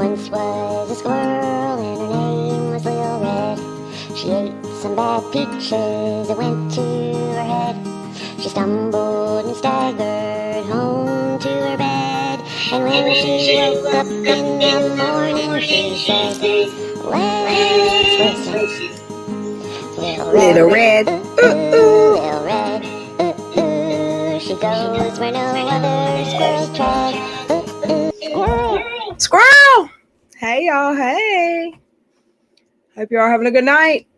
once was a squirrel and her name was Lil Red. She ate some bad peaches that went to her head. She stumbled and staggered home to her bed. And when she woke up in the morning, she said, "Let's listen. Little Red, Little Red, she goes where no other squirrels tread. Squirrel. Squirrel! Hey, y'all. Hey. Hope you are having a good night.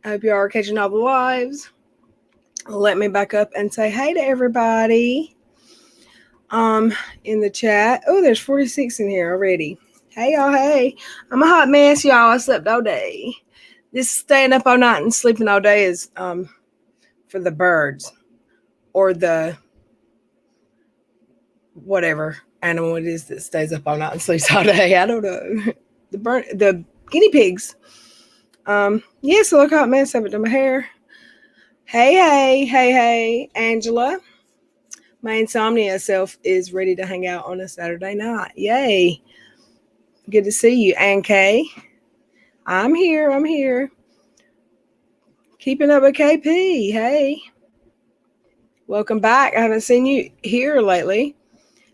Hope you are catching all the lives. Let me back up and say hey to everybody. In the chat. Oh, there's 46 in here already. Hey, y'all. Hey. I'm a hot mess, y'all. I slept all day. This staying up all night and sleeping all day is for the birds or the whatever animal it is that stays up all night and sleeps all day. I don't know. The guinea pigs. Yes, look hot mess. Have it to my hair. Hey, Angela. My insomnia self is ready to hang out on a Saturday night. Yay. Good to see you. And Kay. I'm here. Keeping up with KP. Hey. Welcome back. I haven't seen you here lately.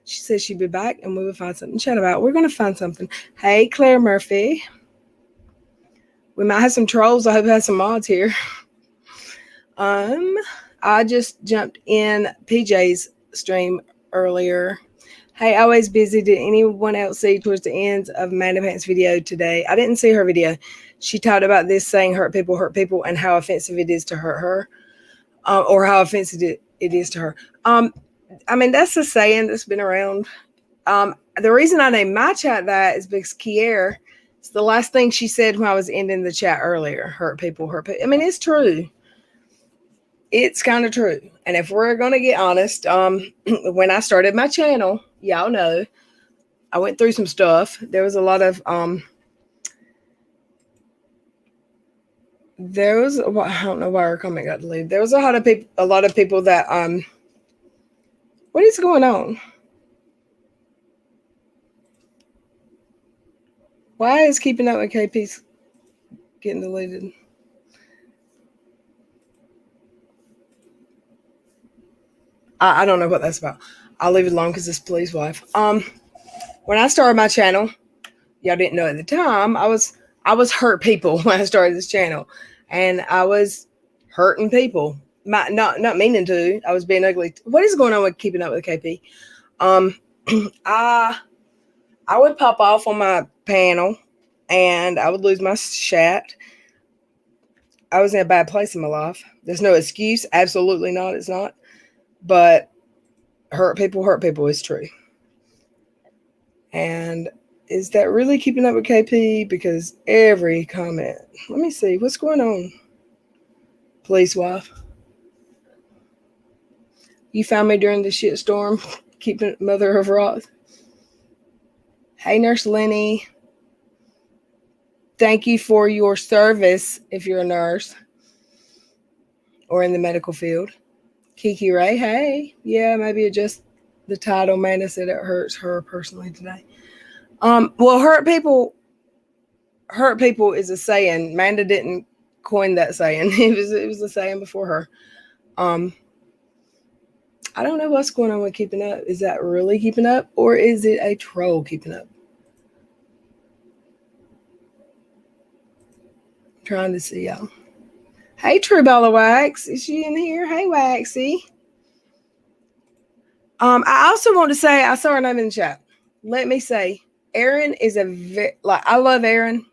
She says she'd be back and we will find something to chat about. We're going to find something. Hey, Claire Murphy. We might have some trolls. I hope we have some mods here. I just jumped in PJ's stream earlier. Hey, always busy. Did anyone else see towards the ends of Amanda Pants video today? I didn't see her video. She talked about this saying hurt people, and how offensive it is to hurt her, or how offensive it is to her. I mean, that's a saying that's been around. The reason I named my chat that is because Keair, it's the last thing she said when I was ending the chat earlier. Hurt people. I mean, it's true. It's kind of true. And if we're going to get honest, when I started my channel, y'all know, I went through some stuff. There was a lot of, I don't know why our comment got deleted. There was a lot of people that, what is going on? Why is Keeping Up with KP getting deleted? I don't know what that's about. I'll leave it alone because it's police wife. When I started my channel, y'all didn't know at the time, I was hurt people when I started this channel, and I was hurting people. Not meaning to. I was being ugly. What is going on with Keeping Up with KP? I would pop off on my panel, and I would lose my chat. I was in a bad place in my life. There's no excuse. Absolutely not. It's not. But hurt people is true. And is that really Keeping Up with KP? Because every comment. Let me see. What's going on? Police wife. You found me during the shit storm. Keeping Mother of Rock. Hey, Nurse Lenny. Thank you for your service if you're a nurse or in the medical field. Kiki Ray, hey. Yeah, maybe adjust the title. Amanda said it hurts her personally today. Well, hurt people is a saying. Amanda didn't coin that saying. It was a saying before her. I don't know what's going on with Keeping Up. Is that really Keeping Up, or is it a troll Keeping Up? I'm trying to see y'all. Hey, True Bella Wax. Is she in here? Hey, Waxy. I also want to say, I saw her name in the chat. Let me say, Erin is I love Erin.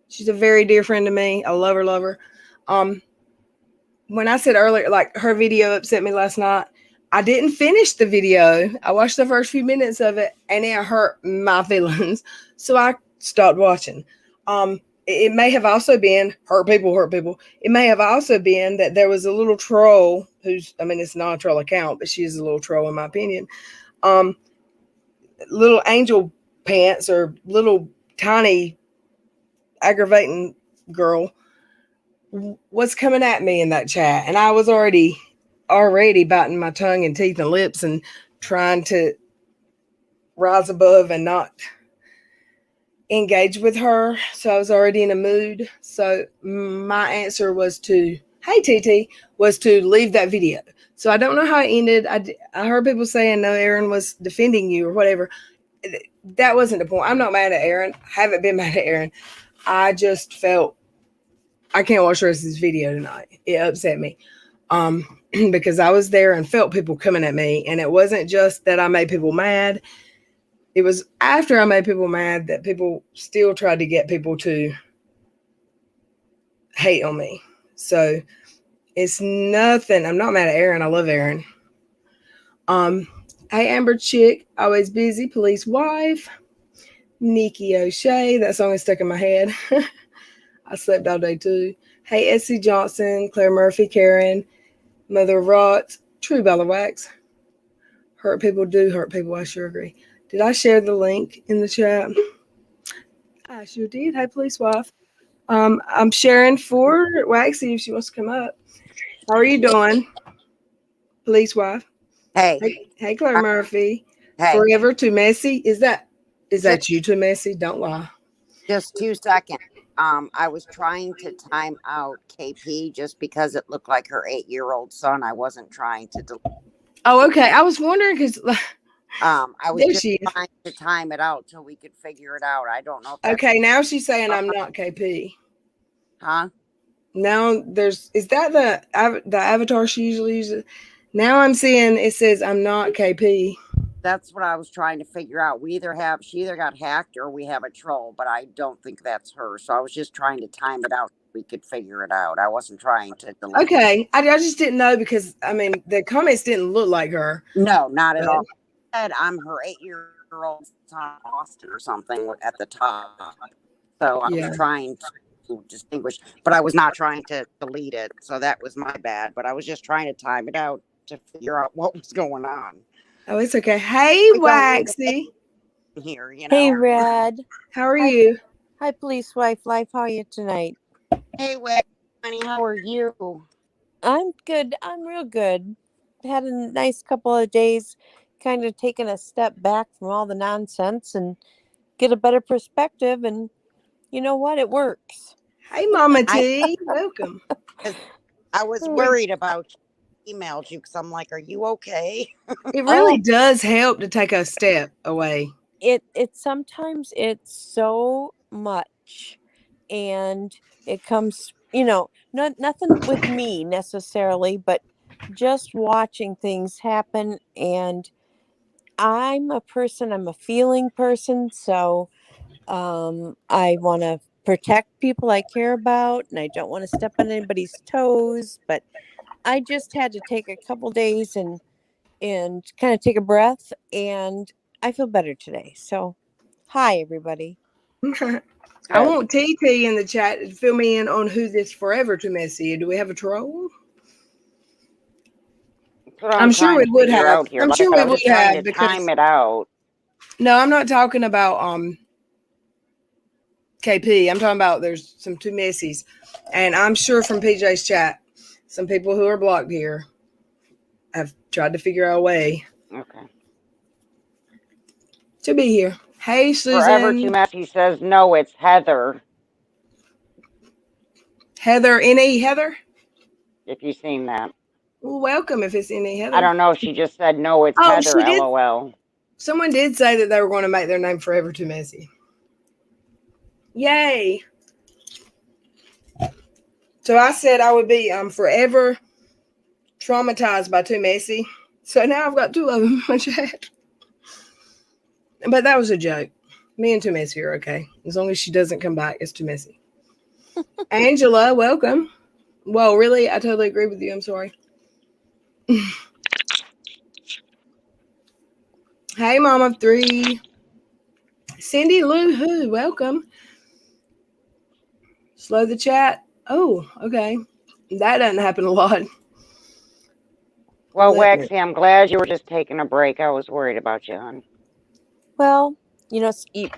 She's a very dear friend to me. I love her. When I said earlier, like her video upset me last night, I didn't finish the video. I watched the first few minutes of it and it hurt my feelings. So I stopped watching. It may have also been hurt people. It may have also been that there was a little troll it's not a troll account, but she is a little troll in my opinion. Little angel pants or little tiny aggravating girl was coming at me in that chat. And I was already biting my tongue and teeth and lips and trying to rise above and not engage with her. So I was already in a mood. So my answer was to, hey, TT, was to leave that video. So I don't know how it ended. I heard people saying, no, Aaron was defending you or whatever. That wasn't the point. I'm not mad at Aaron. I haven't been mad at Aaron. I just felt I can't watch the rest of this video tonight. It upset me. Because I was there and felt people coming at me. And it wasn't just that I made people mad. It was after I made people mad that people still tried to get people to hate on me. So it's nothing. I'm not mad at Aaron. I love Aaron. Hey, Amber Chick, always busy, police wife. Nikki O'Shea, that song is stuck in my head. I slept all day too. Hey, Essie Johnson, Claire Murphy, Karen, Mother Rot, True Wax. Hurt people do hurt people, I sure agree. Did I share the link in the chat? I sure did. Hey, police wife. I'm sharing for Waxy if she wants to come up. How are you doing, police wife? Hey. Hey, Claire Murphy. Hey. Forever Too Messy. Is that you too messy? Don't lie. Just 2 seconds. I was trying to time out KP just because it looked like her 8-year-old son. I wasn't trying to delete. Oh, okay. I was wondering because I was just trying to time it out till we could figure it out. I don't know. Okay, now she's saying I'm not KP. Huh? Now is that the avatar she usually uses? Now I'm seeing it says I'm not KP. That's what I was trying to figure out. She either got hacked or we have a troll, but I don't think that's her. So I was just trying to time it out so we could figure it out. I wasn't trying to delete. Okay. I just didn't know because I mean the comments didn't look like her. No, not at all. I said I'm her 8-year-old son Austin or something at the top. So I was trying to distinguish, but I was not trying to delete it. So that was my bad. But I was just trying to time it out to figure out what was going on. Oh, it's okay. Hey, Waxy. Here, you know. Hey, Red. How are you? Hi, police wife life. How are you tonight? Hey, Wax, honey. How are you? I'm good. I'm real good. Had a nice couple of days, kind of taking a step back from all the nonsense and get a better perspective. And you know what? It works. Hey, Mama T. Welcome. I was worried about you. Emailed you because I'm like, are you okay? It really does help to take a step away. It sometimes it's so much, and it comes, nothing with me necessarily, but just watching things happen. And I'm a feeling person, so I want to protect people I care about, and I don't want to step on anybody's toes, but I just had to take a couple days and kind of take a breath, and I feel better today. So, hi everybody. I want TT in the chat to fill me in on who this Forever Too Messy. Do we have a troll? I'm sure we would have. I'm sure we would have because time it out. No, I'm not talking about KP. I'm talking about there's some too messies, and I'm sure from PJ's chat, some people who are blocked here have tried to figure out a way. Okay. To be here. Hey, Susan. Forever Too Messy says no. It's Heather. Heather, N.E. Heather. If you've seen that. Well, welcome. If it's N.E. Heather. I don't know. She just said no. It's Heather. LOL. Someone did say that they were going to make their name Forever Too Messy. Yay. So I said I would be forever traumatized by Too Messy. So now I've got 2 of them in my chat. But that was a joke. Me and Too Messy are okay. As long as she doesn't come back, it's Too Messy. Angela, welcome. Well, really, I totally agree with you. I'm sorry. Hey, Mom of 3. Cindy Lou Who, welcome. Slow the chat. Oh, okay. That doesn't happen a lot. Well, Waxy, I'm glad you were just taking a break. I was worried about you, hon. Well, you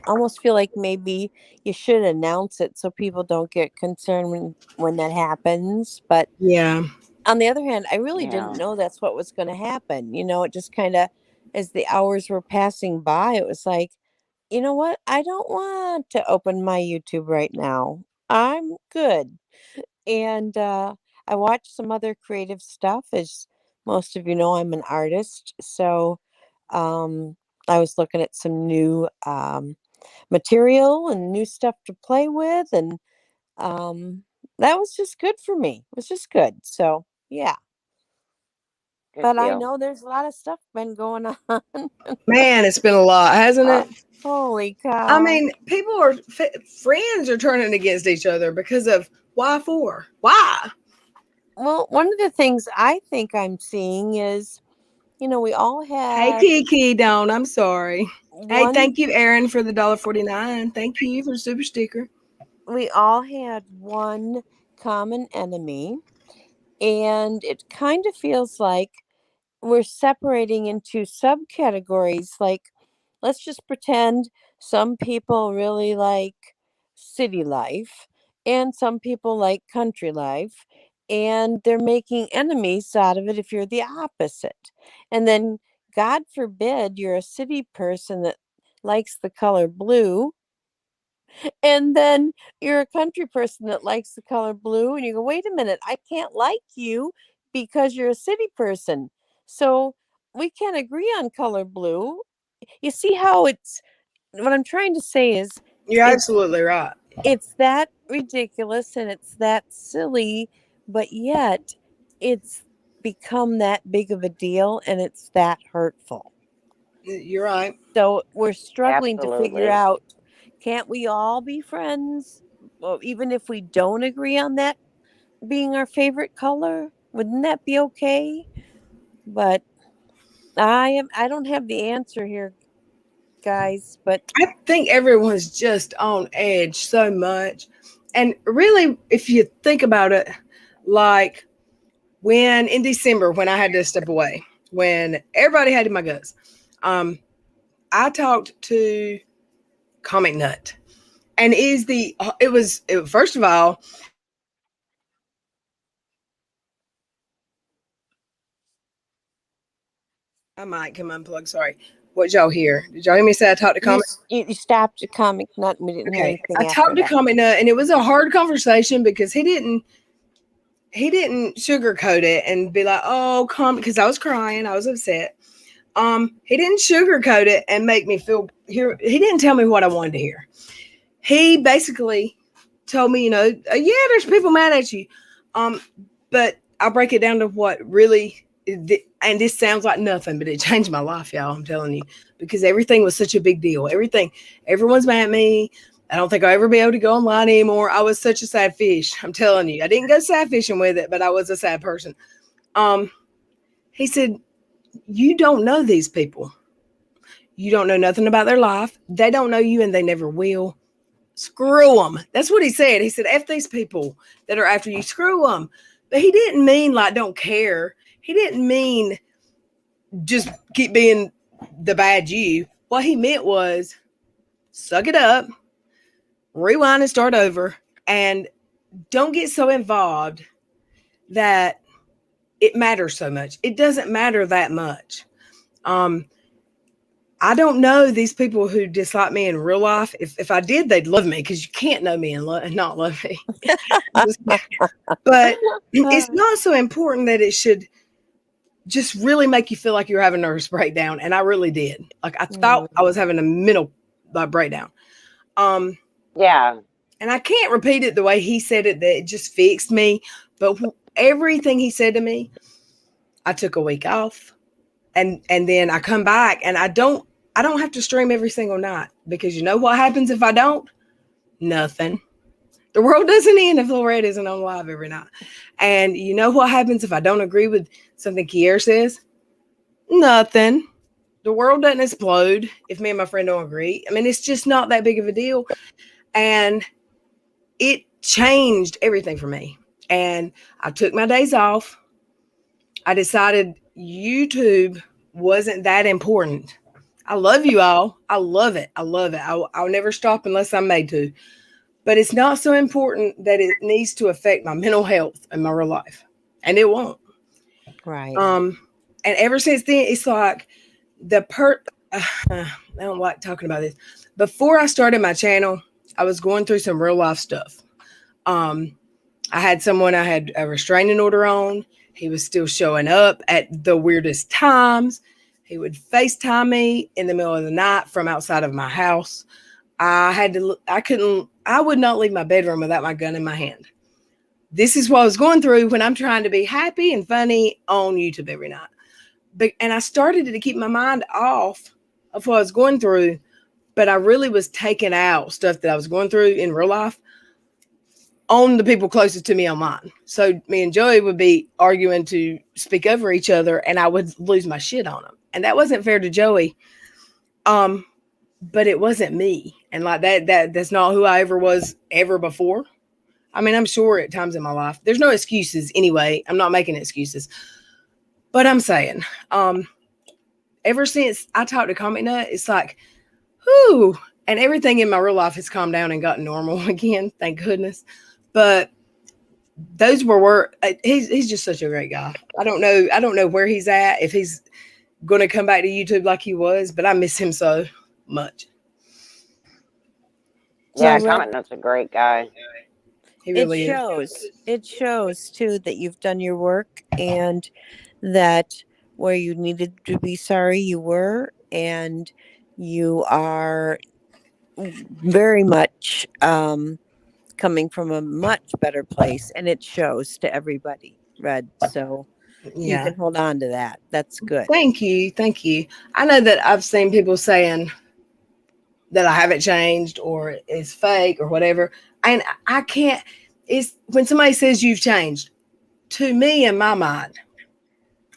almost feel like maybe you should announce it so people don't get concerned when that happens. But yeah, on the other hand, I really didn't know that's what was going to happen. It just kind of, as the hours were passing by, it was like, you know what? I don't want to open my YouTube right now. I'm good. And I watch some other creative stuff. As most of you know, I'm an artist. So um, I was looking at some new material and new stuff to play with. And um, that was just good for me. It was just good. So, yeah. Good But I deal. know there's a lot of stuff been going on. Man, it's been a lot, hasn't it? Holy I cow. mean, people are friends are turning against each other because of why for? Why? Well, one of the things I think I'm seeing is, we all Hey, had Kiki, don't. I'm sorry. Hey, one thank you, Aaron, for the $1.49. Thank you for the super sticker. we all had one common enemy, and it kind of feels like we're separating into subcategories. Like, let's just pretend some people really like city life and some people like country life, and they're making enemies out of it if you're the opposite. And then, God forbid, you're a city person that likes the color blue, and then you're a country person that likes the color blue, and you go, wait a minute, I can't like you because you're a city person. So we can't agree on color blue. You see how it's what I'm trying to say is You're it's absolutely right. it's that ridiculous and it's that silly, but yet it's become that big of a deal and it's that hurtful. You're right. So we're struggling to figure Absolutely. out, can't we all be friends? Well, even if we don't agree on that being our favorite color, wouldn't that be okay? But I don't have the answer here, guys, but I think everyone's just on edge so much. And really, if you think about it, like when in December, when I had to step away, when everybody hated my guts, um, I talked to Comic Nut. And first of all, I might come unplugged. Sorry. What y'all hear? Did y'all hear me say I talked to Comic? you stopped a comic nut and we didn't hear Okay. I anything after talked to that. Comic Nut and it was a hard conversation because he didn't sugarcoat it and be like, oh, come, because I was crying, I was upset. He didn't sugarcoat it and make me feel here. He didn't tell me what I wanted to hear. He basically told me, yeah, there's people mad at you. But I'll break it down to what really, and this sounds like nothing, but it changed my life, y'all. I'm telling you, because everything was such a big deal. Everyone's mad at me. I don't think I'll ever be able to go online anymore. I was such a sad fish. I'm telling you, I didn't go sad fishing with it, but I was a sad person. He said, you don't know these people. You don't know nothing about their life. They don't know you and they never will. Screw them. That's what he said. He said, F these people that are after you. Screw them. But he didn't mean like don't care. He didn't mean just keep being the bad you. What he meant was suck it up, rewind and start over, and don't get so involved that it matters so much. It doesn't matter that much. I don't know these people who dislike me in real life. If I did, they'd love me because you can't know me and not love me. But it's not so important that it should just really make you feel like you're having a nervous breakdown. And I really did. Like I thought I was having a mental breakdown. Yeah. And I can't repeat it the way he said it, that it just fixed me. But everything he said to me, I took a week off. And then I come back and I don't have to stream every single night because you know what happens if I don't? Nothing. The world doesn't end if Loretta isn't on live every night. And you know what happens if I don't agree with something Keair says? Nothing. The world doesn't explode if me and my friend don't agree. I mean, it's just not that big of a deal. And it changed everything for me. And I took my days off. I decided YouTube wasn't that important. I love you all. I love it. I love it. I'll never stop unless I'm made to. But it's not so important that it needs to affect my mental health and my real life. And it won't. Right. And ever since then, it's like I don't like talking about this, before I started my channel, I was going through some real life stuff. I had a restraining order on. He was still showing up at the weirdest times. He would FaceTime me in the middle of the night from outside of my house. I would not leave my bedroom without my gun in my hand. This is what I was going through when I'm trying to be happy and funny on YouTube every night. And I started to keep my mind off of what I was going through, but I really was taking out stuff that I was going through in real life on the people closest to me online. So me and Joey would be arguing to speak over each other, and I would lose my shit on them. And that wasn't fair to Joey. But it wasn't me. And like that's not who I ever was ever before. I mean, I'm sure at times in my life, there's no excuses anyway. I'm not making excuses. But I'm saying, ever since I talked to Comic Nut, it's like, whoo, and everything in my real life has calmed down and gotten normal again, thank goodness. But those he's just such a great guy. I don't know where he's at, if he's going to come back to YouTube like he was, but I miss him so much. Yeah, Comic Nut's a great guy. He really It shows too that you've done your work, and that where you needed to be sorry you were, and you are very much coming from a much better place, and it shows to everybody, Red. So you can hold on to that. That's good. Thank you. I know that I've seen people saying that I haven't changed or it's fake or whatever. And I can't, it's when somebody says you've changed, to me in my mind,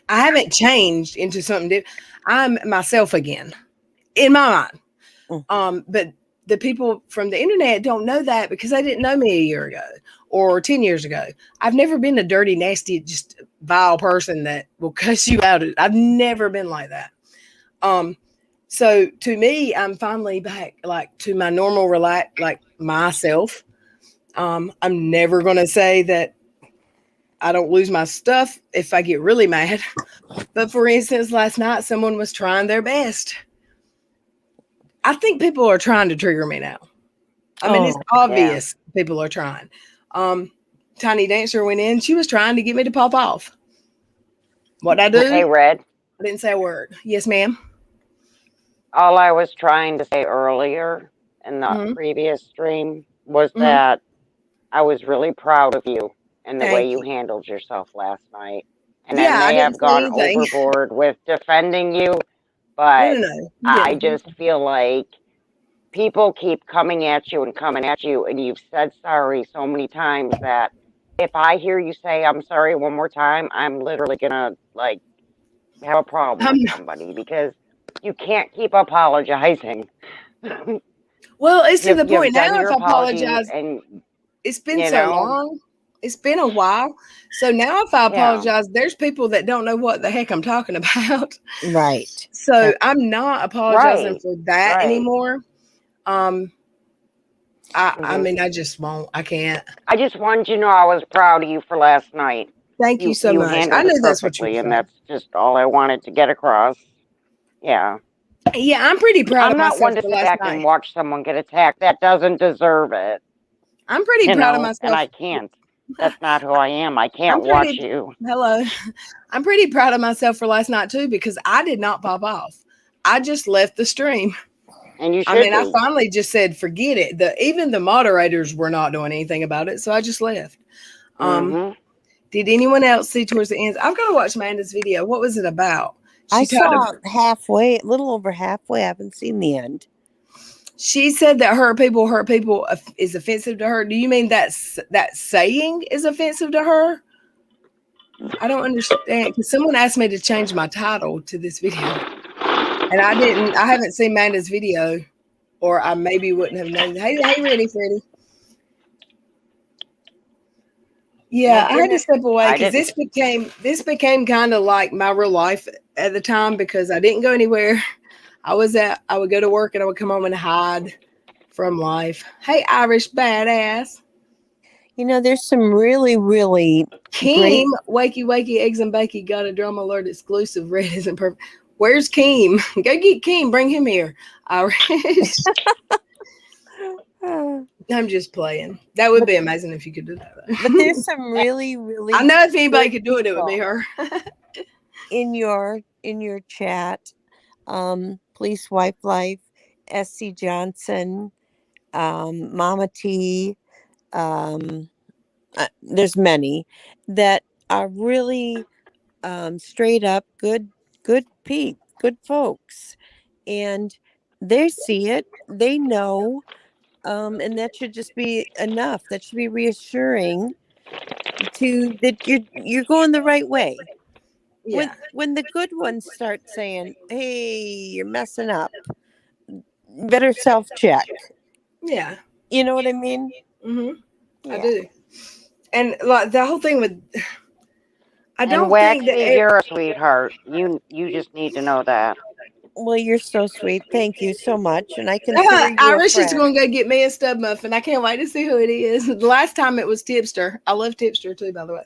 I haven't changed into something different. I'm myself again in my mind. But the people from the internet don't know that because they didn't know me a year ago or 10 years ago. I've never been a dirty, nasty, just vile person that will cuss you out. I've never been like that. So to me, I'm finally back like to my normal like myself. I'm never going to say that I don't lose my stuff if I get really mad. But for instance, last night, someone was trying their best. I think people are trying to trigger me now. I mean, it's obvious people are trying. Tiny Dancer went in. She was trying to get me to pop off. What'd I do? Hey, Red. I didn't say a word. Yes, ma'am. All I was trying to say earlier in the previous stream was that I was really proud of you and the way you handled yourself last night. And I may have gone overboard with defending you, but I just feel like people keep coming at you, and you've said sorry so many times that if I hear you say I'm sorry one more time, I'm literally gonna like have a problem with somebody, because you can't keep apologizing. Well, it's to the point now. If I apologize, and it's been so long. It's been a while. So now if I apologize, there's people that don't know what the heck I'm talking about. Right. So I'm not apologizing for that anymore. I mean, I just won't. I can't. I just wanted you to know I was proud of you for last night. Thank you so much. I know that's what you're saying. And that's just all I wanted to get across. Yeah. Yeah, I'm pretty proud of myself. I'm not one to sit back and watch someone get attacked. That doesn't deserve it. I'm pretty proud of myself. And I can't. That's not who I am. I can't watch you. Hello. I'm pretty proud of myself for last night too, because I did not pop off. I just left the stream. And you should I finally just said, forget it. Even the moderators were not doing anything about it. So I just left. Did anyone else see towards the end? I've got to watch Amanda's video. What was it about? I saw halfway, a little over halfway. I haven't seen the end. She said that hurt people is offensive to her. Do you mean that saying is offensive to her? I don't understand, because someone asked me to change my title to this video, and I didn't. I haven't seen Amanda's video, or I maybe wouldn't have known. Hey, ready, Freddie? Yeah, I had to step away because this became kind of like my real life at the time, because I didn't go anywhere. I would go to work and I would come home and hide from life. Hey, Irish badass. You know, there's some really, really Keem, wakey, eggs and bakey, got a drum alert exclusive. Red isn't perfect. Where's Keem? Go get Keem. Bring him here. Irish. I'm just playing. That would be amazing if you could do that. But there's some really, really. I know if anybody good could do it, it would be people her. in your chat. Police Wife Life, SC Johnson, Mama T. There's many that are really straight up good folks, and they see it, they know, and that should just be enough. That should be reassuring to that you're going the right way. Yeah. When the good ones start saying, "Hey, you're messing up," better self-check. Yeah. You know what I mean? Mm-hmm. Yeah. I do. And like the whole thing with, I don't Waxy, think that you're a sweetheart. You just need to know that. Well, you're so sweet. Thank you so much, and I consider you a Irish is friend. going to go get me a stub muffin. I can't wait to see who it is. The last time it was Tipster. I love Tipster too, by the way.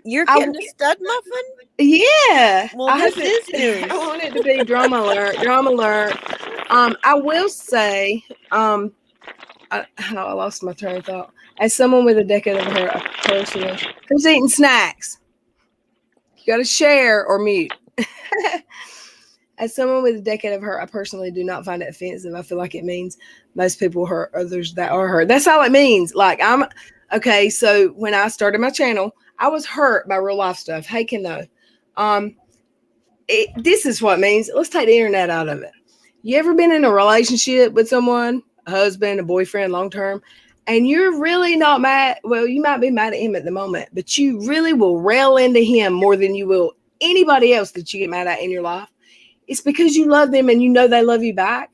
You're getting a stud muffin? Yeah. Well, this is news. I want it to be drama alert. Drama alert. I will say, I lost my train of thought. As someone with a decade of her personally, who's eating snacks? You got to share or mute. As someone with a decade of her, I personally do not find it offensive. I feel like it means most people hurt others that are hurt. That's all it means. Like okay. So when I started my channel, I was hurt by real life stuff. Hey, can know. This is what it means. Let's take the internet out of it. You ever been in a relationship with someone, a husband, a boyfriend, long term, and you're really not mad? Well, you might be mad at him at the moment, but you really will rail into him more than you will anybody else that you get mad at in your life. It's because you love them and you know they love you back.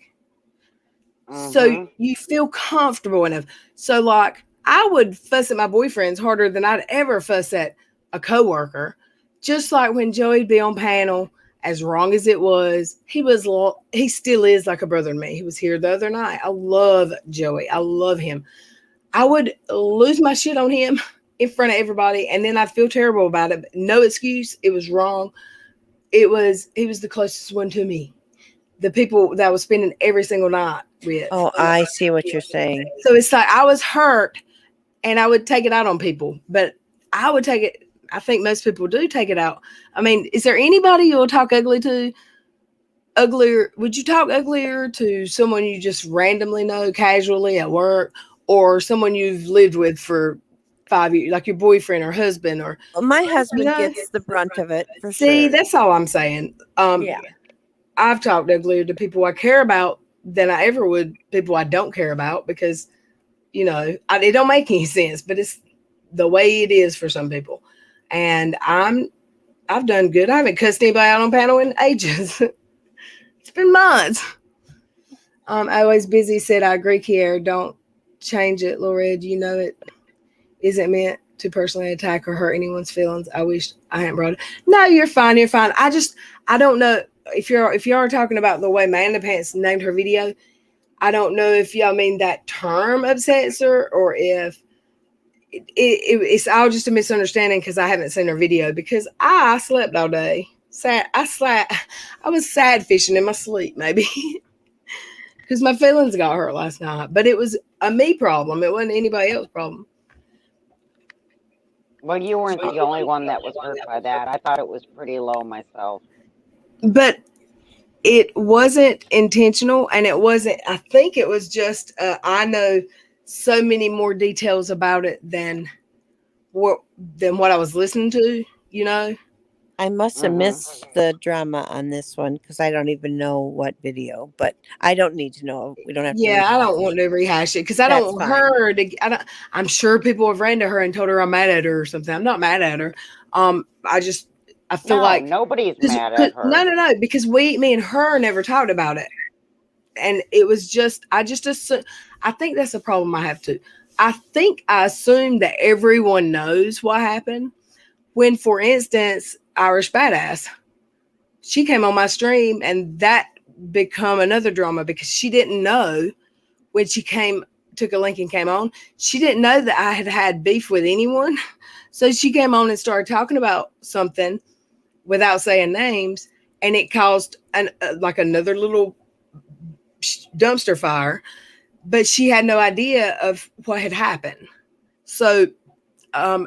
Mm-hmm. So you feel comfortable enough. So like I would fuss at my boyfriends harder than I'd ever fuss at a coworker. Just like when Joey'd be on panel, as wrong as it was, he still is like a brother to me. He was here the other night. I love Joey. I love him. I would lose my shit on him in front of everybody, and then I'd feel terrible about it. But no excuse. It was wrong. He was the closest one to me. The people that I was spending every single night with. Oh, I see what you're saying. So it's like I was hurt and I would take it out on people, but I would take it. I think most people do take it out. I mean, is there anybody you'll talk ugly to? Uglier? Would you talk uglier to someone you just randomly know casually at work, or someone you've lived with for 5 years, like your boyfriend or husband? Or my husband gets the brunt of it for sure. See, that's all I'm saying. Yeah, I've talked uglier to people I care about than I ever would people I don't care about, because it don't make any sense, but it's the way it is for some people. And I've done good. I haven't cussed anybody out on panel in ages. It's been months. Always busy said, I agree, Keair. Don't change it, Loretta. It isn't meant to personally attack or hurt anyone's feelings. I wish I hadn't brought it. No, you're fine. You're fine. I don't know if you are talking about the way Amanda Pants named her video. I don't know if y'all mean that term upsets her, or if it's all just a misunderstanding because I haven't seen her video, because I slept all day. I was sad fishing in my sleep, maybe, because my feelings got hurt last night. But it was a me problem. It wasn't anybody else's problem. Well, you weren't the only one that was hurt by that. I thought it was pretty low myself. But it wasn't intentional, and it wasn't. I think it was just. I know so many more details about it than what I was listening to. I must have missed the drama on this one because I don't even know what video, but I don't need to know. We don't have to. Yeah, I don't want to rehash it because I don't want her to. I'm sure people have ran to her and told her I'm mad at her or something. I'm not mad at her. I feel like nobody's mad at her. No, because me and her never talked about it. And it was just, I think that's a problem I have too. I assume that everyone knows what happened. When, for instance, Irish Badass, she came on my stream, and that become another drama because she didn't know when she took a link and came on. She didn't know that I had beef with anyone. So she came on and started talking about something without saying names. and it caused like another little dumpster fire, but she had no idea of what had happened. So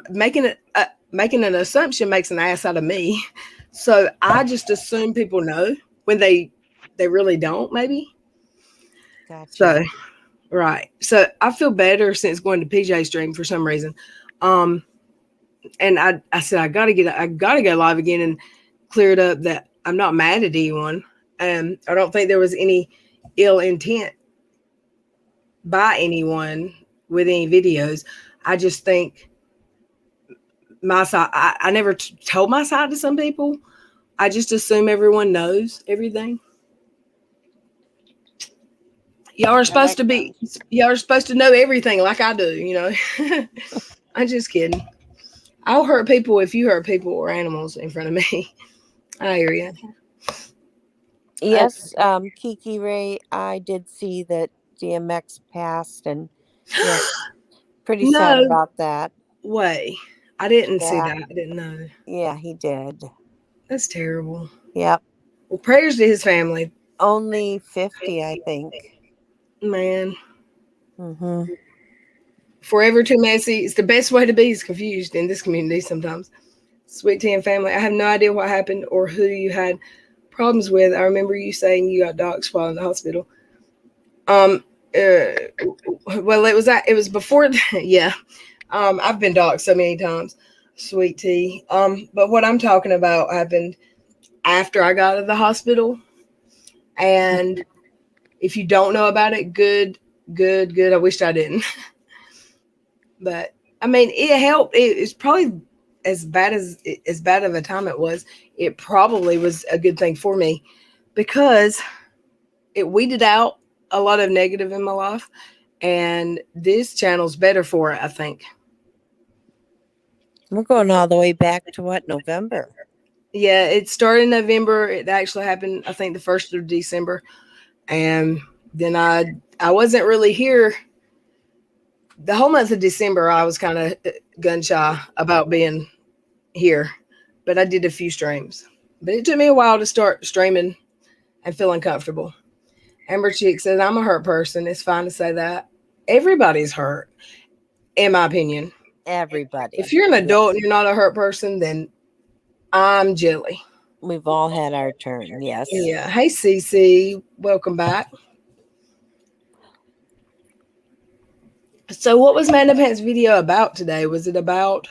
making an assumption makes an ass out of me. So I just assume people know when they really don't, maybe. Gotcha. So right. So I feel better since going to PJ's stream for some reason. And I said I gotta go live again and clear it up that I'm not mad at anyone. I don't think there was any ill intent by anyone with any videos. I just think my side, I never told my side to some people. I just assume everyone knows everything. Y'all are supposed to know everything like I do, you know. I'm just kidding. I'll hurt people if you hurt people or animals in front of me. I hear you. Yes, Kiki Ray, I did see that DMX passed, and yes, pretty sad No about that. way. I didn't see Yeah, that. I didn't know. yeah, he did. That's terrible. Yep, Well, prayers to his family. only 50, I think. Man, Mm-hmm. forever too messy. It's the best way to be is confused in this community sometimes. Sweet tea and family. I have no idea what happened or who you had problems with. I remember you saying you got doxxed while in the hospital. Well, it was before. Yeah. I've been doxxed so many times. Sweet tea. But what I'm talking about happened after I got out of the hospital. And if you don't know about it, good. I wished I didn't. But I mean, it helped. It's probably as bad of a time it was. It probably was a good thing for me because it weeded out a lot of negative in my life, and this channel's better for it, I think. We're going all the way back to what, November? Yeah, it started in November. It actually happened, I think, the 1st of December. And then I wasn't really here. The whole month of December, I was kind of gun shy about being here, but I did a few streams. But it took me a while to start streaming and feeling comfortable. Amber Chick says, I'm a hurt person. It's fine to say that. Everybody's hurt, in my opinion. Everybody. If you're an adult and you're not a hurt person, then I'm jelly. We've all had our turn, yes. Yeah. Hey, Cece. Welcome back. So what was Amanda Pant's video about today? Was it about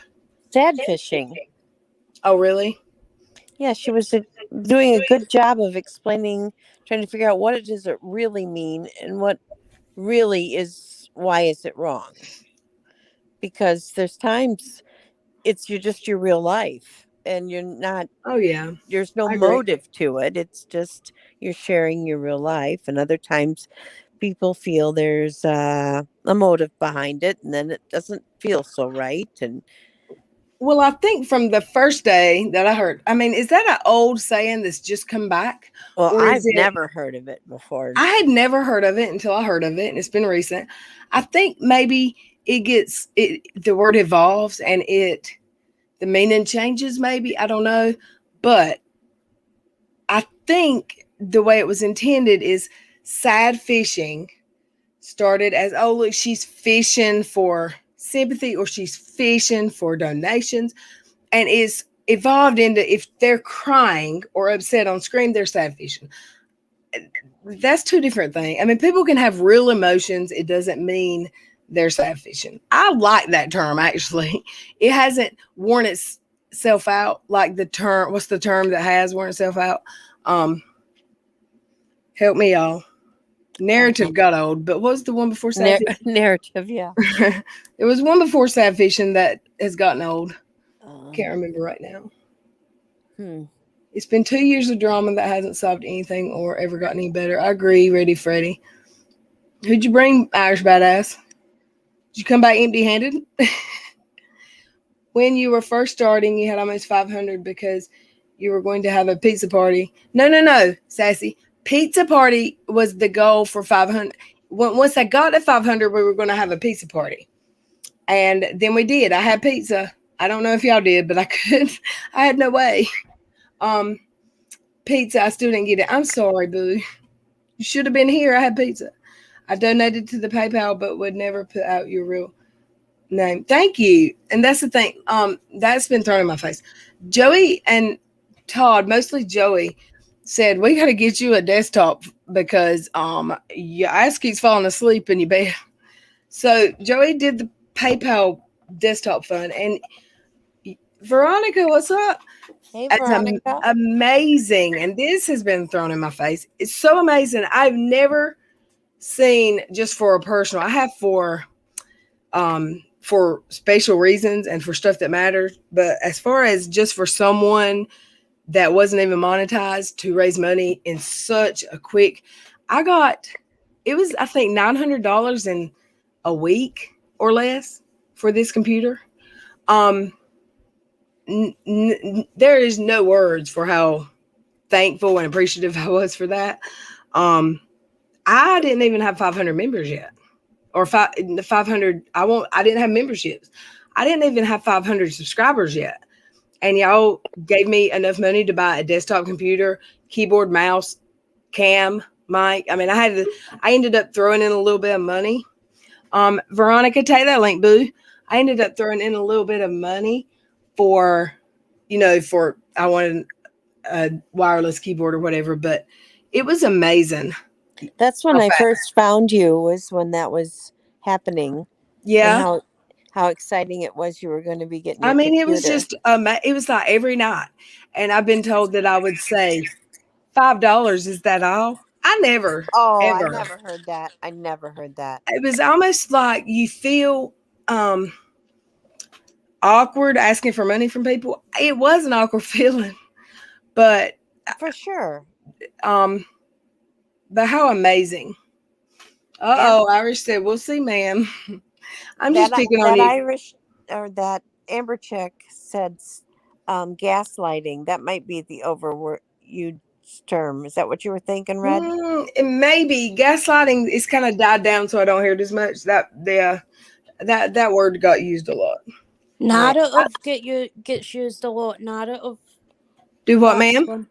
sad fishing? Oh, really? Yeah, she was doing a good job of explaining, trying to figure out what it does it really mean and what really is, why is it wrong? Because there's times it's just your real life and you're not, Oh, yeah. there's no I agree. motive to it. It's just you're sharing your real life. And other times people feel there's a motive behind it and then it doesn't feel so right. And well, I think from the first day that I heard, I mean, is that an old saying that's just come back? well, Or I've is it, never heard of it before. I had never heard of it until I heard of it, and it's been recent. I think maybe the word evolves and the meaning changes, maybe. I don't know. But I think the way it was intended is sad fishing started as, oh, look, she's fishing for sympathy or she's fishing for donations, and is evolved into if they're crying or upset on screen, they're sad fishing. That's two different things. I mean, people can have real emotions. It doesn't mean they're sad fishing. I like that term, actually. It hasn't worn itself out like the term. What's the term that has worn itself out? Help me, y'all. Narrative got old, but what was the one before sad fishing? Narrative, yeah. There was one before sad fishing that has gotten old. Can't remember right now. It's been 2 years of drama that hasn't solved anything or ever gotten any better. I agree, Ready Freddy. Who'd you bring, Irish Badass? Did you come back empty-handed? When you were first starting, you had almost 500 because you were going to have a pizza party. No, Sassy. Pizza party was the goal for 500. Once I got to 500, we were going to have a pizza party. And then we did. I had pizza. I don't know if y'all did, but I couldn't. I had no way. pizza. I still didn't get it. I'm sorry, boo. You should have been here. I had pizza. I donated to the PayPal, but would never put out your real name. Thank you. And that's the thing. That's been thrown in my face. Joey and Todd, mostly Joey, said we got to get you a desktop because your ass keeps falling asleep in your bed. So Joey did the PayPal desktop fund, and Veronica, what's up? Hey, It's Veronica. amazing, and this has been thrown in my face. It's so amazing. I've never seen just for a personal. I have for spatial reasons and for stuff that matters. But as far as just for someone that wasn't even monetized to raise money in such a quick, it was, I think, $900 in a week or less for this computer. There is no words for how thankful and appreciative I was for that. I didn't even have 500 members yet, or 500. I didn't have memberships. I didn't even have 500 subscribers yet. And y'all gave me enough money to buy a desktop computer, keyboard, mouse, cam, mic. I mean, I ended up throwing in a little bit of money. Veronica, take that link, boo. I ended up throwing in a little bit of money for I wanted a wireless keyboard or whatever, but it was amazing. That's when I first found you, was when that was happening. Yeah. And how exciting it was you were going to be getting your computer. It was just, it was like every night. And I've been told that I would say, $5, is that all? I never, ever. I never heard that. I never heard that. It was almost like you feel awkward asking for money from people. It was an awkward feeling, but for sure. But how amazing. Irish said, we'll see, ma'am. I'm just picking on you. That Irish, or that Amber chick said gaslighting. That might be the overused term. Is that what you were thinking, Red? Maybe. Gaslighting is kind of died down, so I don't hear it as much. That word got used a lot. Narrative gets used a lot. Narrative. Do what, ma'am?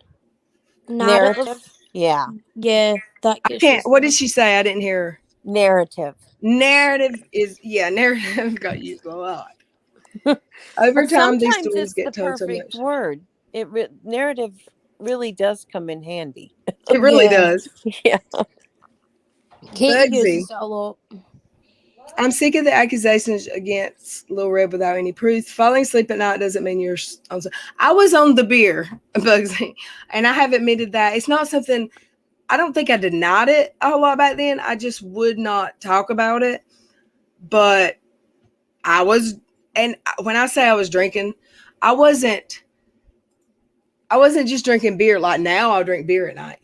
Narrative. Yeah. Yeah, that gets used. What did she say? I didn't hear her. Narrative. Narrative got used a lot. Over time, these stories get told so much. Word. Narrative really does come in handy. It really does. Yeah. Katie uses it a lot. I'm sick of the accusations against Lil Red without any proof. Falling asleep at night doesn't mean you're on. I was on the beer, Bugsy, and I have admitted that. It's not something, I don't think I denied it a whole lot back then. I just would not talk about it. But I was, and when I say I was drinking, I wasn't just drinking beer. Like now I'll drink beer at night.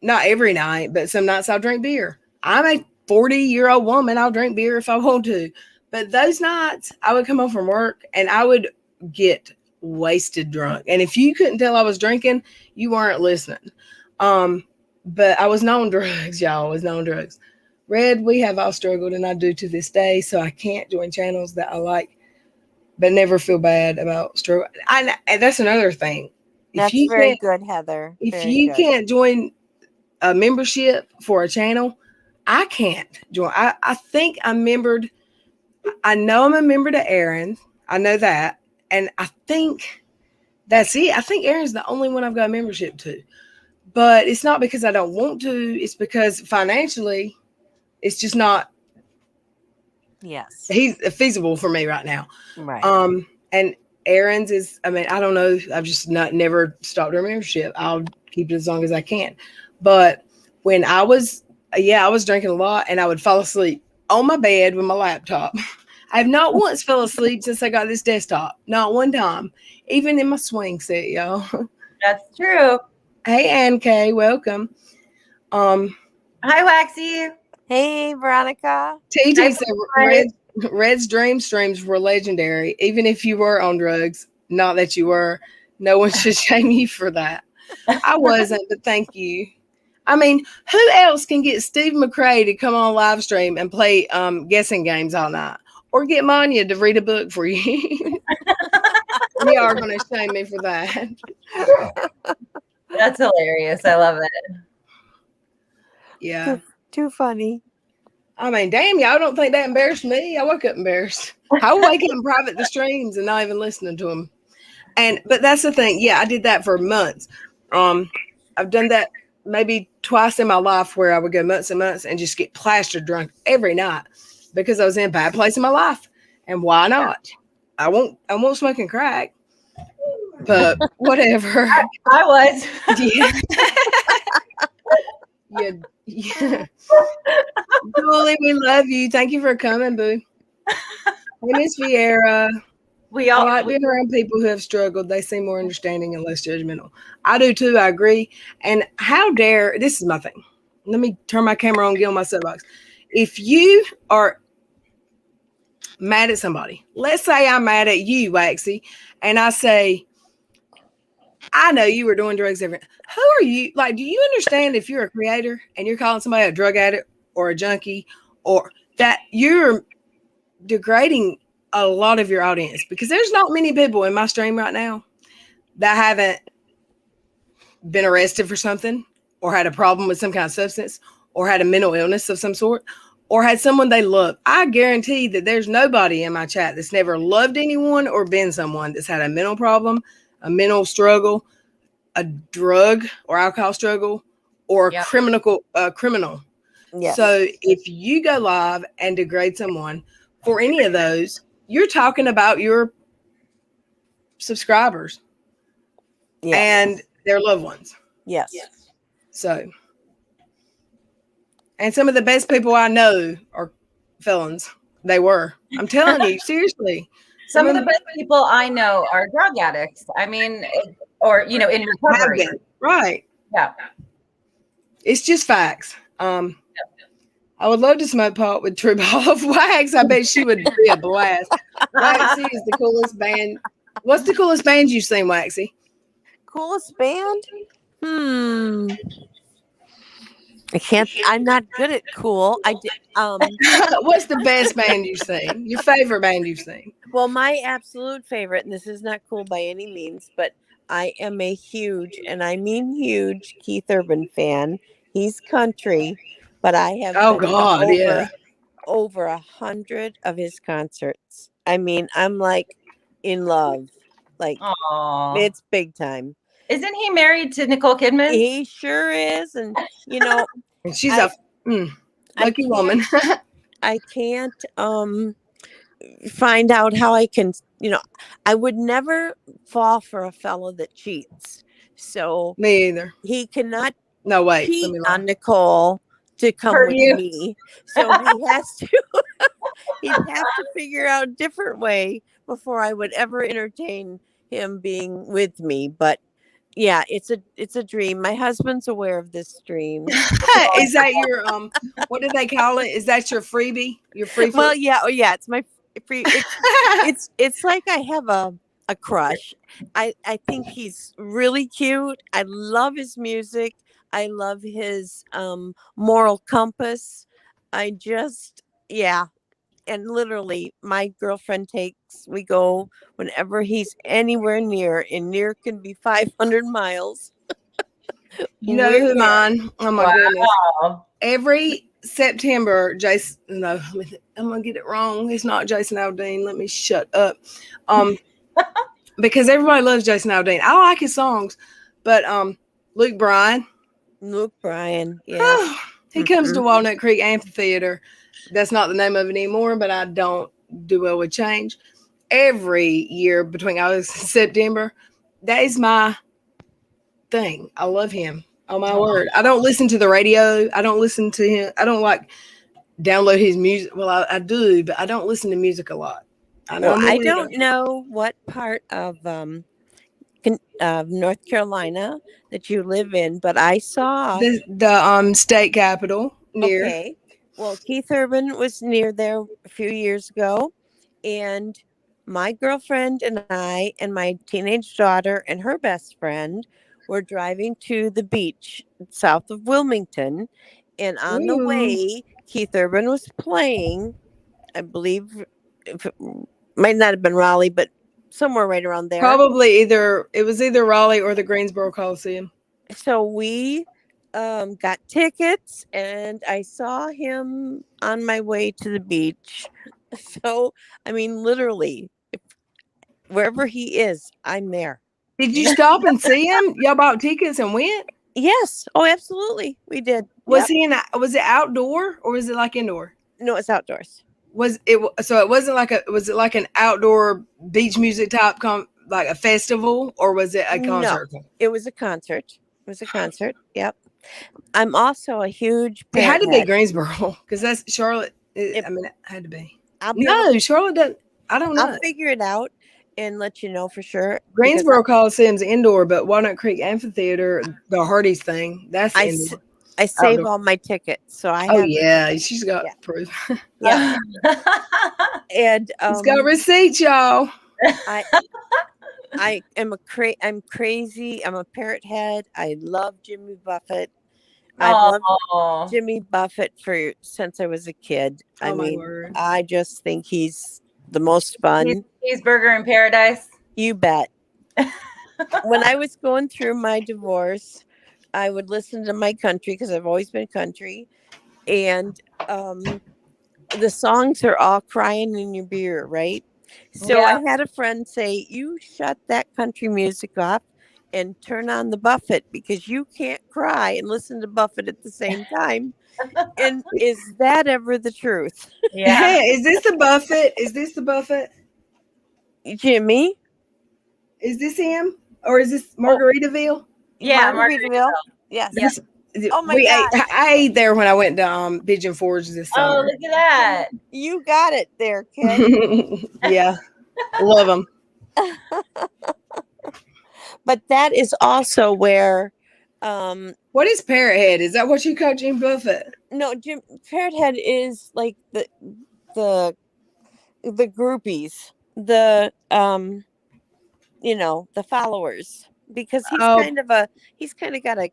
Not every night, but some nights I'll drink beer. I'm a 40-year-old woman. I'll drink beer if I want to. But those nights I would come home from work and I would get wasted drunk. And if you couldn't tell I was drinking, you weren't listening. But I was not on drugs, y'all. I was not on drugs. Red, we have all struggled, and I do to this day. So I can't join channels that I like, but never feel bad about struggle. And that's another thing. That's very good, Heather. If you can't join a membership for a channel, I can't join. I think I'm membered. I know I'm a member to Aaron. I know that. And I think that's it. I think Aaron's the only one I've got a membership to. But it's not because I don't want to. It's because financially, it's just not feasible for me right now. Right. And Aaron's is, I mean, I don't know. I've just never stopped her membership. I'll keep it as long as I can. But when I was drinking a lot and I would fall asleep on my bed with my laptop. I have not once fell asleep since I got this desktop. Not one time. Even in my swing set, y'all. That's true. Hey, Ann Kay, welcome. Hi, Waxy. Hey, Veronica. TJ said Red's dream streams were legendary. Even if you were on drugs, not that you were, no one should shame you for that. I wasn't, but thank you. I mean, who else can get Steve McRae to come on live stream and play guessing games all night? Or get Manya to read a book for you? You are going to shame me for that. That's hilarious. I love it. Yeah. Too funny. I mean, damn, y'all don't think that embarrassed me? I woke up embarrassed. I would wake up and private the streams and not even listening to them. But that's the thing. Yeah, I did that for months. I've done that maybe twice in my life where I would go months and months and just get plastered drunk every night because I was in a bad place in my life. And why not? I won't smoking crack, but whatever. I was. Yeah. Yeah. Julie, we love you. Thank you for coming, boo. Hey, Miss Vieira. I like being around people who have struggled. They seem more understanding and less judgmental. I do too. I agree. And how dare, this is my thing. Let me turn my camera on and get on my soapbox. If you are mad at somebody, let's say I'm mad at you, Waxy, and I say, I know you were doing drugs every. Who are you? Like, do you understand if you're a creator and you're calling somebody a drug addict or a junkie, or that you're degrading a lot of your audience? Because there's not many people in my stream right now that haven't been arrested for something, or had a problem with some kind of substance, or had a mental illness of some sort, or had someone they love. I guarantee that there's nobody in my chat that's never loved anyone or been someone that's had a mental problem, a mental struggle, a drug or alcohol struggle, or a criminal. Yes. So if you go live and degrade someone for any of those, you're talking about your subscribers and their loved ones. Yes. So, and some of the best people I know are felons. They were. I'm telling you, seriously. Some of the best people I know are drug addicts. I mean, or, in recovery. Right. Yeah. It's just facts. I would love to smoke pot with True Ball of Wax. I bet she would be a blast. Waxy is the coolest band. What's the coolest band you've seen, Waxy? Coolest band? I'm not good at cool. I did. What's the best band you've seen? Your favorite band you've seen? Well, my absolute favorite, and this is not cool by any means, but I am a huge, and I mean huge, Keith Urban fan. He's country, but I have been over 100 of his concerts. I mean, I'm like in love. Like, it's big time. Isn't he married to Nicole Kidman? He sure is. And, she's a lucky woman. I can't find out how I can, I would never fall for a fellow that cheats. So me either. He cannot cheat on Nicole to come with me. So he has to he'd have to figure out a different way before I would ever entertain him being with me. But yeah, it's a dream. My husband's aware of this dream. Is that your what do they call it? Is that your freebie? Your free? Well, yeah, it's my free. It's like I have a crush. I think he's really cute. I love his music. I love his moral compass. And literally my girlfriend we go whenever he's anywhere near, and near can be 500 miles. You know who mine? Oh my goodness. Every September, Jason, no, I'm going to get it wrong. It's not Jason Aldean. Let me shut up. Because everybody loves Jason Aldean. I like his songs, but Luke Bryan, yeah. He comes to Walnut Creek Amphitheater. That's not the name of it anymore, but I don't do well with change. Every year between August and September, that is my thing. I love him. Oh my word. I don't listen to the radio. I don't listen to him. I don't download his music. Well, I do, but I don't listen to music a lot. I don't know what part of North Carolina that you live in, but I saw the state capital near. Okay. Well, Keith Urban was near there a few years ago, and my girlfriend and I and my teenage daughter and her best friend were driving to the beach south of Wilmington, and on the way, Keith Urban was playing. I believe it might not have been Raleigh, but somewhere right around there. Probably it was either Raleigh or the Greensboro Coliseum. So we got tickets, and I saw him on my way to the beach. So, I mean, literally, wherever he is, I'm there. Did you stop and see him? Y'all bought tickets and went? Yes. Oh, absolutely. We did. Was he was it outdoor or was it like indoor? No, it's outdoors. Was it so it wasn't like was it like an outdoor beach music type like a festival, or was it a concert? No, it was a concert. It was a concert. Yep. I'm also a huge It had parrot to be head. Greensboro because that's Charlotte. I mean, it had to be. No, Charlotte doesn't. I don't know. I'll figure it out and let you know for sure. Greensboro Coliseum's indoor, but Walnut Creek Amphitheater, the Hardee's thing, that's indoor. I save all my tickets, so I. Oh yeah, she's got proof. Yeah. And she's got receipts, y'all. I am I'm crazy. I'm a parrot head. I love Jimmy Buffett. I've loved Jimmy Buffett since I was a kid. I mean, I just think he's the most fun. Cheeseburger in paradise. You bet. When I was going through my divorce, I would listen to my country because I've always been country, and the songs are all crying in your beer, right? So I had a friend say, "You shut that country music off and turn on the Buffett because you can't cry and listen to Buffett at the same time." And is that ever the truth? Yeah. Is this the Buffett? Is this the Buffett? Jimmy? Is this him? Or is this Margaritaville? Yeah, Margaritaville. Yes. Oh my God. I ate there when I went to Pigeon Forge this summer. Oh, look at that. You got it there, kid. Yeah. Love them. But that is also where what is Parrot Head? Is that what you call Jim Buffett? No, Parrot Head is like the groupies, the the followers, because he's kind of got a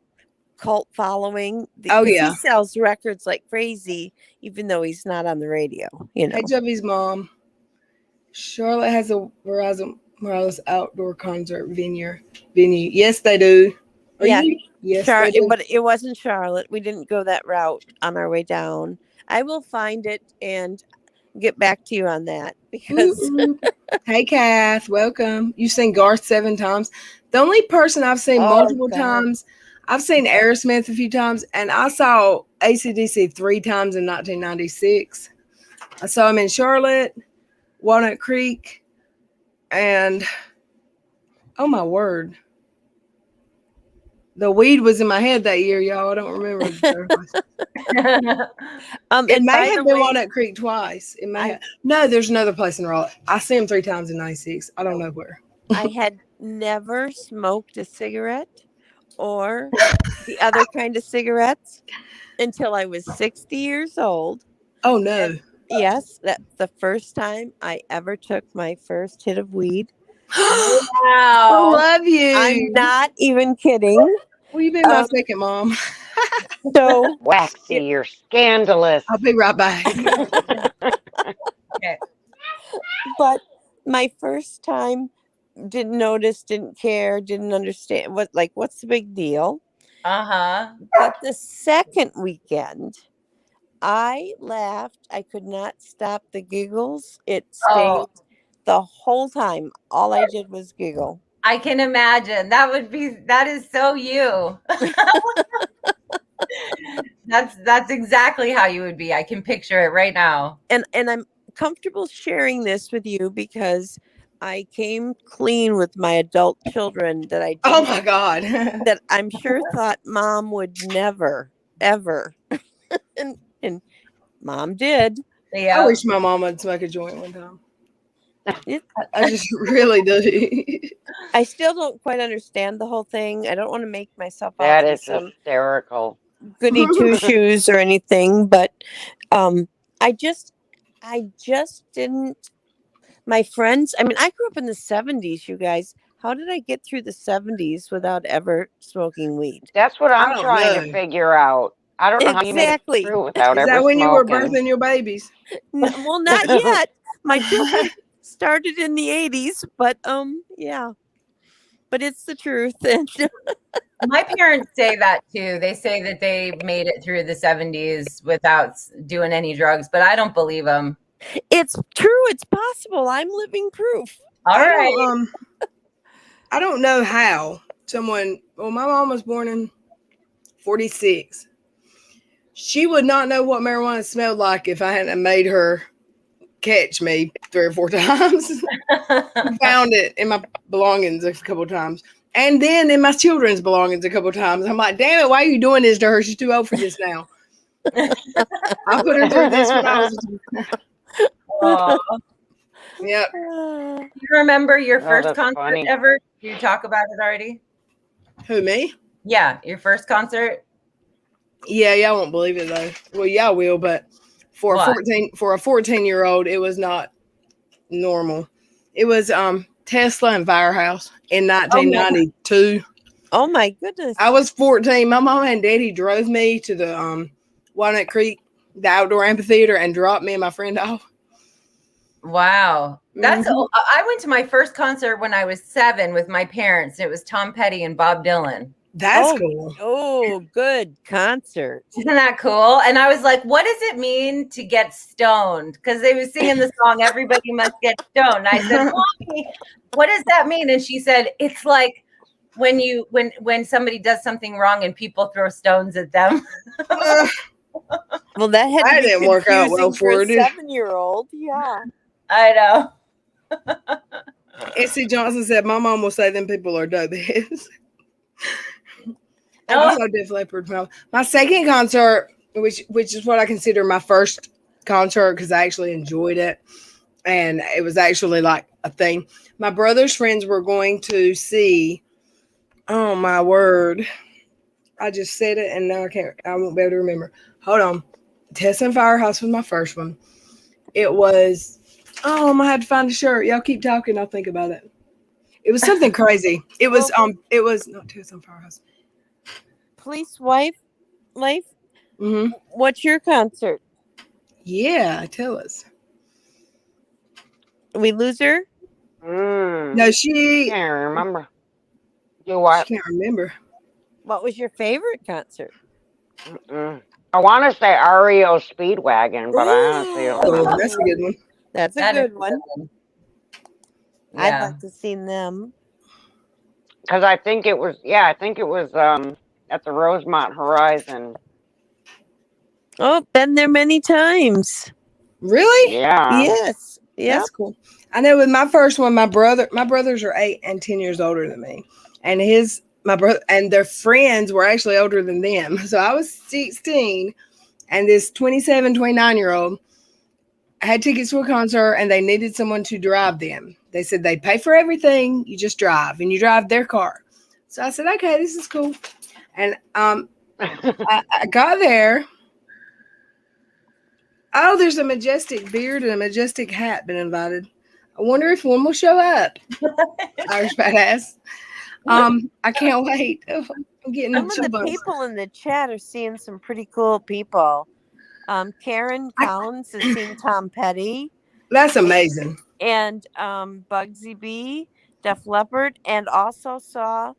cult following. He sells records like crazy, even though he's not on the radio. Hey, Jubby's mom. Charlotte has a Verizon Morales outdoor concert venue. Yes, they do. Yes, they do. But it wasn't Charlotte. We didn't go that route on our way down. I will find it and get back to you on that because. Hey, Kath, welcome. You've seen Garth 7 times. The only person I've seen multiple times, I've seen Aerosmith a few times, and I saw AC/DC 3 times in 1996. I saw him in Charlotte, Walnut Creek, and oh my word, the weed was in my head that year, y'all. I don't remember. It may have been Walnut Creek twice. It may no, there's another place in Raleigh. I see him 3 times in 96. I don't know where. I had never smoked a cigarette or the other kind of cigarettes until I was 60 years old. Oh no. And yes, that's the first time I ever took my first hit of weed. Wow. I love you. I'm not even kidding. Well, you've been my second mom. So Waxy, you're scandalous. I'll be right back. Okay. But my first time, didn't notice, didn't care, didn't understand what's the big deal. But the second weekend, I laughed. I could not stop the giggles. It stayed the whole time. All I did was giggle. I can imagine. That is so you. That's exactly how you would be. I can picture it right now. And I'm comfortable sharing this with you because I came clean with my adult children that I did. Oh my God. That I'm sure thought mom would never, ever. and mom did. Yeah. I wish my mom would smoke a joint one time. I just really do. I still don't quite understand the whole thing. I don't want to make myself that is hysterical. Goody two shoes or anything, but I just didn't. My friends, I mean, I grew up in the 70s, you guys. How did I get through the 70s without ever smoking weed? That's what I'm trying to figure out. I don't know how you made it through without ever smoking. Is that when you were birthing your babies? Well, not yet. My children started in the 80s, but yeah. but it's the truth. And My parents say that too. They say that they made it through the 70s without doing any drugs, but I don't believe them. it's true. It's possible. I'm living proof. All right. I don't know how someone. Well, my mom was born in 46. She would not know what marijuana smelled like if I hadn't made her catch me 3 or 4 times. Found it in my belongings a couple of times. And then in my children's belongings a couple of times. I'm like, damn it, why are you doing this to her? She's too old for this now. I put her through this when I was. Yep. You remember your first concert funny. ever? Did you talk about it already? Who, me? Yeah, your first concert. Yeah, y'all won't believe it though. Well, y'all will, but for What? a 14-year-old, it was not normal. It was Tesla and Firehouse in 1992. Oh my goodness. I was 14. My mom and daddy drove me to the Walnut Creek, the outdoor amphitheater, and dropped me and my friend off. Wow. That's I went to my first concert when I was 7 with my parents. It was Tom Petty and Bob Dylan. That's cool. Oh, good concert. Isn't that cool? And I was like, what does it mean to get stoned? Because they were singing the song, Everybody Must Get Stoned. And I said, Mommy, what does that mean? And she said, it's like when somebody does something wrong and people throw stones at them. Well, that had to be didn't work out well for a her, did it? 7-year-old. Yeah. I know. S.C. Johnson said, my mom will say them people are dopeheads. Oh. I saw Def Leppard. My second concert, which is what I consider my first concert because I actually enjoyed it. And it was actually like a thing. My brother's friends were going to see, oh my word. I just said it and now I won't be able to remember. Hold on. Tessa and Firehouse was my first one. It was, I had to find a shirt. Y'all keep talking. I'll think about it. It was something crazy. It was not Tessa and Firehouse. Police Life. Mm-hmm. What's your concert? Yeah, tell us. We lose her? No, she Can't remember. You what? She can't remember. What was your favorite concert? I want to say REO Speedwagon, but I honestly don't Oh, know. that's a good one. That's That a is good one. Yeah. I'd like to see them. Because I think it was at the Rosemont Horizon. Oh, been there many times. Really? Yeah. Yes. Yeah. That's cool. I know with my first one, my brothers are 8 and 10 years older than me. And my brother and their friends were actually older than them. So I was 16 and this 27, 29-year-old had tickets to a concert and they needed someone to drive them. They said they pay for everything, you just drive and you drive their car. So I said, okay, this is cool. And I got there. Oh, there's a majestic beard and a majestic hat been invited. I wonder if one will show up. Irish badass. I can't wait. I'm getting Some of the people in the chat are seeing some pretty cool people. Karen Collins has seen Tom Petty. That's amazing. And Bugsy B, Def Leppard, and also saw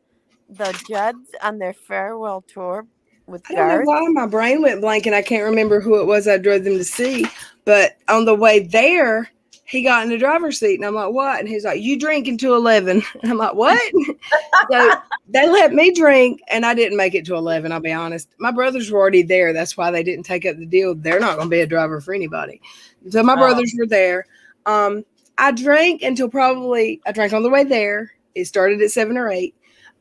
the Judds on their farewell tour with I don't know Garth. why my brain went blank and I can't remember who it was I drove them to see. But on the way there, he got in the driver's seat and I'm like, what? And he's like, you drink until 11. And I'm like, what? So they let me drink and I didn't make it to 11. I'll be honest. My brothers were already there. That's why they didn't take up the deal. They're not going to be a driver for anybody. So my brothers were there. I drank until I drank on the way there. It started at 7 or 8.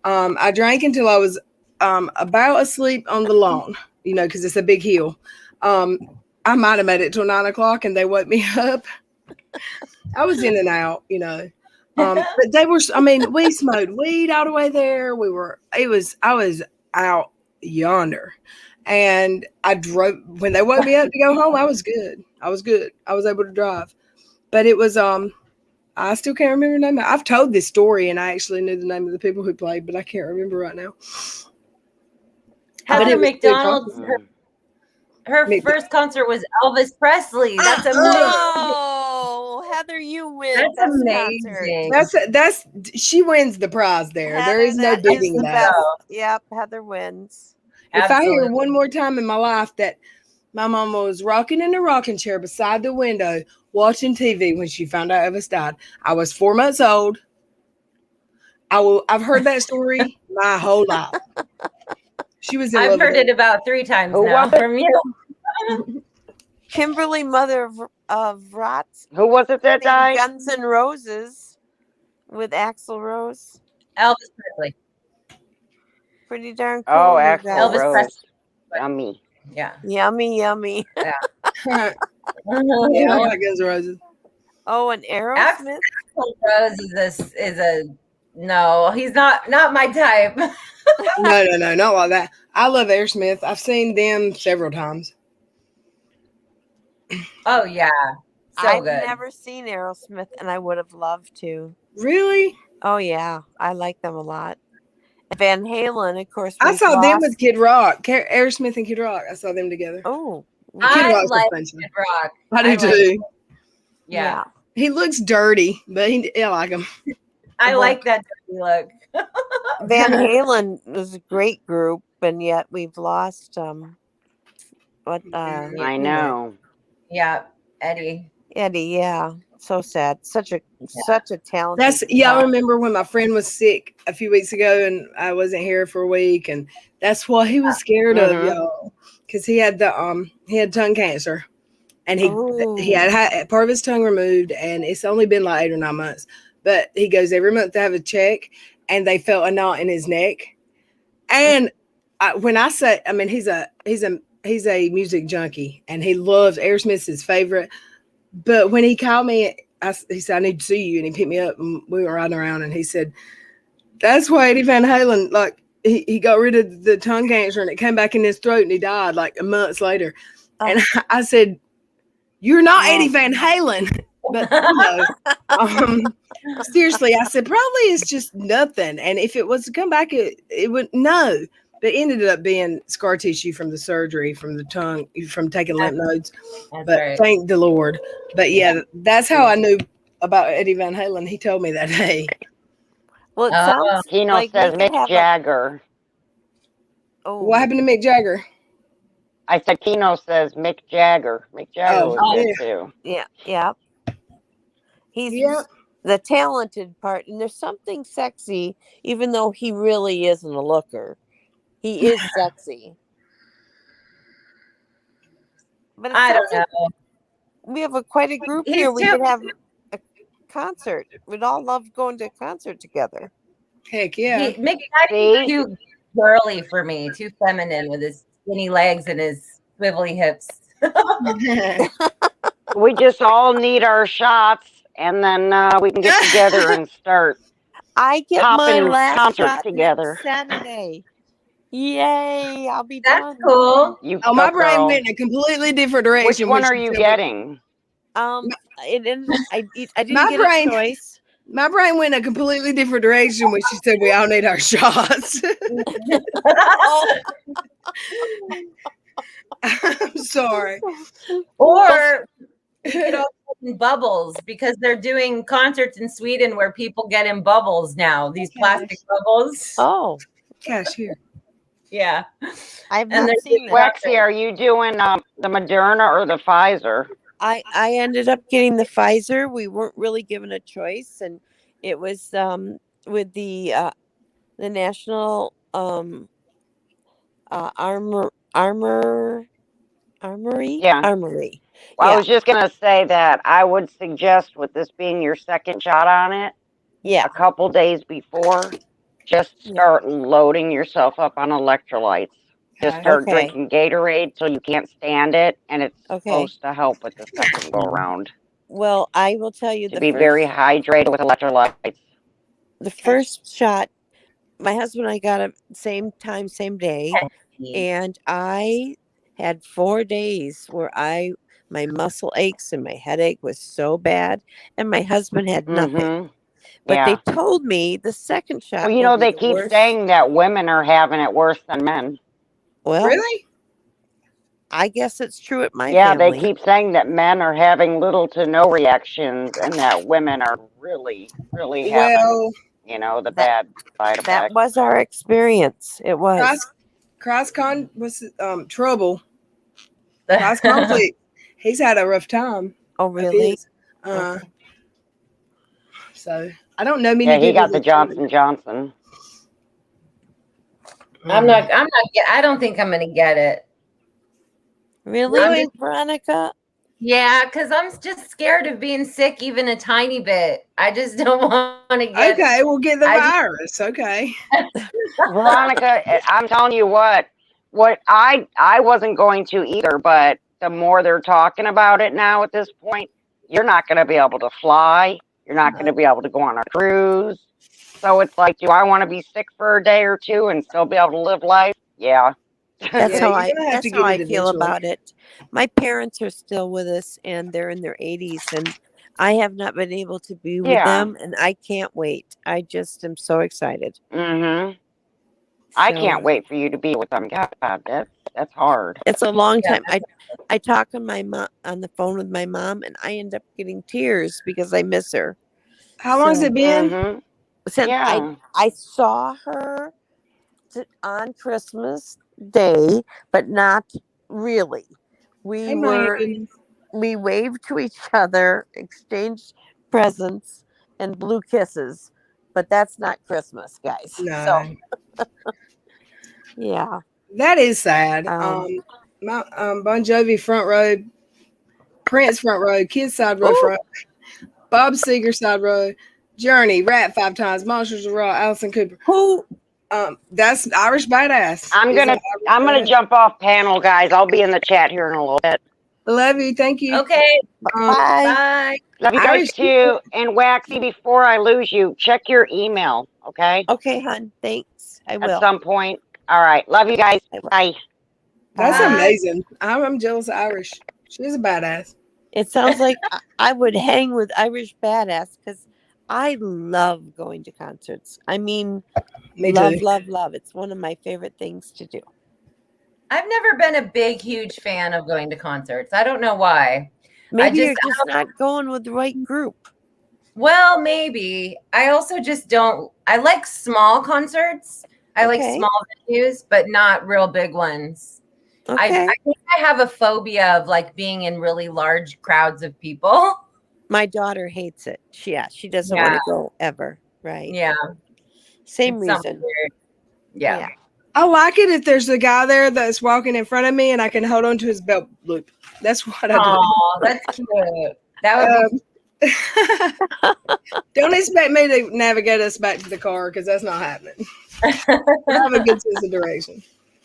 I drank until I was about asleep on the lawn, because it's a big hill. I might have made it till 9 o'clock and they woke me up. I was in and out, but we smoked weed all the way there. I was out yonder and I drove when they woke me up to go home. I was good. I was able to drive, but it was, I still can't remember the name. I've told this story and I actually knew the name of the people who played, but I can't remember right now. Heather McDonald's, her first concert was Elvis Presley. That's amazing. Oh, Heather, you win. That's Best concert. amazing. That's she wins the prize there. There Heather, is no that is beating the that. best. So, Yep, Heather wins. If I hear absolutely. one more time in my life that my mama was rocking in a rocking chair beside the window watching TV when she found out Elvis died, I was 4 months old. I've heard that story my whole life. She was in I've love heard with it about 3 times Who now was it? from you. Kimberly, mother of Rots, Who was it that died? Guns N' Roses with Axl Rose. Elvis Presley. Pretty darn cool. Oh, you Axl guys. Elvis Rose. Presley. Yummy. Yeah. Yummy, yummy. Yeah, I like Guns N' Roses. Oh, and Aerosmith. Axl Rose is a no. He's not my type. No, not like that. I love Aerosmith. I've seen them several times. Oh yeah, so I've good. never seen Aerosmith, and I would have loved to. Really? Oh yeah, I like them a lot. Van Halen, of course. I we've saw them lost. with Kid Rock. Aerosmith and Kid Rock. I saw them together. Oh, Kid I Rock's like fun. Kid Rock. I do like too. it. Yeah. He looks dirty, but I like him. I like that dirty look. Van Halen was a great group, and yet we've lost. I know. Yeah, Eddie. Eddie, yeah, so sad. Such a talent. I remember when my friend was sick a few weeks ago, and I wasn't here for a week, and that's what he was scared of, y'all, because he had tongue cancer, and he had part of his tongue removed, and it's only been like 8 or 9 months, but he goes every month to have a check, and they felt a knot in his neck, and when I say, I mean, he's a music junkie, and he loves Aerosmith's his favorite. But when he called me, he said, I need to see you. And he picked me up, and we were riding around. And he said, that's why Eddie Van Halen, like, he got rid of the tongue cancer, and it came back in his throat, and he died like months later. And I said, you're not Eddie Van Halen. But, seriously, I said, probably it's just nothing. And if it was to come back, it would, no. But it ended up being scar tissue from the surgery, from the tongue, from taking lymph nodes. But thank the Lord. But yeah, that's how I knew about Eddie Van Halen. He told me that day. Well, it sounds Keno like says Mick Jagger. What happened to Mick Jagger? I said Keno says Mick Jagger. Mick Jagger was good too. Yeah. He's the talented part, and there's something sexy, even though he really isn't a looker. He is sexy. But I don't know. We have quite a group here. We could have a concert. We'd all love going to a concert together. Heck yeah. Mickey is too girly for me, too feminine with his skinny legs and his swivelly hips. We just all need our shots, and then we can get together and start. I get my last concerts shot together next Saturday. Yay! I'll be That's done. cool. My brain went in a completely different direction. Which one are you getting? I didn't get a choice. My brain went in a completely different direction when she said we all need our shots. I'm sorry. Or get all in bubbles, because they're doing concerts in Sweden where people get in bubbles now. These plastic bubbles. Oh, gosh, here. Yeah. I've never seen Waxy, are you doing the Moderna or the Pfizer? I ended up getting the Pfizer. We weren't really given a choice, and it was with the National Armory. Yeah. Armory. Well, I was just gonna say that I would suggest, with this being your second shot on it, a couple days before, just start loading yourself up on electrolytes. Just start drinking Gatorade so you can't stand it, and it's supposed to help with the second go around. Well, I will tell you, to be very hydrated with electrolytes. The first shot, my husband and I got it same time, same day, and I had 4 days where my muscle aches and my headache was so bad, and my husband had nothing. But they told me the second shot. Well, they keep saying that women are having it worse than men. Well, really? I guess it's true at my Yeah, they family. keep saying that men are having little to no reactions and that women are really, really having, Well, the That bad side that effects. was our experience. It cross was. trouble. Cross conflict. He's had a rough time Oh, of really? his. Okay. So I don't know many Yeah, he people got the with children. Johnson Johnson. I don't think I'm gonna get it. Really, Really? Veronica? Yeah, because I'm just scared of being sick even a tiny bit. I just don't want to get Okay, we'll get the I just- virus. Okay. Veronica, I'm telling you what I wasn't going to either, but the more they're talking about it now at this point, you're not going to be able to fly. You're not going to be able to go on a cruise. So it's like, do I want to be sick for a day or two and still be able to live life? Yeah. That's Yeah, how you're I gonna have to that's how get I it feel eventually. about it. My parents are still with us and they're in their 80s and I have not been able to be with Yeah. them and I can't wait. I just am so excited. Mhm. I So can't wait for you to be with them. God, that's hard. it's a long Yeah. time. I talk on my mom on the phone with my mom and I end up getting tears because I miss her. How long has So it been? Mhm. since Yeah. I saw her on Christmas Day, but not really. We Oh my were goodness. we waved to each other, exchanged presents, and blew kisses, but that's not Christmas, guys. So No. yeah, That is sad. um, My Bon Jovi front row, Prince front row, Kids side row ooh, front, Bob Seger side row, Journey, Rat 5 times, Monsters of Raw, Allison Cooper. who? That's Irish Badass. I'm Is gonna an Irish I'm gonna Badass. jump off panel, guys. I'll be in the chat here in a little bit. Love you. Thank you. Okay, Um, Bye. bye. Love you guys Irish. too. And Waxy, before I lose you, check your email, okay? Okay, hon. Thanks. I At will. some point. All right. Love you guys. I will. Bye. That's Bye. amazing. I'm jealous of Irish. She's a badass. It sounds like I would hang with Irish Badass because I love going to concerts. I mean, Me love, too. love, love. It's one of my favorite things to do. I've never been a big, huge fan of going to concerts. I don't know why. Maybe just- you're just not going with the right group. Well, maybe. I also just don't. I like small concerts. I like Okay. small venues, but not real big ones. Okay. I think I have a phobia of like being in really large crowds of people. My daughter hates it. She doesn't want to go ever. Right. Yeah. Same It's something reason. weird. Yeah. Yeah. I like it if there's a guy there that's walking in front of me and I can hold on to his belt loop. That's what I do. Oh, that's cute. That would be Don't expect me to navigate us back to the car because that's not happening. I have a good sense of direction.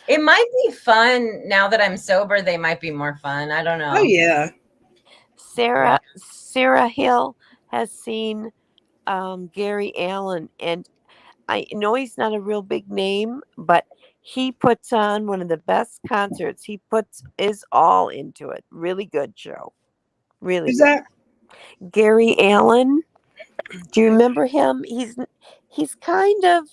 It might be fun now that I'm sober. They might be more fun. I don't know. Oh yeah. Sarah Hill has seen Gary Allen, and I know he's not a real big name, but he puts on one of the best concerts. He puts is all into it. Really good show. Really Who's good. that? Gary Allen. Do you remember him? He's kind of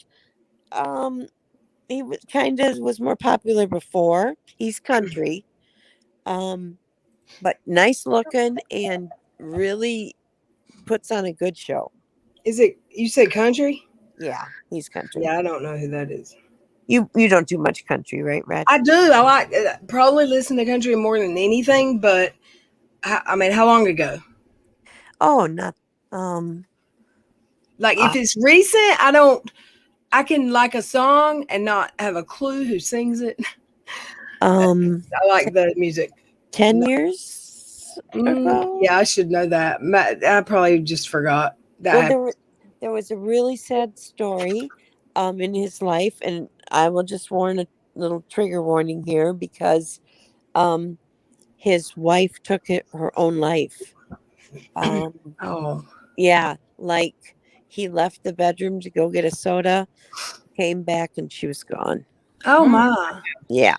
he was more popular before. He's country. But nice looking and really puts on a good show. Is it you said country? Yeah, he's country. Yeah, I don't know who that is. You don't do much country, right, Red? I do. I like probably listen to country more than anything, but I mean, how long ago? Oh, not Like if it's recent, I can like a song and not have a clue who sings it. I like the music. 10 years ago. Yeah, I should know that. I probably just forgot that. Well, there was a really sad story in his life, and I will just warn a little trigger warning here because his wife took her own life. Oh, Yeah, like he left the bedroom to go get a soda, came back, and she was gone. oh my! Yeah,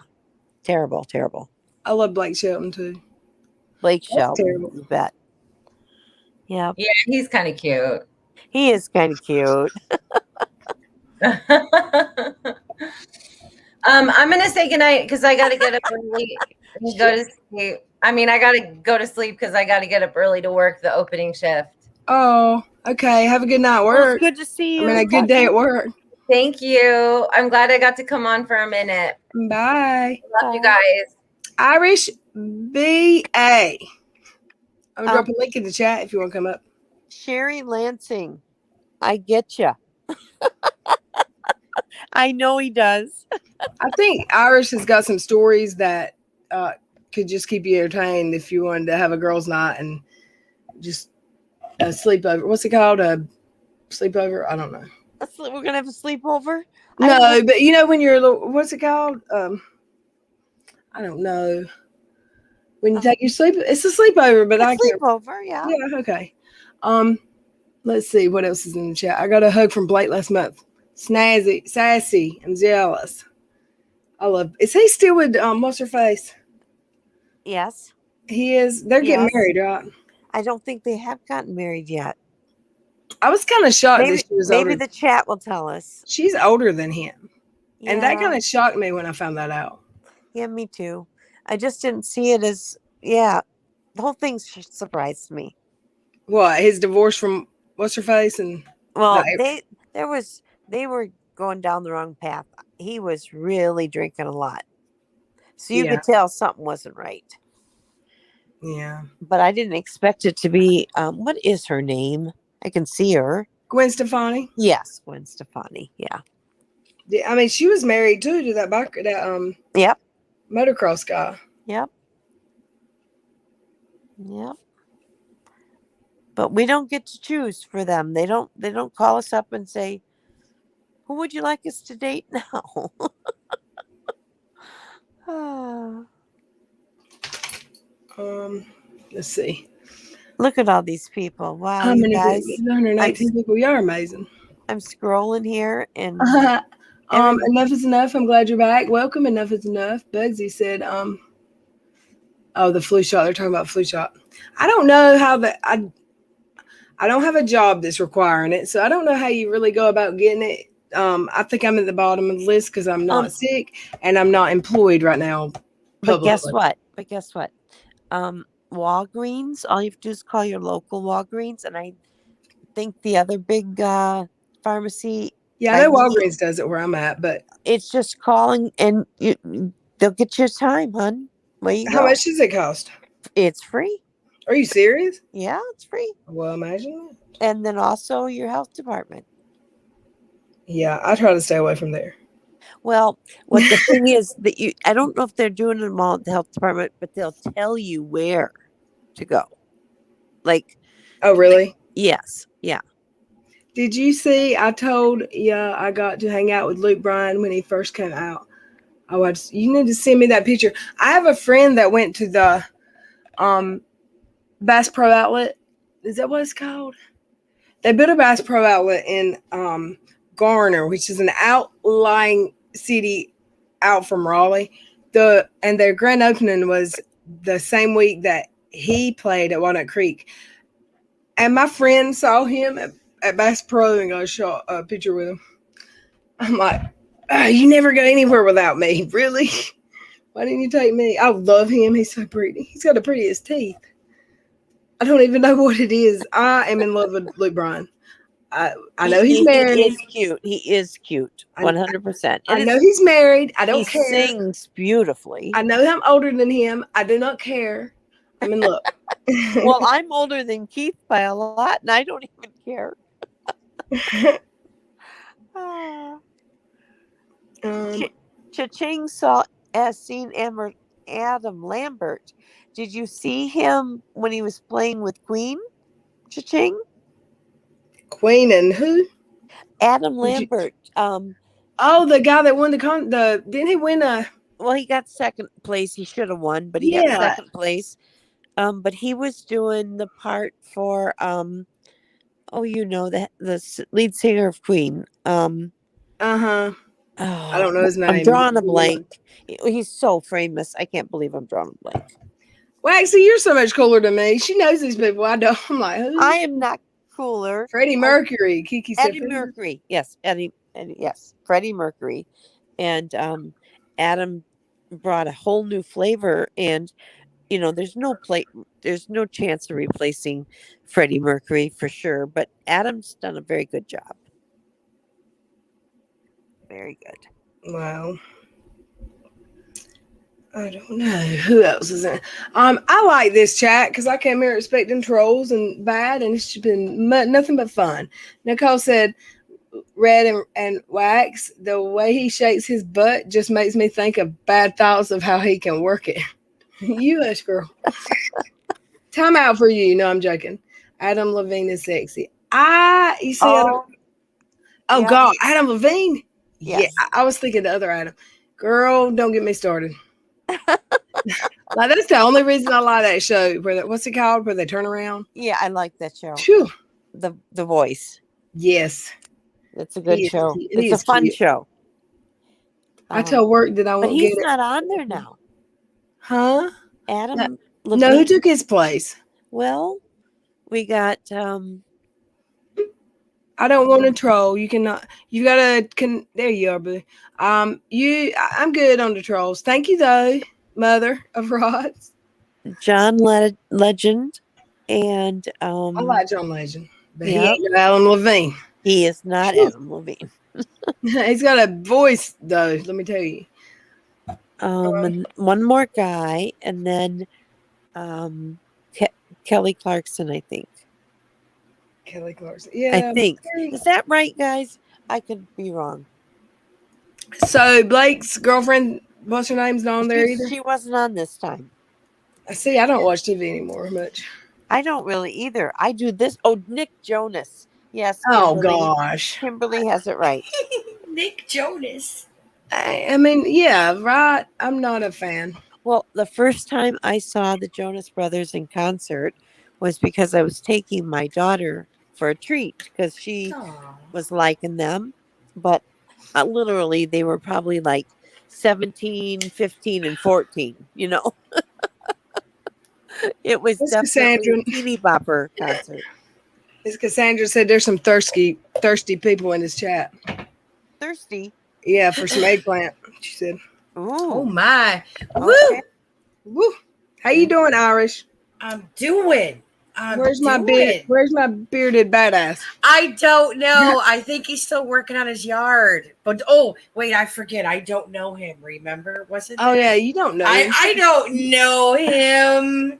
terrible, terrible. I love Blake Shelton too. Blake That's Shelton, terrible. you bet. Yeah, Yeah, he's kind of cute. he is kind of cute. I'm gonna say goodnight because I gotta get up early and go to sleep. I mean, I gotta go to sleep because I gotta get up early to work the opening shift. Oh, okay. Have a good night at Well, work. it's good to see I you. mean, a good day at work. Thank you. I'm glad I got to come on for a minute. Bye. Love you guys. Irish BA. I'm gonna drop a link in the chat if you want to come up. Sherry Lansing, I get you. I know he does. I think Irish has got some stories that could just keep you entertained if you wanted to have a girls' night and just a sleepover. What's it called? A sleepover? I don't know. We're gonna have a sleepover. No, but you know when you're a little, what's it called? I don't know. When you take your sleep, it's a sleepover, but I can't. Sleepover, yeah. Yeah, okay. Let's see what else is in the chat. I got a hug from Blake last month. Snazzy, sassy, I'm jealous. I love. Is he still with what's her face? Yes. He is. They're getting married, right? I don't think they have gotten married yet. I was kind of shocked that she was older. Maybe the chat will tell us. She's older than him. Yeah. And that kind of shocked me when I found that out. Yeah, me too. I just didn't see it as, the whole thing surprised me. What, his divorce from what's her face? And well, they were going down the wrong path. He was really drinking a lot. So you could tell something wasn't right. Yeah. But I didn't expect it to be, what is her name? I can see her. Gwen Stefani? Yes, Gwen Stefani. Yeah. I mean, she was married too to that Yep. motocross guy. Yep. But we don't get to choose for them. They don't call us up and say, who would you like us to date now? Let's see. Look at all these people. Wow. How many guys? 118 people. You are amazing. I'm scrolling here and enough is enough. I'm glad you're back. Welcome. Enough is enough. Bugsy said, the flu shot. They're talking about flu shot. I don't know how I don't have a job that's requiring it, so I don't know how you really go about getting it. I think I'm at the bottom of the list because I'm not sick and I'm not employed right now. But guess what? Walgreens, all you have to do is call your local Walgreens, and I think the other big pharmacy. Yeah, I know Walgreens does it where I'm at, but it's just calling and they'll get your time, hon. How much does it cost? It's free. Are you serious? Yeah, it's free. Well, imagine that. And then also your health department. Yeah, I try to stay away from there. Well, what the thing is that I don't know if they're doing them all at the health department, but they'll tell you where to go. Like, oh, really? Yes. Yeah. Did you see? I got to hang out with Luke Bryan when he first came out. You need to send me that picture. I have a friend that went to the Bass Pro Outlet. Is that what it's called? They built a Bass Pro Outlet in Garner, which is an outlying city out from Raleigh. And their grand opening was the same week that he played at Walnut Creek. And my friend saw him at Bass Pro and got shot a picture with him. I'm like, you never go anywhere without me. Really? Why didn't you take me? I love him. He's so pretty. He's got the prettiest teeth. I don't even know what it is. I am in love with Luke Bryan. I know he's married. He is cute. He is cute. 100%. I know he's married. I don't care. He sings beautifully. I know I'm older than him. I do not care. I'm in love. Well, I'm older than Keith by a lot, and I don't even care. Cha-ching has seen Adam Lambert. Did you see him when he was playing with Queen? Cha-ching? Queen and who? Adam Lambert. The guy that won didn't he win well, he got second place. He should have won, but he got second place. But he was doing the part for the lead singer of Queen. I don't know his name. I'm drawing a blank. He's so famous. I can't believe I'm drawing a blank. Well, actually, you're so much cooler than me. She knows these people. I don't. I'm like, who? I am not cooler. Freddie Mercury. Kiki said Eddie Mercury. Yes, Eddie. Yes, Freddie Mercury. And Adam brought a whole new flavor, and there's no chance of replacing Freddie Mercury for sure, but Adam's done a very good job. Very good. Wow. I don't know who else is in. I like this chat because I came here expecting trolls and bad, and it's been nothing but fun. Nicole said, "Red and Wax, the way he shakes his butt just makes me think of bad thoughts of how he can work it." You hush, girl. Time out for you. No, I'm joking. Adam Levine is sexy. You see, Oh, yeah. God, Adam Levine. Yes. Yeah, I was thinking the other Adam. Girl, don't get me started. Like, that's the only reason I like that show. What's it called? Where they turn around? Yeah, I like that show. Phew. The Voice. Yes. It's a good show. It's a fun cute. show. I tell work that I won't but get he's it. not on there now. Huh? Adam No, Levine. who took his place? Well, we got I don't want to troll. You cannot. You gotta. There you are, boo. I'm good on the trolls. Thank you, though, mother of rods. John Legend, and I like John Legend, but Yep. he ain't no Adam Levine. He is not Phew. Adam Levine. He's got a voice, though. Let me tell you. And one more guy, and then Kelly Clarkson, I think. Kelly Clarkson. Yeah. I think. Is that right, guys? I could be wrong. So Blake's girlfriend, what's her name's not on there either? She wasn't on this time. I see. I don't watch TV anymore much. I don't really either. I do this. Oh, Nick Jonas. Yes. Oh, Kimberly. gosh. Kimberly has it right. Nick Jonas. I mean, yeah, right. I'm not a fan. Well, the first time I saw the Jonas Brothers in concert was because I was taking my daughter for a treat because she was liking them. But literally, they were probably like 17, 15, and 14, It was definitely a teeny bopper concert. It's Cassandra said there's some thirsty people in this chat. Thirsty? Yeah, for some eggplant, she said. Ooh. Oh, my. Okay. Woo! How you doing, Irish? I'm doing. Where's my bearded badass? I don't know. I think he's still working on his yard. But wait, I forget. I don't know him. Remember? Was it? Oh yeah, you don't know him. I don't know him.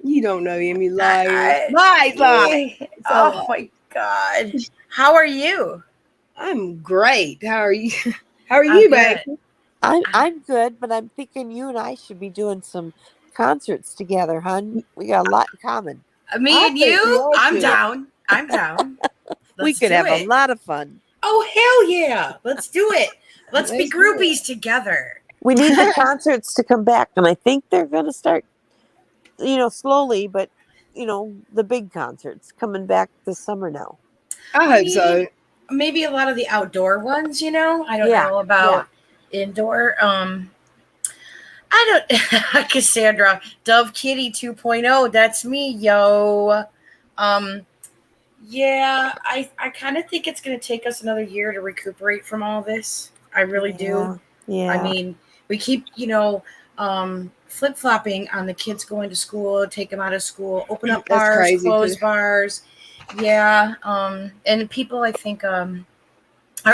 You don't know him, you liar. Lie. Oh my God. How are you? I'm great. How are you? How are you, babe? I'm good, but I'm thinking you and I should be doing some concerts together, hon. We got a lot in common. Me and you? I'm down. We could have a lot of fun. Oh, hell yeah. Let's do it. Let's be groupies together. We need the concerts to come back, and I think they're going to start, slowly, but, the big concerts coming back this summer now. I hope so. Maybe a lot of the outdoor ones, I don't know about indoor. I don't, Cassandra, Dove Kitty 2.0. That's me, yo. Yeah, I kind of think it's going to take us another year to recuperate from all this. I really do. Yeah. I mean, we keep, flip-flopping on the kids going to school, take them out of school, open up bars, close bars. Yeah. And people, I think, are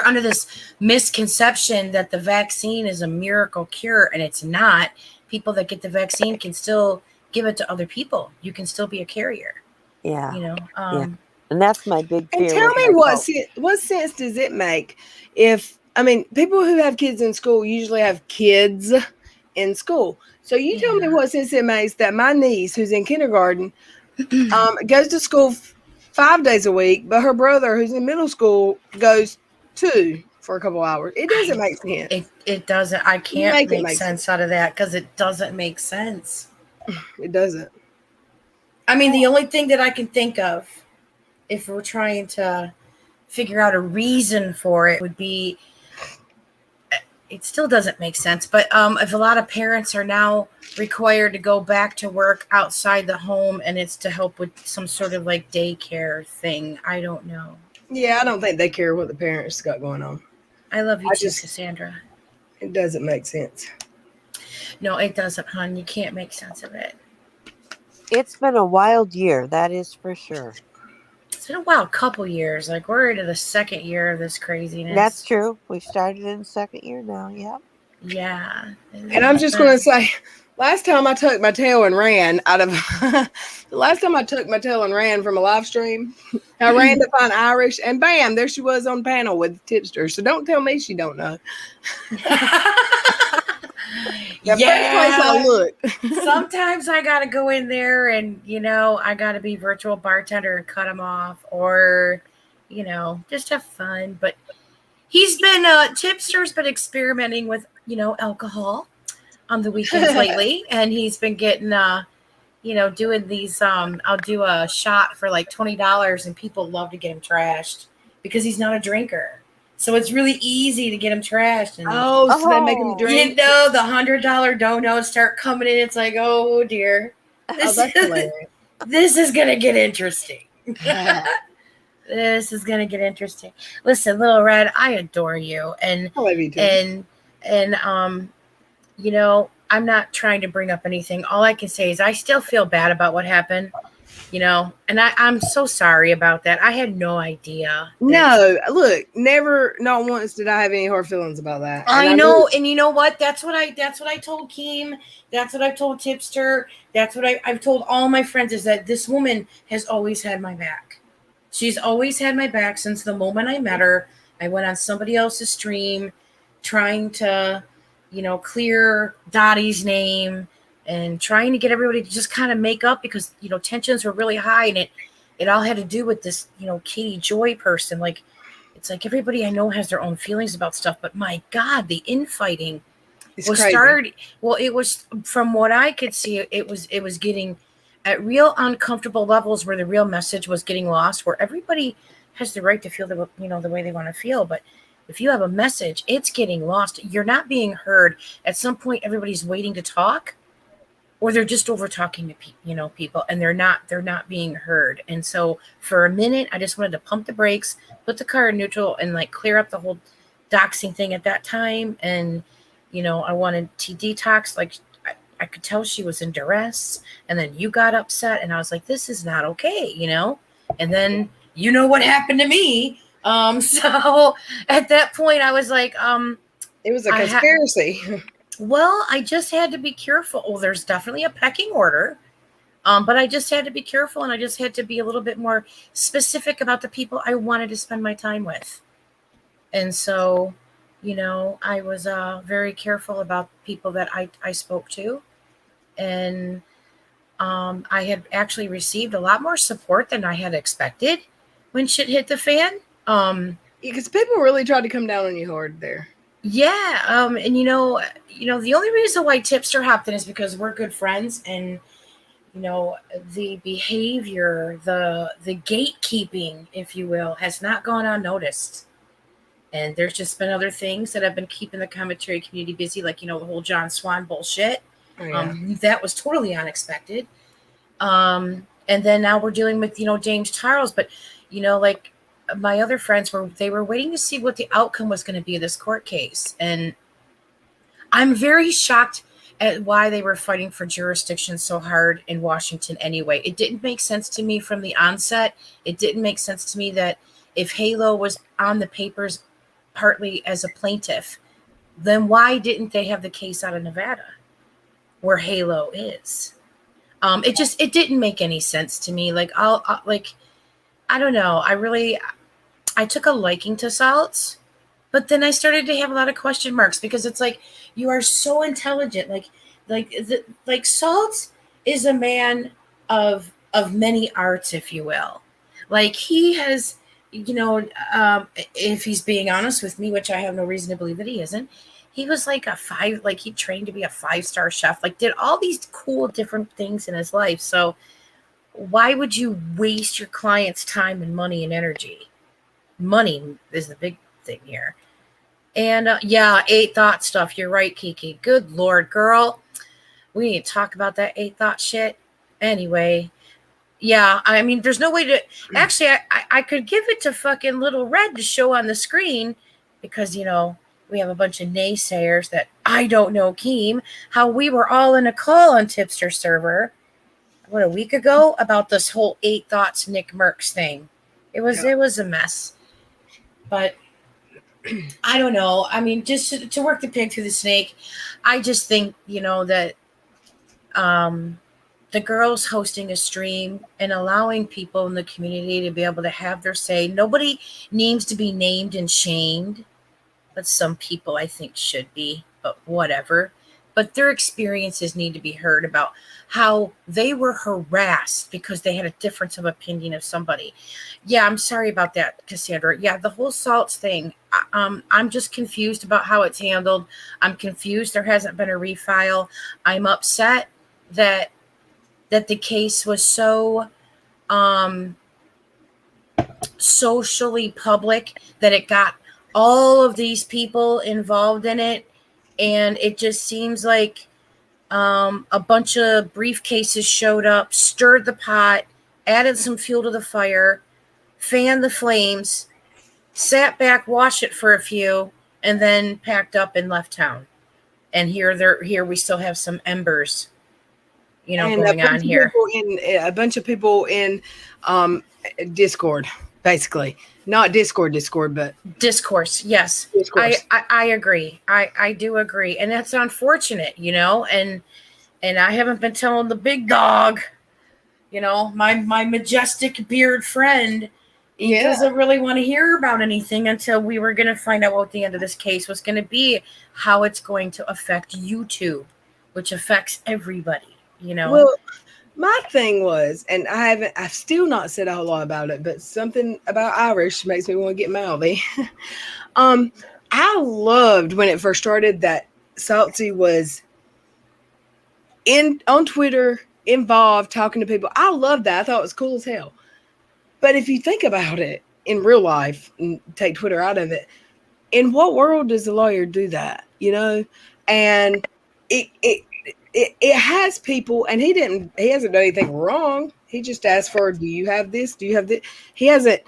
under this misconception that the vaccine is a miracle cure, and it's not. People that get the vaccine can still give it to other people. You can still be a carrier. Yeah. And that's my big fear. And tell me what sense does it make people who have kids in school usually have kids in school. So you tell me what sense it makes that my niece, who's in kindergarten, goes to school 5 days a week, but her brother, who's in middle school, goes 2 for a couple hours. It doesn't make sense. It doesn't. I can't make sense out of that because it doesn't make sense. It doesn't. I mean, the only thing that I can think of, if we're trying to figure out a reason for it, would be, it still doesn't make sense, but if a lot of parents are now required to go back to work outside the home and it's to help with some sort of like daycare thing, I don't know. Yeah, I don't think they care what the parents got going on. I love you too, Cassandra. It doesn't make sense. No, it doesn't, hon. You can't make sense of it. It's been a wild year, that is for sure. It's been a wild couple years. Like, we're into the second year of this craziness. That's true. We've started in the second year now. Yep. Yeah. And I'm just going to say, last time I took my tail and ran out of the last time I took my tail and ran from a live stream, I ran to find Irish, and bam, there she was on panel with Tipster. So don't tell me she don't know. The first place I looked. Sometimes I gotta go in there and, you know, I gotta be virtual bartender and cut him off, or, you know, just have fun. But he's been Tipster's been experimenting with, you know, alcohol on the weekends lately, and he's been getting you know, doing these I'll do a shot for like $20, and people love to get him trashed because he's not a drinker. So it's really easy to get him trashed. And So they make him drink. you know, the $100 donuts start coming in. It's like, oh dear, That's hilarious. this is gonna get interesting. This is gonna get interesting. Listen, Little Red, I adore you, and I love you too. and you know, I'm not trying to bring up anything. All I can say is I still feel bad about what happened, you know, and I'm so sorry about that. I had no idea. No, look, never, not once did I have any hard feelings about that. I know, and you know what? That's what I told Keem. That's what I told Tipster. That's what I've told all my friends, is that this woman has always had my back. She's always had my back since the moment I met her. I went on somebody else's stream trying to, you know, clear Dottie's name and trying to get everybody to just kind of make up, because, you know, tensions were really high, and it all had to do with this, you know, Katie Joy person. Like, it's like everybody I know has their own feelings about stuff, but my God, the infighting was started. Well, it was, from what I could see, it was getting at real uncomfortable levels where the real message was getting lost, where everybody has the right to feel the, you know, the way they want to feel. But if you have a message, it's getting lost. You're not being heard. At some point, everybody's waiting to talk, or they're just over talking to people, and they're not being heard. And so for a minute, I just wanted to pump the brakes, put the car in neutral, and like clear up the whole doxing thing at that time. And, you know, I wanted to detox. Like, I could tell she was in duress, and then you got upset, and I was like, this is not okay, you know? And then, you know what happened to me. So at that point I was like, it was a conspiracy. Well, I just had to be careful. Well, there's definitely a pecking order. But I just had to be careful, and I just had to be a little bit more specific about the people I wanted to spend my time with. And so, you know, I was very careful about people that I spoke to. And I had actually received a lot more support than I had expected when shit hit the fan. Because people really tried to come down on you hard there. Yeah. And you know, the only reason why Tipster hopped in is because we're good friends, and, you know, the behavior, the gatekeeping, if you will, has not gone unnoticed. And there's just been other things that have been keeping the commentary community busy, like, you know, the whole John Swan bullshit. Oh, yeah. That was totally unexpected. And then now we're dealing with, you know, James Charles. But, you know, like, my other friends were waiting to see what the outcome was going to be of this court case. And I'm very shocked at why they were fighting for jurisdiction so hard in Washington anyway. It didn't make sense to me from the onset. It didn't make sense to me that if Halo was on the papers partly as a plaintiff, then why didn't they have the case out of Nevada where Halo is? It didn't make any sense to me. Like, I don't know. I took a liking to Salts, but then I started to have a lot of question marks, because it's like, you are so intelligent. Like Salts is a man of many arts, if you will. Like, he has, you know, if he's being honest with me, which I have no reason to believe that he isn't, he was like he trained to be a 5-star chef, like did all these cool different things in his life. So why would you waste your client's time and money and energy? Money is the big thing here. And yeah, 8 Thought stuff. You're right, Kiki. Good Lord, girl. We need to talk about that 8 Thought shit. Anyway, yeah, I mean, there's no way to... Actually, I could give it to fucking Little Red to show on the screen, because, you know, We have a bunch of naysayers that I don't know, Keem, how we were all in a call on Tipster server, what, a week ago, about this whole 8 Thoughts Nick Merckx thing. It was a mess. But I don't know. I mean, just to work the pig through the snake, I just think, that the girls hosting a stream and allowing people in the community to be able to have their say. Nobody needs to be named and shamed, but some people I think should be, but whatever. But their experiences need to be heard about how they were harassed because they had a difference of opinion of somebody. Yeah, I'm sorry about that, Cassandra. Yeah, the whole salts thing, I'm just confused about how it's handled. I'm confused there hasn't been a refile. I'm upset that the case was so socially public that it got all of these people involved in it, and it just seems like a bunch of briefcases showed up, stirred the pot, added some fuel to the fire, fanned the flames, sat back, watched it for a few, and then packed up and left town. And here we still have some embers, going on here. A bunch of people in Discord, basically. Not Discord, but Discourse. Yes. Discourse. I agree. I do agree. And that's unfortunate, and I haven't been telling the big dog, my majestic beard friend, he doesn't really want to hear about anything until we were going to find out what the end of this case was going to be, how it's going to affect YouTube, which affects everybody, Well, my thing was, and I've still not said a whole lot about it, but something about Irish makes me want to get mouthy. I loved when it first started that Saltsy was on Twitter, involved, talking to people. I loved that. I thought it was cool as hell. But if you think about it in real life and take Twitter out of it, in what world does a lawyer do that? And it has people, and he hasn't done anything wrong. He just asked for, do you have this? Do you have this? He hasn't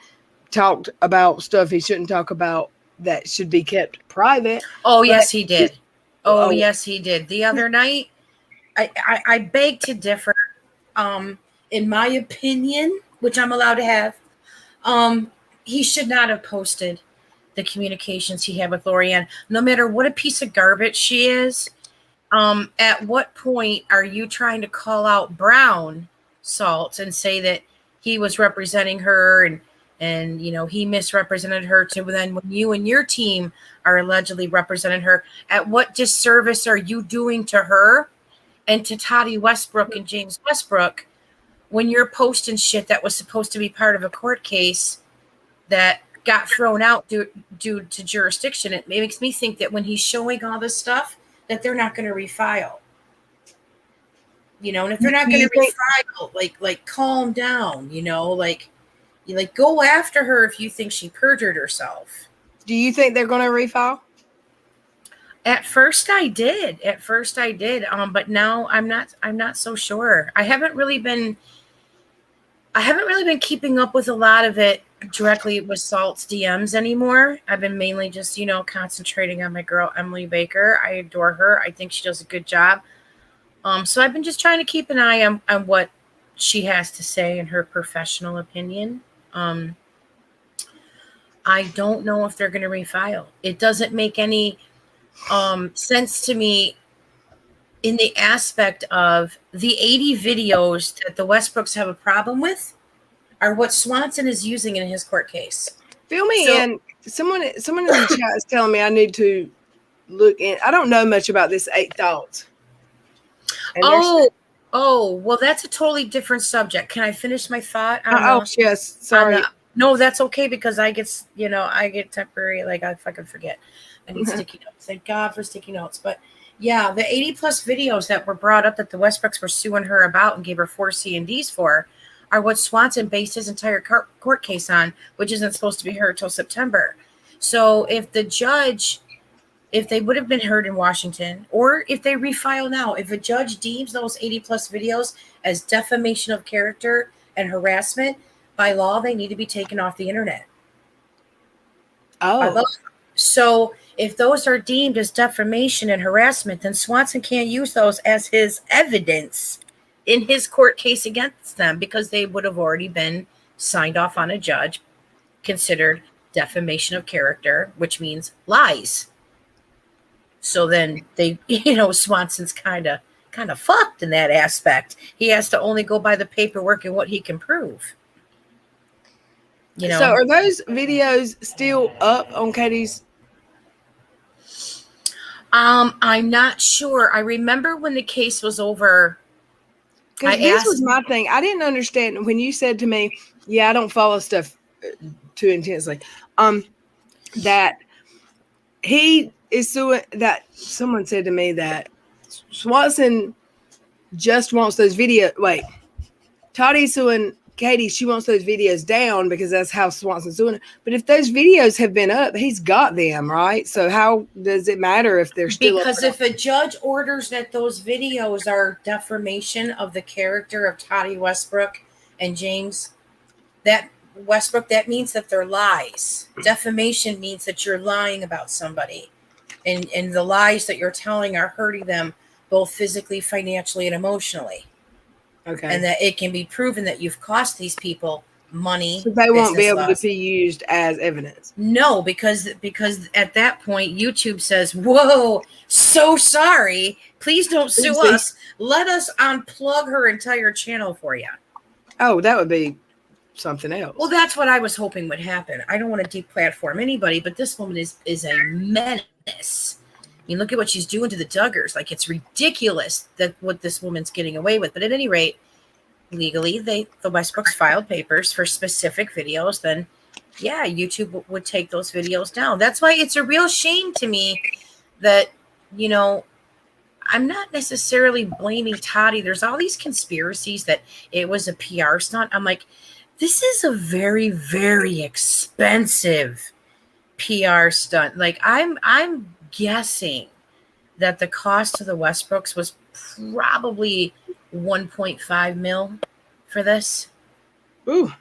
talked about stuff he shouldn't talk about that should be kept private. Oh, yes, he did. Yes, he did. The other night, I beg to differ. In my opinion, which I'm allowed to have, he should not have posted the communications he had with Lorianne. No matter what a piece of garbage she is, at what point are you trying to call out Brown Salts and say that he was representing her and he misrepresented her, to then when you and your team are allegedly representing her? At what disservice are you doing to her and to Toddy Westbrook and James Westbrook when you're posting shit that was supposed to be part of a court case that got thrown out due to jurisdiction? It makes me think that when he's showing all this stuff, that they're not going to refile. And if they're not going to refile, like calm down, go after her if you think she perjured herself. Do you think they're going to refile? At first I did. But now I'm not so sure. I haven't really been keeping up with a lot of it directly with Salt's DMs anymore. I've been mainly just, concentrating on my girl, Emily Baker. I adore her. I think she does a good job. So I've been just trying to keep an eye on what she has to say in her professional opinion. I don't know if they're going to refile. It doesn't make any sense to me in the aspect of the 80 videos that the Westbrooks have a problem with are what Swanson is using in his court case. Fill me in. Someone in the chat is telling me I need to look in. I don't know much about this 8 Thoughts. Well, that's a totally different subject. Can I finish my thought? Yes. Sorry. No, that's okay, because I get temporary, like I fucking forget. I need sticky notes. Thank God for sticky notes. But yeah, the 80 plus videos that were brought up that the Westbrooks were suing her about and gave her 4 C&Ds for are what Swanson based his entire court case on, which isn't supposed to be heard till September. So if they would have been heard in Washington, or if they refile now, if a judge deems those 80 plus videos as defamation of character and harassment, by law, they need to be taken off the internet. Oh. So if those are deemed as defamation and harassment, then Swanson can't use those as his evidence in his court case against them, because they would have already been signed off on a judge, considered defamation of character, which means lies. So then they, Swanson's kind of fucked in that aspect. He has to only go by the paperwork and what he can prove. So are those videos still up on Katie's? I'm not sure. I remember when the case was over. Because this was my thing. I didn't understand when you said to me, "Yeah, I don't follow stuff too intensely." That he is suing. That someone said to me that Swanson just wants those videos. Wait, Tottie's suing Katie. She wants those videos down because that's how Swanson's doing it. But if those videos have been up, he's got them, right? So how does it matter if they're still up? Because if a judge orders that those videos are defamation of the character of Toddy Westbrook and James, that means that they're lies. Defamation means that you're lying about somebody, and the lies that you're telling are hurting them both physically, financially, and emotionally. Okay. And that it can be proven that you've cost these people money. So they won't be able to be used as evidence. No, because at that point, YouTube says, "Whoa, so sorry. Please don't sue us. Let us unplug her entire channel for you." Oh, that would be something else. Well, that's what I was hoping would happen. I don't want to deplatform anybody, but this woman is a menace. I mean, look at what she's doing to the Duggars. Like, it's ridiculous that what this woman's getting away with. But at any rate, legally, the Westbrooks filed papers for specific videos. Then, yeah, YouTube would take those videos down. That's why it's a real shame to me that, I'm not necessarily blaming Toddy. There's all these conspiracies that it was a PR stunt. I'm like, this is a very, very expensive PR stunt. Like, I'm guessing that the cost to the Westbrooks was probably 1.5 mil for this. Ooh.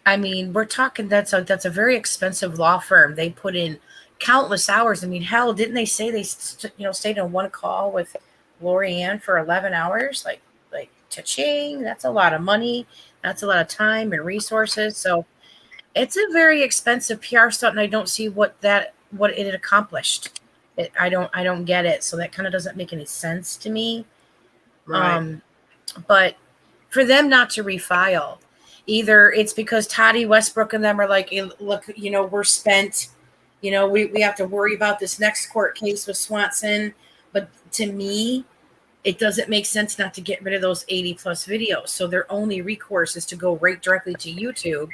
I mean, we're talking that's a very expensive law firm. They put in countless hours. I mean, hell, didn't they say they stayed on one call with Lori Ann for 11 hours? Like cha-ching, that's a lot of money. That's a lot of time and resources. So it's a very expensive PR stunt, and I don't see what it had accomplished. I don't get it. So that kind of doesn't make any sense to me. Right. But for them not to refile, either it's because Toddy Westbrook and them are like, hey, look, we're spent. We have to worry about this next court case with Swanson. But to me, it doesn't make sense not to get rid of those 80 plus videos. So their only recourse is to go right directly to YouTube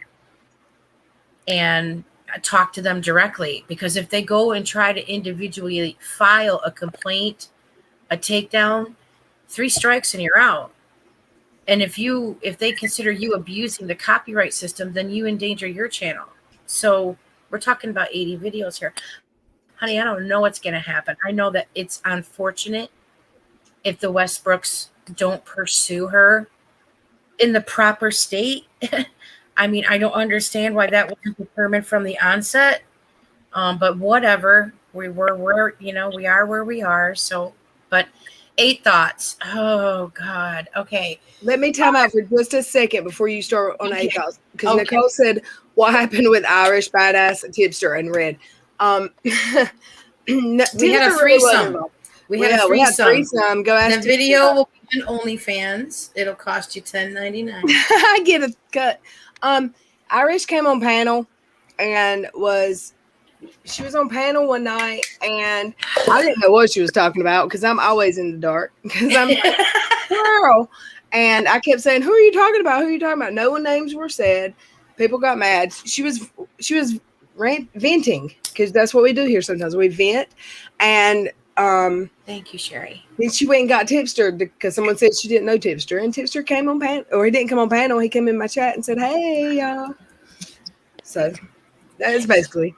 and talk to them directly. Because if they go and try to individually file a complaint, a takedown, 3 strikes and you're out. And if they consider you abusing the copyright system, then you endanger your channel. So we're talking about 80 videos here. Honey, I don't know what's going to happen. I know that it's unfortunate if the Westbrooks don't pursue her in the proper state. I mean, I don't understand why that wasn't determined from the onset. But whatever. We are where we are. So, but 8 thoughts. Oh God. Okay. Let me time out for just a second before you start on 8 thoughts. Because Okay. Nicole said, what happened with Irish Badass, Tipster, and Red? We had a threesome. We had a threesome. Go ask the video will be on OnlyFans. It'll cost you $10.99. I get a cut. Irish came on panel and she was on panel one night, and I didn't know what she was talking about because I'm always in the dark because I'm like, girl. And I kept saying, who are you talking about? Who are you talking about? No one names were said. People got mad. She was venting because that's what we do here sometimes. We vent. And thank you, Sherry. then she went and got Tipster because someone said she didn't know Tipster, and Tipster came on panel, or he didn't come on panel. He came in my chat and said, "Hey, y'all." So that is basically.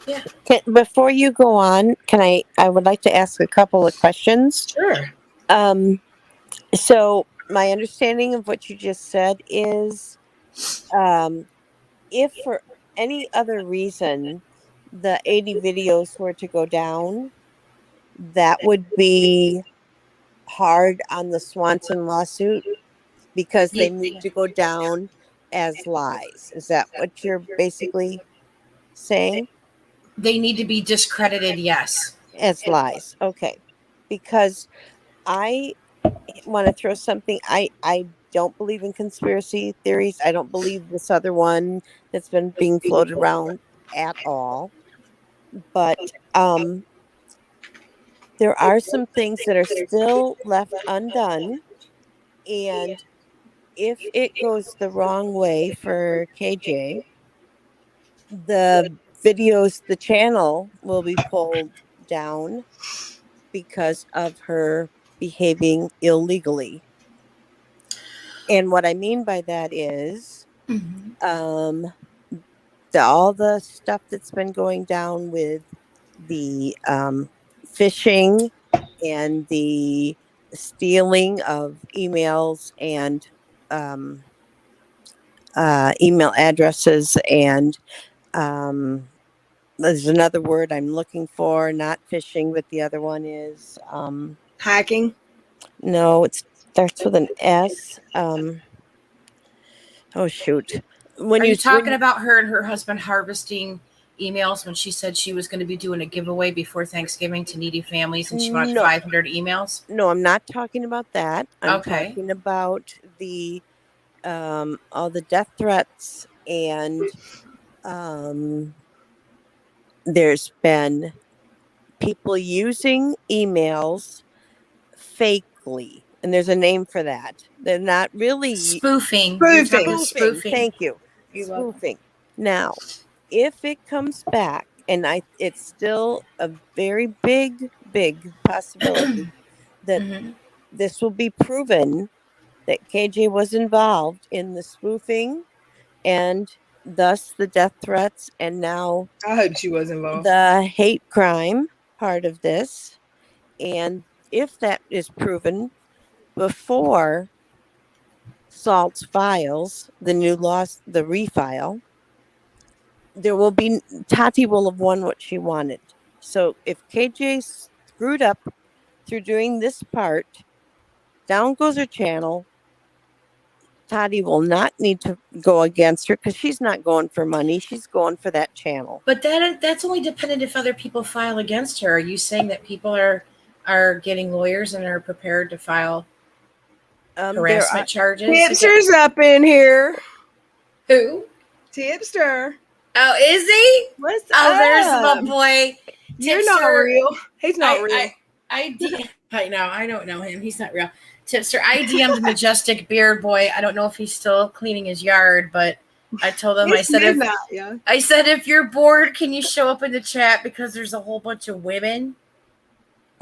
Yeah. Before you go on, I would like to ask a couple of questions. Sure. So my understanding of what you just said is, if for any other reason the 80 videos were to go down, that would be hard on the Swanson lawsuit because they need to go down as lies. Is that what you're basically saying? They need to be discredited, yes. As lies. Okay. Because I want to throw something. I don't believe in conspiracy theories. I don't believe this other one that's been being floated around at all. But there are some things that are still left undone, and if it goes the wrong way for KJ, the videos, the channel will be pulled down because of her behaving illegally. And what I mean by that is um, all the stuff that's been going down with the phishing and the stealing of emails and um, email addresses and there's another word I'm looking for, not phishing, but the other one is Hacking. no, it starts with an S. Oh shoot! Are you talking about her and her husband harvesting emails when she said she was going to be doing a giveaway before Thanksgiving to needy families and she wanted 500 emails? No, I'm not talking about that. I'm Okay. talking about the all the death threats and there's been people using emails fakely, and there's a name for that. They're not really Spoofing. Spoofing. Thank you. Spoofing. Now, if it comes back, and it's still a very big possibility that this will be proven that KJ was involved in the spoofing and thus the death threats, and now I hope she was involved. the hate crime part of this. And if that is proven before Salt's files the new the refile, there will be Tati will have won what she wanted. So if KJ screwed up through doing this part, down goes her channel. Tati will not need to go against her because she's not going for money. She's going for that channel. But that's only dependent if other people file against her. Are you saying that people are getting lawyers and are prepared to file harassment charges? Tipster's up in here. Who? Tipster. Oh, is he? What's there's my up? boy. You're not real. He's not real. I know. I don't know him. He's not real. Tipster. I DM'd Majestic Beard Boy. I don't know if he's still cleaning his yard, but I told him, I said, if you're bored, can you show up in the chat? Because there's a whole bunch of women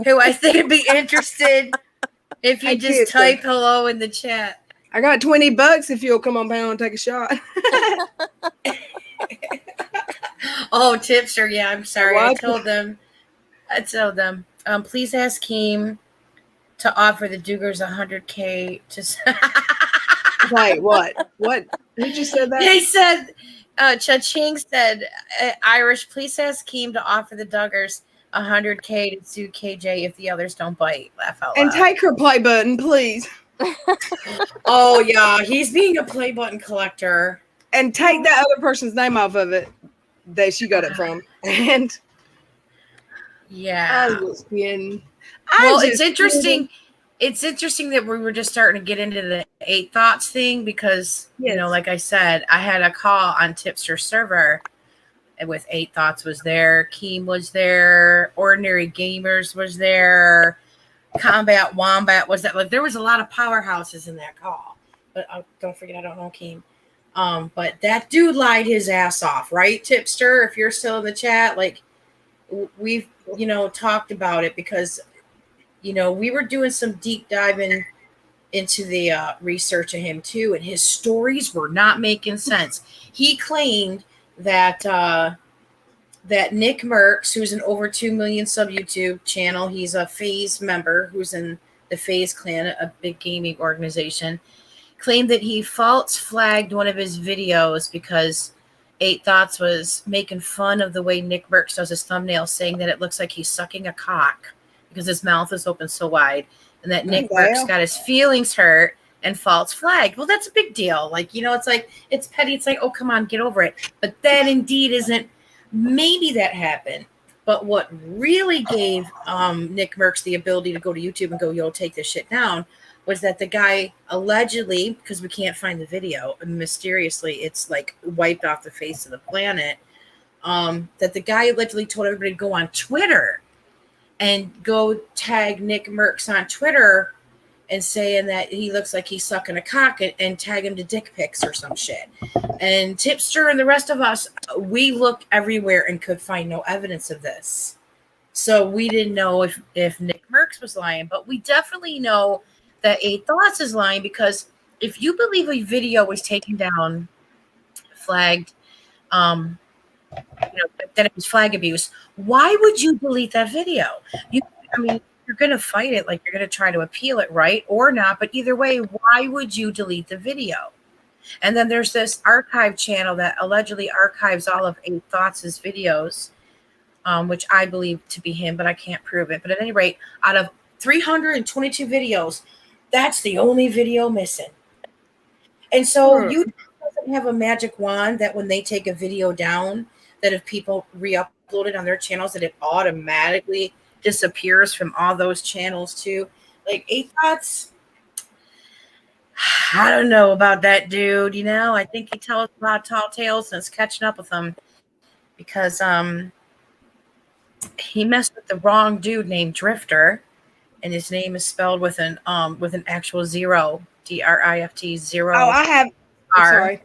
who I think would be interested if you just type hello in the chat. I got $20 if you'll come on panel and take a shot. Oh, Tipster. Yeah, I'm sorry. I told them. Please ask Keem to offer the Dugars $100K to. Wait, what? What? Who just said that? They said, Cha-Ching said, Irish, please ask Keem to offer the Duggars $100K to sue KJ if the others don't bite. Laugh out loud. And take her play button, please. Oh, yeah. He's being a play button collector. And take that other person's name off of it that she got it from. And yeah. It's interesting. It's interesting that we were just starting to get into the 8 Thoughts thing because, you know, like I said, I had a call on Tipster's server with 8 Thoughts was there. Keem was there. Ordinary Gamers was there. Combat Wombat was that. Like, there was a lot of powerhouses in that call. But don't forget, I don't know Keem. But that dude lied his ass off, right, Tipster? If you're still in the chat, like, we've, you know, talked about it because, you know, we were doing some deep diving into the research of him too, and his stories were not making sense. He claimed that that Nick Merckx, who's an over 2 million sub YouTube channel, he's a FaZe member who's in the FaZe clan, a big gaming organization, claimed that he false flagged one of his videos because Eight Thoughts was making fun of the way Nick Burks does his thumbnail, saying that it looks like he's sucking a cock because his mouth is open so wide, and that Nick Burks got his feelings hurt and false flagged. Well, that's a big deal. Like, you know, it's like, it's petty. It's like, oh, come on, get over it. But that indeed isn't, maybe that happened. But what really gave Nick Merckx the ability to go to YouTube and go, yo, take this shit down, was that the guy allegedly, because we can't find the video, and mysteriously it's like wiped off the face of the planet, that the guy allegedly told everybody to go on Twitter and go tag Nick Merckx on Twitter and saying that he looks like he's sucking a cock, and tag him to dick pics or some shit. And Tipster and the rest of us, we looked everywhere and could find no evidence of this. So we didn't know if Nick Merckx was lying, but we definitely know that Eight Thoughts is lying, because if you believe a video was taken down, flagged, that it was flag abuse, why would you delete that video? You're going to fight it, like you're going to try to appeal it, right? Or not, but either way, why would you delete the video? And then there's this archive channel that allegedly archives all of Eight Thoughts' videos, which I believe to be him, but I can't prove it. But at any rate, out of 322 videos, that's the only video missing. And so YouTube doesn't have a magic wand that when they take a video down, that if people re-upload it on their channels, that it automatically disappears from all those channels too. Like Eight Thoughts, I don't know about that dude. You know, I think he tells a lot of tall tales, and it's catching up with him because he messed with the wrong dude named Drifter, and his name is spelled with an actual zero, DRIFT, zero. Oh, I have. Sorry.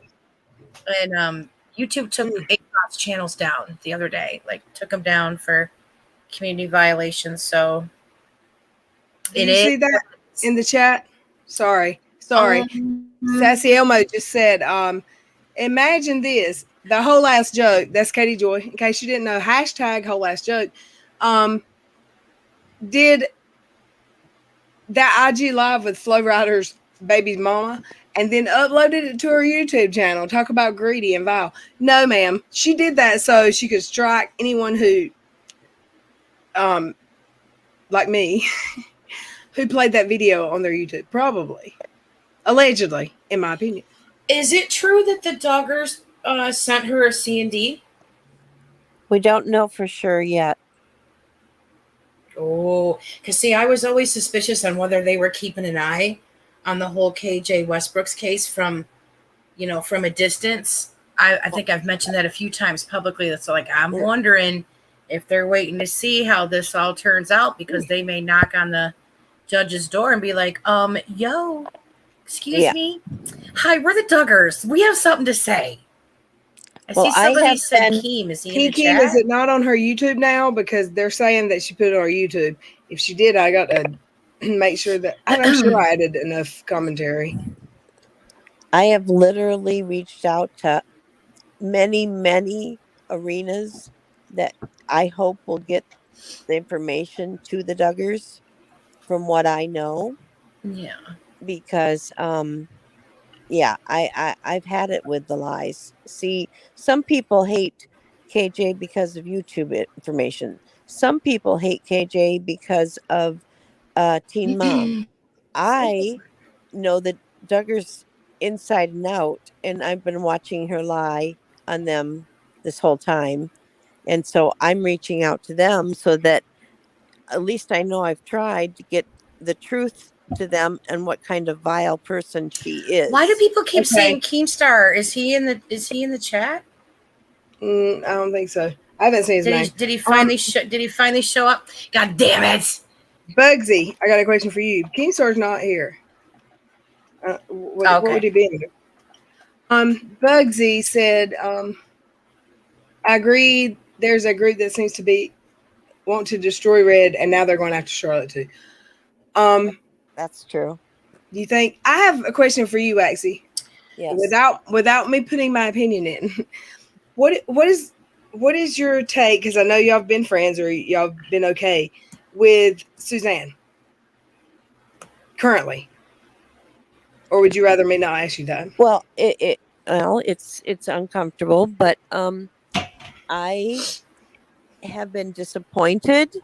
And YouTube took Eight Thoughts channels down the other day. Like, took them down for community violations. So Did you see that in the chat? Sorry. Sassy Elmo just said, imagine this, the whole ass joke. That's Katie Joy. In case you didn't know, hashtag whole ass joke. Did that IG live with Flo Rida's baby's mama and then uploaded it to her YouTube channel. Talk about greedy and vile. No, ma'am. She did that so she could strike anyone who like me, who played that video on their YouTube, probably, allegedly, in my opinion. Is it true that the Doggers sent her a C&D? We don't know for sure yet. Oh, because see, I was always suspicious on whether they were keeping an eye on the whole KJ Westbrook's case from a distance. I think I've mentioned that a few times publicly. That's like, I'm wondering if they're waiting to see how this all turns out, because they may knock on the judge's door and be like, yo, excuse me. Hi, we're the Duggars. We have something to say. I see somebody said Keem. Is he in the chat? Is it not on her YouTube now? Because they're saying that she put it on YouTube. If she did, I got to make sure that I'm sure I added enough commentary. I have literally reached out to many, many arenas that I hope will get the information to the Duggars from what I know. Yeah. Because, I've had it with the lies. See, some people hate KJ because of YouTube information. Some people hate KJ because of Teen Mom. I know the Duggars inside and out, and I've been watching her lie on them this whole time. And so I'm reaching out to them so that at least I know I've tried to get the truth to them and what kind of vile person she is. Why do people keep saying Keemstar? Is he in the chat? I don't think so. I haven't seen his name. Did he finally show up? God damn it. Bugsy, I got a question for you. Keemstar's not here. What would he be? Bugsy said, I agree. There's a group that seems to want to destroy Red, and now they're going after Charlotte too. That's true. Do you think? I have a question for you, Axie. Yes. Without me putting my opinion in, what is your take? Because I know y'all have been friends or y'all have been okay with Suzanne currently, or would you rather me not ask you that? Well, well, it's uncomfortable, but I have been disappointed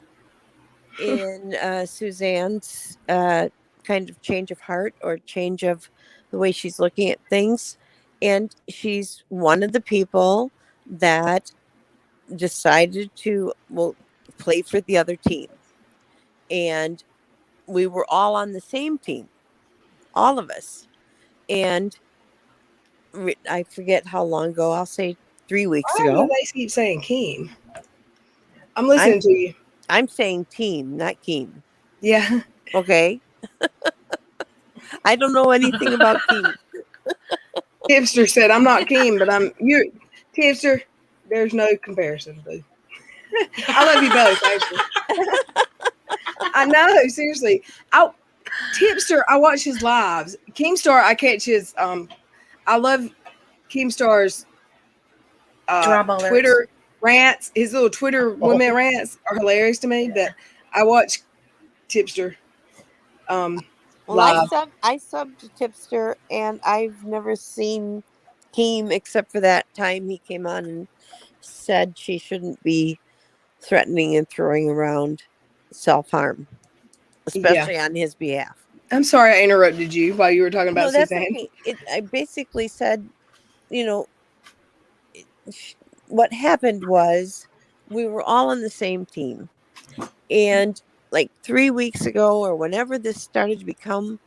in Suzanne's kind of change of heart or change of the way she's looking at things. And she's one of the people that decided to, well, play for the other team. And we were all on the same team, all of us. And I forget how long ago, I'll say 3 weeks I don't know. ago. They keep saying Keem. I'm I'm listening to you. I'm saying team, not Keem. Yeah. Okay. I don't know anything about Keem. Tipster said, I'm not Keem, but I'm you. Tipster, there's no comparison, boo. I love you both, actually. I know, seriously. Tipster, I watch his lives. Keemstar, I catch his I love Keemstar's Drama alerts. Twitter rants. His little Twitter women rants are hilarious to me. But I watch Tipster Well, live. I subbed to Tipster, and I've never seen Keem except for that time he came on and said she shouldn't be threatening and throwing around self-harm, especially on his behalf. I'm sorry I interrupted you while you were talking about No, that's Suzanne. okay. I basically said, you know, what happened was we were all on the same team. And like 3 weeks ago or whenever this started to become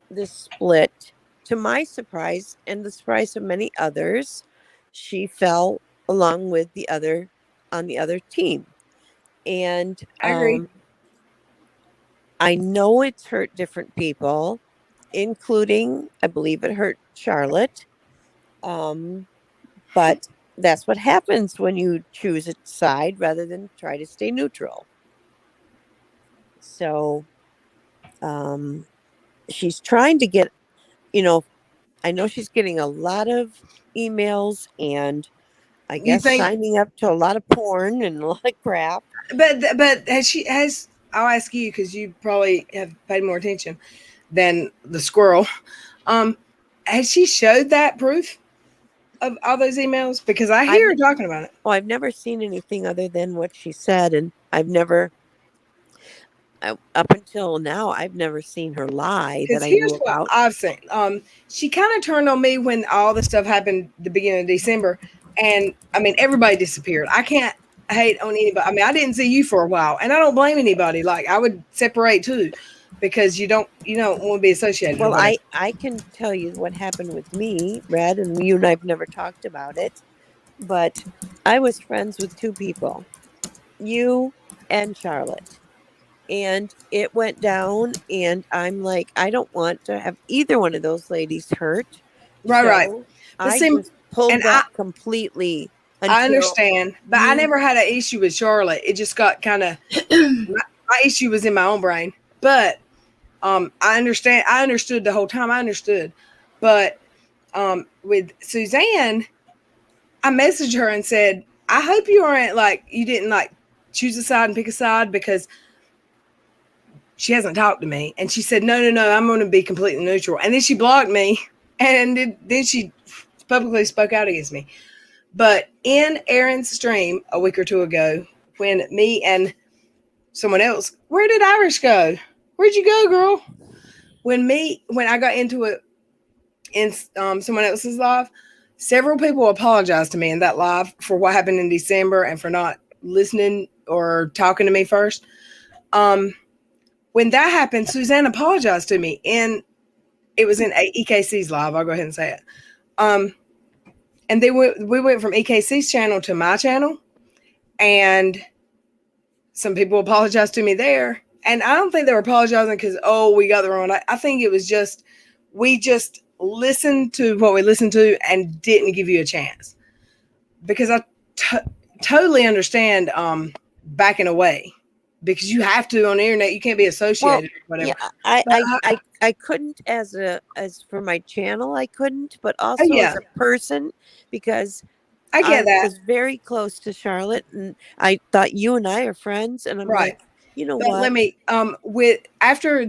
this split, to my surprise and the surprise of many others, she fell along with the other on the other team. And I agree. I know it's hurt different people, including, I believe it hurt Charlotte. But that's what happens when you choose a side rather than try to stay neutral. So she's trying to get, I know she's getting a lot of emails and I guess signing up to a lot of porn and a lot of crap. But I'll ask you because you probably have paid more attention than the squirrel. Has she showed that proof of all those emails? Because I hear her talking about it. Well, I've never seen anything other than what she said, and I've never, up until now, I've never seen her lie that I knew about. I've seen. She kind of turned on me when all this stuff happened the beginning of December, and I mean everybody disappeared. I can't hate on anybody. I mean, I didn't see you for a while, and I don't blame anybody. Like I would separate too, because you don't want to be associated. Well, I can tell you what happened with me, Red, and you and I've never talked about it, but I was friends with two people, you and Charlotte. And it went down, and I'm like, I don't want to have either one of those ladies hurt. Right. I just pulled that completely. I understand, but I never had an issue with Charlotte. It just got kind of my issue was in my own brain. But I understand. I understood the whole time. I understood, but with Suzanne, I messaged her and said, I hope you aren't you didn't choose a side and pick a side, because she hasn't talked to me. And she said, no, I'm going to be completely neutral. And then she blocked me, and then she publicly spoke out against me. But in Aaron's stream a week or two ago, when me and someone else, where did Irish go? Where'd you go, girl? When I got into it in someone else's live, several people apologized to me in that live for what happened in December and for not listening or talking to me first. When that happened, Suzanne apologized to me, and it was in EKC's live. I'll go ahead and say it. And we went from EKC's channel to my channel, and some people apologized to me there. And I don't think they were apologizing because, we got the wrong. I think it was just, we just listened to what we listened to and didn't give you a chance. Because I totally understand backing away. Because you have to on the internet, you can't be associated or whatever. Yeah, I couldn't as for my channel, I couldn't, but also as a person, because I get that. was very close to Charlotte, and I thought you and I are friends, and I'm like, you know what? Let me after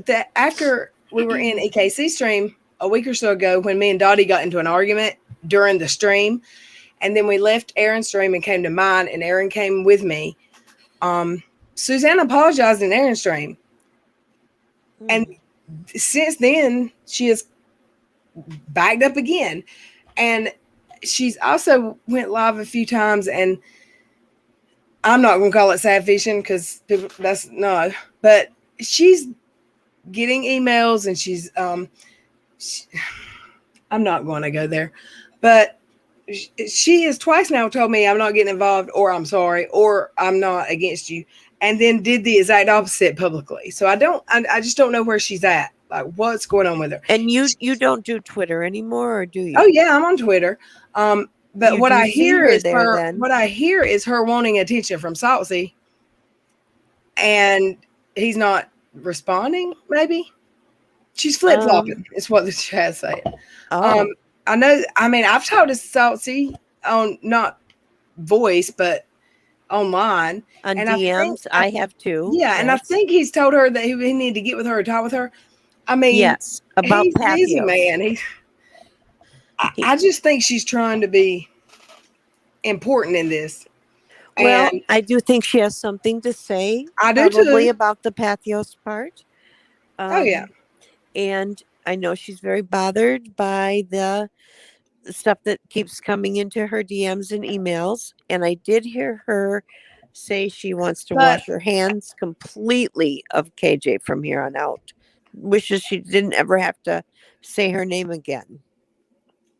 we were in EKC stream a week or so ago when me and Dottie got into an argument during the stream. And then we left Aaron's stream and came to mine, and Aaron came with me. Suzanne apologized in Aaron's stream. And since then, she has backed up again. And she's also went live a few times, and I'm not going to call it sad fishing because that's no, but she's getting emails, and she's, I'm not going to go there, but she has twice now told me I'm not getting involved, or I'm sorry, or I'm not against you, and then did the exact opposite publicly. So I just don't know where she's at. Like, what's going on with her? And you don't do Twitter anymore, or do you? Oh yeah, I'm on Twitter. But You what do I see hear her is there, then. what I hear is her wanting attention from Saltsy, and he's not responding. Maybe she's flip flopping. Is what the chat said. Oh. I know. I mean, I've talked to Saltsy on not voice, but online. On and DMs, I have too. Yeah, yes. and I think he's told her that he needed to get with her or talk with her. I mean, yes, about he's a busy Pathios. man. I just think she's trying to be important in this. Well, And I do think she has something to say. I do probably too. about the Pathios part. Oh yeah. And I know she's very bothered by the stuff that keeps coming into her DMs and emails. And I did hear her say she wants to wash her hands completely of KJ from here on out. Wishes she didn't ever have to say her name again.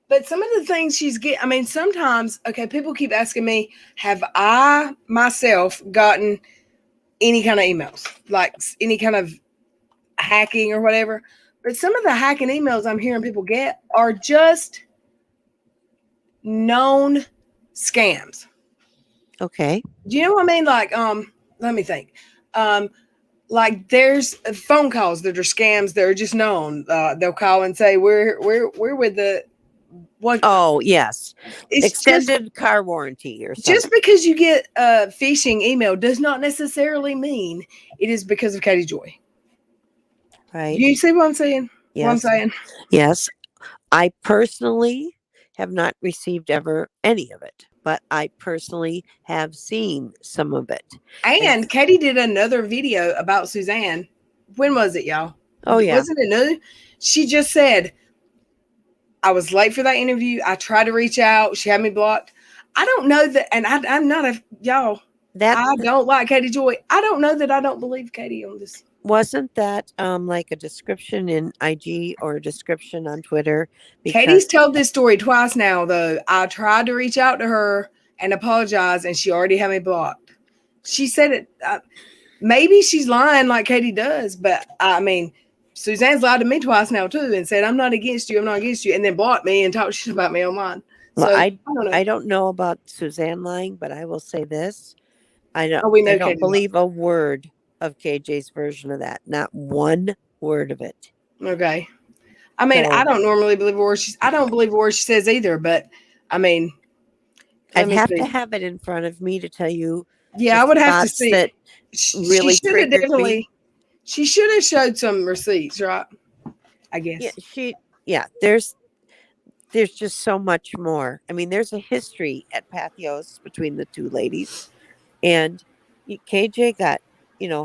But some of the things she's I mean, sometimes, okay, people keep asking me, have I myself gotten any kind of emails, like any kind of hacking or whatever? But some of the hacking emails I'm hearing people get are just known scams. Okay. Do you know what I mean? Like, let me think. Like there's phone calls that are scams that are just known. They'll call and say, we're with the what? Oh, yes. It's extended car warranty or something. Just because you get a phishing email does not necessarily mean it is because of Katie Joy. Right. Do you see what I'm saying? Yes. What I'm saying? Yes. I personally have not received ever any of it, but I personally have seen some of it. And Katie did another video about Suzanne. When was it, y'all? Oh, yeah. Wasn't it new? She just said, I was late for that interview. I tried to reach out. She had me blocked. I don't know that, and I'm not y'all. I don't like Katie Joy. I don't know that I don't believe Katie on this. Wasn't that like a description in IG or a description on Twitter? Katie's told this story twice now, though. I tried to reach out to her and apologize, and she already had me blocked. She said it. Maybe she's lying like Katie does, but I mean, Suzanne's lied to me twice now too, and said I'm not against you, and then blocked me and talked shit about me online. Well, so I don't know about Suzanne lying, but I will say this: I don't believe a word of KJ's version of that. Not one word of it. Okay. I mean, I don't normally believe a word I don't believe a word she says either, but I mean, I'd have to have it in front of me to tell you. Yeah, I would have to see. That really she should have definitely. She should have showed some receipts, right? I guess. Yeah, there's just so much more. I mean, there's a history at Pathios between the two ladies, and KJ got,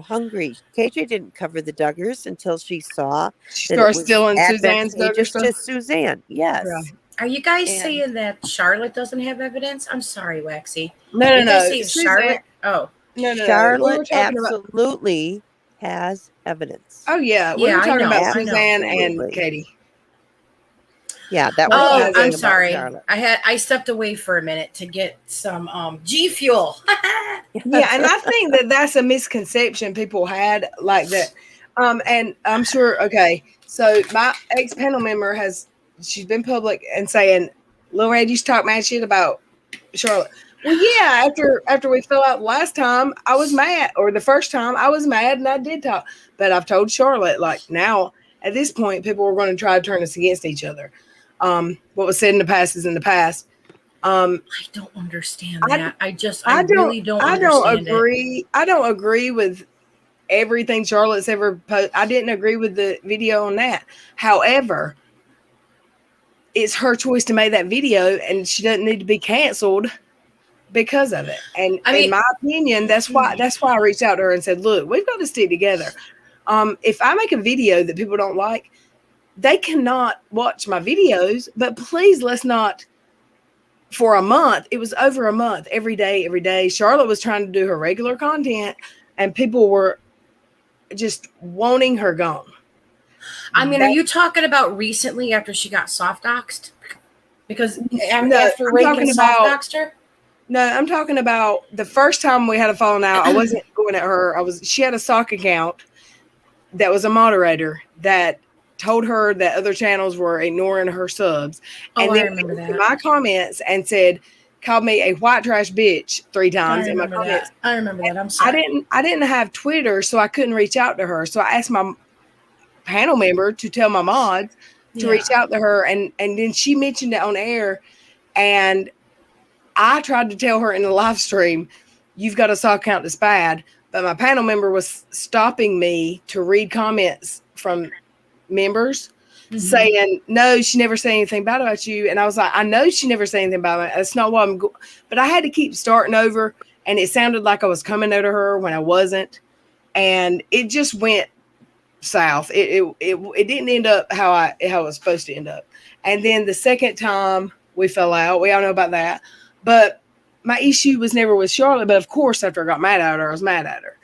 hungry. KJ didn't cover the Duggars until she saw that it was stealing Suzanne's Duggar stuff. To Suzanne, yes. Right. Are you guys saying that Charlotte doesn't have evidence? I'm sorry, Waxy. No. Charlotte. Oh, no. Charlotte absolutely has evidence. Oh yeah, we were talking about Suzanne and Katie. Yeah, that was. I'm sorry. I stepped away for a minute to get some G Fuel. Yeah, and I think that's a misconception people had like that. And I'm sure. Okay, so my ex panel member she's been public and saying, "Lil Red used to talk mad shit about Charlotte." Well, yeah, after we fell out last time, I was mad, or the first time I was mad, and I did talk. But I've told Charlotte, like now at this point, people are going to try to turn us against each other. What was said in the past is in the past. I don't understand that. I really don't. I don't agree. I don't agree with everything Charlotte's ever posted. I didn't agree with the video on that. However, it's her choice to make that video, and she doesn't need to be canceled because of it. And in my opinion, that's why I reached out to her and said, look, we've got to stick together. If I make a video that people don't like, they cannot watch my videos, but please, let's not for a month. It was over a month, every day. Charlotte was trying to do her regular content, and people were just wanting her gone. I mean, are you talking about recently after she got soft doxed? Because after Reagan soft doxed her? No, I'm talking about the first time we had a falling out. I wasn't going at her. She had a sock account that was a moderator that told her that other channels were ignoring her subs. And then went to my comments and called me a white trash bitch 3 times in my comments. I remember that. I'm sorry. I didn't have Twitter, so I couldn't reach out to her. So I asked my panel member to tell my mods to reach out to her, and then she mentioned it on air, and I tried to tell her in the live stream, you've got a sock account that's bad, but my panel member was stopping me to read comments from members saying, no, she never said anything bad about you. And I was like, I know she never said anything about me. That's not what I'm going. But I had to keep starting over, and it sounded like I was coming at her when I wasn't. And it just went south. It didn't end up how it was supposed to end up. And then the second time we fell out, we all know about that. But my issue was never with Charlotte. But of course, after I got mad at her, I was mad at her.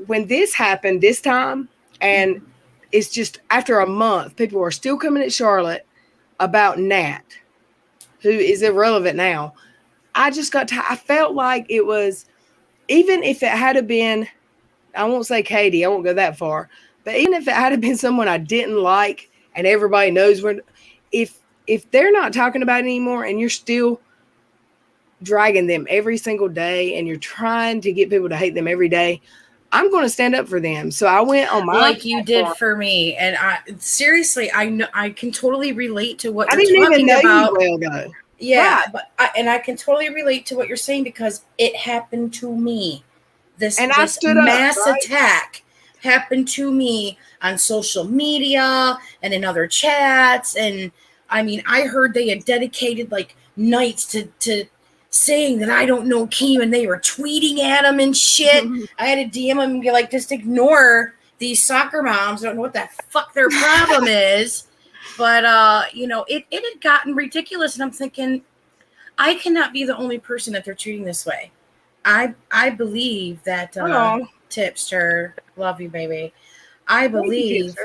When this happened this time, and it's just after a month, people are still coming at Charlotte about Nat, who is irrelevant now. I just I felt like it was, even if it had been, I won't say Katie, I won't go that far, but even if it had been someone I didn't like and everybody knows if they're not talking about it anymore and you're still dragging them every single day and you're trying to get people to hate them every day, I'm going to stand up for them. So I went on my like you did for me, and I can totally relate to what I you're didn't talking even know about. you well though. Yeah, right. But I can totally relate to what you're saying because it happened to me. This mass attack happened to me on social media and in other chats, and I mean, I heard they had dedicated like nights to saying that I don't know Keair, and they were tweeting at him and shit. I had to DM him and be like, just ignore these soccer moms. I don't know what the fuck their problem is. But, it had gotten ridiculous. And I'm thinking, I cannot be the only person that they're treating this way. I believe that, Tipster, love you, baby. I believe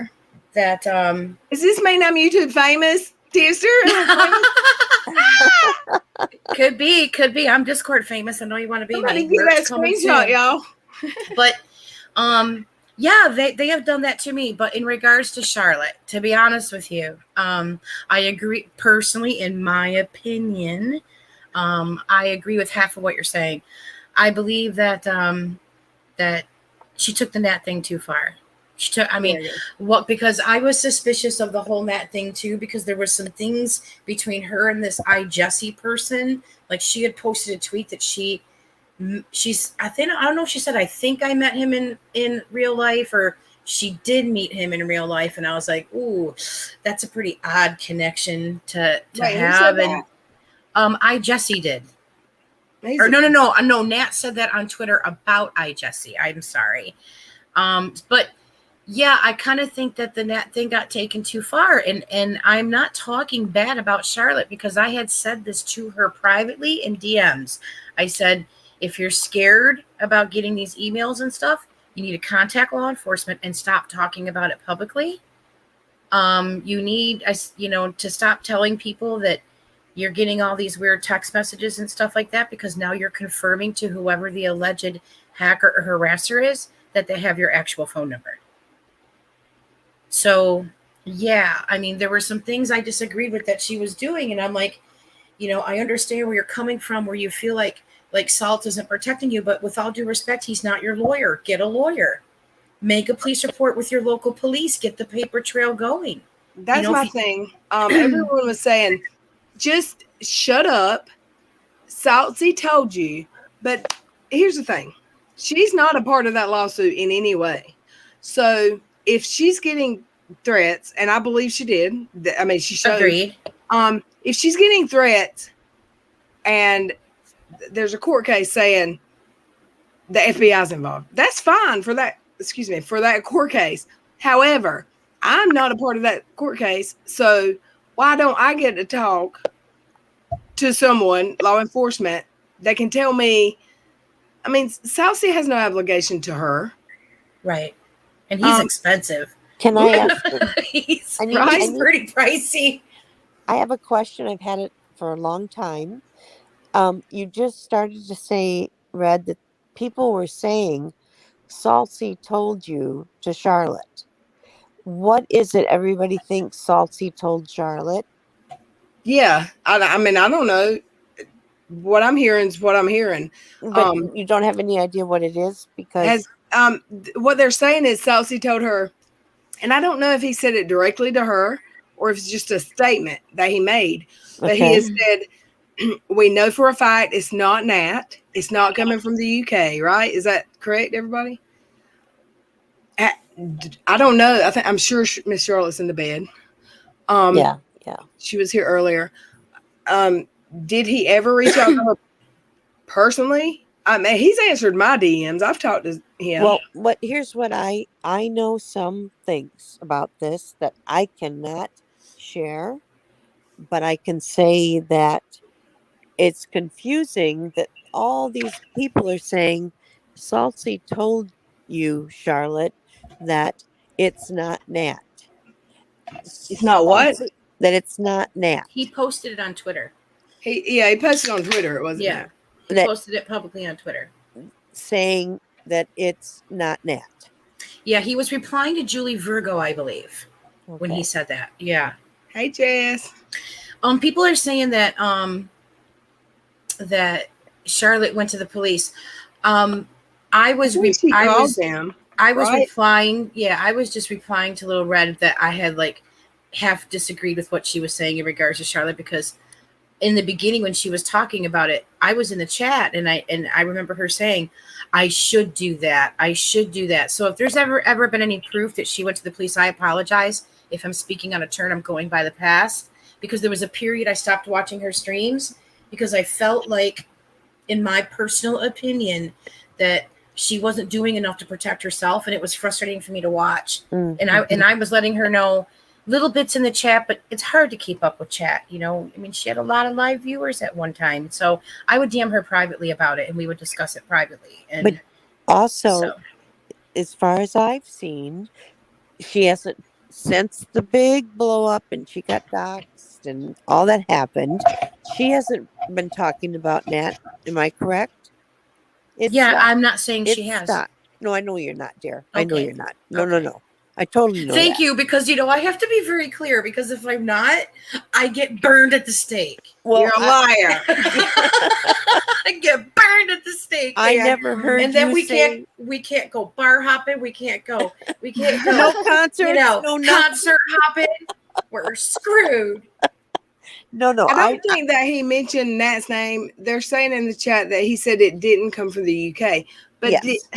that, is this making I'm YouTube famous? Tipster? Could be. I'm Discord famous. I know you want to be. Somebody get that screenshot, y'all. But, yeah, they have done that to me. But in regards to Charlotte, to be honest with you, I agree personally. In my opinion, I agree with half of what you're saying. I believe that that she took the Nat thing too far. Because I was suspicious of the whole Nat thing too, because there was some things between her and this Jessie person. Like she had posted a tweet that I don't know if she said, I think I met him in real life, or she did meet him in real life. And I was like, ooh, that's a pretty odd connection to have. And Jessie did. Amazing. Or no, Nat said that on Twitter about Jessie. I'm sorry. But yeah, I kind of think that the Nat thing got taken too far. And I'm not talking bad about Charlotte, because I had said this to her privately in DMs. I said, if you're scared about getting these emails and stuff, you need to contact law enforcement and stop talking about it publicly. You need, to stop telling people that you're getting all these weird text messages and stuff like that, because now you're confirming to whoever the alleged hacker or harasser is that they have your actual phone number. So, yeah, I mean, there were some things I disagreed with that she was doing. And I'm like, I understand where you're coming from, where you feel like Salt isn't protecting you. But with all due respect, he's not your lawyer. Get a lawyer. Make a police report with your local police. Get the paper trail going. That's my thing. Everyone was saying, just shut up. Saltsy told you. But here's the thing. She's not a part of that lawsuit in any way. So if she's getting threats, and I believe she did. I mean, she showed. Agreed. If she's getting threats, and there's a court case saying the FBI's involved, that's fine for that. Excuse me, for that court case. However, I'm not a part of that court case, so why don't I get to talk to someone, law enforcement, that can tell me? I mean, South Sea has no obligation to her. Right. And he's expensive. Can I ask? He's Right? pretty pricey. I have a question. I've had it for a long time. You just started to say, Red, that people were saying Salty told you to Charlotte. What is it everybody thinks Salty told Charlotte? Yeah. I mean, I don't know. What I'm hearing is what I'm hearing. But you don't have any idea what it is because what they're saying is Salty told her, and I don't know if he said it directly to her or if it's just a statement that he made, but he has said, we know for a fact it's not Nat. It's not coming from the UK, right? Is that correct, everybody? I don't know. I'm sure Miss Charlotte's in the bed. Yeah. She was here earlier. Did he ever reach out to her personally? I mean, he's answered my DMs. I've talked to him. Well, here's what I know some things about this that I cannot share, but I can say that it's confusing that all these people are saying Salty told you, Charlotte, that it's not Nat. It's not what? That it's not Nat. He posted it on Twitter. He posted on Twitter. It wasn't Yeah. Nat. He posted it publicly on Twitter. Saying that it's not Nat. Yeah, he was replying to Julie Virgo, I believe, when he said that. Yeah. Hey, Jess. People are saying that that Charlotte went to the police. I was replying. Yeah, I was just replying to Little Red that I had like half disagreed with what she was saying in regards to Charlotte, because in the beginning when she was talking about it, I was in the chat and I remember her saying, I should do that. I should do that. So if there's ever been any proof that she went to the police, I apologize. If I'm speaking on a turn, I'm going by the past, because there was a period I stopped watching her streams because I felt like, in my personal opinion, that she wasn't doing enough to protect herself, and it was frustrating for me to watch. Mm-hmm. And I was letting her know little bits in the chat, but it's hard to keep up with chat. You know, I mean, she had a lot of live viewers at one time, so I would DM her privately about it, and we would discuss it privately. And but also, as far as I've seen, she hasn't, since the big blow up and she got doxxed and all that happened, she hasn't been talking about Nat. Am I correct? I'm not saying she has. Stopped. No, I know you're not, dear. Okay. I know you're not. No. I totally know. Thank you, because I have to be very clear, because if I'm not, I get burned at the stake. Well, you're a liar. I get burned at the stake. I never heard. And then we say... can't go bar hopping. We can't go. No concerts. No concert hopping. We're screwed. No. I don't think that he mentioned Nat's name. They're saying in the chat that he said it didn't come from the UK. But yes.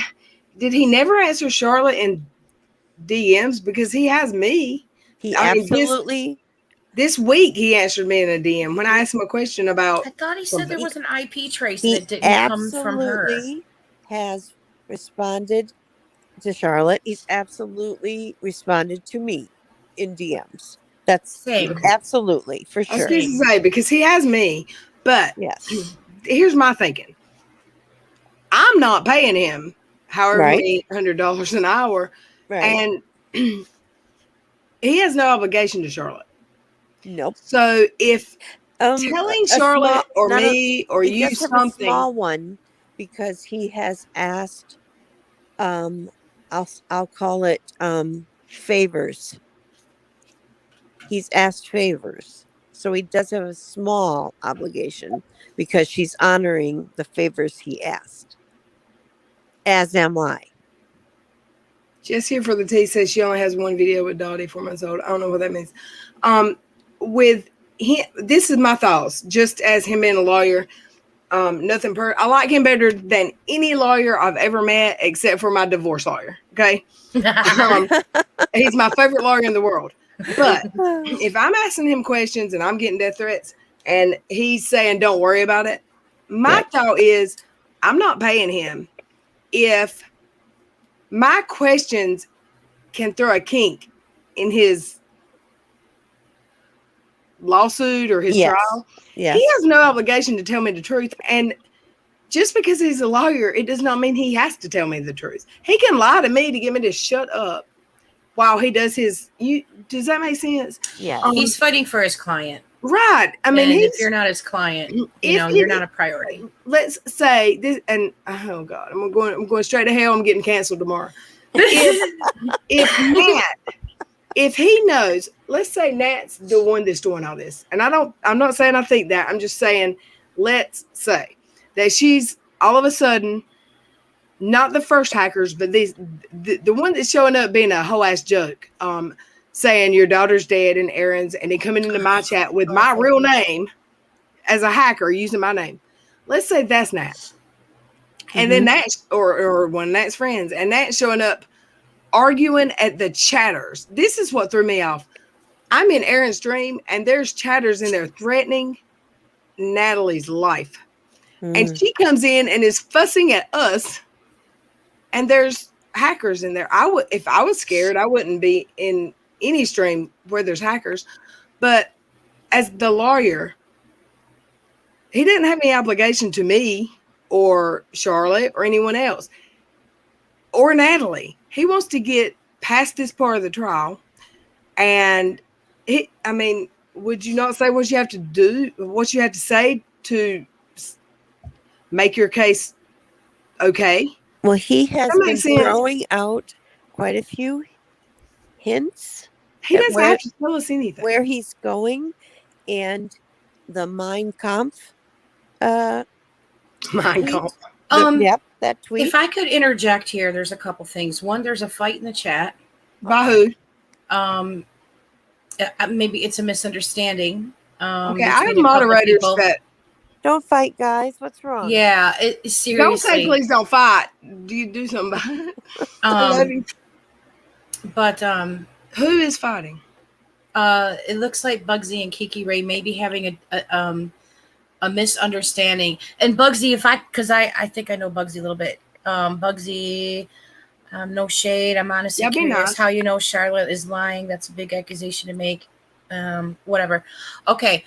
Did he never answer Charlotte in DMs? Because he has me. Absolutely. This week he answered me in a DM when I asked him a question about. I thought he said there was an IP trace that didn't come from her. He has responded to Charlotte. He's absolutely responded to me in DMs. That's same. Absolutely, for sure. I was going to say, because he has me, but yes. Here's my thinking. I'm not paying him however many $100 an hour. Right. And he has no obligation to Charlotte. Nope. So if telling Charlotte or me or you something, a small one, because he has asked, I'll call it favors. He's asked favors, so he does have a small obligation because she's honoring the favors he asked. As am I. Just here for the tea says she only has one video with Dottie, 4 months old. I don't know what that means. With him, this is my thoughts, just as him being a lawyer. Nothing I like him better than any lawyer I've ever met, except for my divorce lawyer. Okay. He's my favorite lawyer in the world. But if I'm asking him questions and I'm getting death threats and he's saying, don't worry about it, my thought is, I'm not paying him if my questions can throw a kink in his lawsuit or his trial. Yes. He has no obligation to tell me the truth. And just because he's a lawyer, it does not mean he has to tell me the truth. He can lie to me to get me to shut up while he does his. Does that make sense? Yeah. He's fighting for his client. Right. I mean, and if you're not his client, you're not a priority. Let's say this, and oh God, I'm going straight to hell. I'm getting canceled tomorrow. If he knows, let's say Nat's the one that's doing all this, and I'm not saying I think that. I'm just saying, let's say that she's all of a sudden not the first hackers, but the one that's showing up being a whole ass joke, saying your daughter's dead and errands, and then coming into my chat with my real name as a hacker using my name. Let's say that's Nat, and then Nat's or one of Nat's friends, and Nat's showing up arguing at the chatters. This is what threw me off. I'm in Aaron's stream, and there's chatters in there threatening Natalie's life. And she comes in and is fussing at us, and there's hackers in there. If I was scared, I wouldn't be in any stream where there's hackers. But as the lawyer, he doesn't have any obligation to me or Charlotte or anyone else or Natalie. He wants to get past this part of the trial. And would you not say what you have to do, what you have to say to make your case okay? Well, he has been throwing out quite a few hints. He doesn't have to tell us anything. Where he's going, and the Mein Kampf. Mein Kampf. Yep, that tweet. If I could interject here, there's a couple things. One, there's a fight in the chat. By who? Maybe it's a misunderstanding. Okay, I have moderators that don't fight, guys. What's wrong? Yeah, seriously. Don't say please don't fight. Do you do something about it? But who is fighting? It looks like Bugsy and Kiki Ray may be having a misunderstanding. And Bugsy, because I think I know Bugsy a little bit. Bugsy, no shade. I'm honestly curious how you know Charlotte is lying. That's a big accusation to make. Whatever. Okay.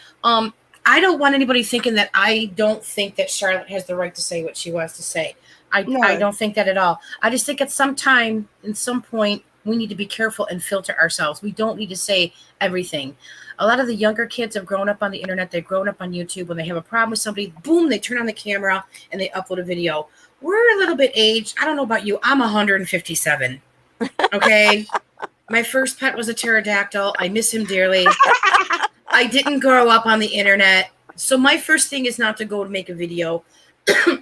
I don't want anybody thinking that I don't think that Charlotte has the right to say what she wants to say. I don't think that at all. I just think at some time, in some point, we need to be careful and filter ourselves. We don't need to say everything. A lot of the younger kids have grown up on the internet. They've grown up on YouTube. When they have a problem with somebody, boom, they turn on the camera and they upload a video. We're a little bit aged. I don't know about you. I'm 157. Okay. My first pet was a pterodactyl. I miss him dearly. I didn't grow up on the internet. So my first thing is not to go to make a video.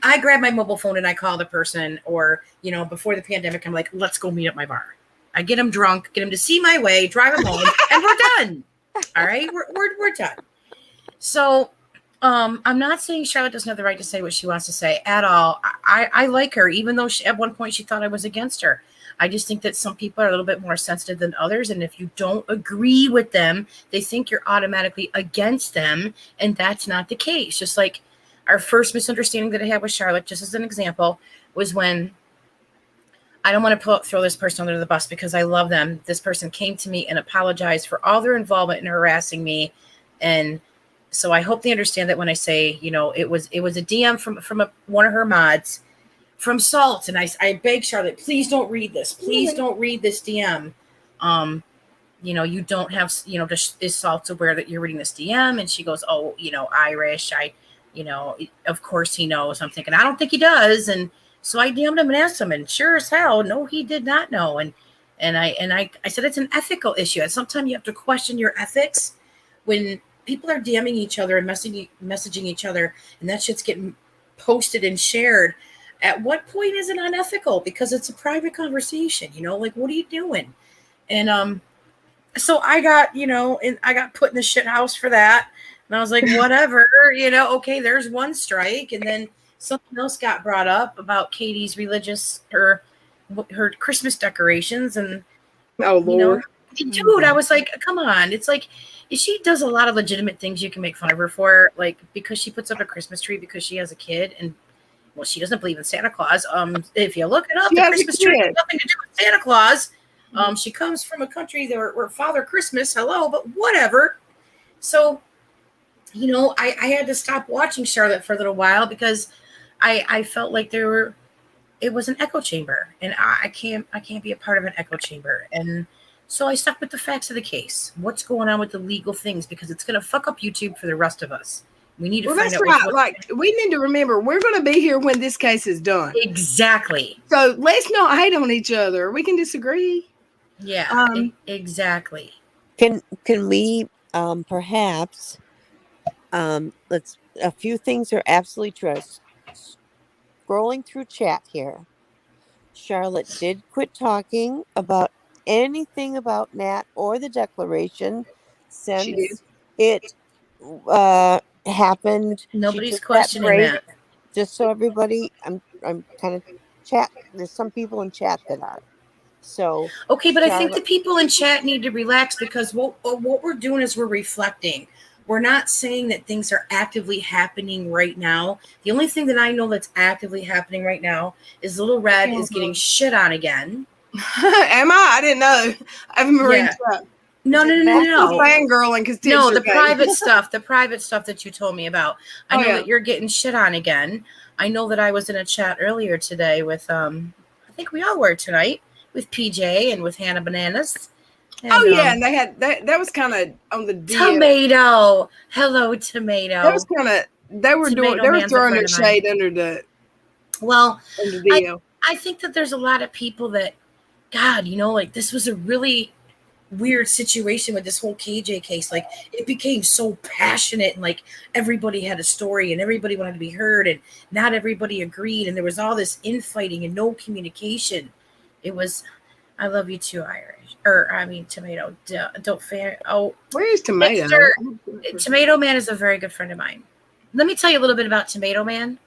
I grab my mobile phone and I call the person, or, before the pandemic, I'm like, let's go meet at my bar. I get him drunk, get him to see my way, drive him home, and we're done. All right. We're done. So, I'm not saying Charlotte doesn't have the right to say what she wants to say at all. I like her, even though at one point she thought I was against her. I just think that some people are a little bit more sensitive than others. And if you don't agree with them, they think you're automatically against them. And that's not the case. Just like our first misunderstanding that I had with Charlotte, just as an example, was when I don't want to throw this person under the bus because I love them. This person came to me and apologized for all their involvement in harassing me. And so I hope they understand that when I say, it was a DM from one of her mods from Salt. And I begged Charlotte, please don't read this. Please don't read this DM. You don't have, is Salt aware that you're reading this DM? And she goes, oh, Irish. Of course he knows. I'm thinking, I don't think he does. And so I DM'd him and asked him, and sure as hell, no, he did not know. And I said, it's an ethical issue. And sometimes you have to question your ethics when people are DMing each other and messaging each other, and that shit's getting posted and shared. At what point is it unethical? Because it's a private conversation, like, what are you doing? And so I got, and I got put in the shit house for that. And I was like, whatever, okay, there's one strike. And then something else got brought up about Katie's her Christmas decorations. And, Oh, Lord. dude, I was like, come on. It's like, she does a lot of legitimate things you can make fun of her for, like, because she puts up a Christmas tree because she has a kid. And, well, she doesn't believe in Santa Claus. If you look it up, the Christmas tree has nothing to do with Santa Claus. She comes from a country where Father Christmas, hello, but whatever. So, I had to stop watching Charlotte for a little while because I felt like it was an echo chamber, and I can't be a part of an echo chamber. And so I stuck with the facts of the case. What's going on with the legal things, because it's going to fuck up YouTube for the rest of us. We need to find out. That's right. Like, we need to remember, we're going to be here when this case is done. Exactly. So let's not hate on each other. We can disagree. Yeah, exactly. Can we perhaps a few things are absolutely true. Scrolling through chat here, Charlotte did quit talking about anything about Nat or the declaration since it happened. Nobody's questioning that. Just so everybody, I'm kind of chat. There's some people in chat that are. So okay, but Charlotte, I think the people in chat need to relax, because what we're doing is we're reflecting. We're not saying that things are actively happening right now. The only thing that I know that's actively happening right now is Little Red is getting shit on again. Am I? I didn't know. I haven't read that. No. Fangirling because the private stuff that you told me about. I know that you're getting shit on again. I know that I was in a chat earlier today with I think we all were tonight with PJ and with Hannah Bananas. And, and they had that was kind of on the deal. Tomato. Hello, Tomato. That was kind of they were throwing their shade under the deal. I think that there's a lot of people that, God, like, this was a really weird situation with this whole KJ case. Like, it became so passionate, and like everybody had a story and everybody wanted to be heard, and not everybody agreed, and there was all this infighting and no communication. It was, I love you too, Irish. Tomato. Don't fan. Oh, where is Tomato? Tomato Man is a very good friend of mine. Let me tell you a little bit about Tomato Man.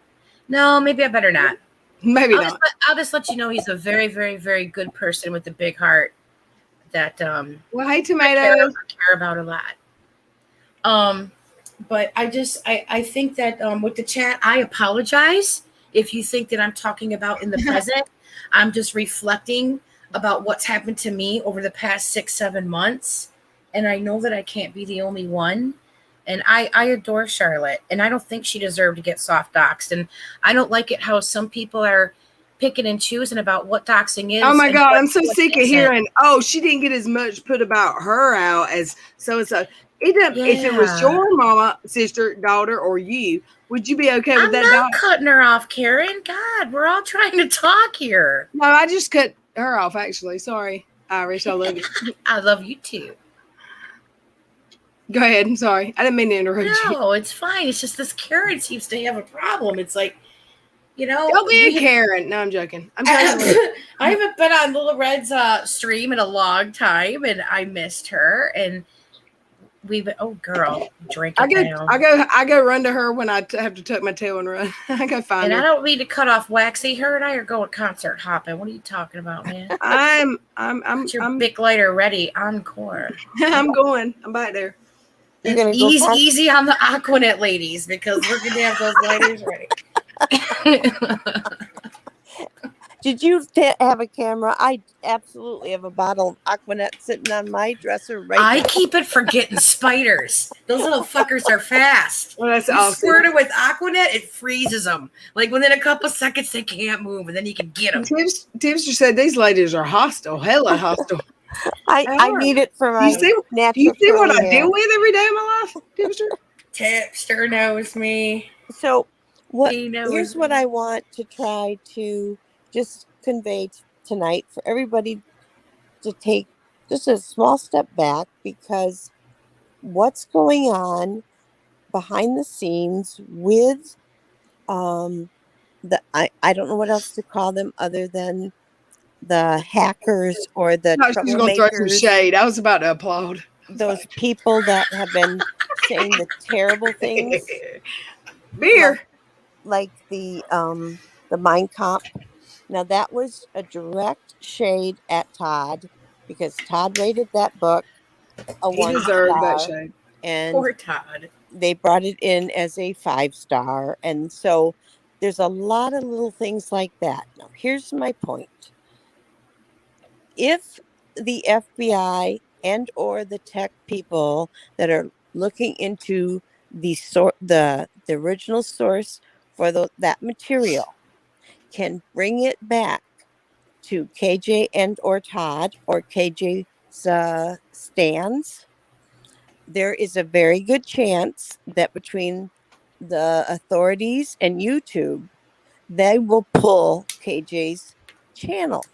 No, maybe I better not. Maybe not. I'll just let you know he's a very, very, very good person with a big heart that well, hey, Tomato, I care about a lot. But I think that with the chat, I apologize if you think that I'm talking about in the present. I'm just reflecting about what's happened to me over the past 6-7 months. And I know that I can't be the only one. And I adore Charlotte, and I don't think she deserved to get soft doxed. And I don't like it how some people are picking and choosing about what doxing is. Oh my God, I'm so sick of hearing, she didn't get as much put about her out as so-and-so. It doesn't, if it was your mama, sister, daughter, or you, would you be okay with that? I'm not cutting her off, Karen. God, we're all trying to talk here. No, I just cut her off, actually. Sorry, Irish. I love you. I love you too. Go ahead. I'm sorry. I didn't mean to interrupt you. No, it's fine. It's just this Karen seems to have a problem. It's like, don't be a Karen. No, I'm joking. I haven't been on Little Red's stream in a long time, and I missed her. And we've been, drink it down. I go run to her when I have to tuck my tail and run. I go find her. And I don't mean to cut off Waxy. Her and I are going concert hopping. What are you talking about, man? Get your big lighter ready. Encore. I'm going. I'm back there. Easy on the Aquanet ladies, because we're going to have those lighters ready. Did you have a camera? I absolutely have a bottle of Aquanet sitting on my dresser I keep it for getting spiders. Those little fuckers are fast. Well, that's awesome. Squirt it with Aquanet, it freezes them. Like, within a couple seconds, they can't move, and then you can get them. Tipster said these ladies are hostile. Hella hostile. I need it for my natural. Do you see what I deal with every day of my life, Tipster? Tipster knows me. So here's what I want to try to just convey tonight for everybody to take just a small step back, because what's going on behind the scenes with I don't know what else to call them other than the hackers or the troublemakers. She's going to throw some shade. I was about to applaud. Those people that have been saying the terrible things Beer. like the Mein Kampf. Now that was a direct shade at Todd because Todd rated that book a He 1 deserved that star, shade. and Poor Todd. they brought it in as a 5 star. And so there's a lot of little things like that. Now, here's my point. If the FBI and or the tech people that are looking into the original source for that material can bring it back to KJ and or Todd or KJ's stands, there is a very good chance that between the authorities and YouTube, they will pull KJ's channel.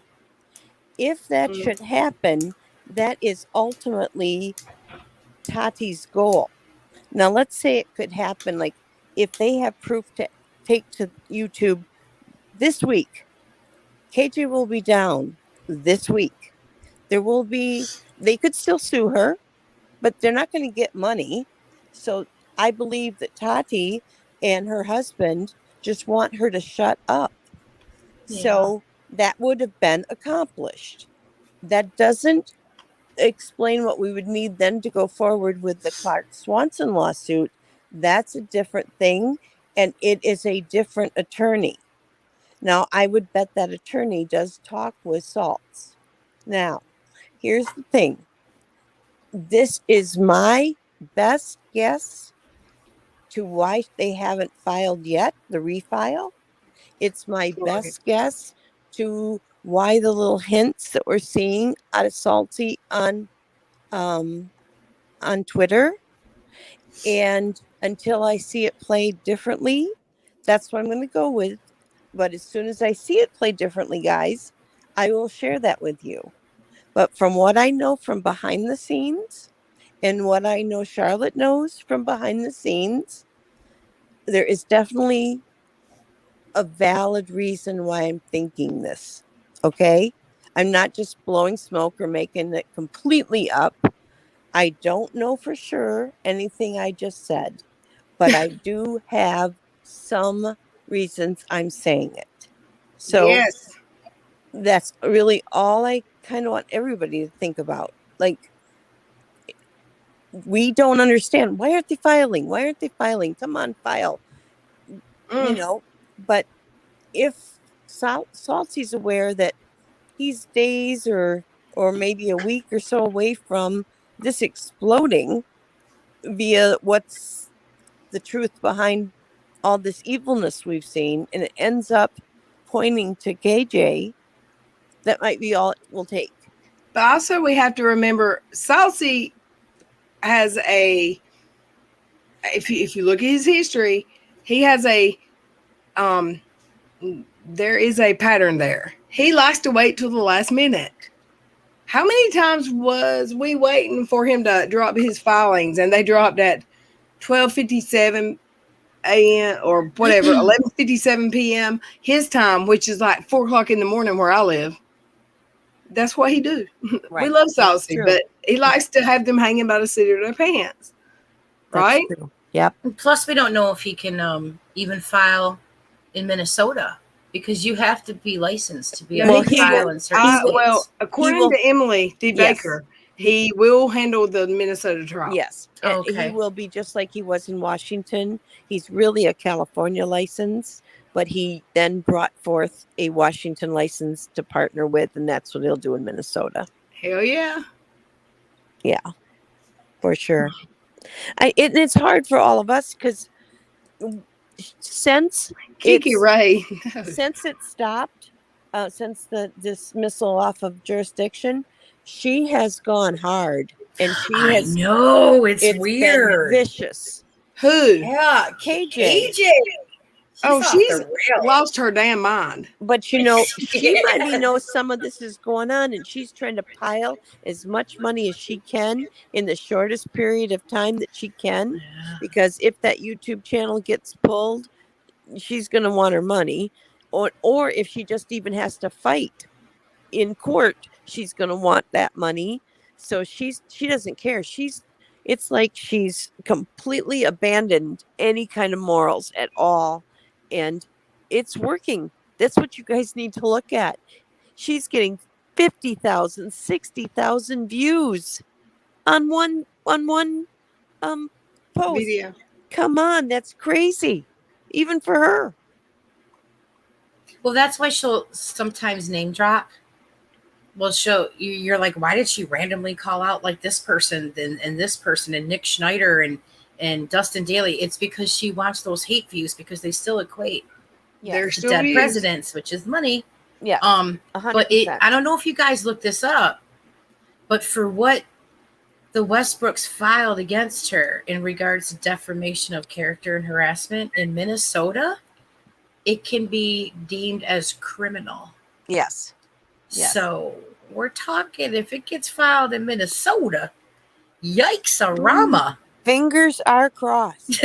If that Mm. should happen, that is ultimately Tati's goal. Now, let's say it could happen, like if they have proof to take to YouTube this week, KJ will be down this week. They could still sue her, but they're not going to get money. So I believe that Tati and her husband just want her to shut up. Yeah. So that would have been accomplished. That doesn't explain what we would need then to go forward with the Clark Swanson lawsuit. That's a different thing, and it is a different attorney. Now, I would bet that attorney does talk with Salts. Now, here's the thing. This is my best guess to why they haven't filed yet, the refile. It's my Right. best guess to why the little hints that we're seeing out of Salty on Twitter. And until I see it played differently, that's what I'm going to go with. But as soon as I see it played differently, guys, I will share that with you. But from what I know from behind the scenes and what I know Charlotte knows from behind the scenes, there is definitely a valid reason why I'm thinking this. Okay? I'm not just blowing smoke or making it completely up. I don't know for sure anything I just said, but I do have some reasons I'm saying it. So Yes. that's really all I kind of want everybody to think about. Like, we don't understand. Why aren't they filing? Why aren't they filing? Come on, file. Mm. But if Salty's aware that he's days or maybe a week or so away from this exploding via what's the truth behind all this evilness we've seen, and it ends up pointing to KJ, that might be all it will take. But also, we have to remember, Salty has if you look at his history, he has there is a pattern there. He likes to wait till the last minute. How many times was we waiting for him to drop his filings, and they dropped at 12:57 a.m. or whatever, 11:57 p.m. his time, which is like 4 o'clock in the morning where I live. That's what he do. Right. We love That's Saucy, true. but he likes to have them hanging by the seat of their pants. That's Right? true. Yep. Plus, we don't know if he can even file in Minnesota because you have to be licensed to be No, able Well, to he he can't. file will. in certain states. Well, according will- to Emily D. Yes. Baker, he will handle the Minnesota trial. Yes. And he Okay. will be just like he was in Washington. He's really a California license, but he then brought forth a Washington license to partner with, and that's what he'll do in Minnesota. Hell yeah. For sure. It's hard for all of us because since Kiki it's Ray. since it stopped, since the dismissal off of jurisdiction, she has gone hard, and I know it's been weird. vicious. Who? Yeah, KJ. She's lost her damn mind. But she might knows some of this is going on, and she's trying to pile as much money as she can in the shortest period of time that she can. Yeah. Because if that YouTube channel gets pulled, she's going to want her money, or if she just even has to fight in court, she's going to want that money. So she doesn't care. It's like she's completely abandoned any kind of morals at all. And it's working. That's what you guys need to look at. She's getting 50,000, 60,000 views on one post. Video. Come on, that's crazy. Even for her. Well, that's why she'll sometimes name drop. Well, you're like, why did she randomly call out like this person and this person and Nick Schneider and Dustin Daly? It's because she wants those hate views because they still equate They're to still dead views. presidents, which is money. Yeah. 100%. But I don't know if you guys looked this up, but for what the Westbrooks filed against her in regards to defamation of character and harassment in Minnesota, it can be deemed as criminal. Yes. Yes. So we're talking, if it gets filed in Minnesota, yikes-a-rama. Fingers are crossed.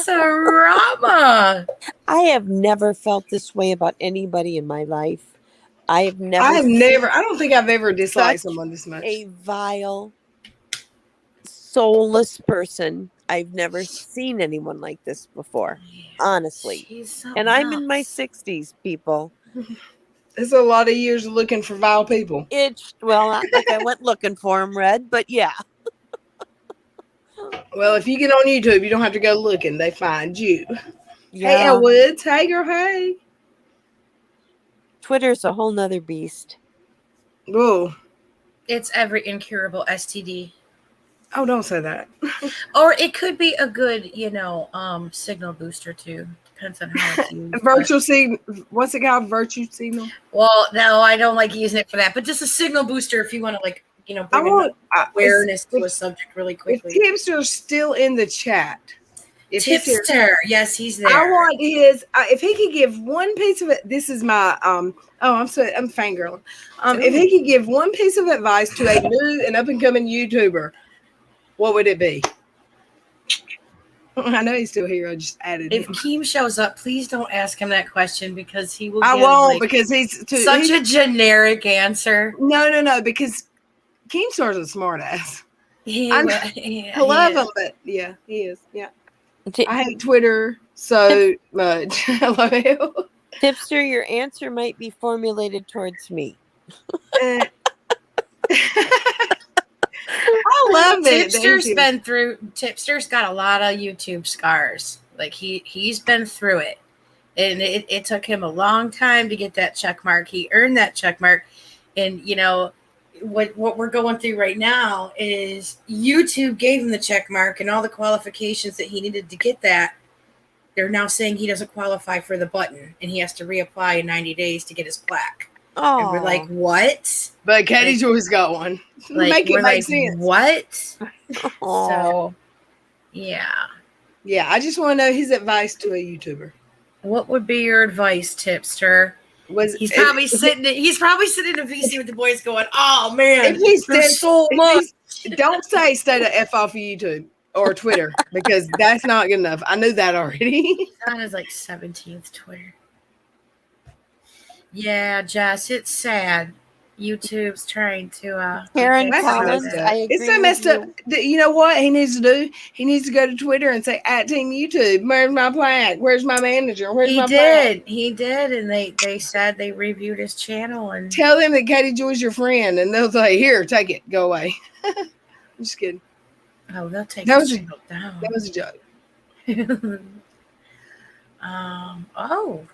Yikes-a-rama. I have never felt this way about anybody in my life. I don't think I've ever disliked such someone this much. a vile, soulless person. I've never seen anyone like this before, honestly. And I'm in my 60s, people. It's a lot of years looking for vile people. Well, not like I went looking for them, Red, but yeah. Well, if you get on YouTube, you don't have to go looking. They find you. Yeah. Hey, Elwood. Hey, girl, hey. Twitter's a whole nother beast. Whoa. It's every incurable STD. Oh, don't say that. Or it could be a good, signal booster too. Depends on how it's used. Virtual signal. What's it called? Virtue signal? Well, no, I don't like using it for that. But just a signal booster if you want to, bring awareness to a subject really quickly. If Tipster's still in the chat. Tipster. Yes, he's there. I want his, if he could give one piece of it, this is my, I'm fangirling. If he could give one piece of advice to a new and up and coming YouTuber, what would it be? I know he's still here. I just added If him. Keem shows up, please don't ask him that question because he will. I won't because he's such a generic answer. No, because Keemstar's a smart ass. I love him, but yeah, he is. Yeah. I hate Twitter so much. I love him. Tipster, your answer might be formulated towards me. I love it. Tipster's got a lot of YouTube scars. Like he's been through it. And it took him a long time to get that check mark. He earned that check mark. And what we're going through right now is YouTube gave him the check mark and all the qualifications that he needed to get that. They're now saying he doesn't qualify for the button and he has to reapply in 90 days to get his plaque. Oh, and we're like, what? But Katie Joy's got one. Make it make sense. What? So, yeah. Yeah, I just want to know his advice to a YouTuber. What would be your advice, Tipster? He's probably sitting in a VC with the boys going, oh man, there's so much. Don't say stay the F off of YouTube or Twitter because that's not good enough. I knew that already. That is like 17th Twitter. Yeah, Jess, it's sad. YouTube's trying to Karen Collins, I agree. It's so messed up. You know what he needs to do? He needs to go to Twitter and say at Team YouTube, where's my plaque? Where's my manager? Where's my plaque? He did, and they said they reviewed his channel and tell them that Katie Joy's your friend, and they'll say, here, take it, go away. I'm just kidding. Oh, they'll take that down. That was a joke.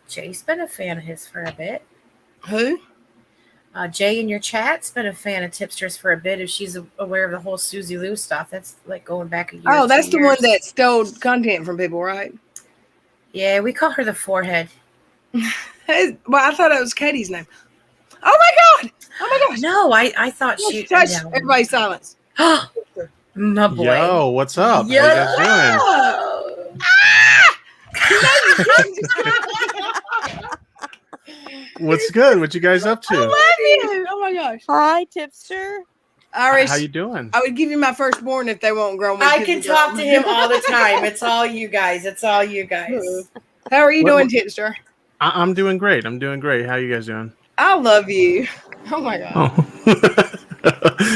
Jay's been a fan of his for a bit. Who? Jay in your chat's been a fan of Tipsters for a bit. If she's aware of the whole Susie Lou stuff, that's like going back a year. Oh, that's the one that stole content from people, right? Yeah, we call her the Forehead. Well, I thought it was Katie's name. Oh my god! Oh my gosh! No, I thought she. Touch. Everybody, silence. My boy. Yo, what's up? How you guys doing? What's good? What you guys up to? I love you. Oh my gosh. Hi, Tipster. Irish. How you doing? I would give you my firstborn if they won't grow me. I can talk to him all the time. It's all you guys. How are you doing, Tipster? I'm doing great. How you guys doing? I love you. Oh my god. Oh.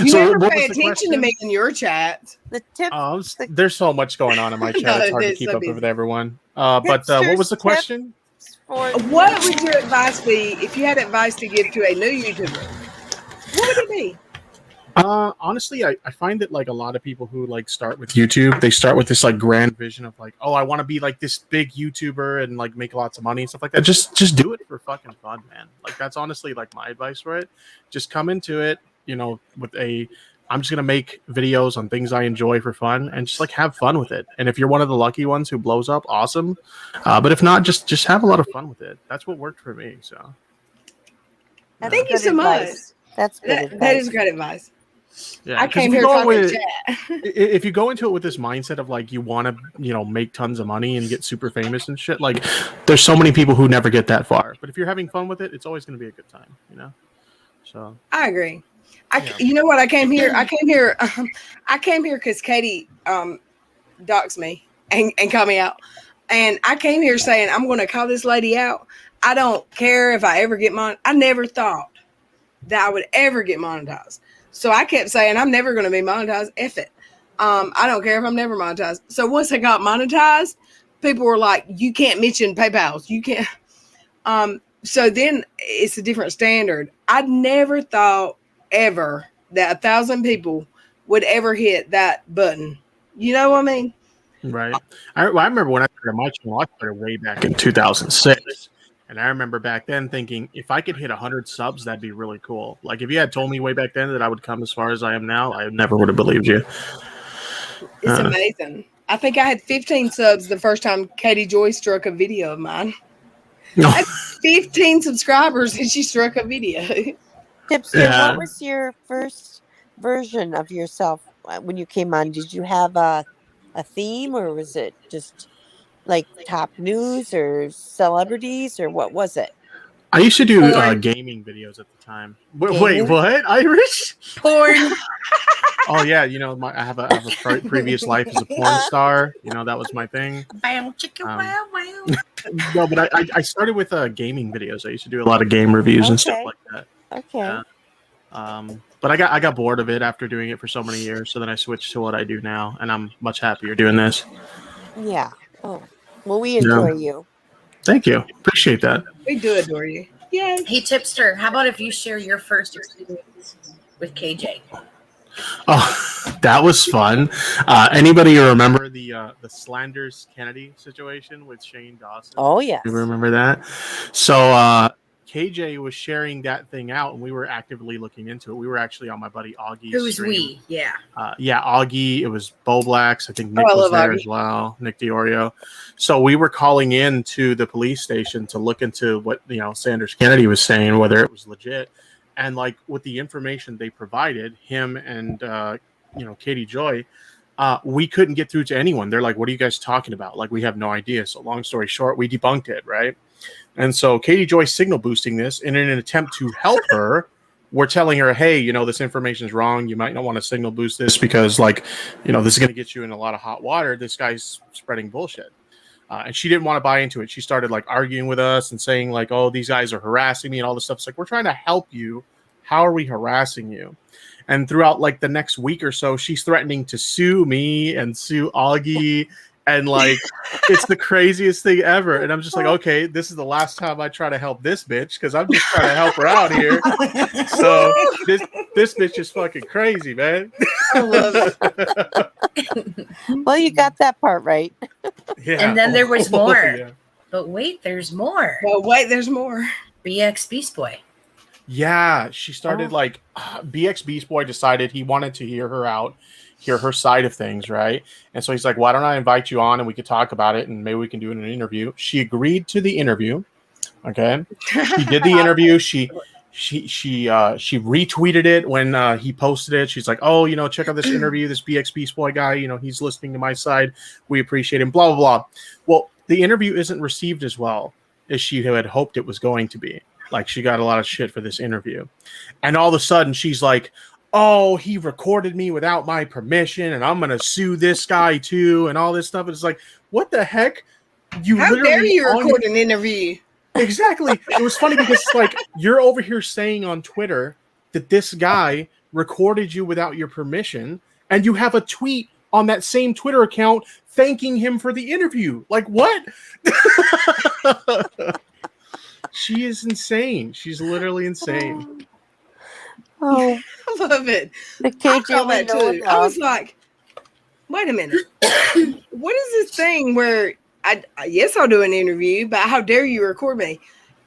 You never what pay was the attention to question? me in your chat. The tips, the There's so much going on in my chat. No, It's hard to it's keep so up with busy. everyone. But what tipsters was the question? tips for What would your advice be if you had advice to give to a new YouTuber? What would it be? Honestly, I find that like a lot of people who like start with YouTube, they start with this like grand vision of like, oh, I want to be like this big YouTuber and like make lots of money and stuff like that. Just do it for fucking fun, man. Like that's honestly like my advice for it. Just come into it, with I'm just gonna make videos on things I enjoy for fun and just like have fun with it. And if you're one of the lucky ones who blows up, awesome. But if not, just have a lot of fun with it. That's what worked for me. So Thank you so much. That's good advice. That is great advice. yeah, I 'cause came if you here go talking with- chat. if you go into it with this mindset of like you want to make tons of money and get super famous and shit, like there's so many people who never get that far. But if you're having fun with it, it's always going to be a good time, so I agree. Yeah. You know what? I came here because Katie doxed me and called me out. And I came here saying, I'm going to call this lady out. I don't care if I ever get I never thought that I would ever get monetized. So I kept saying, I'm never going to be monetized. F it. I don't care if I'm never monetized. So once I got monetized, people were like, you can't mention PayPal. You can't. So then it's a different standard. I never thought ever that 1,000 people would ever hit that button. You know what I mean? right. I remember when I started my channel, I started way back in 2006. And I remember back then thinking, if I could hit 100 subs, that'd be really cool. Like if you had told me way back then that I would come as far as I am now, I never would have believed you. It's amazing. I think I had 15 subs the first time Katie Joy struck a video of mine. I had 15 subscribers and she struck a video. Tipster, Yeah. what was your first version of yourself when you came on? Did you have a theme, or was it just like top news or celebrities, or what was it? I used to do Porn. gaming videos at the time. Wait, Gaming? what? Irish? Porn. Oh yeah, I have a previous life as a porn star. That was my thing. Bam, chicka, wow, wow. No, but I started with gaming videos. I used to do a lot of game reviews and stuff Okay. like that. Okay. Yeah. But I got bored of it after doing it for so many years. So then I switched to what I do now, and I'm much happier doing this. Yeah. Oh, well, we enjoy you. Thank you, appreciate that. We do adore you. Yay. Hey, Tipster, how about if you share your first experience with KJ? Oh, that was fun. Anybody remember the Slanders Kennedy situation with Shane Dawson? Oh, yes. You remember that? So KJ was sharing that thing out, and we were actively looking into it. We were actually on my buddy Augie's Who's stream. we? Yeah. Yeah, Augie. It was Bo Blacks. I think Nick I was love there Augie. as well. Nick DiOrio. So we were calling in to the police station to look into what Sanders Kennedy was saying, whether it was legit, and like with the information they provided, him and Katie Joy, we couldn't get through to anyone. They're like, "What are you guys talking about?" Like, we have no idea. So long story short, we debunked it, right? And so Katie Joy signal boosting this, and in an attempt to help her, we're telling her, hey, this information is wrong. You might not want to signal boost this because, this is going to get you in a lot of hot water. This guy's spreading bullshit. And she didn't want to buy into it. She started arguing with us and saying oh, these guys are harassing me and all this stuff. It's like, we're trying to help you. How are we harassing you? And throughout the next week or so, she's threatening to sue me and sue Augie. And it's the craziest thing ever. And I'm just like, okay, this is the last time I try to help this bitch because I'm just trying to help her out here. So this bitch is fucking crazy, man. I love it. Well, you got that part right. Yeah. And then there was more. Yeah. But wait, there's more. Well, wait, there's more. BX Beast Boy. Yeah, she started BX Beast Boy decided he wanted to hear her out, hear her side of things, right? And so he's like, why don't I invite you on and we could talk about it and maybe we can do an interview. She agreed to the interview. Okay. She did the interview. She retweeted it when he posted it. She's like, oh, check out this interview, this BX Beast Boy guy, he's listening to my side. We appreciate him, blah, blah, blah. Well, the interview isn't received as well as she had hoped it was going to be. She got a lot of shit for this interview. And all of a sudden she's like, oh, he recorded me without my permission and I'm going to sue this guy too and all this stuff. It's like, what the heck? How dare you record an interview? Exactly. It was funny because you're over here saying on Twitter that this guy recorded you without your permission, and you have a tweet on that same Twitter account thanking him for the interview. Like, what? She is insane. She's literally insane. Oh, I love it. the I KJ felt we that know and too. I was love. like, wait a minute. What is this thing where yes, I'll do an interview, but how dare you record me?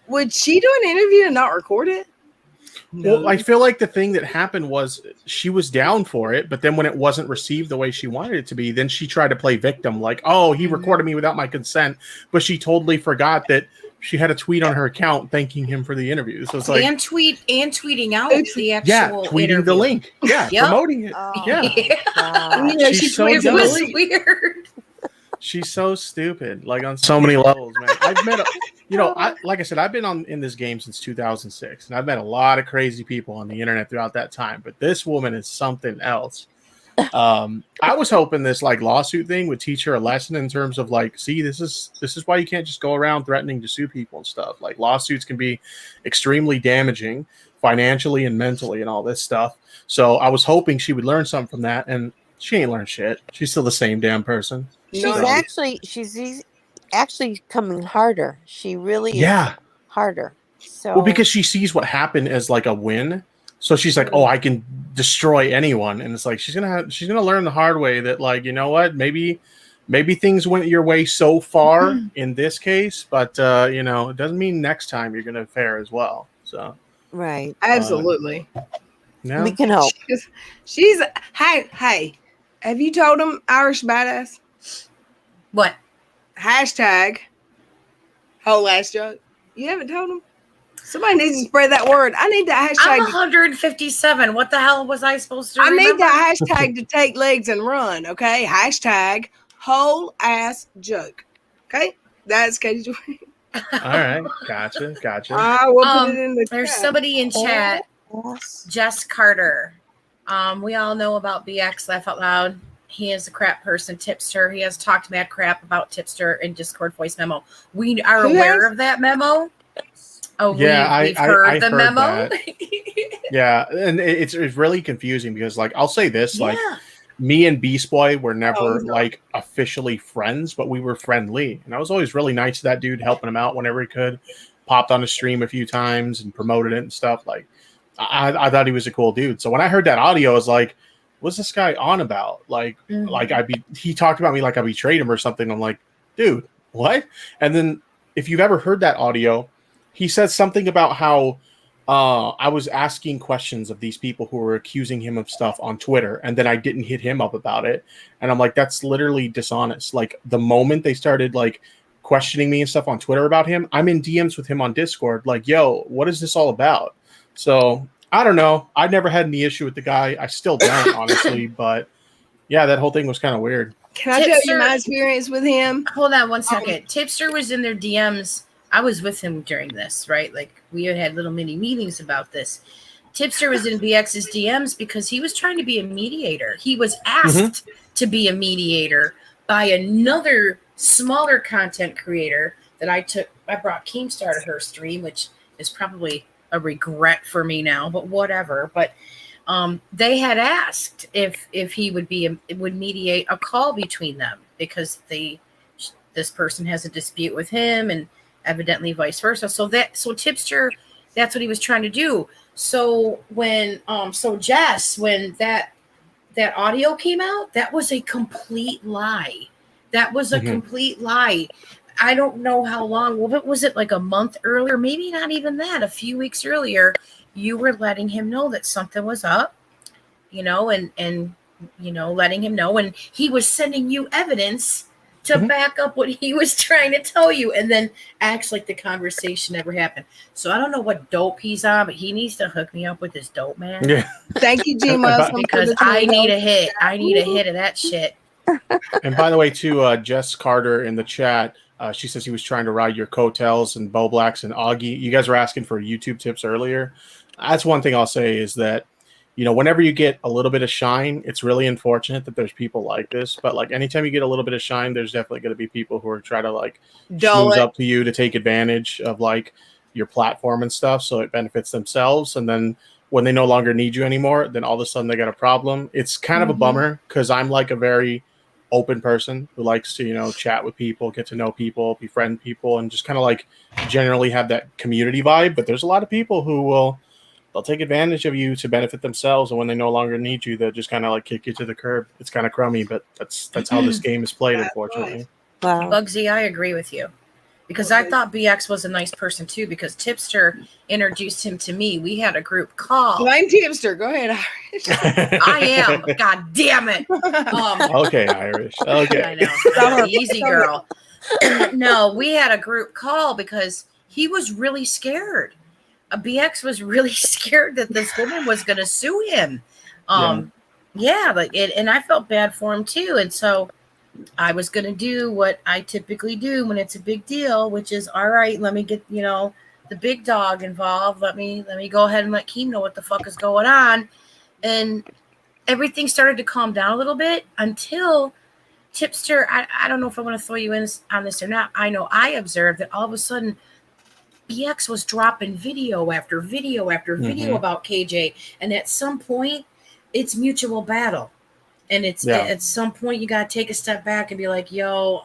Would she do an interview and not record it? No. Well, I feel like the thing that happened was she was down for it, but then when it wasn't received the way she wanted it to be, then she tried to play victim, like, oh, he recorded me without my consent, but she totally forgot that she had a tweet on her account thanking him for the interview. So it's like, and tweeting out the actual yeah, tweeting interview. the link, yeah, Yep. promoting it, Oh, yeah. God. You know, She's she so tweeted It was the link. weird. She's so stupid, like on so many levels, man. I've met, like I said, I've been in this game since 2006, and I've met a lot of crazy people on the internet throughout that time. But this woman is something else. I was hoping this like lawsuit thing would teach her a lesson in terms of like, see, this is why you can't just go around threatening to sue people and stuff. Like lawsuits can be extremely damaging financially and mentally and all this stuff. So I was hoping she would learn something from that, and she ain't learned shit. She's still the same damn person. She's No. actually coming harder. She really is Yeah. harder. So Well, because she sees what happened as like a win, so she's like, "Oh, I can destroy anyone," and it's like she's gonna learn the hard way that, like, you know what, maybe things went your way so far in this case, but it doesn't mean next time you're gonna fare as well. So, right, Absolutely. no, we can hope. She's hey. Have you told him Irish badass? What? Hashtag whole last joke. You haven't told him? Somebody needs to spread that word. I need that I'm hashtag. 157. What the hell was I supposed to I remember? need that hashtag to take legs and run. Okay. Hashtag whole ass joke. Okay. That's Katie Joy. all right, gotcha. I will put it in the There's chat. somebody in chat, Yes. Jess Carter. We all know about BX Laugh Out Loud. He is a crap person, Tipster. He has talked mad crap about Tipster in Discord voice memo. We are Who aware has? of that memo. Oh, Yeah, we've heard I the heard memo. that. Yeah, and it's really confusing because, like, I'll say this, like, Yeah. me and Beast Boy were never Oh, no. like officially friends, but we were friendly, and I was always really nice to that dude, helping him out whenever he could. Popped on his stream a few times and promoted it and stuff. Like, I thought he was a cool dude. So when I heard that audio, I was like, "What's this guy on about?" Like, he talked about me like I betrayed him or something. I'm like, dude, what? And then if you've ever heard that audio, he says something about how I was asking questions of these people who were accusing him of stuff on Twitter, and then I didn't hit him up about it. And I'm like, that's literally dishonest. Like, the moment they started like questioning me and stuff on Twitter about him, I'm in DMs with him on Discord, like, yo, what is this all about? So I don't know. I never had any issue with the guy. I still don't, honestly. But yeah, that whole thing was kind of weird. Can I tell you Tipster- my experience with him? Hold on one second. Tipster was in their DMs. I was with him during this, right? Like, we had little mini meetings about this. Tipster was in BX's DMs because he was trying to be a mediator. He was asked to be a mediator by another smaller content creator that I brought Keemstar to her stream, which is probably a regret for me now, but whatever. But they had asked if he would mediate a call between them because this person has a dispute with him and evidently vice versa. So Tipster, that's what he was trying to do. So when Jess, when that audio came out, that was a complete lie. That was a complete lie. I don't know how long. Well, was it like a month earlier? Maybe not even that. A few weeks earlier, you were letting him know that something was up, and letting him know, and he was sending you evidence to back up what he was trying to tell you, and then acts like the conversation never happened. So I don't know what dope he's on, but he needs to hook me up with this dope, man. Yeah. Thank you, G Miles, Because I need a hit. I need a hit of that shit. And by the way, too, Jess Carter in the chat, she says he was trying to ride your coattails and Bo Blacks and Augie. You guys were asking for YouTube tips earlier. That's one thing I'll say is that, whenever you get a little bit of shine, it's really unfortunate that there's people like this. But like anytime you get a little bit of shine, there's definitely going to be people who are trying to like schmooze up to you to take advantage of like your platform and stuff. So it benefits themselves. And then when they no longer need you anymore, then all of a sudden they got a problem. It's kind of a bummer because I'm like a very open person who likes to, chat with people, get to know people, befriend people, and just kind of like generally have that community vibe. But there's a lot of people who they'll take advantage of you to benefit themselves, and when they no longer need you, they'll just kind of like kick you to the curb. It's kind of crummy, but that's how this game is played, unfortunately. Wow. Bugsy, I agree with you. Because I thought BX was a nice person too, because Tipster introduced him to me. We had a group call. Blame Tipster. Go ahead, Irish. I am. God damn it. Okay, Irish. Okay. I know. I'm easy girl. No, we had a group call because he was really scared. BX was really scared that this woman was going to sue him. And I felt bad for him too. And so I was going to do what I typically do when it's a big deal, which is, all right, let me get, the big dog involved. Let me go ahead and let Keem know what the fuck is going on. And everything started to calm down a little bit until Tipster, I don't know if I want to throw you in on this or not. I know I observed that all of a sudden BX was dropping video after video after video about KJ. And at some point, it's mutual battle. And it's at some point you got to take a step back and be like, yo,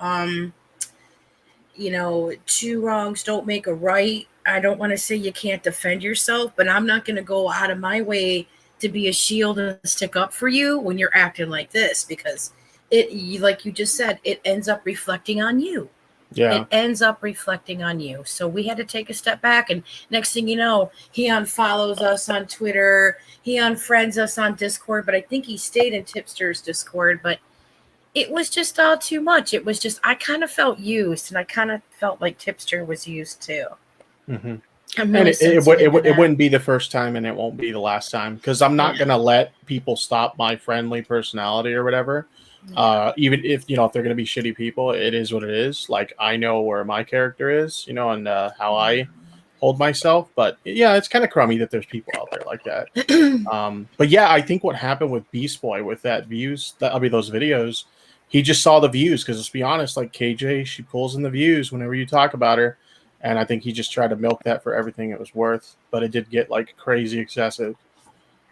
two wrongs don't make a right. I don't want to say you can't defend yourself, but I'm not going to go out of my way to be a shield and stick up for you when you're acting like this, because like you just said, it ends up reflecting on you. Yeah. It ends up reflecting on you. So we had to take a step back. And next thing you know, he unfollows us on Twitter. He unfriends us on Discord. But I think he stayed in Tipster's Discord. But it was just all too much. It was just, I kind of felt used. And I kind of felt like Tipster was used too. Mm-hmm. I'm really it wouldn't be the first time, and it won't be the last time, because I'm not going to let people stop my friendly personality or whatever. Even if if they're going to be shitty people, it is what it is. Like, I know where my character is, and how I hold myself. But yeah, it's kind of crummy that there's people out there like that. But yeah, I think what happened with Beast Boy with those videos, he just saw the views, because let's be honest, like KJ, she pulls in the views whenever you talk about her. And I think he just tried to milk that for everything it was worth, but it did get like crazy excessive.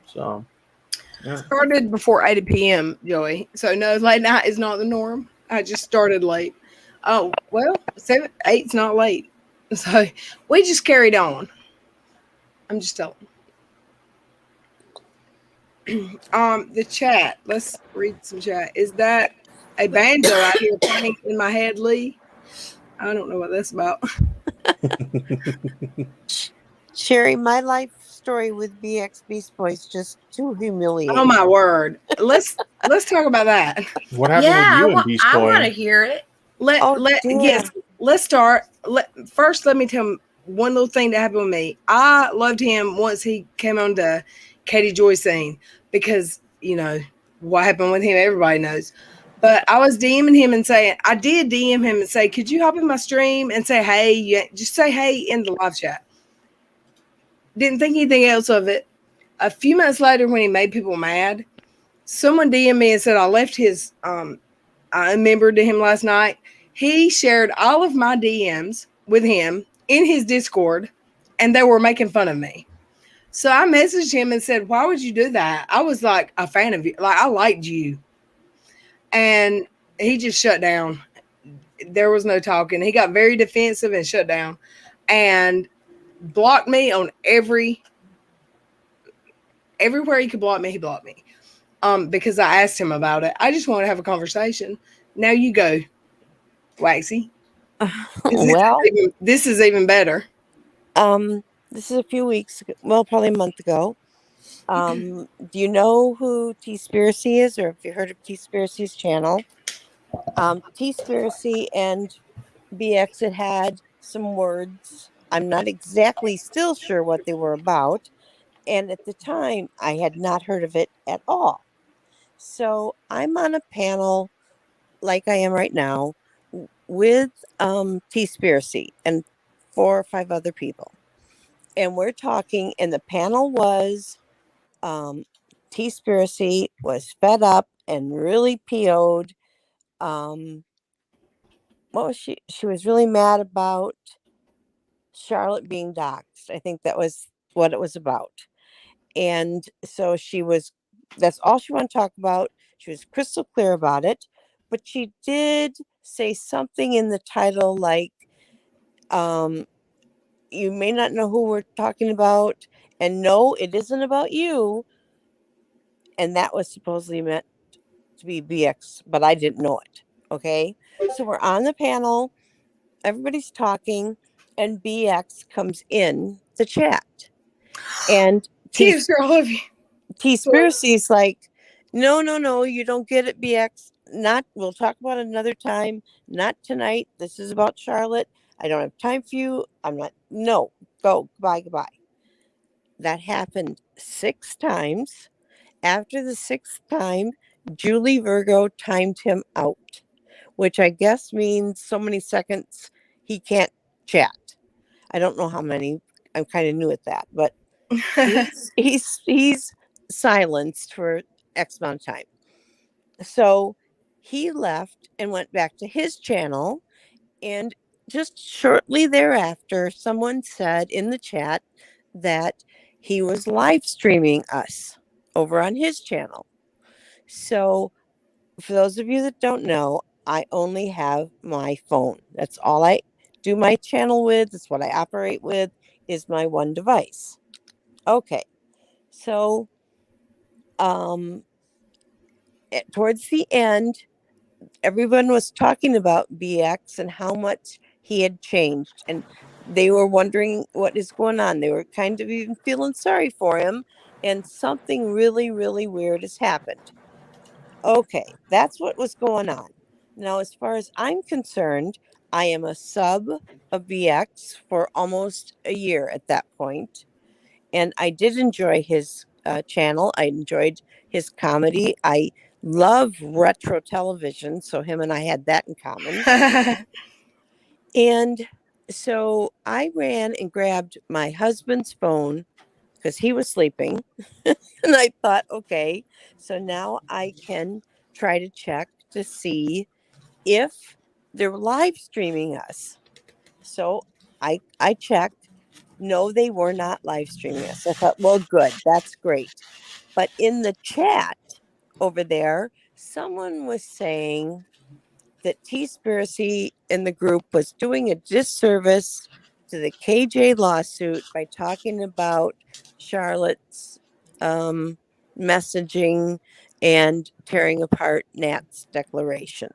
So, yeah. Started before 8 p.m., Joey. So no, late night is not the norm. I just started late. Oh, well, 8's not late. So we just carried on. I'm just telling. The chat. Let's read some chat. Is that a banjo out here playing in my head, Lee? I don't know what that's about. Sherry, my life story with BX Beast Boy is just too humiliating. Oh my word! Let's talk about that. What happened with you and Beast Boy? I want to hear it. Let's start. First, let me tell one little thing that happened with me. I loved him once he came on to Katie Joy's scene, because what happened with him, everybody knows. But I was DMing him and saying, I did DM him and say, could you hop in my stream and say, hey, just say, hey, in the live chat. Didn't think anything else of it. A few months later, when he made people mad, someone DM'd me and said, I left his, I unmembered to him last night. He shared all of my DMs with him in his Discord, and they were making fun of me. So I messaged him and said, why would you do that? I was like a fan of you. Like, I liked you. And he just shut down. There was no talking. He got very defensive and shut down and blocked me on everywhere he could block me, he blocked me. Because I asked him about it. I just want to have a conversation. Now you go, Waxy. This is even better. This is a few weeks ago, well, probably a month ago. Do you know who T-Spiracy is, or have you heard of T-Spiracy's channel? T-Spiracy and BX had some words. I'm not exactly still sure what they were about. And at the time, I had not heard of it at all. So I'm on a panel like I am right now with T-Spiracy and 4 or 5 other people. And we're talking, and the panel was T-Spiracy was fed up and really PO'd. What was she? She was really mad about Charlotte being doxxed. I think that was what it was about. And so that's all she wanted to talk about. She was crystal clear about it, but she did say something in the title like, you may not know who we're talking about, and no, it isn't about you. And that was supposedly meant to be BX, but I didn't know it. Okay. So we're on the panel, everybody's talking, and BX comes in the chat. And Tears for all of you. T-Spiracy's like, no, you don't get it, BX. We'll talk about it another time. Not tonight. This is about Charlotte. I don't have time for you. No, go, goodbye. That happened 6 times. After the 6th time, Julie Virgo timed him out, which I guess means so many seconds he can't chat. I don't know how many. I'm kind of new at that, but he's silenced for X amount of time. So he left and went back to his channel, and just shortly thereafter, someone said in the chat that he was live streaming us over on his channel. So for those of you that don't know, I only have my phone. That's all I do my channel with. That's what I operate with, is my one device. Okay. So towards the end, everyone was talking about BX and how much he had changed, and they were wondering what is going on. They were kind of even feeling sorry for him, and something really, really weird has happened. Okay, that's what was going on. Now, as far as I'm concerned, I am a sub of BX for almost a year at that point, and I did enjoy his channel. I enjoyed his comedy. I love retro television, so him and I had that in common. And so I ran and grabbed my husband's phone because he was sleeping. And I thought, okay, so now I can try to check to see if they're live streaming us. So I checked. No, they were not live streaming us. I thought, well, good, that's great. But in the chat over there, someone was saying that T-Spiracy in the group was doing a disservice to the KJ lawsuit by talking about Charlotte's messaging and tearing apart Nat's declaration.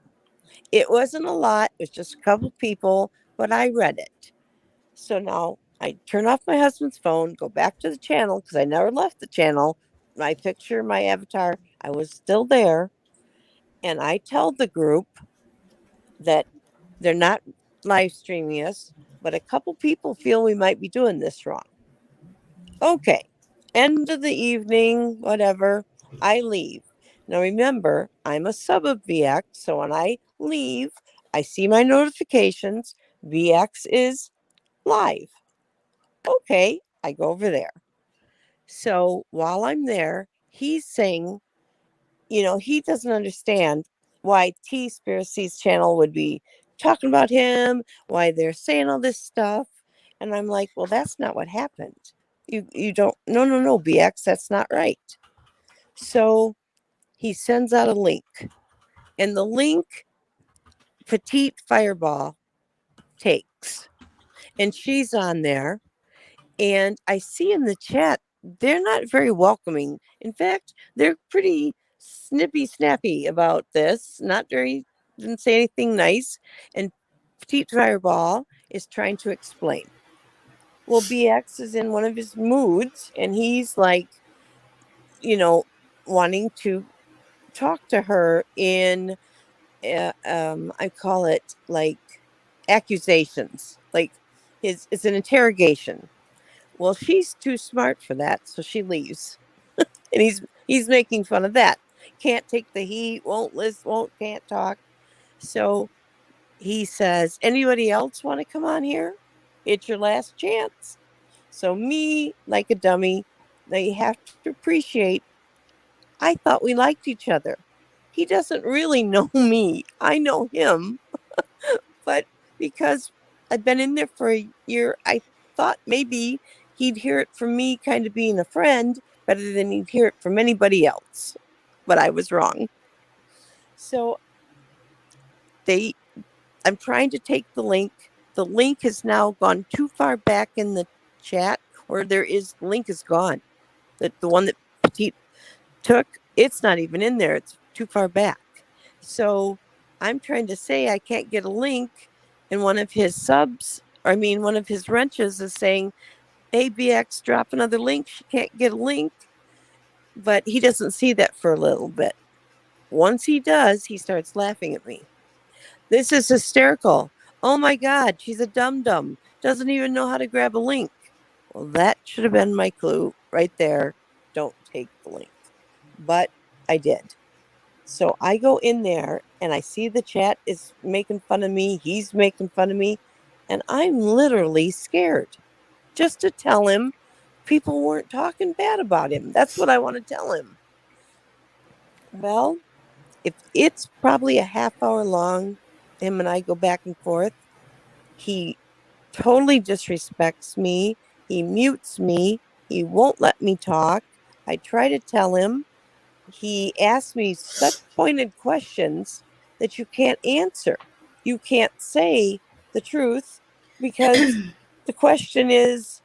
It wasn't a lot. It was just a couple people, but I read it. So now I turn off my husband's phone, go back to the channel because I never left the channel. My picture, my avatar, I was still there. And I tell the group that they're not live streaming us, but a couple people feel we might be doing this wrong. Okay. End of the evening, whatever. I leave. Now remember, I'm a sub of VX, so when I leave, I see my notifications. VX is live. Okay, I go over there. So while I'm there, he's saying, he doesn't understand why T-Spiracy's channel would be talking about him, why they're saying all this stuff. And I'm like, well, that's not what happened. You don't, no, BX, that's not right. So he sends out a link, and the link Petite Fireball takes, and she's on there. And I see in the chat, they're not very welcoming. In fact, they're pretty snappy about this. Didn't say anything nice. And Petite Fireball is trying to explain. Well, BX is in one of his moods, and he's like, wanting to talk to her in, I call it like accusations. Like it's an interrogation. Well, she's too smart for that, so she leaves. And he's making fun of that. Can't take the heat, won't listen, can't talk. So he says, anybody else want to come on here? It's your last chance. So me, like a dummy, now you have to appreciate, I thought we liked each other. He doesn't really know me. I know him. But because I've been in there for a year, I thought maybe he'd hear it from me kind of being a friend, better than he'd hear it from anybody else. But I was wrong. So I'm trying to take the link. The link has now gone too far back in the chat, or the link is gone. The one that Petite took, it's not even in there. It's too far back. So I'm trying to say I can't get a link, and one of his wrenches is saying, "Hey, BX, drop another link. She can't get a link." But he doesn't see that for a little bit. Once he does, he starts laughing at me. This is hysterical. Oh my God, she's a dum-dum. Doesn't even know how to grab a link. Well, that should have been my clue right there. Don't take the link. But I did. So I go in there and I see the chat is making fun of me. He's making fun of me. And I'm literally scared just to tell him people weren't talking bad about him. That's what I want to tell him. Well, if it's probably a half hour long, him and I go back and forth. He totally disrespects me. He mutes me. He won't let me talk. I try to tell him. He asks me such pointed questions that you can't answer. You can't say the truth because the question is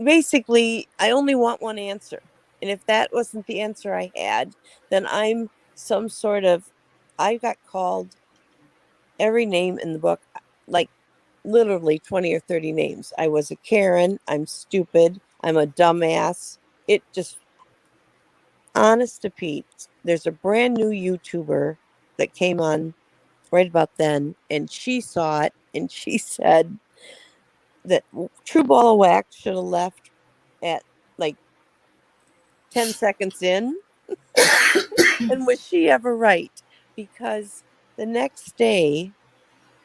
basically, I only want one answer. And if that wasn't the answer I had, then I'm some sort of, I got called every name in the book, like literally 20 or 30 names. I was a Karen. I'm stupid. I'm a dumbass. It just, honest to Pete, there's a brand new YouTuber that came on right about then, and she saw it and she said that True Ball of Wax should have left at like 10 seconds in. And was she ever right? Because the next day,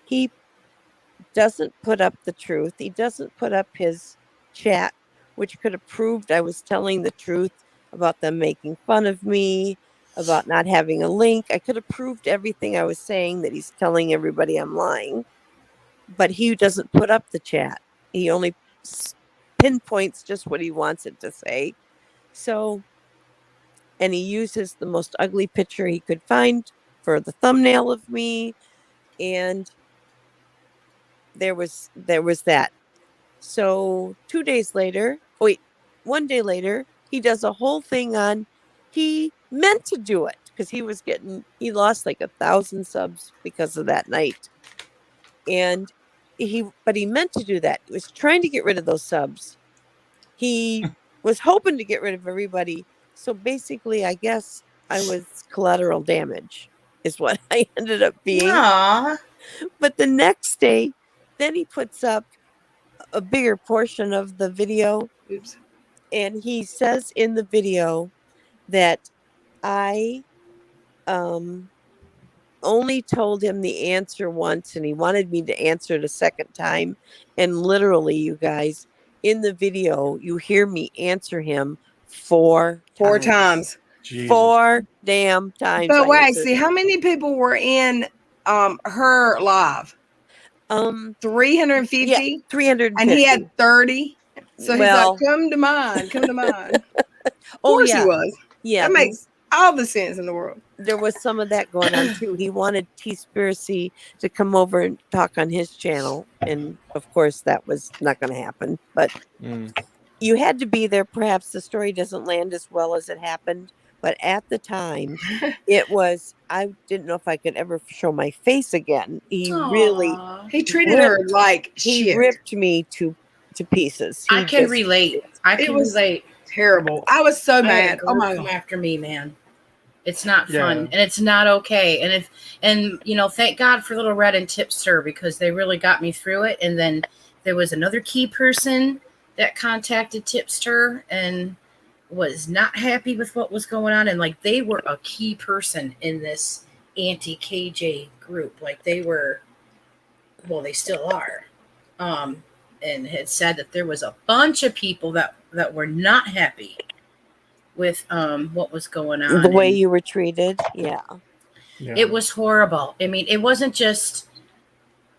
he doesn't put up the truth. He doesn't put up his chat, which could have proved I was telling the truth about them making fun of me, about not having a link. I could have proved everything I was saying that he's telling everybody I'm lying. But he doesn't put up the chat. He only pinpoints just what he wants it to say. So, and he uses the most ugly picture he could find for the thumbnail of me. And there was that. So 2 days later, one day later, he does a whole thing on, he meant to do it because he lost like 1,000 subs because of that night. And but he meant to do that. He was trying to get rid of those subs. He was hoping to get rid of everybody. So basically, I guess I was collateral damage is what I ended up being. Aww. But the next day, then he puts up a bigger portion of the video. Oops. And he says in the video that I only told him the answer once and he wanted me to answer it a second time. And literally, you guys, in the video, you hear me answer him four times. Jesus. 4 damn times. But wait, see, how many people were in her live? 350? Yeah, 350. And he had 30. So he's Well, like, come to mine, come to mine. Of oh, course yeah. he was. Yeah. That makes all the sense in the world. There was some of that going on too. He wanted T-Spiracy to come over and talk on his channel. And of course that was not going to happen. But you had to be there. Perhaps the story doesn't land as well as it happened. But at the time, I didn't know if I could ever show my face again. He treated her like he shit. ripped me to pieces. I can relate. It was relate. Terrible. I was so mad. Oh my! Come after me, man. It's not fun, and it's not okay. And thank God for Little Red and Tipster because they really got me through it. And then there was another key person that contacted Tipster and was not happy with what was going on, and like they were a key person in this anti-KJ group. Like they were, well, they still are, and had said that there was a bunch of people that were not happy with what was going on. The way you were treated. Yeah. It was horrible. I mean, it wasn't just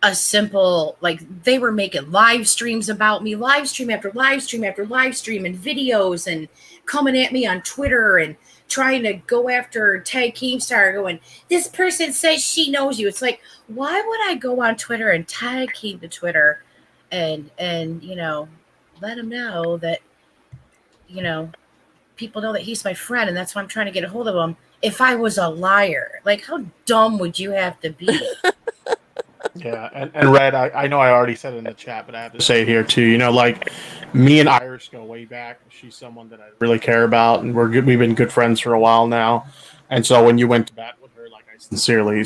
a simple, like, they were making live streams about me, live stream after live stream after live stream, and videos, and coming at me on Twitter and trying to go after Tag Keemstar, going, this person says she knows you. It's like, why would I go on Twitter and tag Keem to Twitter and you know, let him know that, you know, people know that he's my friend, and that's why I'm trying to get a hold of him. If I was a liar, like, how dumb would you have to be? Yeah, and Red, I know I already said it in the chat, but I have to say it here too. You know, like, me and Iris go way back. She's someone that I really care about, and we've been good friends for a while now. And so when you went to bat with her, like, I sincerely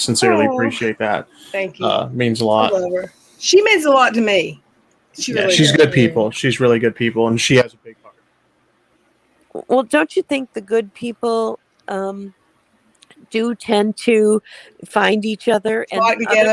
Aw. appreciate that. Thank you. Means a I lot. love her. She means a lot to me. She Yeah, really she's does. good people. She's really good people, and she has a big heart. Well, don't you think the good people do tend to find each other, and Flock together.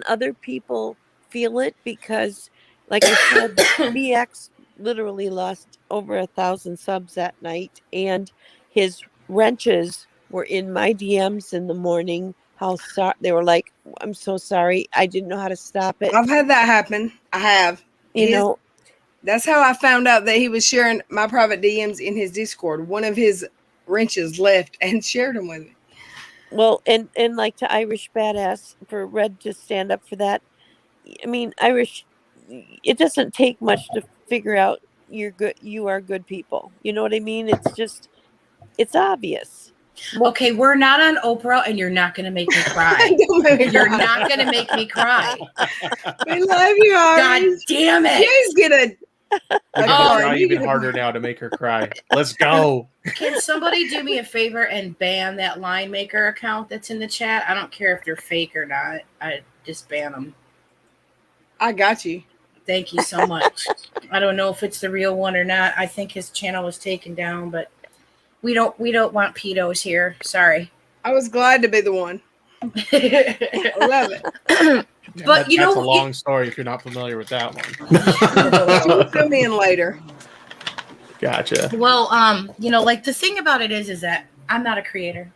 other people feel it? Because, like I said, BX literally lost over 1,000 subs that night, and his wrenches were in my DMs in the morning. How sorry they were, like, I'm so sorry, I didn't know how to stop it. I've had that happen. I have. You know, That's how I found out that he was sharing my private DMs in his Discord. One of his wrenches left and shared them with me. well, and like, to Irish Badass, for Red to stand up for that. I mean, Irish, it doesn't take much to figure out you are good people. You know what I mean? It's just, it's obvious. Okay, we're not on Oprah, and you're not going to make me cry. Don't make me You're cry. not going to make me cry. We love you, God Iris. damn it. She's gonna. We're gonna try even harder now to make her cry. Let's go. Can somebody do me a favor and ban that line maker account that's in the chat? I don't care if they're fake or not. I just ban them. I got you. Thank you so much. I don't know if it's the real one or not. I think his channel was taken down, but we don't want pedos here. Sorry. I was glad to be the one. I love it. But that's a long story if you're not familiar with that one. Fill me in later. Gotcha. Well, you know, like, the thing about it is that I'm not a creator.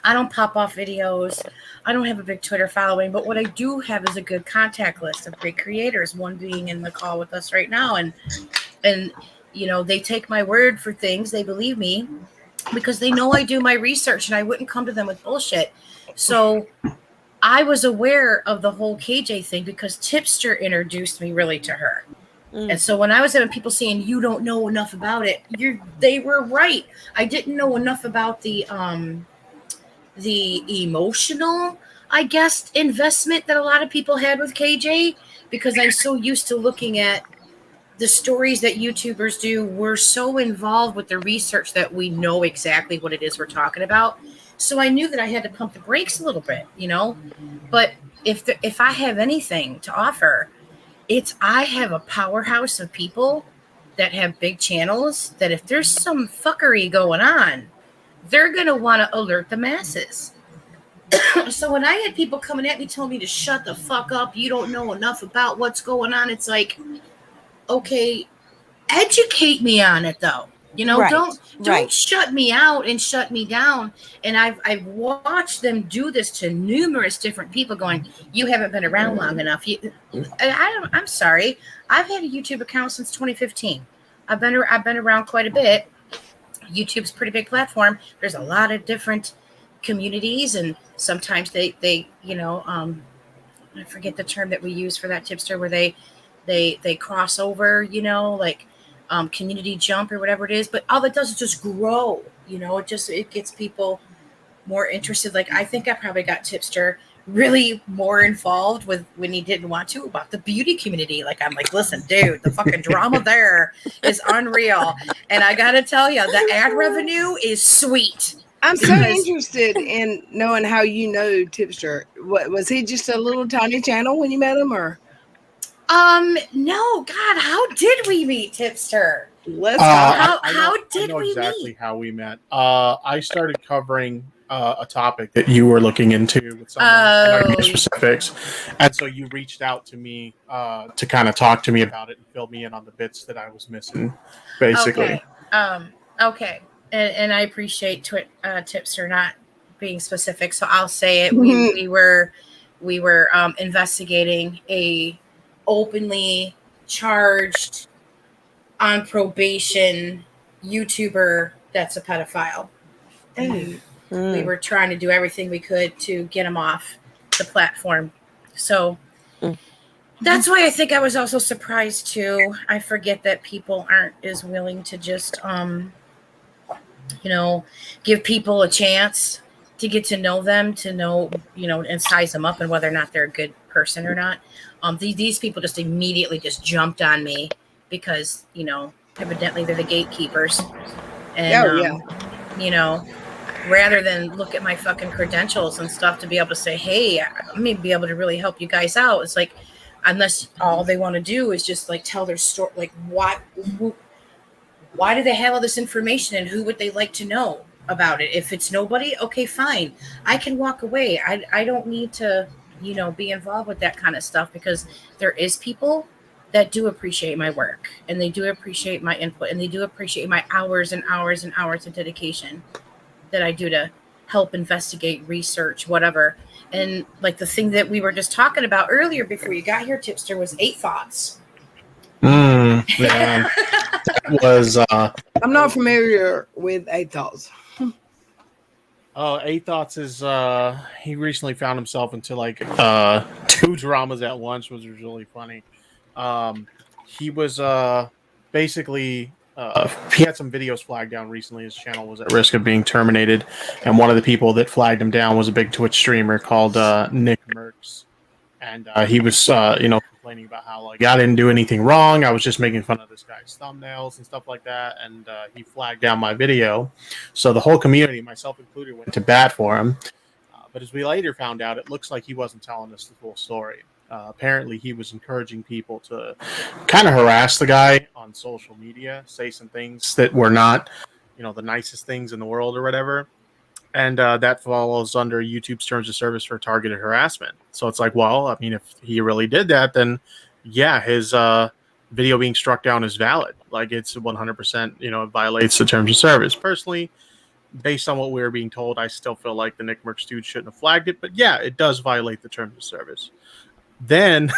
I don't pop off videos. I don't have a big Twitter following, but what I do have is a good contact list of great creators, one being in the call with us right now. And you know, they take my word for things. They believe me because they know I do my research, and I wouldn't come to them with bullshit. So I was aware of the whole KJ thing because Tipster introduced me really to her. And so when I was having people saying, you don't know enough about it, they were right. I didn't know enough about the emotional, I guess, investment that a lot of people had with KJ, because I'm so used to looking at the stories that YouTubers do. We're so involved with the research that we know exactly what it is we're talking about. So I knew that I had to pump the brakes a little bit, you know. But if I have anything to offer, I have a powerhouse of people that have big channels that if there's some fuckery going on, they're going to want to alert the masses. So when I had people coming at me telling me to shut the fuck up, you don't know enough about what's going on, it's like, okay, educate me on it though. You know, Right, don't shut me out and shut me down. And I've watched them do this to numerous different people, going, you haven't been around long enough. I'm sorry. I've had a YouTube account since 2015. I've been around quite a bit. YouTube's a pretty big platform. There's a lot of different communities, and sometimes they you know, I forget the term that we use for that, Tipster, where they cross over, you know, like community jump or whatever it is. But all it does is just grow, you know. It gets people more interested. Like, I think I probably got Tipster really more involved with, when he didn't want to, about the beauty community. Like, I'm like, listen, dude, the fucking drama there is unreal. And I gotta tell you, the ad revenue is sweet. I'm so interested in knowing how you know Tipster. What was he, just a little tiny channel when you met him, or? No, God, how did we meet, Tipster? Let's how did we exactly meet? how we met. I started covering a topic that you were looking into with someone, and I gave specifics, and so you reached out to me to kind of talk to me about it and fill me in on the bits that I was missing, basically. Okay. And I appreciate Tipster not being specific, so I'll say it. We were we were investigating a openly charged on probation YouTuber that's a pedophile. And we were trying to do everything we could to get him off the platform. So that's why I think I was also surprised too. I forget that people aren't as willing to just give people a chance to get to know them, to know, and size them up and whether or not they're a good person or not. These people just immediately just jumped on me because, evidently they're the gatekeepers. And, rather than look at my fucking credentials and stuff to be able to say, hey, I may be able to really help you guys out. It's like, unless all they want to do is just like tell their story, like why do they have all this information and who would they like to know about it? If it's nobody, okay, fine. I can walk away. I don't need to, be involved with that kind of stuff, because there is people that do appreciate my work, and they do appreciate my input, and they do appreciate my hours and hours and hours of dedication that I do to help investigate, research, whatever. And like the thing that we were just talking about earlier before you got here, Tipster, was 8 Thoughts. Yeah. That was I'm not familiar with 8 Thoughts. 8 Thoughts is he recently found himself into like 2 dramas at once, which was really funny. He was basically he had some videos flagged down recently. His channel was at risk of being terminated, and one of the people that flagged him down was a big Twitch streamer called Nick Merckx. And he was, complaining about how, like, I didn't do anything wrong. I was just making fun of this guy's thumbnails and stuff like that. And he flagged down my video. So the whole community, myself included, went to bat for him. But as we later found out, it looks like he wasn't telling us the full story. Apparently, he was encouraging people to kind of harass the guy on social media, say some things that were not, the nicest things in the world or whatever. And that follows under YouTube's terms of service for targeted harassment. So it's like, well, I mean, if he really did that, then yeah, his video being struck down is valid. Like, it's 100%, it violates the terms of service. Personally, based on what we were being told, I still feel like the Nick Merckx dude shouldn't have flagged it. But yeah, it does violate the terms of service. Then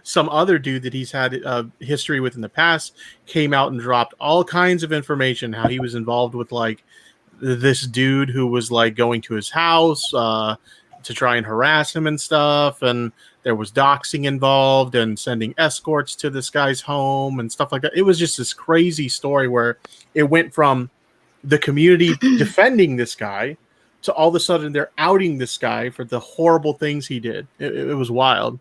some other dude that he's had history with in the past came out and dropped all kinds of information, how he was involved with, like, this dude who was like going to his house to try and harass him and stuff, and there was doxing involved and sending escorts to this guy's home and stuff like that. It was just this crazy story where it went from the community defending this guy to all of a sudden they're outing this guy for the horrible things he did. It was wild.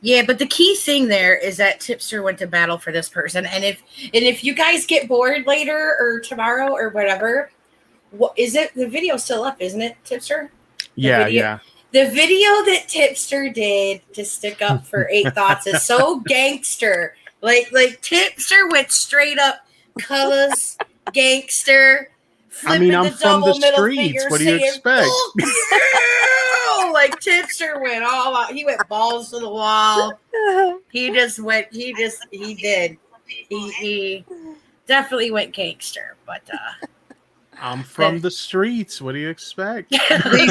Yeah, but the key thing there is that Tipster went to battle for this person. And if you guys get bored later or tomorrow or whatever, what is it? The video's still up, isn't it, Tipster? Yeah. The video that Tipster did to stick up for 8 Thoughts is so gangster. Like Tipster went straight up colors, gangster. I mean, I'm from the streets. What do you expect? Like Tipster went all out. He went balls to the wall. He definitely went gangster. But I'm from the streets. What do you expect? These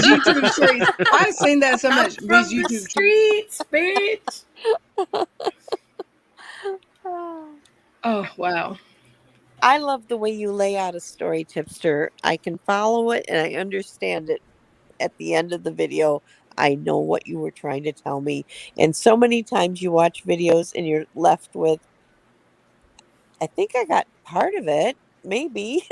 YouTube streets. I've seen that so much. From These the YouTube streets, bitch. Oh, wow. I love the way you lay out a story, Tipster. I can follow it and I understand it. At the end of the video, I know what you were trying to tell me. And so many times you watch videos and you're left with, I think I got part of it, maybe.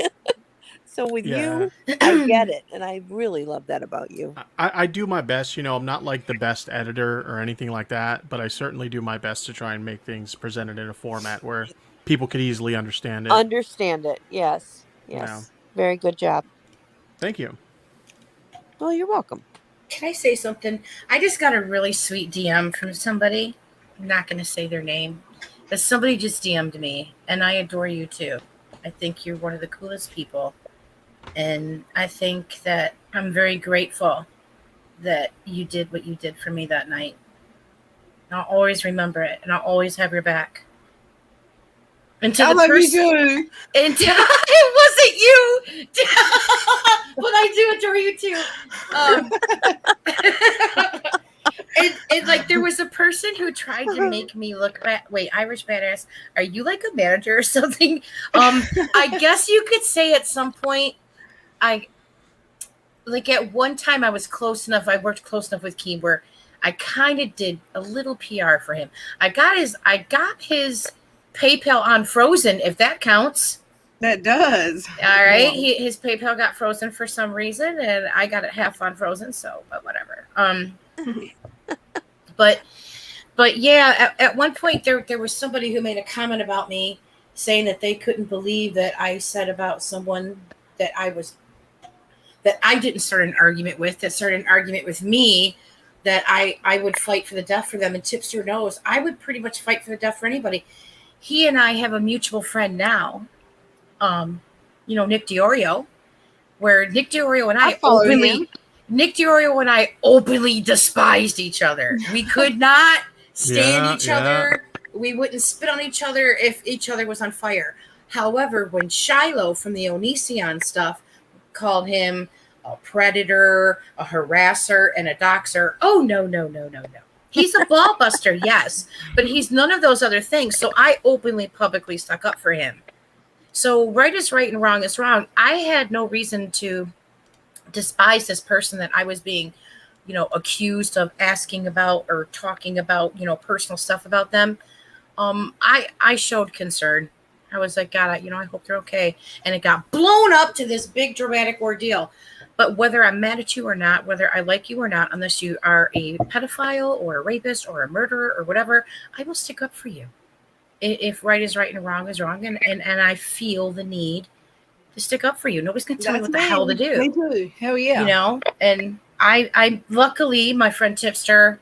So with you, I get it. And I really love that about you. I do my best. I'm not like the best editor or anything like that, but I certainly do my best to try and make things presented in a format where people could easily understand it. Yes. Yeah. Very good job. Thank you. Well, you're welcome. Can I say something? I just got a really sweet DM from somebody. I'm not going to say their name, but somebody just DM'd me, and I adore you too. I think you're one of the coolest people. And I think that I'm very grateful that you did what you did for me that night. And I'll always remember it, and I'll always have your back. And to I the love you person, too. and it wasn't you, but I do adore you too. And like there was a person who tried to make me look bad. Wait, Irish badass, are you like a manager or something? I guess you could say at some point, I like at one time I was close enough. I worked close enough with Keair where I kind of did a little PR for him. I got his PayPal on frozen, if that counts. That does. All right, Yeah. his PayPal got frozen for some reason, and I got it half on frozen. So, but whatever. But yeah, at one point there was somebody who made a comment about me saying that they couldn't believe that I said about someone that I didn't start an argument with, that started an argument with me, that I would fight for the death for them. And Tipster knows I would pretty much fight for the death for anybody. He and I have a mutual friend now, Nick Diorio, where Nick Diorio and Nick Diorio and I openly despised each other. We could not stand each other. We wouldn't spit on each other if each other was on fire. However, when Shiloh from the Onision stuff called him a predator, a harasser, and a doxer, oh, no. He's a ball buster, yes, but he's none of those other things. So I openly, publicly stuck up for him. So right is right and wrong is wrong. I had no reason to despise this person that I was being, accused of asking about or talking about, personal stuff about them. I showed concern. I was like, God, I hope they're okay. And it got blown up to this big dramatic ordeal. But whether I'm mad at you or not, whether I like you or not, unless you are a pedophile or a rapist or a murderer or whatever, I will stick up for you. If right is right and wrong is wrong, and I feel the need to stick up for you. Nobody's gonna tell me what the hell to do. Me too. Hell yeah. And I luckily my friend Tipster,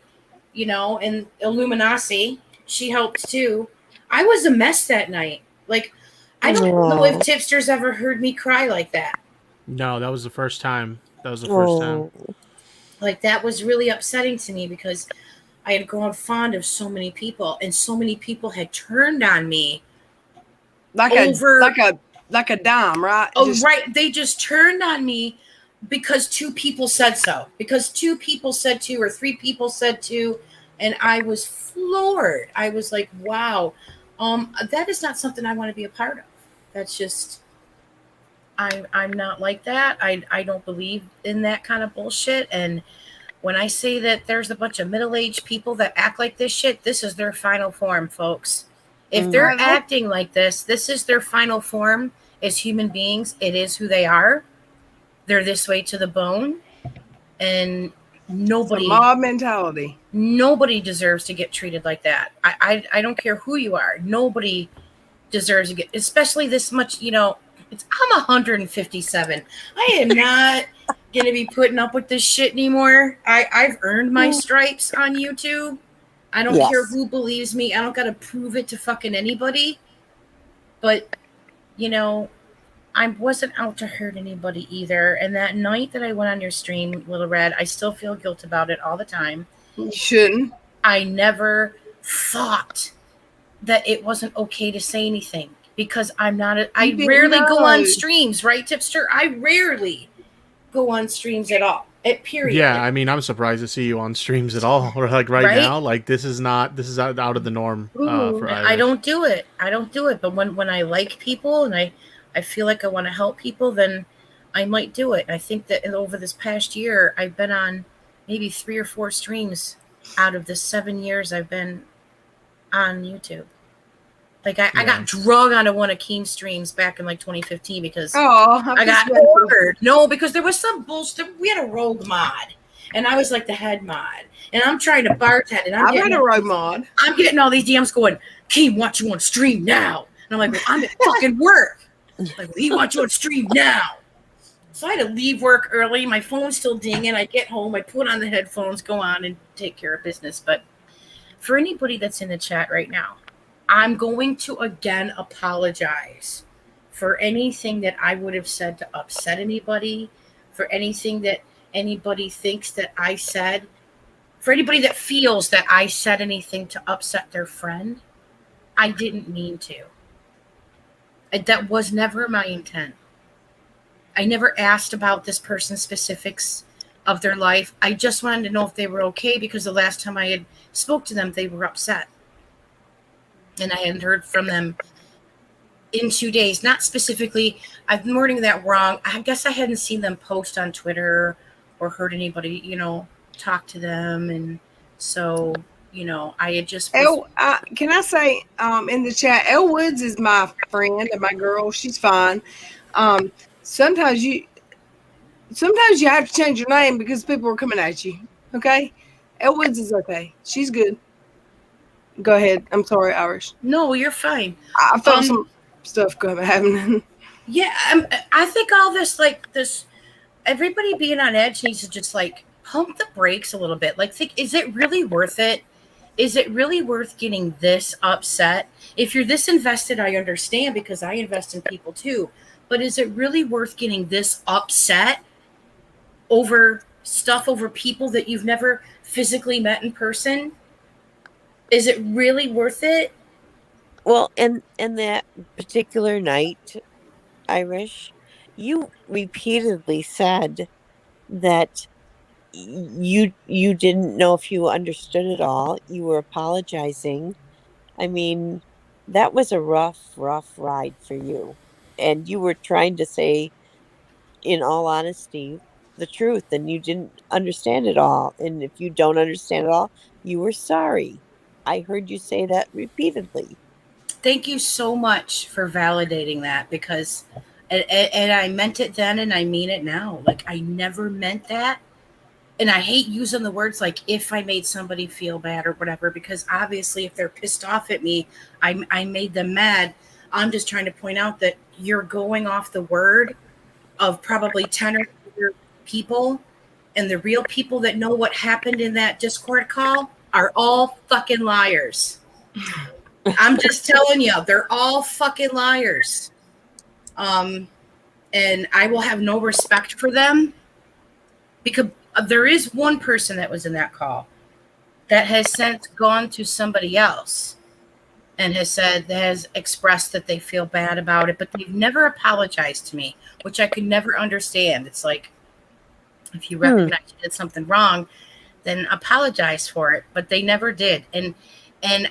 and Illuminati, she helped too. I was a mess that night. Like, I don't know if Tipster's ever heard me cry like that. No, that was the first time. Like, that was really upsetting to me because I had grown fond of so many people, and so many people had turned on me. Like a dime, right? Oh, right. They just turned on me because two people said so. Because two people said to, or three people said to, and I was floored. I was like, wow. That is not something I want to be a part of. That's just, I'm not like that. I don't believe in that kind of bullshit. And when I say that there's a bunch of middle-aged people that act like this shit, this is their final form, folks. If they're acting like this is their final form as human beings. It is who they are. They're this way to the bone. And nobody, mob mentality. Nobody deserves to get treated like that. I don't care who you are. Nobody deserves to get, especially this much, I'm 157. I am not going to be putting up with this shit anymore. I've earned my stripes on YouTube. I don't care who believes me. I don't got to prove it to fucking anybody. But, I wasn't out to hurt anybody either. And that night that I went on your stream, Little Red, I still feel guilt about it all the time. You shouldn't. I never thought that it wasn't okay to say anything because I'm not, I rarely go on streams, right, Tipster? I rarely go on streams at all. Period. Yeah, I mean, I'm surprised to see you on streams at all, or like right now. Like this is out of the norm for Irish. I don't do it. But when I like people and I feel like I want to help people, then I might do it. I think that over this past year, I've been on maybe 3 or 4 streams out of the 7 years I've been on YouTube. Like I got drug onto one of Keane's streams back in like 2015 because I got ordered. No, because there was some bullshit. We had a rogue mod, and I was like the head mod, and I'm trying to bartend. And I've had a rogue mod. I'm getting all these DMs going, Keane wants you on stream now, and I'm like, well, I'm at fucking work. Like, well, he wants you on stream now. So I had to leave work early. My phone's still dinging. I get home, I put on the headphones, go on and take care of business. But for anybody that's in the chat right now, I'm going to again apologize for anything that I would have said to upset anybody, for anything that anybody thinks that I said, for anybody that feels that I said anything to upset their friend. I didn't mean to. That was never my intent. I never asked about this person's specifics of their life. I just wanted to know if they were okay, because the last time I had spoke to them, they were upset. And I hadn't heard from them in 2 days. Not specifically, I'm wording that wrong. I guess I hadn't seen them post on Twitter or heard anybody, talk to them. And so, I had just... Can I say in the chat, Elle Woods is my friend and my girl. She's fine. Sometimes you have to change your name because people are coming at you. Okay? Elle Woods is okay. She's good. Go ahead. I'm sorry, Irish. No, you're fine. I felt some stuff happening. Yeah, I think all this, everybody being on edge needs to just pump the brakes a little bit. Think, is it really worth it? Is it really worth getting this upset? If you're this invested, I understand, because I invest in people too. But is it really worth getting this upset over stuff, over people that you've never physically met in person? Is it really worth it? Well, and that particular night, Irish, you repeatedly said that you didn't know if you understood it all. You were apologizing. I mean, that was a rough ride for you. And you were trying to say, in all honesty, the truth, and you didn't understand it all. And if you don't understand it all, you were sorry. I heard you say that repeatedly. Thank you so much for validating that, because and I meant it then and I mean it now. I never meant that. And I hate using the words if I made somebody feel bad or whatever, because obviously if they're pissed off at me, I made them mad. I'm just trying to point out that you're going off the word of probably 10 or 100 people, and the real people that know what happened in that Discord call are all fucking liars. I'm just telling you, they're all fucking liars. And I will have no respect for them, because there is one person that was in that call that has since gone to somebody else and has expressed that they feel bad about it, but they've never apologized to me, which I could never understand. It's if you recognize you did something wrong, then apologize for it. But they never did. And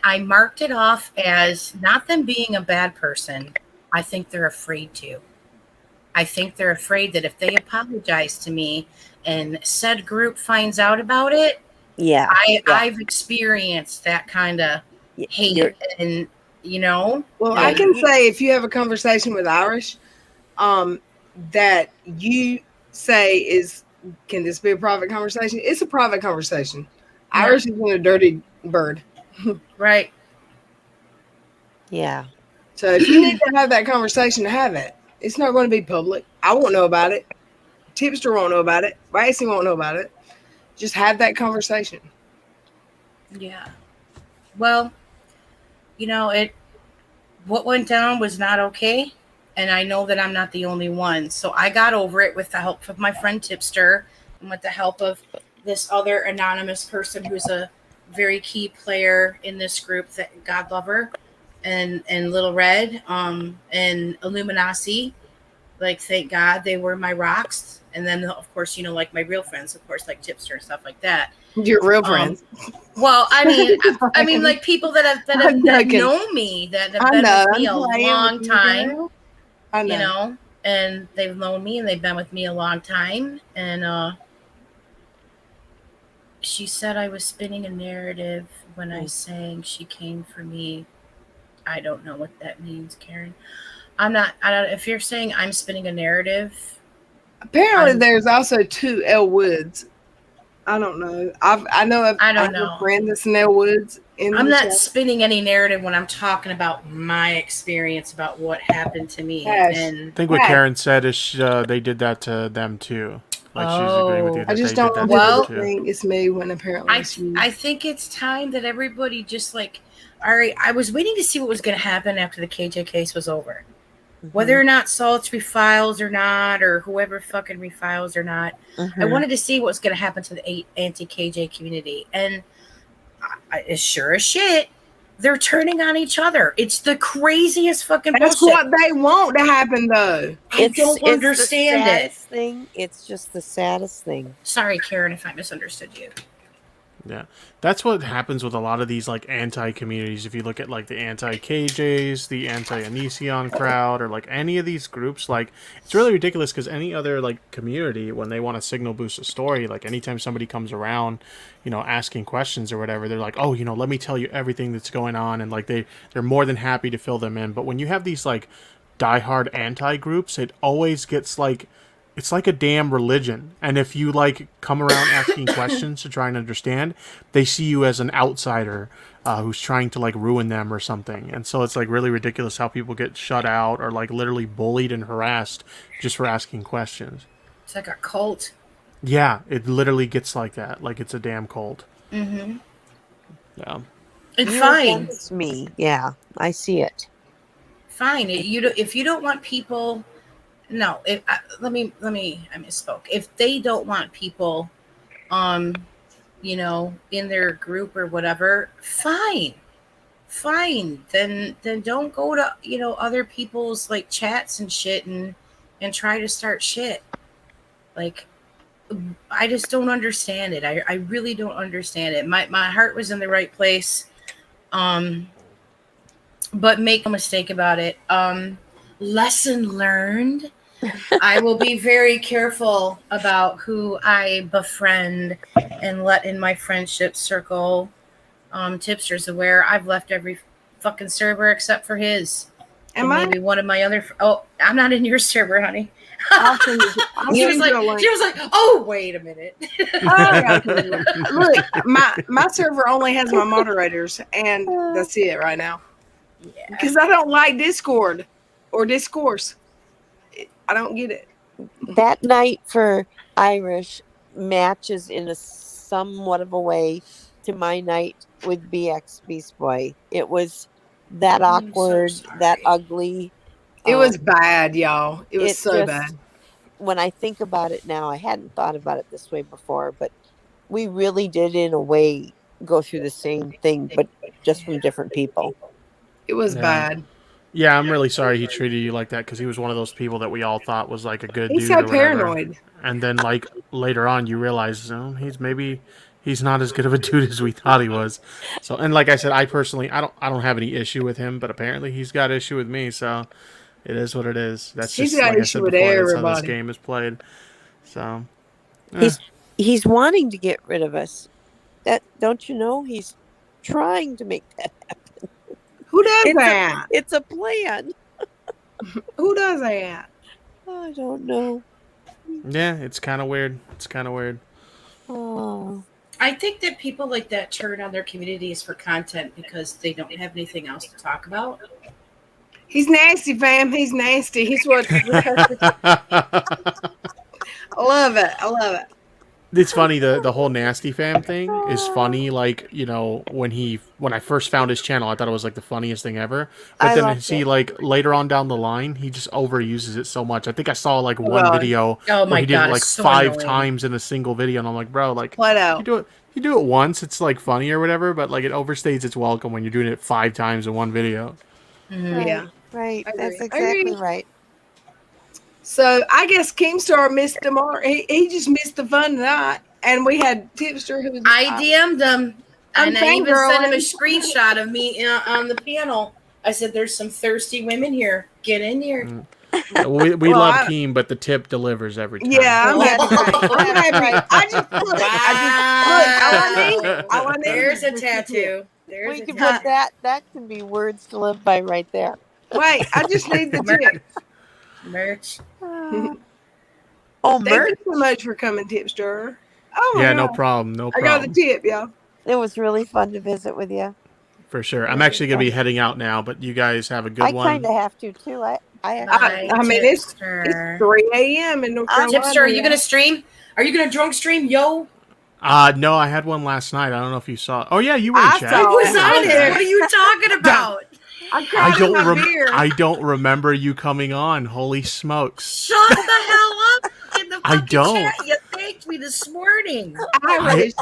I marked it off as not them being a bad person. I think they're afraid to. I think they're afraid that if they apologize to me and said group finds out about it, I've experienced that kind of hate. And, Well, I can say, if you have a conversation with Irish, that you say can this be a private conversation? It's a private conversation. Yeah. Irish is a dirty bird. Right. Yeah. So if you need to have that conversation, have it. It's not going to be public. I won't know about it. Tipster won't know about it. Racing won't know about it. Just have that conversation. Yeah. Well, what went down was not okay. And I know that I'm not the only one. So I got over it with the help of my friend Tipster and with the help of this other anonymous person who's a very key player in this group, that God Lover and Little Red and Illuminati. Thank God they were my rocks. And then, of course, my real friends, of course, Tipster and stuff like that. Your real friends. Well, I mean, people that have known me, that have been with me a long time. I know. And they've known me and they've been with me a long time. And she said I was spinning a narrative when I sang She Came for Me. I don't know what that means, Karen. If you're saying I'm spinning a narrative. Apparently there's also 2 Elle Woods. I don't know. I know a friend that's in Elle Woods. I'm not spinning any narrative when I'm talking about my experience about what happened to me. And I think what Karen said is they did that to them too. She's agreeing with you. I just don't want to think it's me when apparently it's you. I think it's time that everybody just all right, I was waiting to see what was going to happen after the KJ case was over. Whether or not Salts refiles or not, or whoever fucking refiles or not, I wanted to see what's going to happen to the anti-KJ community. And as sure as shit, they're turning on each other. It's the craziest fucking That's bullshit. what they want to happen, though. I don't understand the it. saddest thing. It's just the saddest thing. Sorry, Karen, if I misunderstood you. Yeah, that's what happens with a lot of these like anti-communities. If you look at like the anti-KJs, the anti-Onision crowd, or like any of these groups, like it's really ridiculous because any other like community, when they want to signal boost a story, like anytime somebody comes around, you know, asking questions or whatever, they're like, oh, you know, let me tell you everything that's going on, and like they're more than happy to fill them in. But when you have these like diehard anti-groups, it always gets like, it's like a damn religion. And if you like come around asking questions to try and understand, they see you as an outsider who's trying to like ruin them or something. And so it's like really ridiculous how people get shut out or like literally bullied and harassed just for asking questions. It's like a cult. Yeah, it literally gets like that. Like it's a damn cult. Mm-hmm. Yeah. It's fine. It's me. Yeah, I see it. Fine. If you don't want people. No, I misspoke. If they don't want people, you know, in their group or whatever, fine. Then don't go to, you know, other people's like chats and shit and try to start shit. Like, I just don't understand it. I really don't understand it. My heart was in the right place. But make no mistake about it. Lesson learned. I will be very careful about who I befriend and let in my friendship circle. Tipster's aware I've left every fucking server except for his. And maybe one of my other. Oh, I'm not in your server, honey. She was like, oh, wait a minute. Look, my server only has my moderators, and that's it right now. Yeah. Because I don't like Discord or Discourse. I don't get it. That night for Irish matches in a somewhat of a way to my night with BX Beast Boy. It was that awkward, that ugly. It was bad, y'all. It was so bad. When I think about it now, I hadn't thought about it this way before, but we really did, in a way, go through the same thing, but just from different people. It was bad. Yeah, I'm really sorry he treated you like that because he was one of those people that we all thought was like a good dude. He's so paranoid. And then like later on, you realize he's not as good of a dude as we thought he was. So, and like I said, I personally I don't have any issue with him, but apparently he's got issue with me. So it is what it is. That's just like I said before. That's how this game is played. So he's wanting to get rid of us. That don't you know? He's trying to make that happen. Who does that? It's a plan. Who does that? I don't know. Yeah, it's kind of weird. Oh. I think that people like that turn on their communities for content because they don't have anything else to talk about. He's nasty, fam. He's nasty. He's what. I love it. It's funny, the whole Nasty Fam thing is funny. Like, you know, when I first found his channel, I thought it was like the funniest thing ever. But then like later on down the line, he just overuses it so much. I think I saw like one video where he did it like so 5 times in a single video, and I'm like, bro, like you do it once, it's like funny or whatever, but like it overstays its welcome when you're doing it 5 times in one video. Mm-hmm. Yeah, right. That's exactly right. So I guess Keemstar missed the mark. He just missed the fun tonight, and we had Tipster who was. I DM'd him, and I even sent him a screenshot of me on the panel. I said, "There's some thirsty women here. Get in here." We love Keem, but the tip delivers every time. Yeah, I'm happy. I just look. There's a tattoo. We can put that. That can be words to live by right there. Wait, I just need the tip. Merch. Thank merch. you so much for coming, Tipster. Oh, yeah, God. no problem. I got the tip, y'all. It was really fun to visit with you. For sure. I'm actually going to be heading out now, but you guys have a good one. I kind of have to, too. I mean, it's 3 a.m. in North Carolina. Tipster, are you going to stream? Are you going to drunk stream, yo? No, I had one last night. I don't know if you saw. Oh, yeah, you were in chat. I was on it. What are you talking about? I don't remember you coming on. Holy smokes! Shut the hell up! In the I don't. Chat, you pranked me this morning. I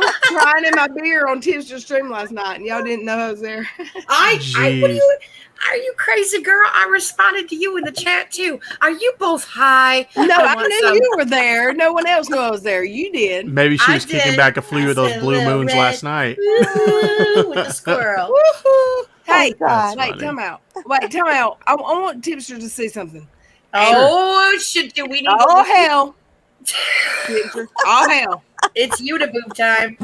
was trying in my beer on Tipster Stream last night, and y'all didn't know I was there. Are you crazy, girl? I responded to you in the chat too. Are you both high? No, I knew you were there. No one else knew I was there. You did. Maybe she was kicking back a few of those blue moons last night. With the squirrel. Woohoo! Hey, wait, time out. Wait, time out. I want Tipster to say something. Oh, shit, do we need Oh, hell. Tipster. Oh, hell. It's you to boob time.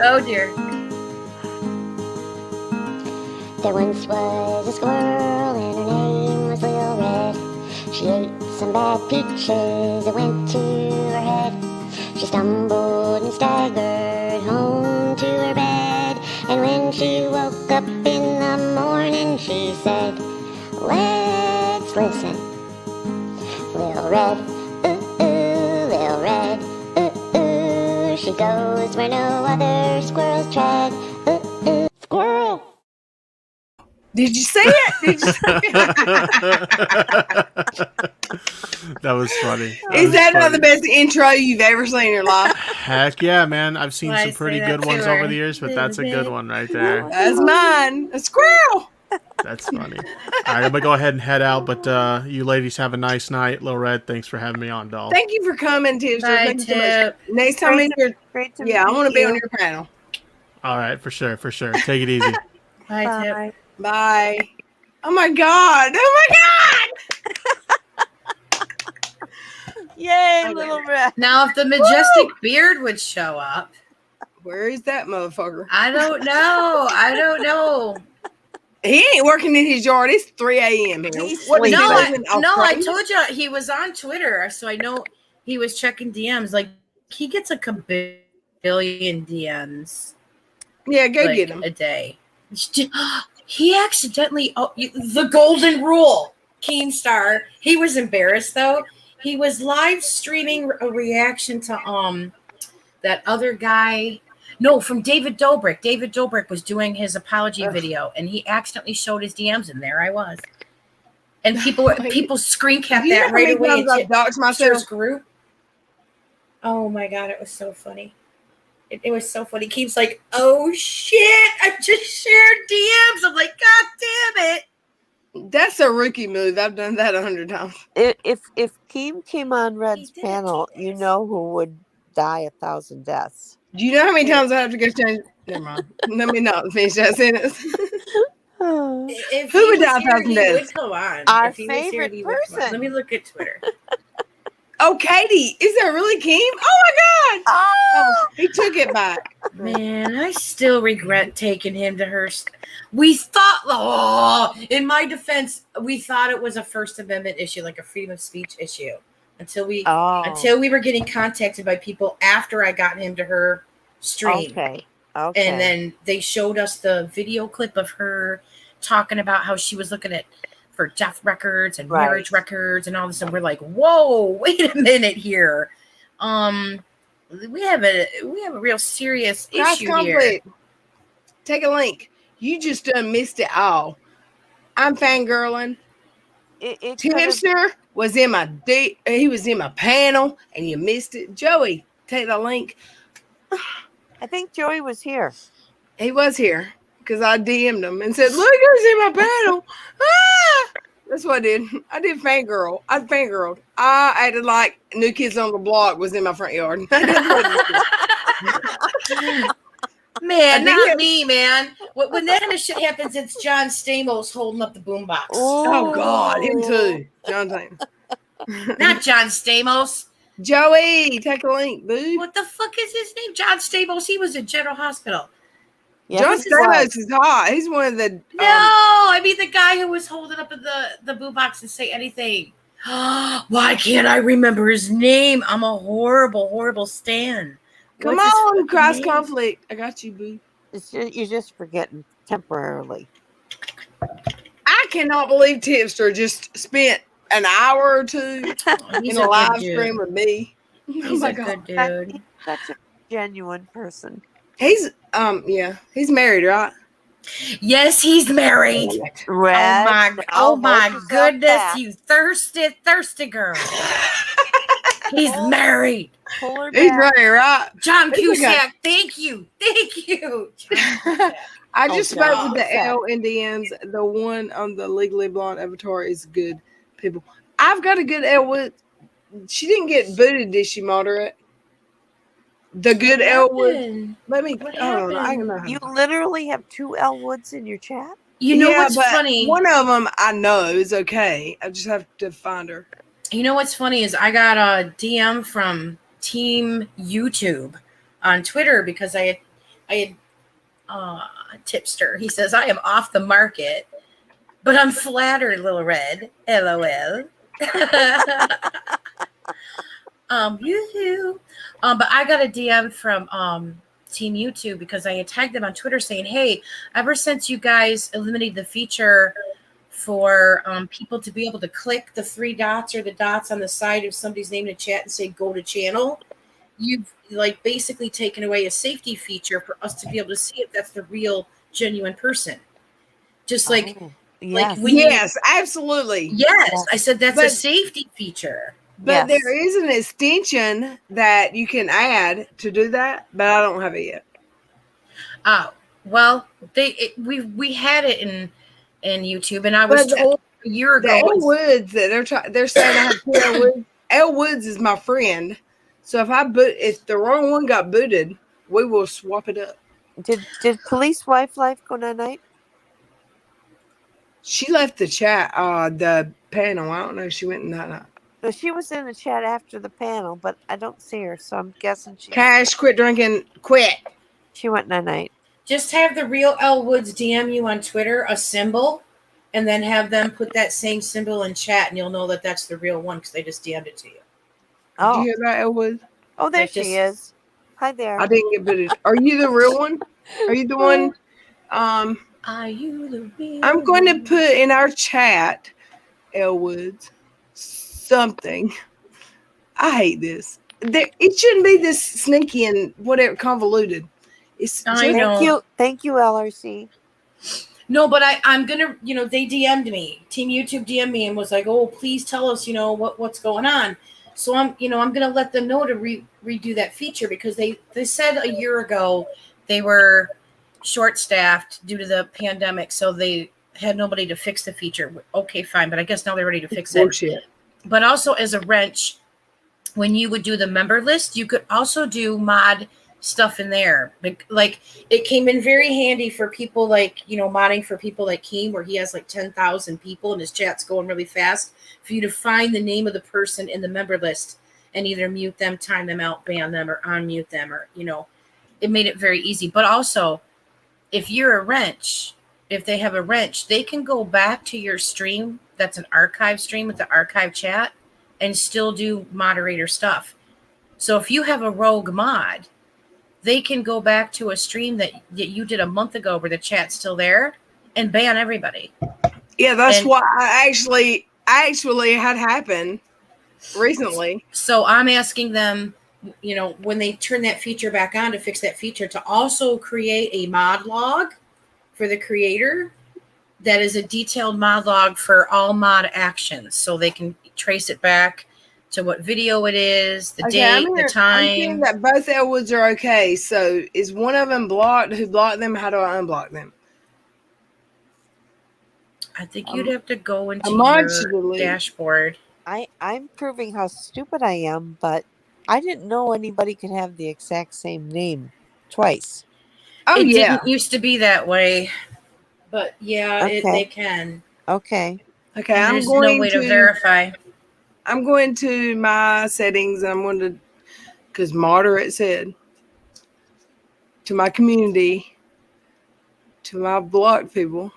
Oh, dear. There once was a squirrel and her name was Lil Red. She ate some bad peaches that went to her head. She stumbled and staggered home to her bed. And when she woke up in the morning, she said, let's listen. Lil Red, ooh, ooh, Lil Red, ooh, ooh. She goes where no other squirrels tread. Ooh, ooh, squirrel. Did you see it? Did you see it? That was funny. Is that not the best intro you've ever seen in your life? Heck yeah, man. I've seen Why some pretty say good that ones to her? over the years, but that's a good one right there. That's mine. A squirrel. That's funny. All right, I'm going to go ahead and head out, but you ladies have a nice night. Lil Red, thanks for having me on, doll. Thank you for coming, Tipster. Bye, Thank you so much. Tip. Next time in here, Great to yeah, I meet want to be you. on your panel. All right, for sure, for sure. Take it easy. Bye, Tip. Bye. Bye. Oh my God. Oh my God. Yay, Little Red. Now, if the majestic beard would show up, Where is that motherfucker? I don't know. I don't know. He ain't working in his yard. It's 3 a.m. here. He's What is sleeping. he No, living off I crack? told you he was on Twitter, so I know he was checking DMs. Like, he gets a billion DMs. Yeah, go like, get him. a day. He accidentally the golden rule, Keair. He was embarrassed though. He was live streaming a reaction to that other guy. No, from David Dobrik. David Dobrik was doing his apology video, and he accidentally showed his DMs, and there I was. And people screen capped You know that how right many away. times I've doxed myself? Group. Oh my god, it was so funny. It was so funny. Keith's like, oh shit, I just shared DMs. I'm like, god damn it. That's a rookie move. I've done that 100 times. If Keem came on Red's did it panel, to you us. know who would die 1,000 deaths. Do you know how many times I have to go change? Never mind. Let me not finish that sentence. If Who he would was die here, 1,000 he deaths? would come on. Our If he was here, favorite he would come on. person. Let me look at Twitter. Oh, Katie. Is that really Keem? Oh, my God. Oh, he took it back. Man, I still regret taking him to her. We thought, in my defense, we thought it was a First Amendment issue, like a freedom of speech issue, until we were getting contacted by people after I got him to her stream. Okay. And then they showed us the video clip of her talking about how she was looking at for death records and marriage records and all this, and we're like, whoa, wait a minute here. We have a real serious issue here. Take a link. You just done missed it all. I'm fangirling. Tipster was in my he was in my panel, and you missed it. Joey, take the link. I think Joey was here. He was here because I DM'd him and said, "Look who's in my panel." That's what I did. I did fangirl. I fangirled. I acted like New Kids on the Block was in my front yard. Man, not me, man. When that kind of shit happens, it's John Stamos holding up the boombox. Oh God, him too. John Stamos. Not John Stamos. Joey, take a link, boo. What the fuck is his name? John Stamos. He was in General Hospital. Yes, John Stamos is hot. He's one of the. No, I mean the guy who was holding up the boombox and say anything. Why can't I remember his name? I'm a horrible, horrible stan. Come What's his on, fucking cross name? conflict. I got you, boo. You're just forgetting temporarily. I cannot believe Tipster just spent an hour or two He's in a good live dude. stream with me. He's a good dude. Such a genuine person. He's he's married, right? Yes, he's married. Red, Oh my hold yourself goodness, back. you thirsty girl. He's married. Pull her He's back. right. John It's okay. Cusack, thank you. Thank you. John Cusack. I Oh, just John spoke with the Cusack. L in DMs. The one on the Legally Blonde avatar is good, people. I've got a good L Woods. She didn't get booted, did she, Moderate? The good What L Woods. happened? Let me. What Hold on. I happened? don't know. You literally have 2 Elwoods in your chat? You know Yeah, what's but funny? one of them I know is okay. I just have to find her. You know what's funny is I got a DM from Team YouTube on Twitter because I had Tipster. He says I am off the market, but I'm flattered, Little Red. LOL. Yoo-hoo. But I got a DM from Team YouTube because I had tagged them on Twitter saying, "Hey, ever since you guys eliminated the feature for people to be able to click the 3 dots or the dots on the side of somebody's name in the chat and say go to channel, you've like basically taken away a safety feature for us to be able to see if that's the real genuine person." Just like Oh, like yes. when you Yes, absolutely. yes, I said that's a But- safety feature. But Yes. there is an extension that you can add to do that, but I don't have it yet. Oh, well, we had it in YouTube, and I was But told a year The ago. L Woods that they're saying I have 2 L Woods. L Woods is my friend, so if the wrong one got booted, we will swap it up. Did Police Wife Life go night? She left the chat, the panel. I don't know if she went in that. No, she was in the chat after the panel, but I don't see her, so I'm guessing Cash, quit drinking, quit. she went night. Just have the real Elle Woods DM you on Twitter a symbol, and then have them put that same symbol in chat, and you'll know that that's the real one because they just DM'd it to you. Did Oh, you hear that, L Woods? oh, there Like she just- is. Hi there. I didn't get booted. Are you the real one? Are you the one? Are you the real I'm going to one? put in our chat, L Woods, something. I hate this. It shouldn't be this sneaky and whatever convoluted. It's I just, know. Thank you, LRC. No, but I'm gonna, they DM'd me. Team YouTube DM'd me and was like, "Oh, please tell us, what's going on." So I'm gonna let them know to redo that feature because they said a year ago they were short-staffed due to the pandemic, so they had nobody to fix the feature. Okay, fine, but I guess now they're ready to fix it. bullshit. But also as a wrench, when you would do the member list, you could also do mod stuff in there. Like it came in very handy for people like, modding for people like Keair, where he has like 10,000 people and his chat's going really fast, for you to find the name of the person in the member list and either mute them, time them out, ban them, or unmute them, or, it made it very easy. But also, if you're a wrench, if they have a wrench, they can go back to your stream that's an archive stream with the archive chat and still do moderator stuff. So if you have a rogue mod, they can go back to a stream that you did a month ago where the chat's still there and ban everybody. Yeah, that's what I actually had happen recently. So I'm asking them, when they turn that feature back on to fix that feature, to also create a mod log for the creator that is a detailed mod log for all mod actions, so they can trace it back to what video it is, the date, the I'm time. seeing that both Elwoods are okay. So is one of them blocked? Who blocked them? How do I unblock them? I think you'd have to go into your your dashboard. I'm proving how stupid I am, but I didn't know anybody could have the exact same name twice. Oh, it yeah. didn't used to be that way, but yeah, Okay. they can. Okay. Okay, And there's no way to verify. I'm going to my settings and I'm going to, because moderate said, to my community, to my blocked people.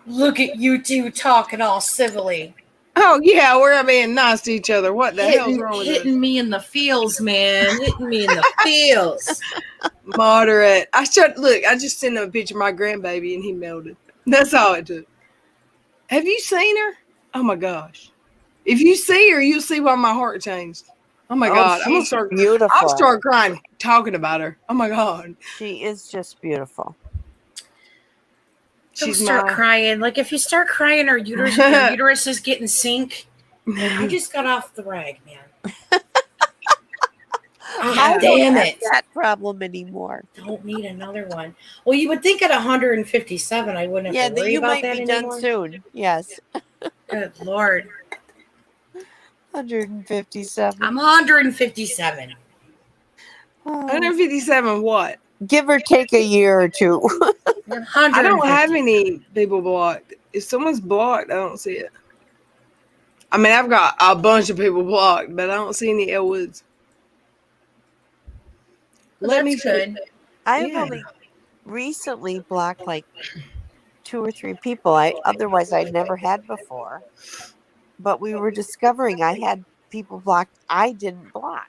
Look at you two talking all civilly. Oh, yeah, we're being nice to each other. What the hell's wrong with us? Hitting me in the feels, man. Hitting me in the feels. Moderate. I just sent him a picture of my grandbaby and he melted. That's all it took. Have you seen her? Oh my gosh. If you see her, you'll see why my heart changed. Oh my God. I'm gonna start beautiful. I'll start crying talking about her. Oh my God. She is just beautiful. Don't start crying. Like if you start crying, your uterus is getting sink. I just got off the rag, man. I God don't damn have it. that problem anymore. Don't need another one. Well, you would think at 157 I wouldn't have Yeah, to that worry you about might that be done anymore. soon. Yes. Good Lord. 157. I'm 157. Oh, 157 what? give or take a year or two. I don't have 150. any people blocked. If someone's blocked, I don't see it. I mean, I've got a bunch of people blocked, but I don't see any Elwoods. Well, Let me that's show you. good. I've Yeah. only recently blocked like 2 or 3 people otherwise I'd never had before. But we were discovering I had people blocked I didn't block.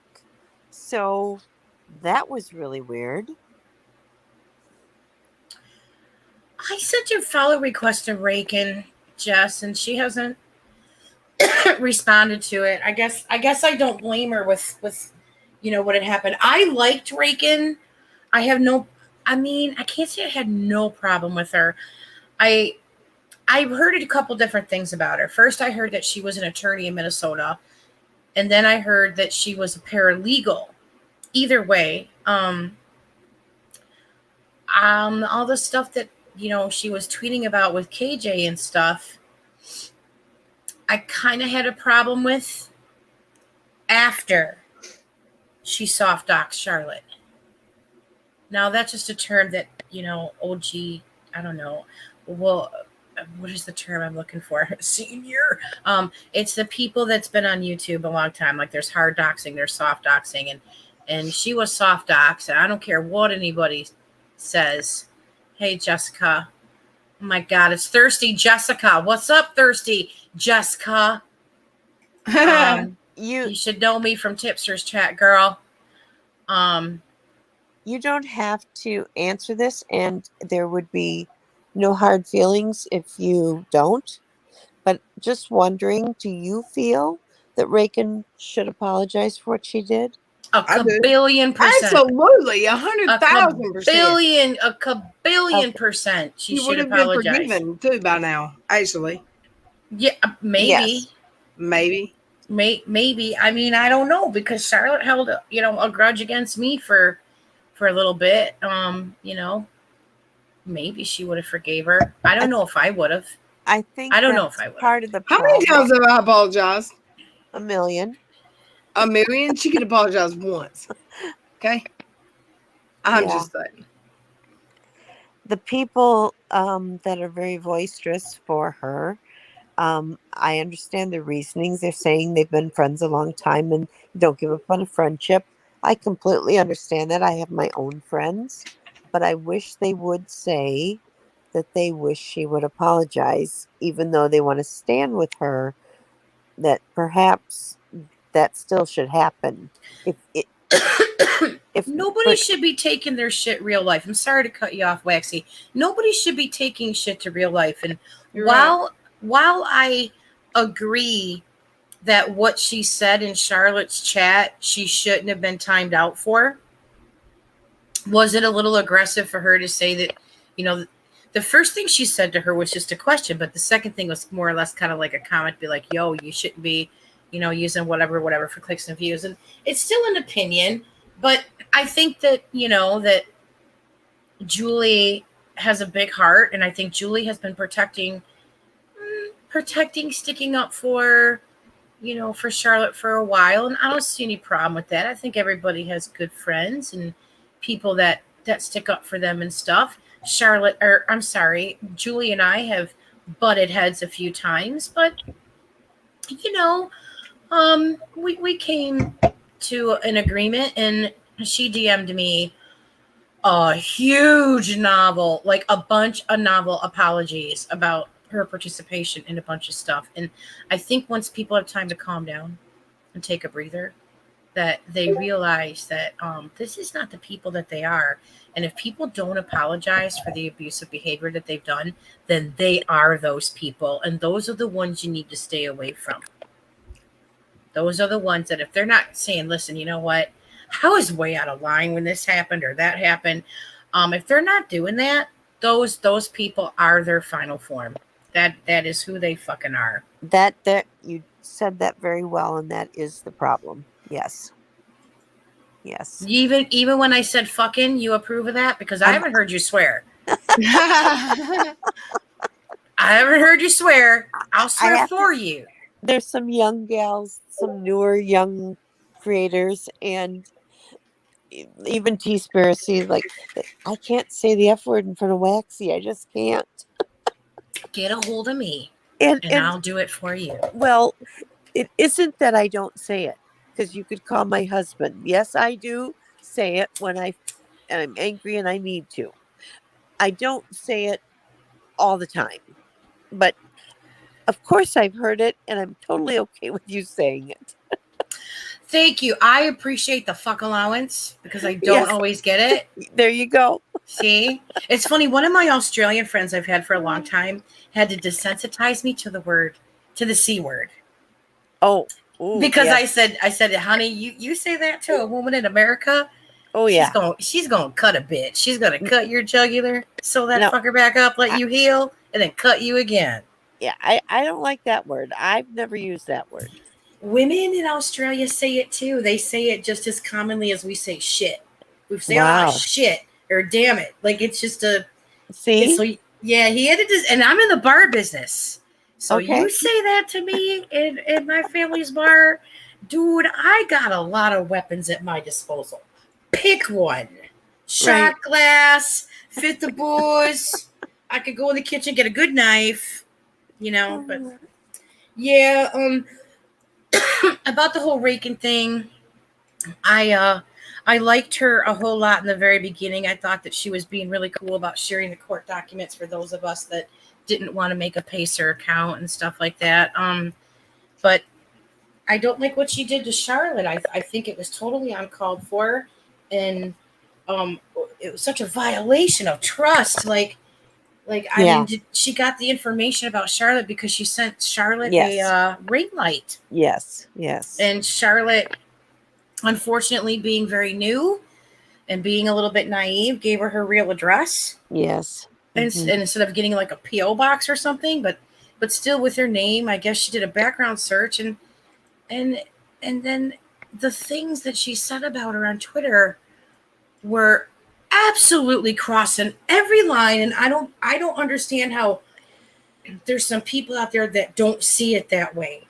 So that was really weird. I sent your follow request to Reagan, Jess, and she hasn't responded to it. I guess I don't blame her with what had happened. I liked Reagan. I can't say I had no problem with her. I heard a couple different things about her. First, I heard that she was an attorney in Minnesota, and then I heard that she was a paralegal. Either way, all the stuff that she was tweeting about with KJ and stuff, I kind of had a problem with after she soft docs Charlotte. Now that's just a term that OG. I don't know. Well, what is the term I'm looking for? Senior. It's the people that's been on YouTube a long time. Like there's hard doxing, there's soft doxing, and she was soft dox, and I don't care what anybody says. Hey, Jessica. Oh my God, it's Thirsty Jessica. What's up, Thirsty Jessica? You should know me from Tipsters Chat, girl. You don't have to answer this, and there would be no hard feelings if you don't. But just wondering, do you feel that Reagan should apologize for what she did? A kabillion%. Absolutely, 100,000%. A kabillion%. She should would have apologize. been forgiven too by now. Actually, yeah, maybe. Yes. Maybe. Maybe. I mean, I don't know, because Charlotte held a grudge against me for a little bit. Maybe she would have forgave her. I don't know if I would have. I think I don't know if I would. Part of the How problem. many times have I apologized? 1 million. 1 million? She could apologize once. Okay? I'm Yeah. just saying. The people that are very boisterous for her, I understand their reasonings. They're saying they've been friends a long time and don't give up on a friendship. I completely understand that. I have my own friends, but I wish they would say that they wish she would apologize, even though they want to stand with her, that perhaps that still should happen. If Nobody should be taking their shit real life. I'm sorry to cut you off, Waxy. Nobody should be taking shit to real life. And while I agree that what she said in Charlotte's chat, she shouldn't have been timed out for, was it a little aggressive for her to say that, the first thing she said to her was just a question, but the second thing was more or less kind of like a comment, be like, yo, you shouldn't be, using whatever for clicks and views. And it's still an opinion, but I think that, that Julie has a big heart, and I think Julie has been protecting, sticking up for, for Charlotte for a while, and I don't see any problem with that. I think everybody has good friends and people that stick up for them and stuff. Julie and I have butted heads a few times, but we came to an agreement, and she DM'd me a huge novel, like a bunch of novel apologies about her participation in a bunch of stuff. And I think once people have time to calm down and take a breather, that they realize that this is not the people that they are. And if people don't apologize for the abusive behavior that they've done, then they are those people. And those are the ones you need to stay away from. Those are the ones that if they're not saying, listen, you know what? I was way out of line when this happened or that happened. If they're not doing that, those people are their final form. That is who they fucking are. That you said that very well, and that is the problem. Yes. Yes. Even when I said fucking, you approve of that? Because I haven't heard you swear. I haven't heard you swear. I'll swear for you. There's some young gals, some newer young creators, and even Teespiracy, like, I can't say the F word in front of Waxy. I just can't. Get a hold of me, And I'll do it for you. Well, it isn't that I don't say it, because you could call my husband. Yes, I do say it when I'm angry and I need to. I don't say it all the time, but of course I've heard it, and I'm totally okay with you saying it. Thank you. I appreciate the fuck allowance because I don't always get it. There you go. See, it's funny. One of my Australian friends I've had for a long time had to desensitize me to the C word. Oh, ooh, because yes. I said, honey, you say that to a woman in America. Oh yeah. She's gonna cut a bit. She's gonna cut your jugular, sew that fucker back up, let you heal, and then cut you again. Yeah, I don't like that word. I've never used that word. Women in Australia say it too. They say it just as commonly as we say shit. We say, Wow. oh shit, or damn it. Like it's just a see. So yeah, he had to and I'm in the bar business. So Okay. you say that to me in my family's bar, dude, I got a lot of weapons at my disposal. Pick one. Shot glass, fit the booze. I could go in the kitchen, get a good knife, but yeah, about the whole raking thing, I liked her a whole lot in the very beginning. I thought that she was being really cool about sharing the court documents for those of us that didn't want to make a Pacer account and stuff like that. But I don't like what she did to Charlotte. I think it was totally uncalled for, and it was such a violation of trust. I mean, she got the information about Charlotte because she sent Charlotte a ring light. Yes. And Charlotte, unfortunately, being very new and being a little bit naive, gave her real address. Yes. And instead of getting like a P.O. box or something, but still with her name, I guess she did a background search and then the things that she said about her on Twitter were absolutely crossing every line. And I don't understand how there's some people out there that don't see it that way.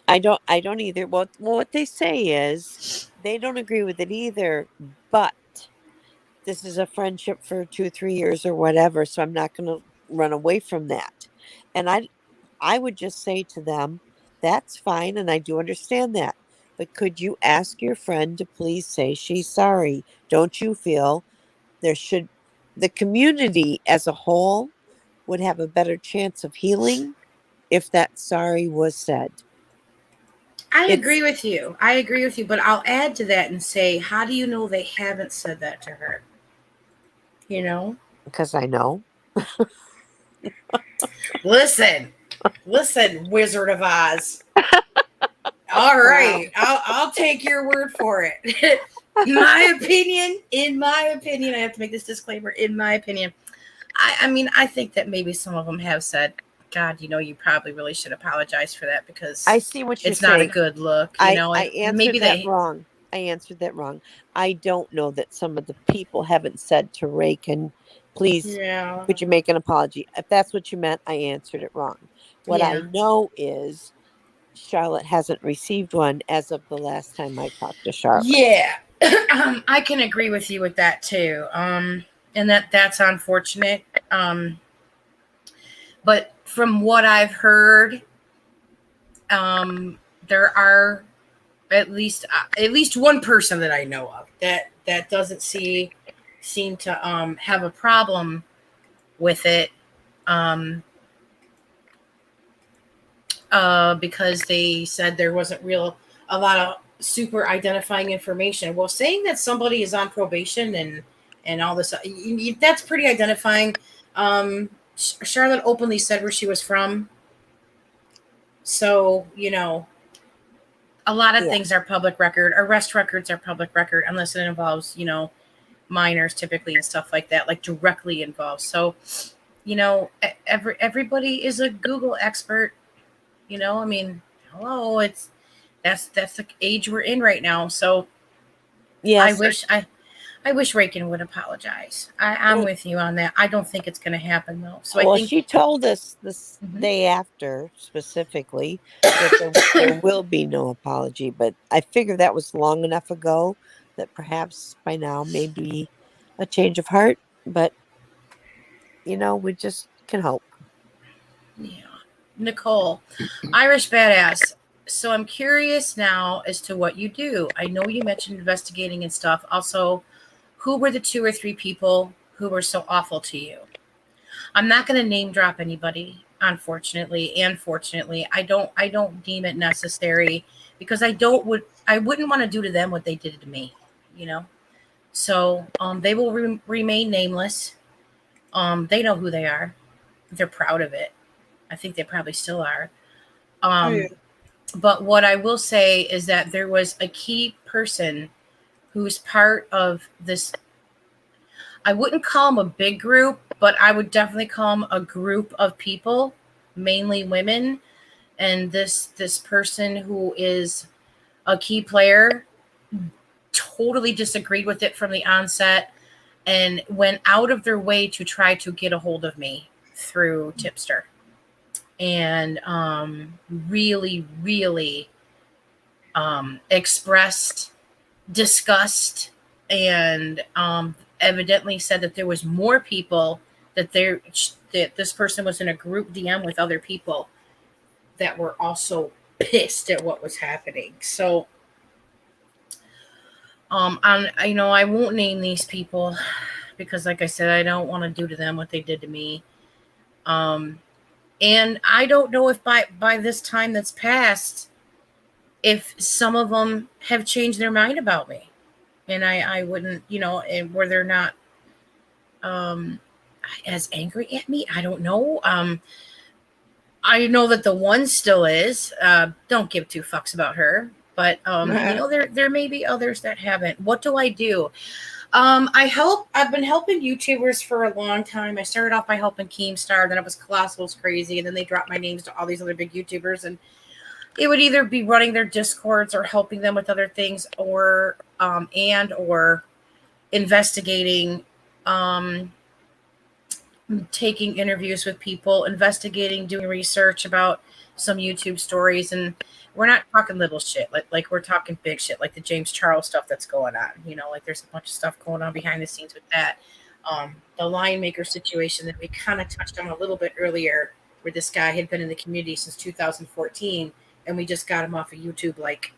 I don't either. Well, what they say is they don't agree with it either, but this is a friendship for 2-3 years or whatever, so I'm not going to run away from that. And I would just say to them, that's fine, and I do understand that. But could you ask your friend to please say she's sorry? Don't you feel the community as a whole would have a better chance of healing if that sorry was said? I agree with you, but I'll add to that and say, how do you know they haven't said that to her? Because I know. Listen, Wizard of Oz. All right, wow. I'll take your word for it. In my opinion, I have to make this disclaimer. In my opinion, I mean, I think that maybe some of them have said, God, you probably really should apologize for that because I see what you're it's saying. Not a good look. I answered that wrong. I answered that wrong. I don't know that some of the people haven't said to Raken, please, could you make an apology? If that's what you meant, I answered it wrong. What I know is Charlotte hasn't received one as of the last time I talked to Charlotte. Yeah, I can agree with you with that too. And that's unfortunate. But from what I've heard, there are at least one person that I know of that doesn't seem to have a problem with it, because they said there wasn't a lot of super identifying information. Well, saying that somebody is on probation and all this, that's pretty identifying. Charlotte openly said where she was from. So, a lot of things are public record. Arrest records are public record unless it involves, minors typically and stuff like that, like directly involved. So, everybody is a Google expert. I mean, hello, that's the age we're in right now. So Yes. I wish Reagan would apologize. I'm with you on that. I don't think it's going to happen though. So Well, I think she told us this Mhm. day after specifically that there will be no apology, but I figured that was long enough ago that perhaps by now maybe a change of heart, but we just can hope. Yeah. Nicole, Irish badass. So I'm curious now as to what you do. I know you mentioned investigating and stuff. Also, who were the 2 or 3 people who were so awful to you? I'm not going to name drop anybody, unfortunately and fortunately. I don't deem it necessary because I wouldn't want to do to them what they did to me, you know. So they will remain nameless. They know who they are. They're proud of it. I think they probably still are. Oh, yeah. But what I will say is that there was a key person who's part of this. I wouldn't call them a big group, but I would definitely call them a group of people, mainly women. And this person who is a key player totally disagreed with it from the onset and went out of their way to try to get a hold of me through Tipster. And really, really expressed disgust and evidently said that there was more people that this person was in a group DM with other people that were also pissed at what was happening. So I won't name these people because like I said, I don't want to do to them what they did to me. And I don't know if by this time that's passed, if some of them have changed their mind about me. And I wouldn't, and where they're not um as angry at me. I don't know. I know that the one still is. Don't give 2 fucks about her. But there may be others that haven't. What do I do? I've been helping YouTubers for a long time. I started off by helping Keemstar, then it was Colossal's Crazy, and then they dropped my names to all these other big YouTubers, and it would either be running their Discords or helping them with other things, or investigating, taking interviews with people, investigating, doing research about some YouTube stories. And we're not talking little shit, like we're talking big shit, like the James Charles stuff that's going on. Like there's a bunch of stuff going on behind the scenes with that. The Lion Maker situation that we kind of touched on a little bit earlier, where this guy had been in the community since 2014, and we just got him off of YouTube like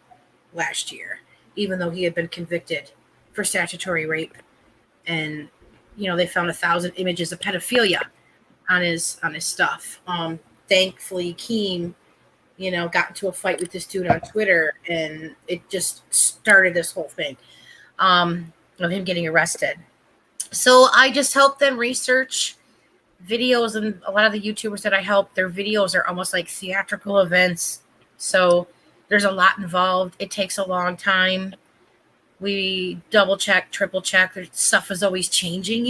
last year, even though he had been convicted for statutory rape. And they found 1,000 images of pedophilia on his stuff. Thankfully, Keem, got into a fight with this dude on Twitter, and it just started this whole thing of him getting arrested. So I just helped them research videos, and a lot of the YouTubers that I help, their videos are almost like theatrical events. So there's a lot involved. It takes a long time. We double check, triple check. Their stuff is always changing,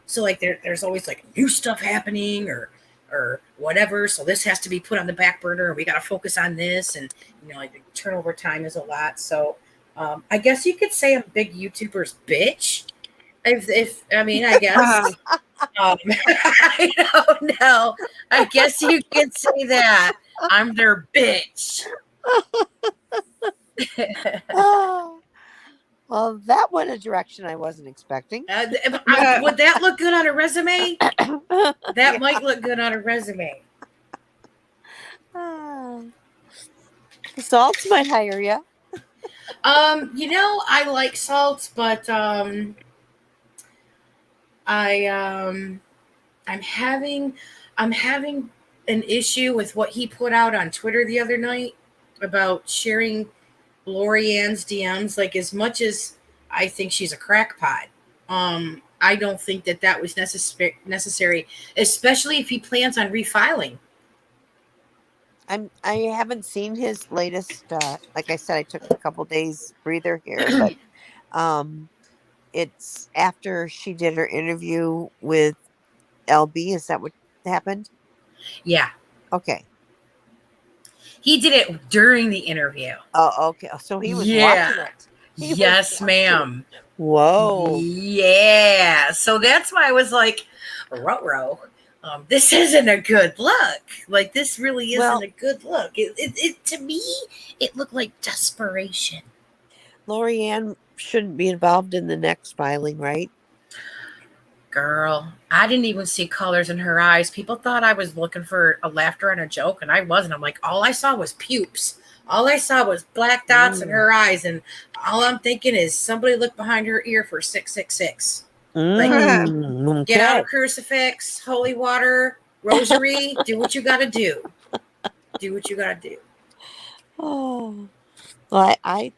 So like there's always like new stuff happening or whatever. So this has to be put on the back burner, and we got to focus on this. And like the turnover time is a lot. So I guess you could say I'm big YouTuber's bitch. If I mean, I guess. I don't know. I guess you could say that I'm their bitch. Oh, well, that went a direction I wasn't expecting. Would that look good on a resume? That Yeah. might look good on a resume. Salts might hire you. I like Salts, but I'm having an issue with what he put out on Twitter the other night about sharing Lori Ann's DMs. Like, as much as I think she's a crackpot, I don't think that was necessary, especially if he plans on refiling. I haven't seen his latest. Like I said, I took a couple days breather here, but it's after she did her interview with LB. Is that what happened? Yeah. Okay. He did it during the interview. Oh, okay. So he was watching it. He was Yes, watching ma'am. it. Whoa. Yeah. So that's why I was like, ruh-roh. This isn't a good look. Like, this really isn't a good look. It to me, it looked like desperation. Lorianne shouldn't be involved in the next filing, right? Girl, I didn't even see colors in her eyes. People thought I was looking for a laughter and a joke, and I wasn't. I'm like, all I saw was pupils. All I saw was black dots in her eyes, and all I'm thinking is somebody look behind her ear for 666. Like, get out a crucifix, holy water, rosary. Do what you got to do. Do what you got to do. Oh, well, I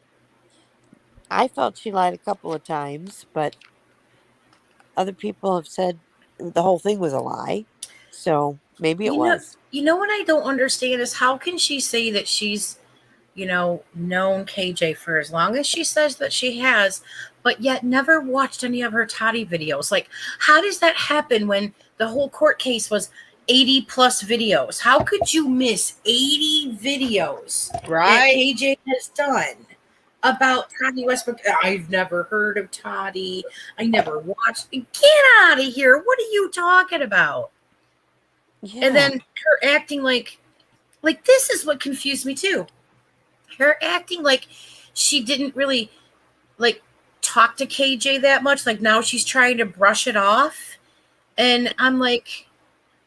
felt she lied a couple of times, but other people have said the whole thing was a lie. So maybe it was. You know what I don't understand is how can she say that she's, known KJ for as long as she says that she has, but yet never watched any of her Toddy videos? Like, how does that happen when the whole court case was 80 plus videos? How could you miss 80 videos that KJ has done about Toddy Westbrook? I've never heard of Toddy. I never watched. Get out of here. What are you talking about? Yeah. And then her acting like this is what confused me too. Her acting like she didn't really like talk to KJ that much. Like, now she's trying to brush it off. And I'm like,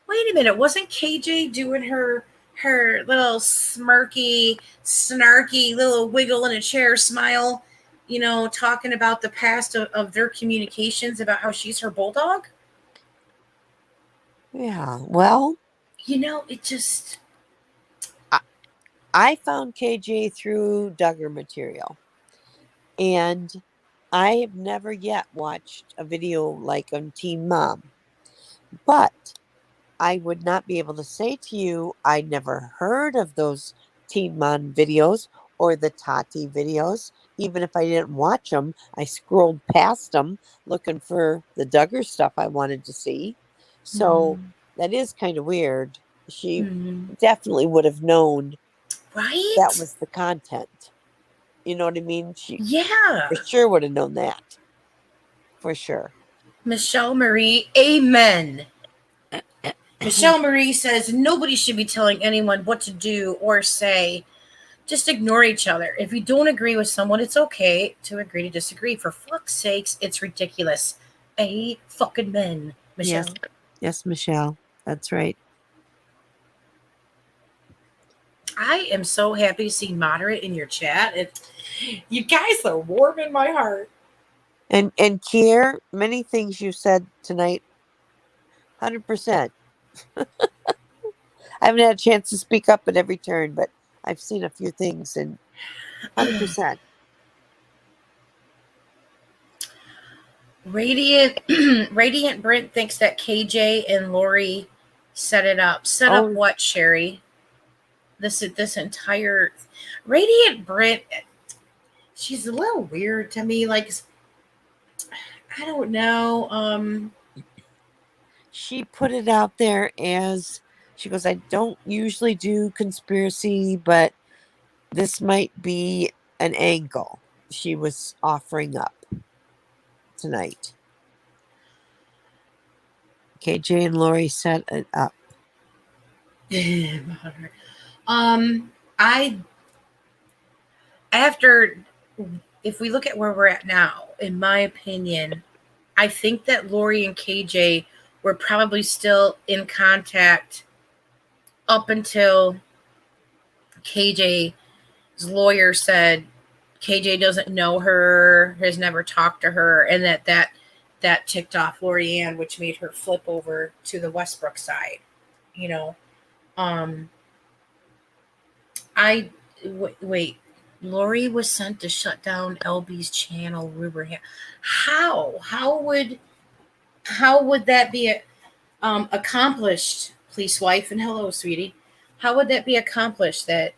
wait a minute, wasn't KJ doing her little smirky, snarky little wiggle in a chair smile, talking about the past of their communications about how she's her bulldog? Yeah. Well, It just... I found KJ through Duggar material. And I have never yet watched a video like on Teen Mom. But I would not be able to say to you, I never heard of those Teen Mom videos or the Tati videos. Even if I didn't watch them, I scrolled past them looking for the Duggar stuff I wanted to see. So that is kind of weird. She definitely would have known that was the content. You know what I mean? She for sure would have known that. For sure. Michelle Marie, amen. Michelle Marie says nobody should be telling anyone what to do or say. Just ignore each other. If you don't agree with someone, it's okay to agree to disagree. For fuck's sakes, it's ridiculous. Fucking men, Michelle. Yes, Michelle. That's right. I am so happy to see moderate in your chat. You guys are warming my heart. And Keair, many things you said tonight, 100%. I haven't had a chance to speak up at every turn, but I've seen a few things, and 100%. Radiant Brent thinks that KJ and Lori set it up. Set up what, Sherry? This entire Radiant Brent, she's a little weird to me. Like, I don't know. She put it out there as, she goes, I don't usually do conspiracy, but this might be an angle she was offering up tonight. KJ and Lori set it up. If we look at where we're at now, in my opinion, I think that Lori and KJ were probably still in contact up until KJ's lawyer said KJ doesn't know her, has never talked to her, and that ticked off Lorianne, which made her flip over to the Westbrook side. Wait. Lori was sent to shut down LB's channel, Riverhand. How would that be accomplished, please, wife? And hello, sweetie. How would that be accomplished that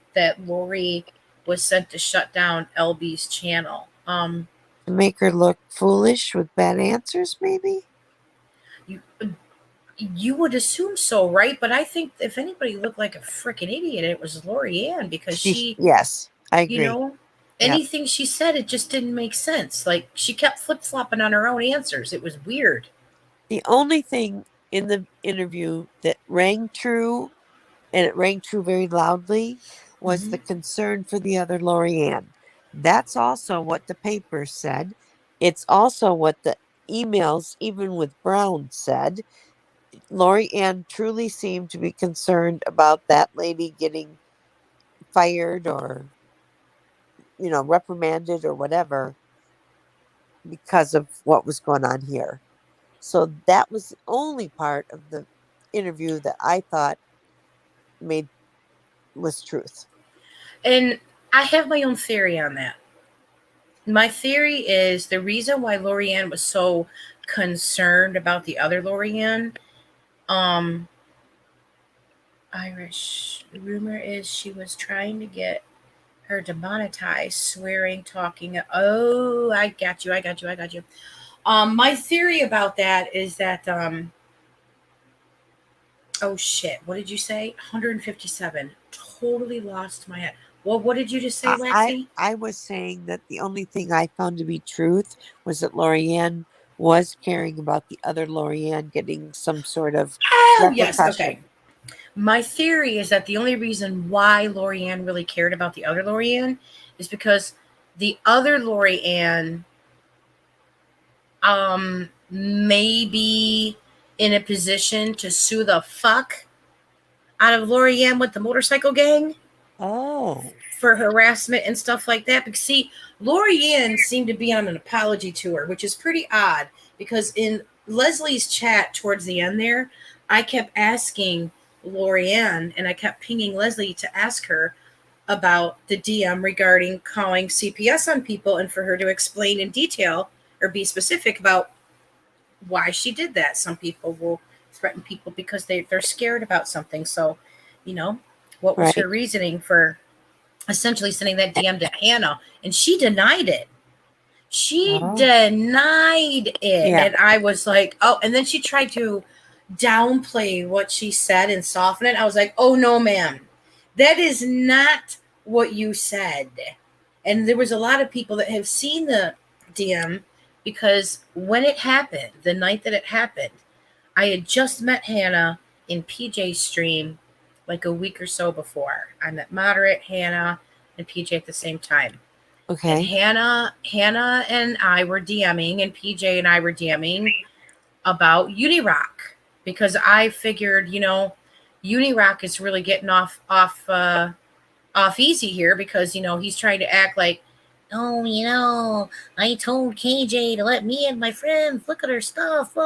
Lori was sent to shut down LB's channel? To make her look foolish with bad answers, maybe? You would assume so, right? But I think if anybody looked like a freaking idiot, it was Lorianne, because she, yes, I agree. you know, anything she said, it just didn't make sense. Like, she kept flip-flopping on her own answers. It was weird. The only thing in the interview that rang true, and it rang true very loudly, was the concern for the other Lorianne. That's also what the paper said. It's also what the emails, even with Brown, said. Lorianne truly seemed to be concerned about that lady getting fired or, reprimanded or whatever because of what was going on here. So that was the only part of the interview that I thought was truth. And I have my own theory on that. My theory is the reason why Lorianne was so concerned about the other Lorianne, Irish. The rumor is she was trying to get her demonetized, swearing, talking. Oh, I got you. My theory about that is that, oh shit, what did you say? 157. Totally lost my head. Well, what did you just say, Lexi? I was saying that the only thing I found to be truth was that Lorianne was caring about the other Lorianne getting some sort of Yes, okay. My theory is that the only reason why Lorianne really cared about the other Lorianne is because the other Lorianne may be in a position to sue the fuck out of Lorianne with the motorcycle gang. Oh. For harassment and stuff like that. Because see, Lorianne seemed to be on an apology tour, which is pretty odd, because in Leslie's chat towards the end there, I kept asking Lorianne and I kept pinging Leslie to ask her about the DM regarding calling CPS on people, and for her to explain in detail or be specific about why she did that. Some people will threaten people because they're scared about something. So, what was her reasoning for essentially sending that DM to Hannah? And she denied it. She denied it. Yeah. And I was like, oh, and then she tried to downplay what she said and soften it. I was like, oh no, ma'am. That is not what you said. And there was a lot of people that have seen the DM, because when it happened, the night that it happened, I had just met Hannah in PJ's stream like a week or so before. I met Moderate, Hannah, and PJ at the same time. Okay. And Hannah and I were DMing, and PJ and I were DMing about Unirock, because I figured, Unirock is really getting off easy here, because he's trying to act like, oh, I told KJ to let me and my friends look at her stuff.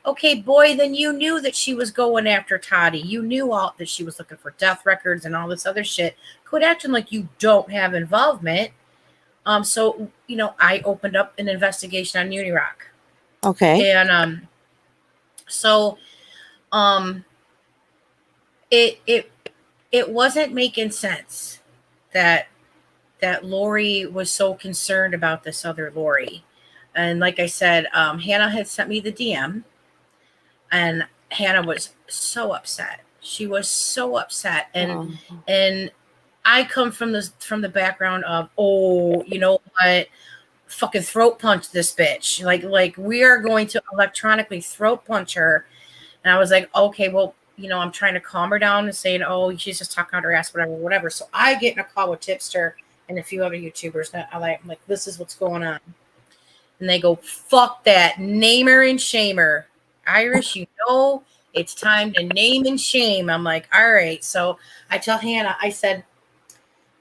Okay, boy, then you knew that she was going after Toddy. You knew all that she was looking for death records and all this other shit. Quit acting like you don't have involvement. So I opened up an investigation on Unirock. Okay. And so it wasn't making sense that Lori was so concerned about this other Lori. And like I said, Hannah had sent me the DM, and Hannah was so upset. She was so upset. And I come from the background of, oh, you know what? Fucking throat punch this bitch. Like we are going to electronically throat punch her. And I was like, okay, well, I'm trying to calm her down and saying, oh, she's just talking out her ass, whatever. So I get in a call with Tipster and a few other YouTubers that I'm like, this is what's going on. And they go, fuck that. Name her and shame her. Irish, it's time to name and shame. I'm like, all right. So I tell Hannah, I said,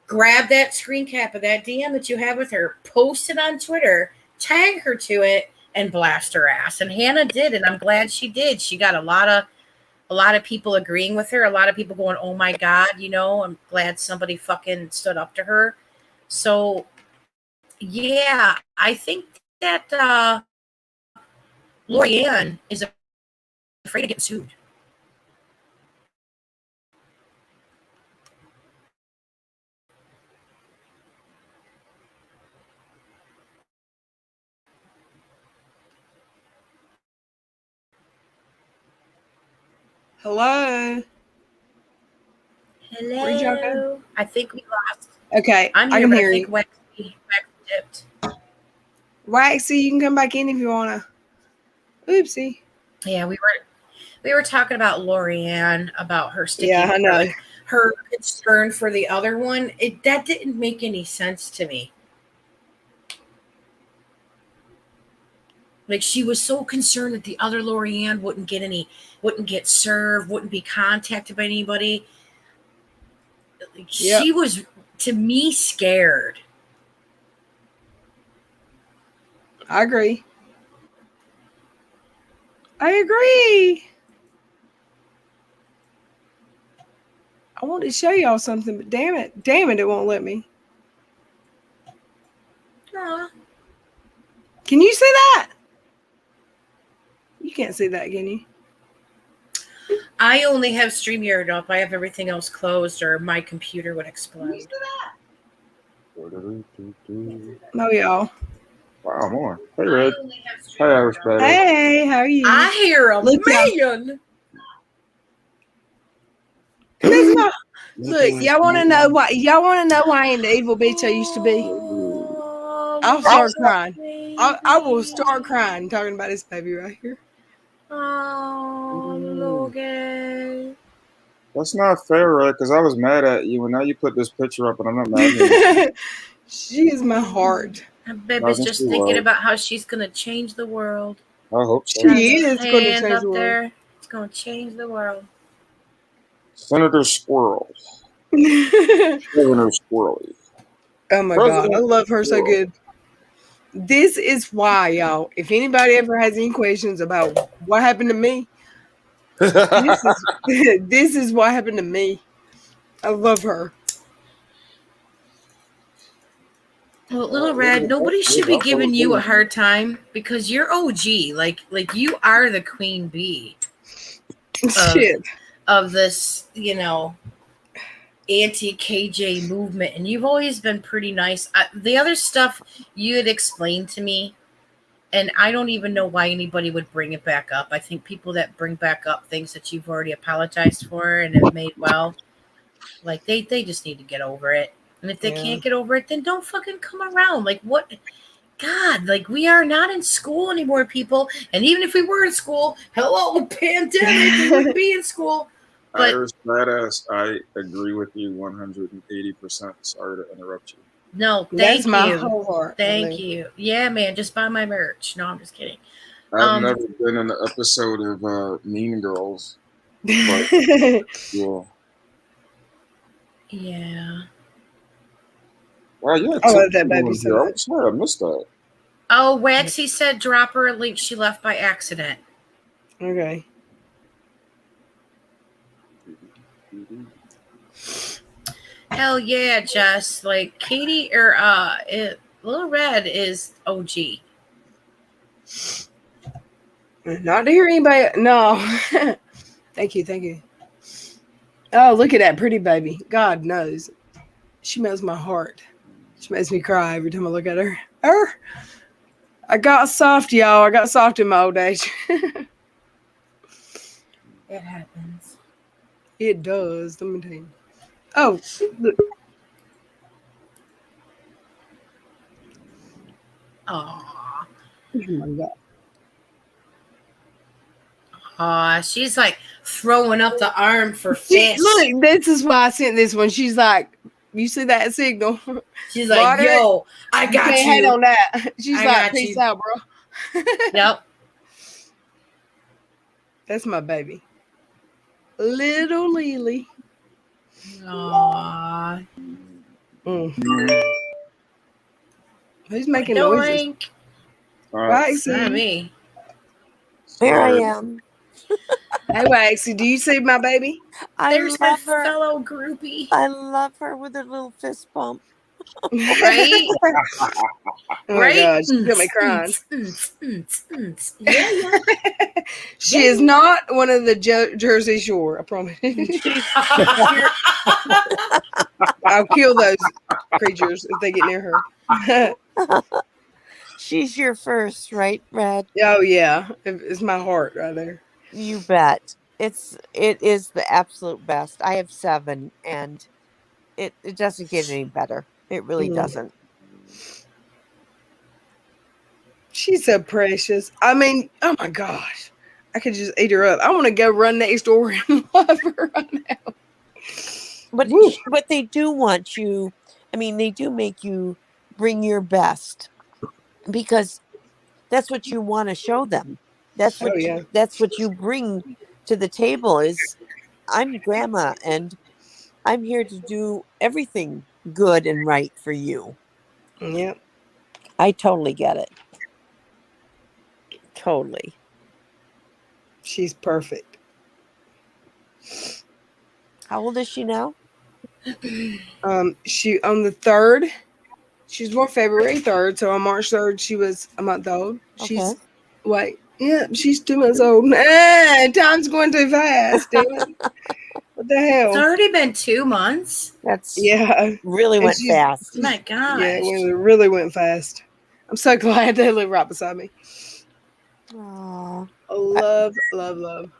grab that screen cap of that DM that you have with her, post it on Twitter, tag her to it, and blast her ass. And Hannah did, and I'm glad she did. She got a lot of people agreeing with her, a lot of people going, oh my God, I'm glad somebody fucking stood up to her. So yeah, I think that Lorianne is afraid of getting sued. Hello. Where'd y'all go? Hello. I think we lost. Okay, I'm I here, can but hear I you. think Waxy dipped. Waxy, you can come back in if you wanna. Oopsie. Yeah, we were talking about Lorianne, about her sticking Yeah, I know. like her concern for the other one. That didn't make any sense to me. Like, she was so concerned that the other Lorianne wouldn't get served, wouldn't be contacted by anybody. Like, Yep. she was, to me, scared. I agree. I agree. I wanted to show y'all something, but damn it, it won't let me. Aw. Can you see that? You can't see that, can you? I only have StreamYard up. I have everything else closed, or my computer would explode. No, y'all. Wow, I'm on. Hey, Red. Hey, Irish Battle. Hey, how are you? I hear a Look, million. That's not. Look, y'all want to know why? Y'all want to know why I ain't the evil bitch I used to be? I'll start crying. I will start crying talking about this baby right here. Oh, Logan. That's not fair, Red, because I was mad at you, and now you put this picture up, and I'm not mad at you. She is my heart. That baby's just thinking about how she's going to change the world. I hope so. She is going to Hand change up the world. there. It's going to change the world. Senator Squirrel. Senator Squirrely. Oh my God, I love her so good. This is why, y'all, if anybody ever has any questions about what happened to me, this is what happened to me. I love her. Well, Little Red, nobody should be giving you a hard time because you're OG. Like you are the queen bee of this, anti-KJ movement, and you've always been pretty nice. The other stuff you had explained to me, and I don't even know why anybody would bring it back up. I think people that bring back up things that you've already apologized for and have made well, like they just need to get over it. And if they can't get over it, then don't fucking come around. Like, what? God, like, we are not in school anymore, people. And even if we were in school, hello, pandemic, we wouldn't be in school. But Irish Badass, I agree with you 180%. Sorry to interrupt you. no, That's thank my you. whole heart. Thank you. Yeah, man, just buy my merch. No, I'm just kidding. I've never been in an episode of Mean Girls. But, yeah. Yeah. Wow, yeah. I love that baby so much. I'm sorry, I missed that. Oh, Waxy said drop her a link she left by accident. Okay. Hell yeah, Jess. Like, Katie or Little Red is OG. Not to hear anybody. No. Thank you. Oh, look at that pretty baby. God knows. She melts my heart. She makes me cry every time I look at her. I got soft, y'all. I got soft in my old age. It happens. It does. Let me tell you. Oh, look. Aww. Oh my God. She's like throwing up the arm for fish. Look, this is why I sent this one. She's like, you see that signal? She's like, yo, I got you. Can't hate on that. She's I like, peace out, bro. Yep. That's my baby. Little Lily. Aww. Who's making noises? Waxy. Not me. Here I am. Hey, Waxy, do you see my baby? There's that fellow groupie. I love her with her little fist bump. Right? Oh my God, she got me crying. Yeah. She is not one of the Jersey Shore, I promise. I'll kill those creatures if they get near her. She's your first, right, Red? Oh, yeah. It's my heart right there. You bet. it is the absolute best. I have 7, and it doesn't get any better. It really doesn't. She's so precious. I mean, oh my gosh. I could just eat her up. I want to go run next door and love her right now. But they do want you. I mean, they do make you bring your best, because that's what you want to show them. That's what that's what you bring to the table is, I'm grandma and I'm here to do everything good and right for you. Yep. I totally get it. Totally. She's perfect. How old is she now? She on the 3rd. She was born February 3rd, so on March 3rd she was a month old. She's she's 2 months old. Time's going too fast. Damn it. What the hell? It's already been 2 months. That's And really went fast. My gosh. Yeah, it really went fast. I'm so glad they live right beside me. Aww. Love, love, love.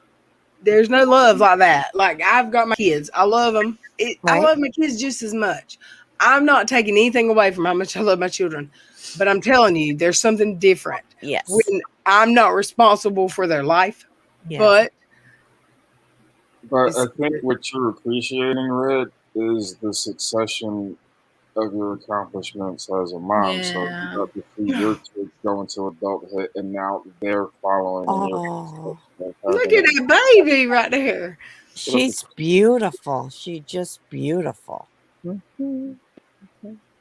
There's no love like that. Like, I've got my kids. I love them. I love my kids just as much. I'm not taking anything away from how much I love my children. But I'm telling you, there's something different. Yes. When I'm not responsible for their life. Yes. But I think what you're appreciating, Red, is the succession of your accomplishments as a mom. Yeah. So you got to see your kids go into adulthood, and now they're following in your footsteps. Look at that baby right there. She's beautiful. She's just beautiful.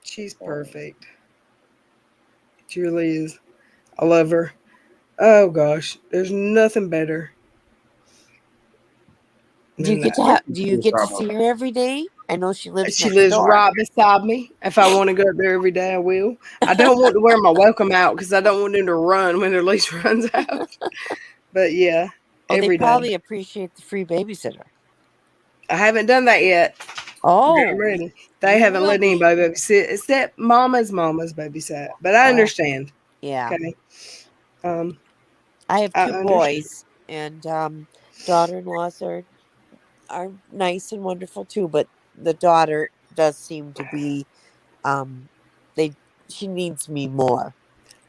She's perfect. She really is. I love her. Oh gosh, there's nothing better. Do you get to see her every day? I know she lives. She lives door. right beside me. If I want to go up there every day, I will. I don't want to wear my welcome out because I don't want them to run when their leash runs out. But yeah, they probably appreciate the free babysitter. I haven't done that yet. Oh, I'm ready. They haven't let anybody babysit except mama's babysat. But I understand. Yeah. Okay. I have 2 boys, and daughter-in-laws are nice and wonderful too. But the daughter does seem to be, she needs me more.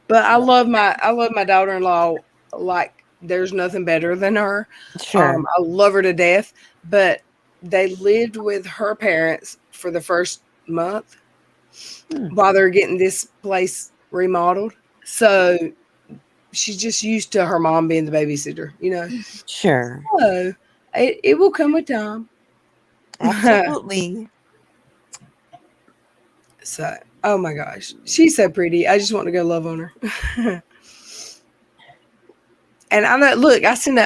But I love my daughter-in-law like there's nothing better than her. Sure. I love her to death. But they lived with her parents for the first month while they're getting this place remodeled. So she's just used to her mom being the babysitter, you know. Sure. So it will come with time. Absolutely. So, oh my gosh, she's so pretty. I just want to go love on her. And I know. Look, I sent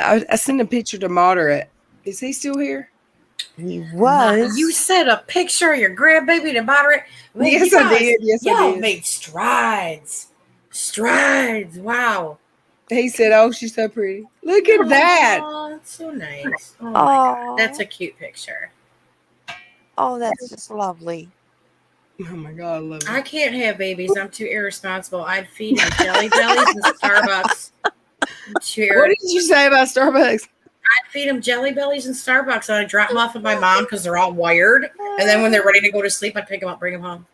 a picture to Moderate. Is he still here? He was. You sent a picture of your grandbaby to Moderate. Yes, I did. Yes, I y'all did. made strides. Strides. Wow. He said, "Oh, she's so pretty. Look at that. Oh, that's so nice. Oh my God. That's a cute picture. Oh, that's just lovely. Oh my God, I love it. I can't have babies. I'm too irresponsible. I'd feed them Jelly Bellies and Starbucks. What did you say about Starbucks? I'd feed them Jelly Bellies and Starbucks, and I'd drop them off with my mom because they're all wired. And then when they're ready to go to sleep, I'd pick them up, bring them home.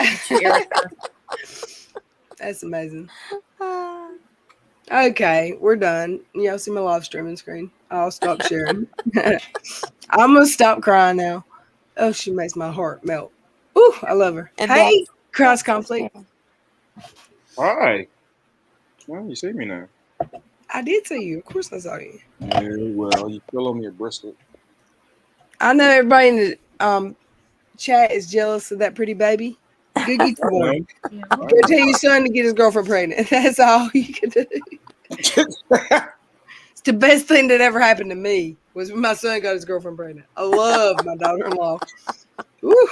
I'm too irresponsible. That's amazing. Okay, we're done. Y'all see my live streaming screen. I'll stop sharing. I'm gonna stop crying now. Oh, she makes my heart melt. Ooh, I love her. And hey, cross conflict. Hi. Well, you see me now. I did see you. Of course I saw you. Yeah, well, you still owe me a brisket. I know everybody in the chat is jealous of that pretty baby. Good get you one. Go tell your son to get his girlfriend pregnant. That's all you can do. It's the best thing that ever happened to me was when my son got his girlfriend pregnant. I love my daughter-in-law. Woo.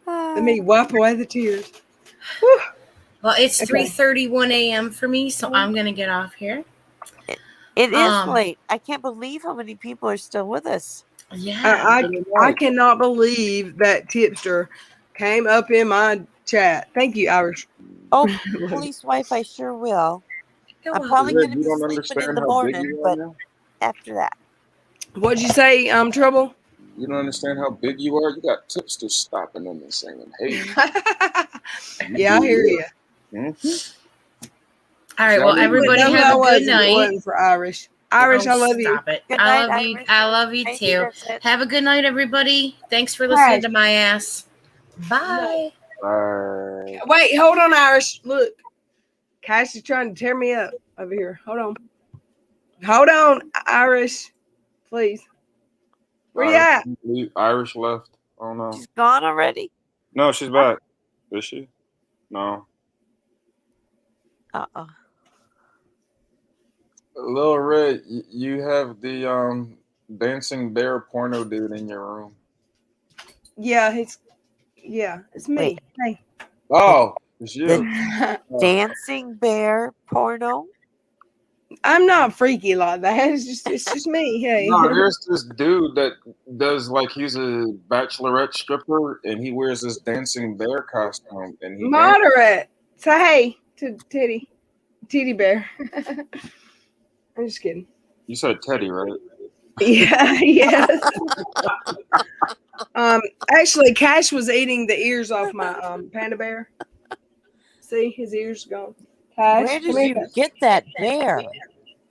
Let me wipe away the tears. Woo. Well, it's 3:31 a.m. for me, so I'm going to get off here. It is late. I can't believe how many people are still with us. Yeah. I cannot believe that tipster came up in my chat. Thank you, Irish. Oh, police wife, I sure will. I'm probably going to be sleeping in the morning, but after that. What'd you say, Trouble? You don't understand how big you are. You got tipsters stopping in and saying, "Hey, Yeah, I hear you. All right. Well, everybody Wouldn't know who have I a was good if it night. wasn't for Irish. Irish, Oh, I love you. stop it. Good I night, love you. Irish. I love you Thank too. Vincent. Have a good night, everybody. Thanks for listening to my ass. Bye. bye." Wait, hold on, Irish. Look, Cash is trying to tear me up over here. Hold on, Irish, please. Where you at? Irish left. Oh no. She's gone already. No, she's back. Is she? No. Uh-oh. Little Red, you have the dancing bear porno dude in your room. Yeah, it's me. Wait. Hey. Oh, it's you. The dancing bear porno. I'm not freaky like that. It's just me. Hey. No, there's this dude that does like he's a bachelorette stripper and he wears this dancing bear costume and he dances. Moderate. Say hey to Teddy Bear. I'm just kidding. You said Teddy, right? Yeah, yes. Actually, Cash was eating the ears off my panda bear. See, his ears gone. Cash, Where come did here. you get that bear?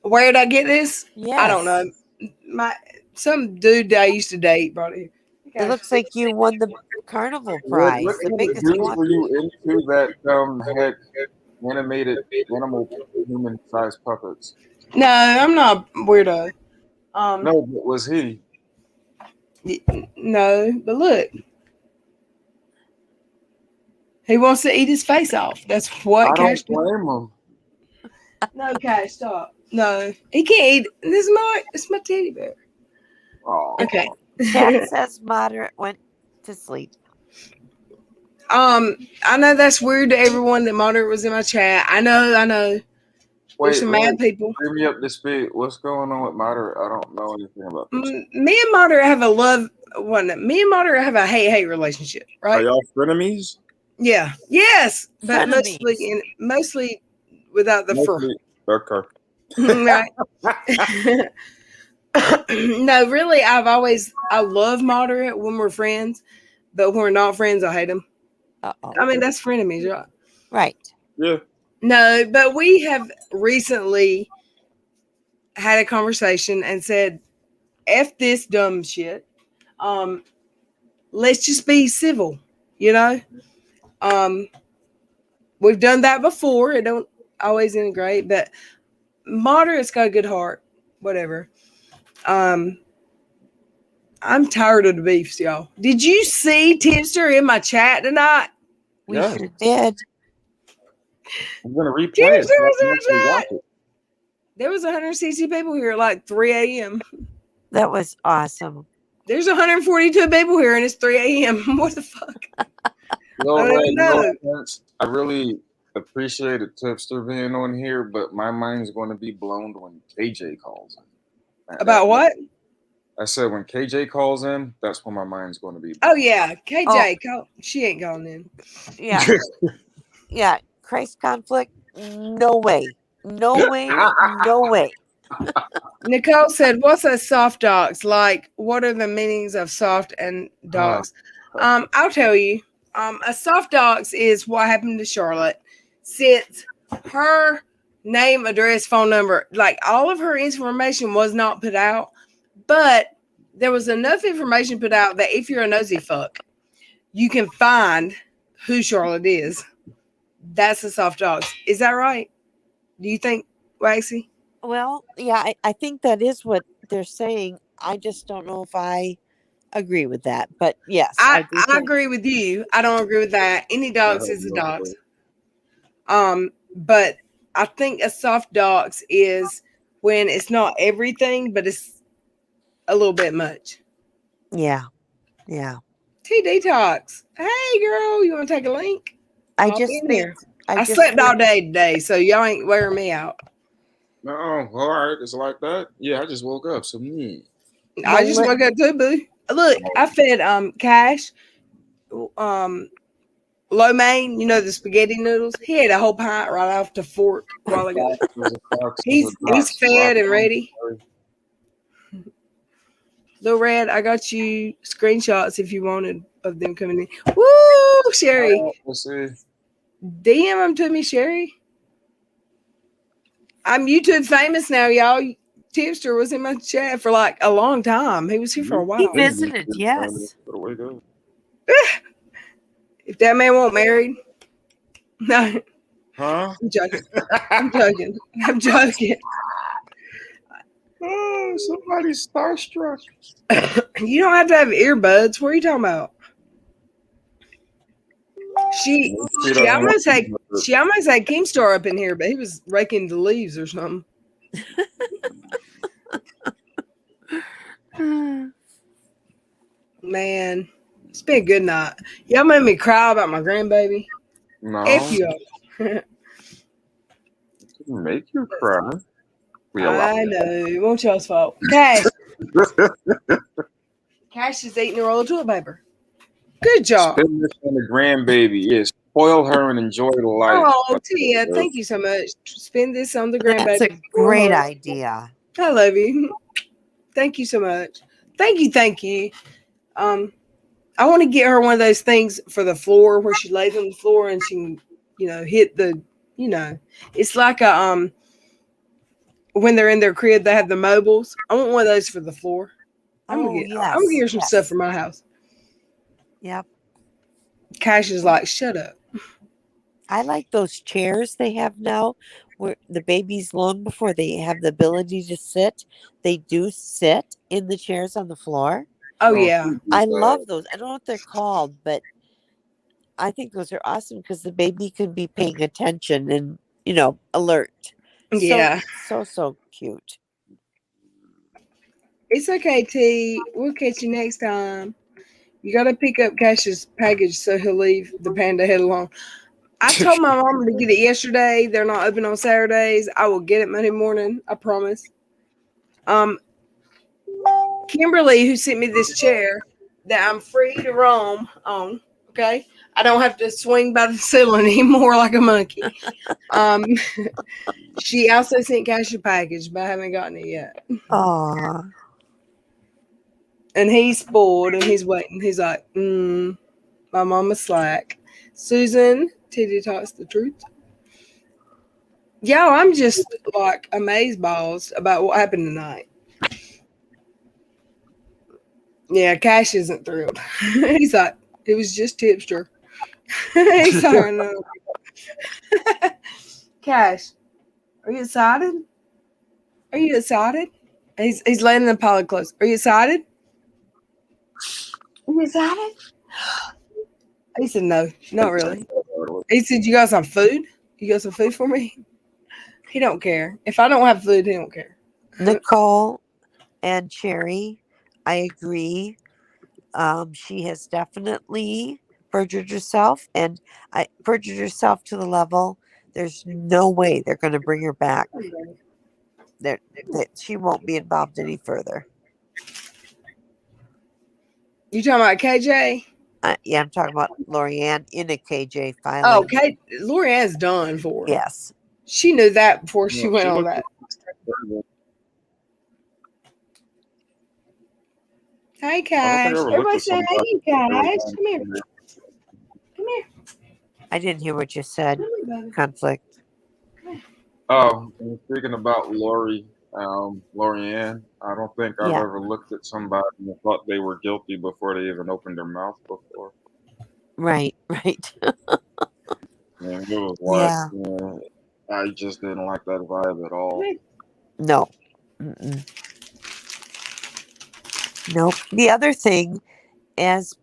Where did I get this? Yes. I don't know. Some dude that I used to date brought it here. It looks like you won the carnival What prize, the kind of biggest dudes one. were you into that had animated animal human-sized puppets? No, I'm not a weirdo. No, but was he? No, but look. He wants to eat his face off. That's what I Cash don't blame him. No, Cash, stop. No, he can't eat. It's my teddy bear. Oh. Okay. Chat says moderate went to sleep. I know that's weird to everyone that Moderate was in my chat. I know. There's some mad people. Bring me up to speed. What's going on with Moderate? I don't know anything about this. Me and Moderate have a love one. Me and Moderate have a hate relationship, right? Are y'all frenemies? Yeah. Yes. But Frenemies. mostly without the fur. Okay. Right. No, really, I love Moderate when we're friends, but when we're not friends, I hate him. Uh-oh. I mean, that's frenemies, right? Right. Yeah. No, but we have recently had a conversation and said, F this dumb shit. Let's just be civil, you know? We've done that before. It don't always end great, but Moderate's got a good heart. Whatever. I'm tired of the beefs, y'all. Did you see Tipster in my chat tonight? We sure did. I'm gonna replay it. So I can actually watch it. There was 160 people here at like 3 a.m. That was awesome. There's 142 people here and it's 3 a.m. What the fuck? I really appreciated Tipster being on here, but my mind's going to be blown when KJ calls in. About what? I said when KJ calls in, that's when my mind's going to be blown. Oh yeah, KJ. She ain't calling in. Yeah. Yeah. Christ conflict. No way. No way. No way. Nicole said, "What's a soft dogs like? What are the meanings of soft and dogs?" I'll tell you. A soft dogs is what happened to Charlotte. Since her name, address, phone number, like all of her information was not put out, but there was enough information put out that if you're a nosy fuck, you can find who Charlotte is. That's a soft dogs. Is that right? Do you think, Waxy? Well, yeah, I think that is what they're saying. I just don't know if I agree with that. But yes, I agree with you. I don't agree with that. Any dogs is a dogs. But I think a soft dogs is when it's not everything, but it's a little bit much. Yeah. Yeah. Detox. Hey girl, you want to take a link? I slept all day today, so y'all ain't wearing me out. No, all right, it's like that. Yeah, I just woke up, so I just woke up too, boo. Look, I fed Cash, lo mein, you know the spaghetti noodles. He had a whole pint right off the fork a while ago. He's fed and ready. Lil Red, I got you screenshots if you wanted of them coming in. Woo, Sherry. Let's see. DM them to me, Sherry. I'm YouTube famous now, y'all. Tipster was in my chat for like a long time. He was here for a while. He visited, yes. If that man won't married, no. Huh? I'm joking. I'm joking. I'm joking. Oh, somebody's starstruck. You don't have to have earbuds. What are you talking about? She almost had Keemstar up in here, but he was raking the leaves or something. Man, it's been a good night. Y'all made me cry about my grandbaby. No. If you make you cry. I know. It won't y'all's fault. Cash. Cash is eating a roll of toilet paper. Good job. Spend this on the grandbaby. Yes. Spoil her and enjoy the life. Oh, Tia, thank you so much. Spend this on the grandbaby. That's a great idea. I love you. Thank you so much. Thank you. I want to get her one of those things for the floor where she lays on the floor and she can, hit the, it's like a when they're in their crib, they have the mobiles. I want one of those for the floor. I'm gonna get her some stuff for my house. Yep. Cash is like, shut up. I like those chairs they have now where the babies, long before they have the ability to sit, they do sit in the chairs on the floor. Oh, yeah. I love those. I don't know what they're called, but I think those are awesome because the baby can be paying attention and, alert. Yeah. So cute. It's okay, T. We'll catch you next time. You got to pick up Cash's package so he'll leave the panda head alone. I told my mom to get it yesterday. They're not open on Saturdays. I will get it Monday morning. I promise. Kimberly, who sent me this chair that I'm free to roam on, okay? I don't have to swing by the ceiling anymore like a monkey. She also sent Cash a package, but I haven't gotten it yet. Aww. And he's spoiled and he's waiting. He's like, my mama's slack. Susan, Titty talks the truth. Yo, I'm just like amazed balls about what happened tonight. Yeah, Cash isn't thrilled. He's like, it was just Tipster. He's like, no. Cash, are you excited? Are you excited? He's laying in the pile of clothes. Are you excited? Are you excited? He said, no, not really. He said, you got some food? You got some food for me? He don't care. If I don't have food, he don't care. Nicole and Cherry, I agree. She has definitely perjured herself, and I perjured herself to the level there's no way they're going to bring her back. That she won't be involved any further. You talking about KJ? Yeah, I'm talking about Lorianne in a KJ filing. Oh, Lorianne's done for. Yes. She knew that before she went on that. Hey, Cash. Everybody say, hey, Cash. Come here. Come here. I didn't hear what you said. Conflict. Oh, and speaking about Lorianne, I don't think I've ever looked at somebody and thought they were guilty before they even opened their mouth before. Right. And it was like, I just didn't like that vibe at all. No. Mm-mm. Nope. The other thing, as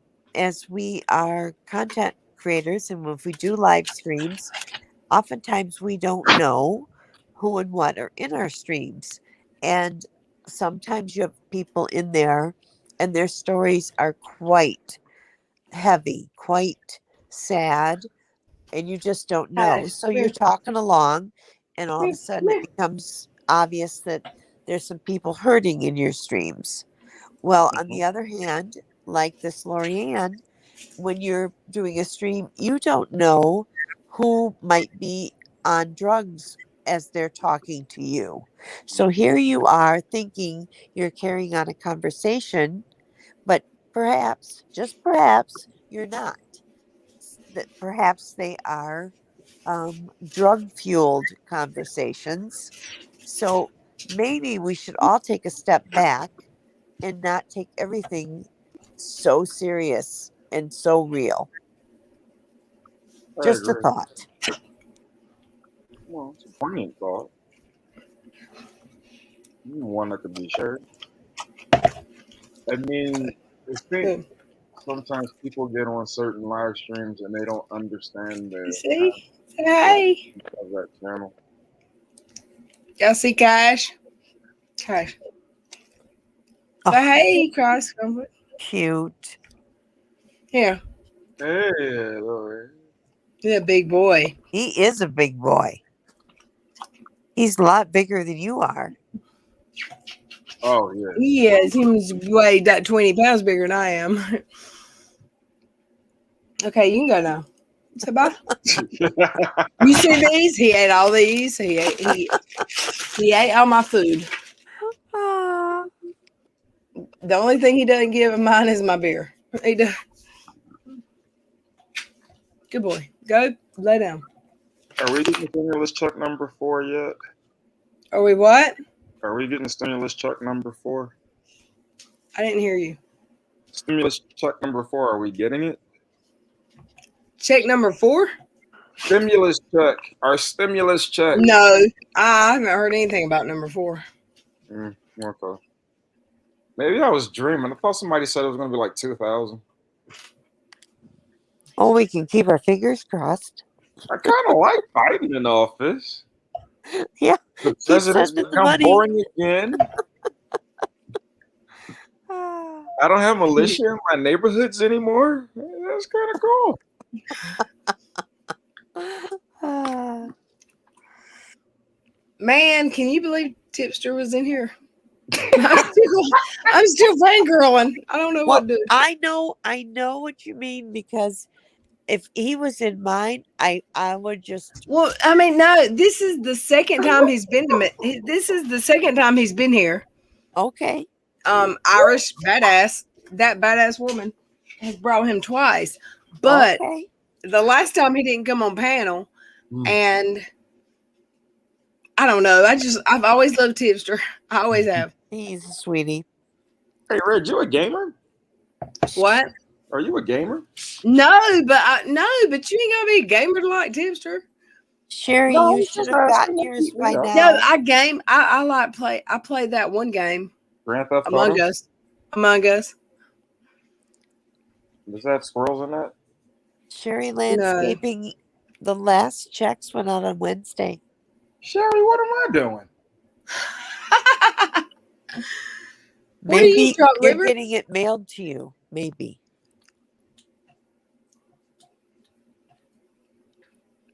we are content creators and if we do live streams, oftentimes we don't know who and what are in our streams. And sometimes you have people in there and their stories are quite heavy, quite sad, and you just don't know. So you're talking along and all of a sudden it becomes obvious that there's some people hurting in your streams. Well, on the other hand, like this Lorianne, when you're doing a stream, you don't know who might be on drugs as they're talking to you. So here you are thinking you're carrying on a conversation, but perhaps, just perhaps, you're not. That perhaps they are drug fueled conversations. So maybe we should all take a step back and not take everything so serious and so real. I Just a agree. thought. Well, it's a brilliant thought. One that could be shared. I mean, I think Good. sometimes people get on certain live streams and they don't understand You the see? Say concept hey. of that channel. Y'all see Cash? Cash. Oh, Say hey, Cash. cute. Here. Hey, Lord. He's a big boy. He is a big boy. He's a lot bigger than you are. Oh yeah. He is. He was weighed that 20 pounds bigger than I am. Okay, you can go now. Say bye. You see these? He ate all these. He ate all my food. Ah. The only thing he doesn't give of mine is my beer. He does. Good boy. Go lay down. Are we getting stimulus check number 4 yet? Are we what? Are we getting stimulus check number 4? I didn't hear you. Stimulus check number 4. Are we getting it? Check number 4? Stimulus check. Our stimulus check. No, I haven't heard anything about number 4. Okay. Maybe I was dreaming. I thought somebody said it was going to be like 2,000. Oh, we can keep our fingers crossed. I kind of like Biden in office. Yeah. The Keep president's sending the become money. boring again. Ah. I don't have militia in my neighborhoods anymore. That's kind of cool. Ah. Man, can you believe Tipster was in here? I'm still fangirling. I don't know Well, what to do. I know what you mean, because if he was in mine, I would just. Well, I mean, no, this is the second time he's been to me. This is the second time he's been here. Okay. Irish badass, that badass woman has brought him twice, but Okay. the last time he didn't come on panel, and I don't know. I've always loved Tipster. I always have. He's a sweetie. Hey, Red, you a gamer? What? Are you a gamer? No, but you ain't gonna be a gamer like Tipster. Sherry, No, you I'm should just have asking gotten to yours keep by me up. now. No, I game. I like play. I played that one game, Grand Theft Among Auto? Us. Among Us. Does that have squirrels in that? Sherry Landscaping, the last checks went out on Wednesday. Sherry, what am I doing? What are you, Maybe Chalk you're River? getting it mailed to you. Maybe.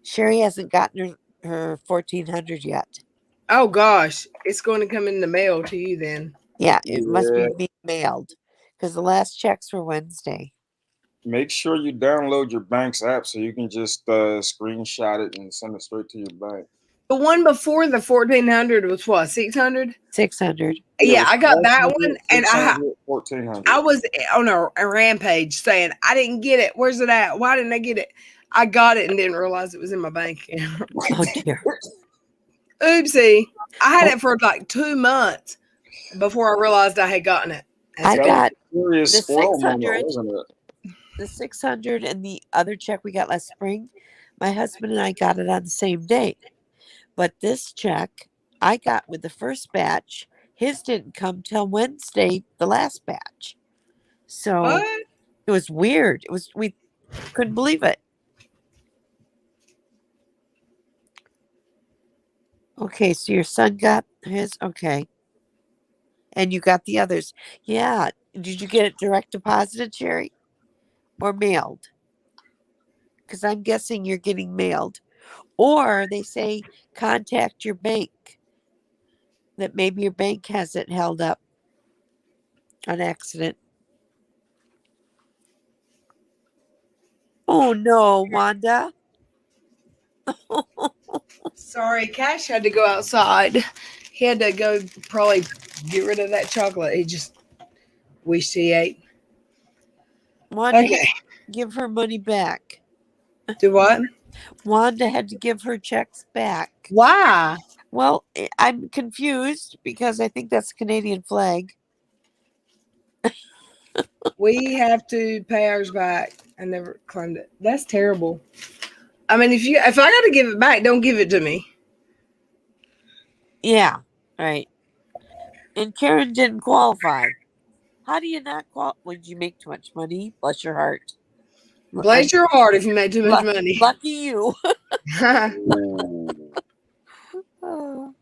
Sherry hasn't gotten her 1400 yet. Oh gosh, it's going to come in the mail to you then. Yeah, it must be Yeah. being mailed, because the last checks were Wednesday. Make sure you download your bank's app so you can just screenshot it and send it straight to your bank. The one before the 1400 was what, 600? 600. Yeah, it I was got that 500, one, and 600, 1400. I was on a rampage saying I didn't get it. Where's it at? Why didn't I get it? I got it and didn't realize it was in my bank account. Oh dear. Oopsie! I had it for like 2 months before I realized I had gotten it. I got serious the squirrel moment, 600. wasn't it? The 600 and the other check we got last spring. My husband and I got it on the same day. But this check I got with the first batch. His didn't come till Wednesday, the last batch. So What? it was weird. We couldn't believe it. Okay, so your son got his. Okay. And you got the others. Yeah. Did you get it direct deposited, Sherry? Or mailed? Because I'm guessing you're getting mailed. Or they say contact your bank. That maybe your bank has it held up on accident. Oh no, Wanda. Sorry, Cash had to go outside. He had to go probably get rid of that chocolate. He just wished he ate. Wanda Okay. had to give her money back. Do what? Wanda had to give her checks back. Why? Well, I'm confused because I think that's Canadian flag. We have to pay ours back. I never claimed it. That's terrible. I mean, if I got to give it back, don't give it to me. Yeah, right. And Karen didn't qualify. How do you not qualify? Would you make too much money? Bless your heart. Bless your heart if you made too much money. Lucky you. Ooh. Oh.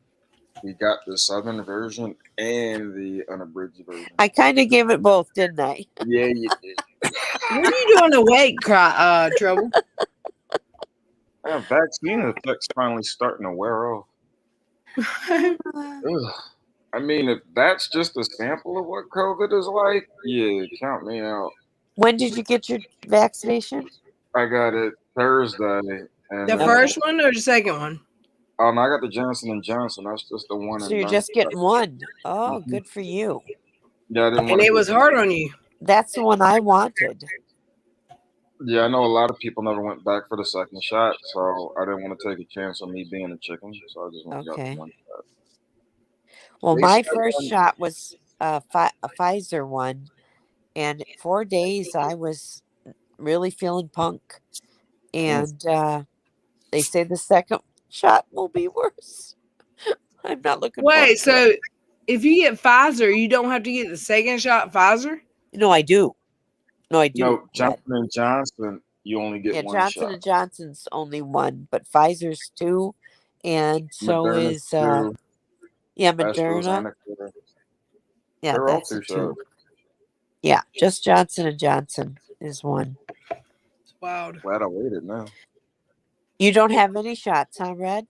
We got the Southern version and the unabridged version. I kind of gave it both, didn't I? Yeah, you did. What are you doing awake, Trouble? Vaccine effects finally starting to wear off. Ugh. I mean, if that's just a sample of what COVID is like, yeah, count me out. When did you get your vaccination? I got it Thursday. And The first one or the second one? Oh, no, I got the Johnson & Johnson. That's just the one. So you're just getting one. Oh, good for you. Yeah, I didn't want And to it was hard on you. That's the one I wanted. Yeah, I know a lot of people never went back for the second shot, so I didn't want to take a chance on me being a chicken, so I just went and got the one shot. Well, my first shot was a Pfizer one, and 4 days I was really feeling punk. And they say the second shot will be worse. I'm not looking forward to it. So if you get Pfizer, you don't have to get the second shot Pfizer? No, I do. No, Johnson & Johnson, you only get one shot. Johnson & Johnson's only one, but Pfizer's two, and so Moderna's is two. Moderna. Yeah, they're that's all a 2 two. shots. Yeah, just Johnson & Johnson is one. It's wild. Glad I waited now. You don't have any shots, huh, Red?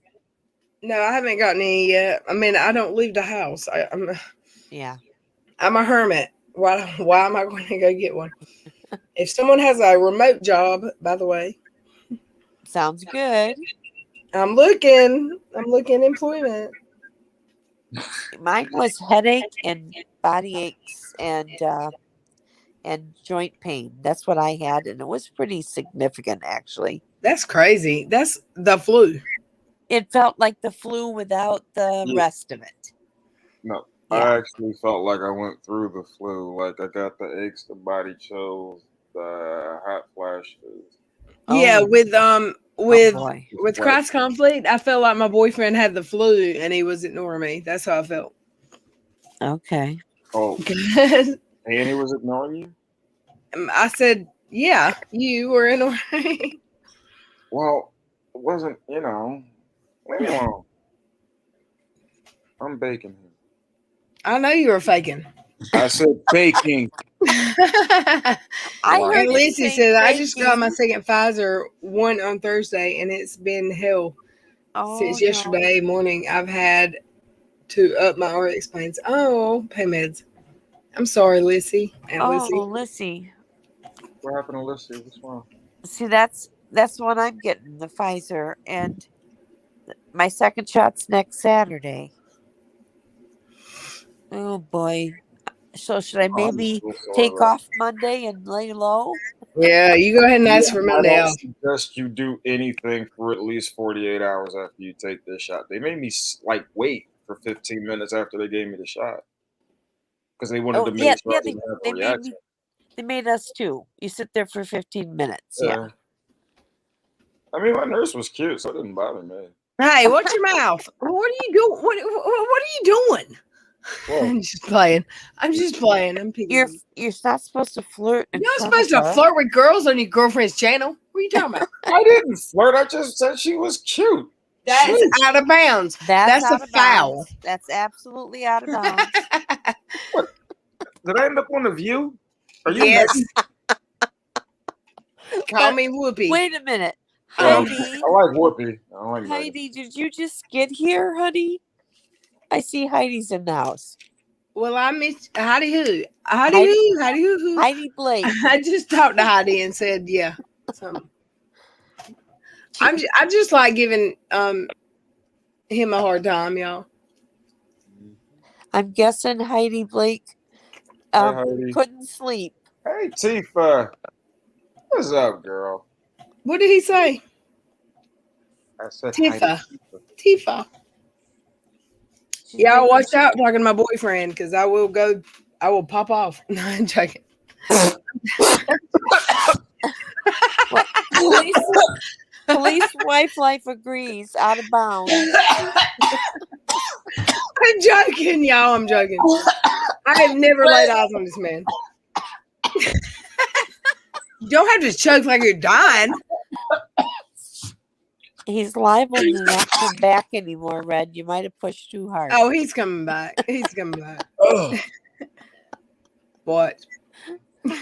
No, I haven't gotten any yet. I mean, I don't leave the house. I'm a hermit. Why am I going to go get one? If someone has a remote job, by the way. Sounds good. I'm looking employment. Mine was headache and body aches and joint pain. That's what I had, and it was pretty significant, actually. That's crazy. That's the flu. It felt like the flu without the rest of it. No, I actually felt like I went through the flu. Like I got the aches, the body chills, the hot flashes. Yeah, with cross conflict, I felt like my boyfriend had the flu and he was ignoring me. That's how I felt. Okay. Oh, and he was ignoring you? I said, yeah, you were ignoring me. Well, it wasn't, leave me alone. I'm baking here. I know you were faking. I said baking. I heard Lizzie said, I just got my second Pfizer one on Thursday, and it's been hell since yesterday morning. I've had to up my RX pains. Oh, pay meds. I'm sorry, Lizzie. Lizzie. What happened to Lizzie? What's wrong? See, that's what I'm getting, the Pfizer, and my second shot's next Saturday. Oh boy. So should I maybe take off Monday and lay low? Yeah, you go ahead and ask for Monday off. I don't suggest you do anything for at least 48 hours after you take this shot. They made me wait for 15 minutes after they gave me the shot because they wanted to make sure I didn't have a reaction. They made us too. You sit there for 15 minutes. Yeah. I mean, my nurse was cute, so it didn't bother me. Hey, watch your mouth. What are you doing? What are you doing? Whoa. I'm just playing. I'm You're not supposed to flirt. You're not supposed to flirt with girls on your girlfriend's channel. What are you talking about? I didn't flirt. I just said she was cute. That's out of bounds. That's a foul. Bounds. That's absolutely out of bounds. What? Did I end up on The View? Are you yes. Call me Whoopi. Wait a minute. Heidi. I like Whoopi. Heidi, did you just get here, honey? I see Heidi's in the house. Well, I miss Heidi who? Heidi who? Heidi Blake. I just talked to Heidi and said, yeah. I just like giving him a hard time, y'all. I'm guessing Heidi Blake Hi, Heidi. couldn't sleep. Hey, Tifa. What's up, girl? What did he say? I said Tifa. Heidi. Tifa. She's Y'all making watch out talking to my boyfriend because I will pop off. No, I'm joking. Police wife life agrees. Out of bounds. I'm joking, y'all. I'm joking. I have never laid eyes on this man. You don't have to choke like you're dying. He's liable to not come back anymore, Red. You might have pushed too hard. Oh, he's coming back. He's coming back. What? You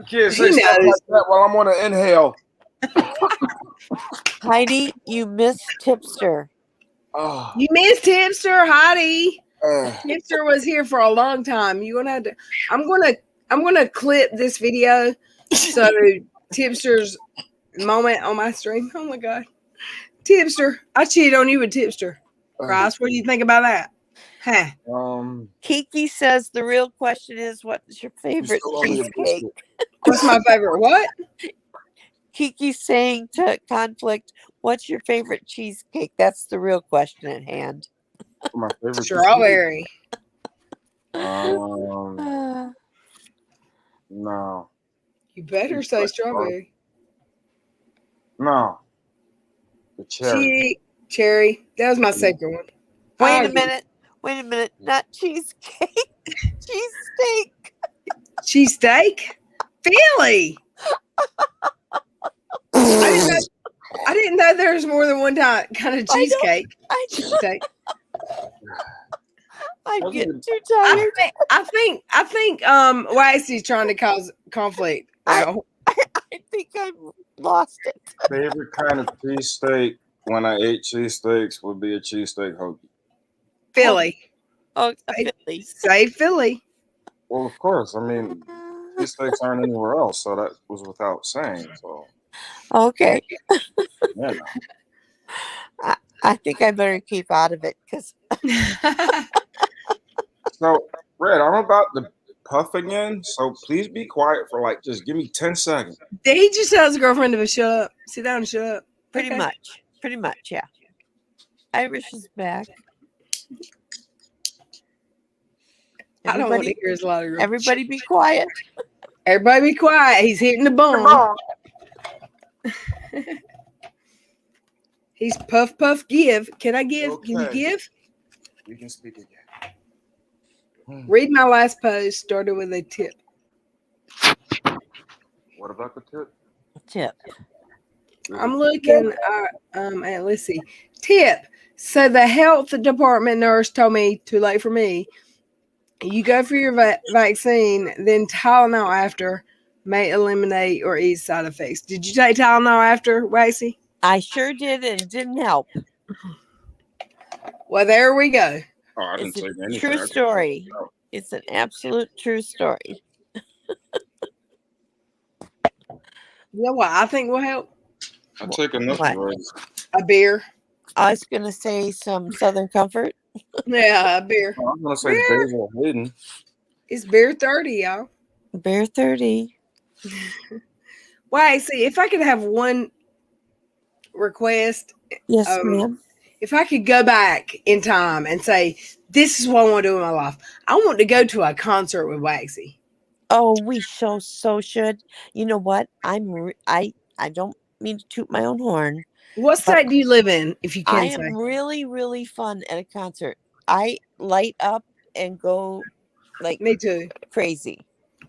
can't say stuff like that while I'm on an inhale. Heidi, you missed Tipster. Oh. You missed Tipster, Heidi. Tipster was here for a long time. You're gonna have to. I'm gonna clip this video so Tipster's moment on my stream. Oh my god, Tipster! I cheated on you with Tipster. Bryce, what do you think about that? Huh? Kiki says the real question is, what's your favorite cheesecake? What's my favorite? What? Kiki's saying to Conflict, what's your favorite cheesecake? That's the real question at hand. My favorite strawberry. No. You better say strawberry. No. The cherry. Cherry. That was my second one. Wait a minute. Not cheesecake. Cheesesteak. Cheesesteak? Philly. I didn't know there was more than one kind of cheesecake. Cheesesteak. I'm getting too tired. I think Waxy's trying to cause conflict. I think I've lost it. Favorite kind of cheesesteak when I ate cheesesteaks would be a cheesesteak hoagie. Philly. Oh, Philly. Say Philly. Well, of course. I mean, cheesesteaks aren't anywhere else, so that was without saying. So. Okay. Yeah. I think I better keep out of it because. So, Red, I'm about to puff again, so please be quiet for just give me 10 seconds. Did he just tell his girlfriend to shut up? Sit down and shut up. Pretty much, yeah. Irish is back. I don't want to hear his loud. Everybody be quiet. Everybody be quiet. He's hitting the bone. He's puff, puff, give. Can I give? Okay. Can you give? You can speak again. Read my last post. Started with a tip. What about the tip? Tip. I'm looking at, let's see. Tip. So the health department nurse told me, too late for me, you go for your vaccine, then Tylenol after may eliminate or ease side effects. Did you take Tylenol after, Waxy? I sure did, and it didn't help. Well, there we go. Oh, I didn't take anything. True story. It's an absolute true story. You know what I think will help? I'll take another a beer. I was going to say some Southern Comfort. Yeah, a beer. I'm going to say Basil Hayden. It's beer 30, y'all. Beer 30. Why? See, if I could have one request. Yes, ma'am. If I could go back in time and say, this is what I want to do in my life. I want to go to a concert with Waxy. Oh, we so should. You know what? I don't mean to toot my own horn. What state do you live in, if you can I say? am really, really fun at a concert. I light up and go like me too. Crazy.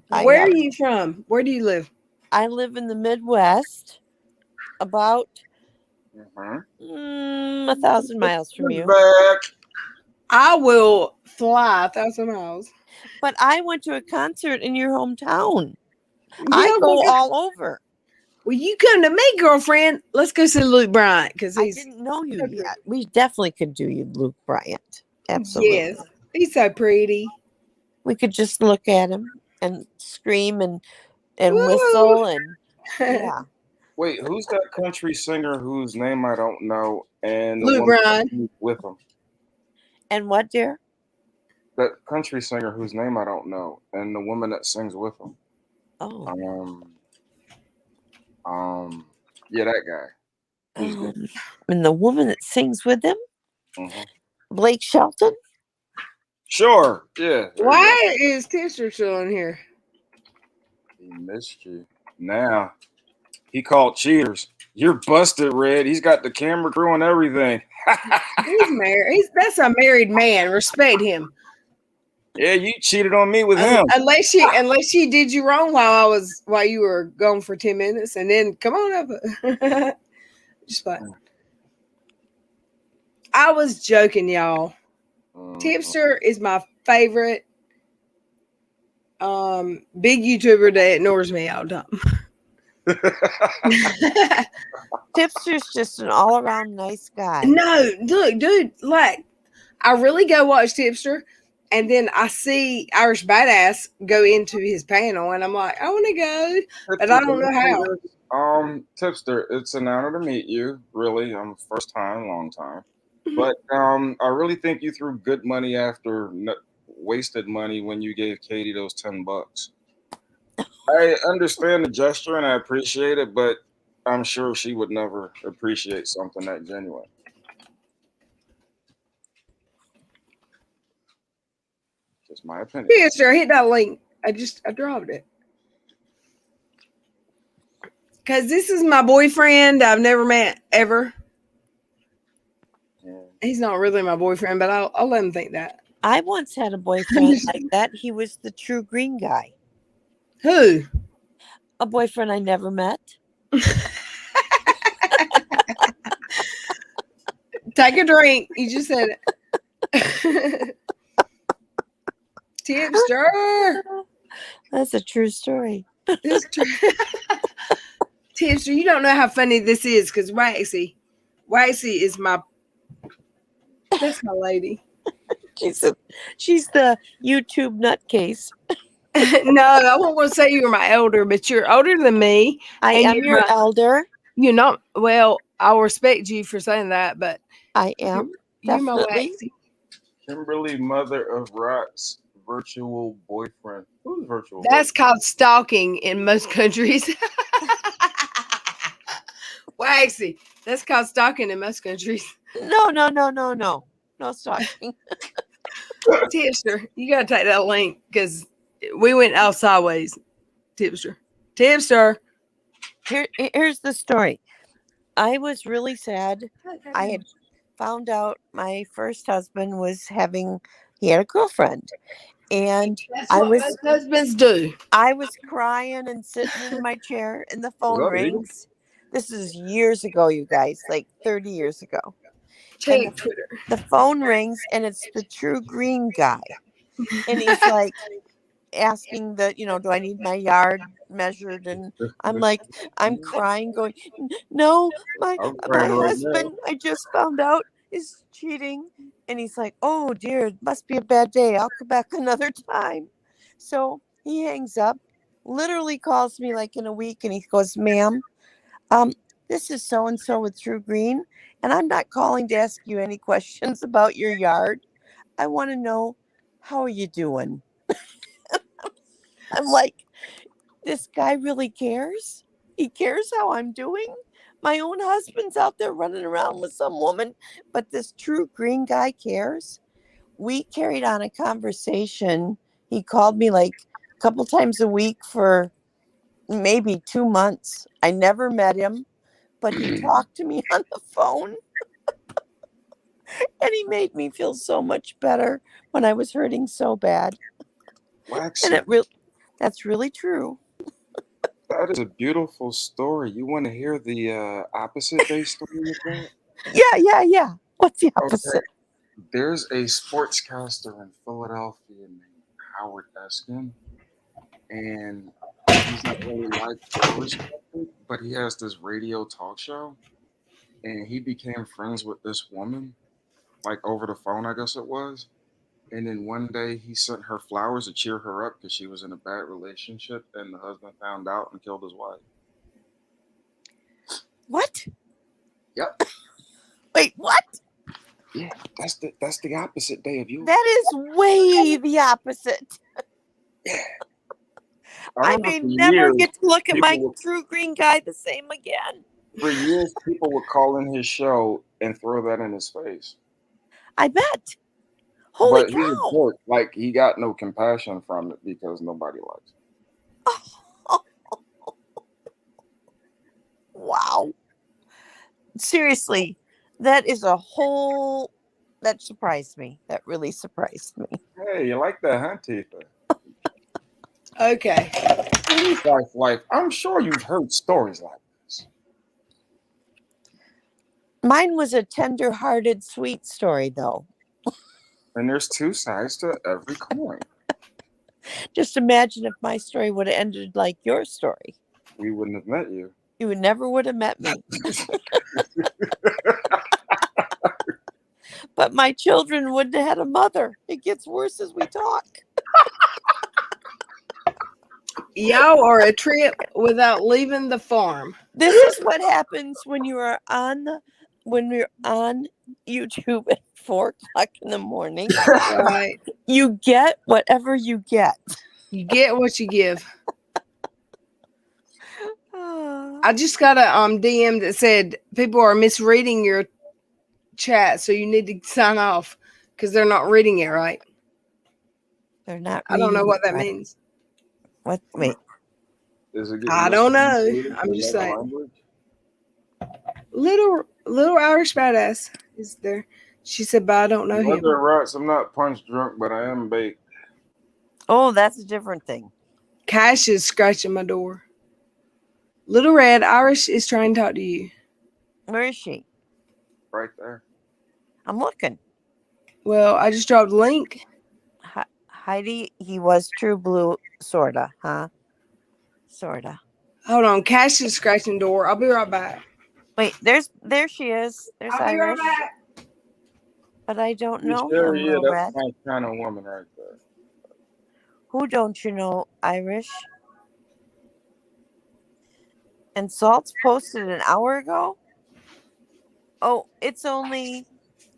Where are you from? Where do you live? I live in the Midwest, about 1,000 miles from you. I will fly 1,000 miles. But I went to a concert in your hometown. Yeah, I go all over. Well, you come to me, girlfriend. Let's go see Luke Bryant because I didn't know you yet. We definitely could do you, Luke Bryant. Absolutely. Yes, he's so pretty. We could just look at him and scream and whistle and yeah. Wait, who's that country singer whose name I don't know and the Luke woman Bryan. with him? And what, dear? That country singer whose name I don't know and the woman that sings with him. Oh, Yeah, that guy. He's good. And the woman that sings with him, Mm-hmm. Blake Shelton. Sure. Yeah. Why is Tipster still in here? He missed you. Now he called cheaters. You're busted, Red. He's got the camera crew and everything. He's married. That's a married man. Respect him. Yeah, you cheated on me with him. Unless she did you wrong while you were gone for 10 minutes, and then come on up. Just fine. I was joking, y'all. Tipster is my favorite big YouTuber that ignores me all the time. Tipster's just an all-around nice guy. No, look, dude, like I really go watch Tipster, and then I see Irish Badass go into his panel, and I'm like, I want to go, but I don't know how. Tipster, it's an honor to meet you. Really, first time, long time. But I really think you threw good money after wasted money when you gave Katie those $10. I understand the gesture and I appreciate it, but I'm sure she would never appreciate something that genuine. Just my opinion. Yeah, sir, hit that link. I dropped it. Because this is my boyfriend I've never met ever. Yeah. He's not really my boyfriend, but I'll let him think that. I once had a boyfriend like that. He was the true green guy. Who? A boyfriend I never met. Take a drink. You just said it. Tipster. That's a true story. It's true. Tipster, you don't know how funny this is because Waxy is that's my lady. She's the YouTube nutcase. No, I won't want to say you're my elder, but you're older than me. I am your elder. You're not. Well, I'll respect you for saying that, but I am. You're my Waxy. Kimberly, mother of Rock's virtual boyfriend. Who's virtual? That's called stalking in most countries. Waxy. That's called stalking in most countries. No. No stalking. Tipster, you gotta take that link because we went out sideways. Tipster. Here's the story. I was really sad. I had found out my first husband he had a girlfriend. And most husbands do. I was crying and sitting in my chair and the phone rings. This is years ago, you guys, like 30 years ago. Check Twitter. The phone rings and it's the true green guy. And he's like asking do I need my yard measured? And I'm like, I'm crying going, no, my husband, I just found out is cheating. And he's like, oh dear, it must be a bad day. I'll come back another time. So he hangs up, literally calls me like in a week. And he goes, ma'am, this is so-and-so with True Green. And I'm not calling to ask you any questions about your yard. I want to know, how are you doing? I'm like, this guy really cares? He cares how I'm doing? My own husband's out there running around with some woman, but this true green guy cares? We carried on a conversation. He called me like a couple times a week for maybe 2 months. I never met him, but he talked to me on the phone. And he made me feel so much better when I was hurting so bad. Waxy. And that's really true. That is a beautiful story. You want to hear the opposite day story of that? Yeah. What's the opposite? Okay. There's a sportscaster in Philadelphia named Howard Eskin, and he's not really like respected, but he has this radio talk show, and he became friends with this woman, like over the phone, I guess it was. And then one day he sent her flowers to cheer her up because she was in a bad relationship, and the husband found out and killed his wife. What? Yep. Wait, what? Yeah, that's the opposite day of yours. That is way the opposite. Yeah. I remember may for never years, get to look at my people would, true green guy the same again. for years people would call in his show and throw that in his face. I bet. Holy But he's a cow. jerk. Like he got no compassion from it because nobody likes it. Wow. Seriously, that is a whole. That surprised me. That really surprised me. Hey, you like that, huh, Tifa? Okay. Life. I'm sure you've heard stories like this. Mine was a tender-hearted, sweet story, though. And there's two sides to every coin. Just imagine if my story would have ended like your story. We wouldn't have met you. You never would have met me. But my children wouldn't have had a mother. It gets worse as we talk. Y'all are a trip without leaving the farm. This is what happens when you are when you're on YouTube at 4:00 in the morning. Right. You get whatever you get. You get what you give. I just got a DM that said people are misreading your chat, so you need to sign off because they're not reading it right. They're not. I don't know what that right. means. What? Wait. Is it I don't know. I'm just saying. Language? Little Irish badass is there. She said, but I don't know him. Weather rats. I'm not punch drunk, but I am baked. Oh, that's a different thing. Cash is scratching my door. Little Red Irish is trying to talk to you. Where is she? Right there. I'm looking. Well, I just dropped a link. Heidi, he was true blue, sorta, huh? Sorta. Hold on, Cash is scratching the door. I'll be right back. Wait, there she is. There's I'll be Irish. right back. But I don't You know sure? him, Yeah, Little that's Red. my kind of woman right there. Who don't you know, Irish? And Salt's posted an hour ago? Oh, it's only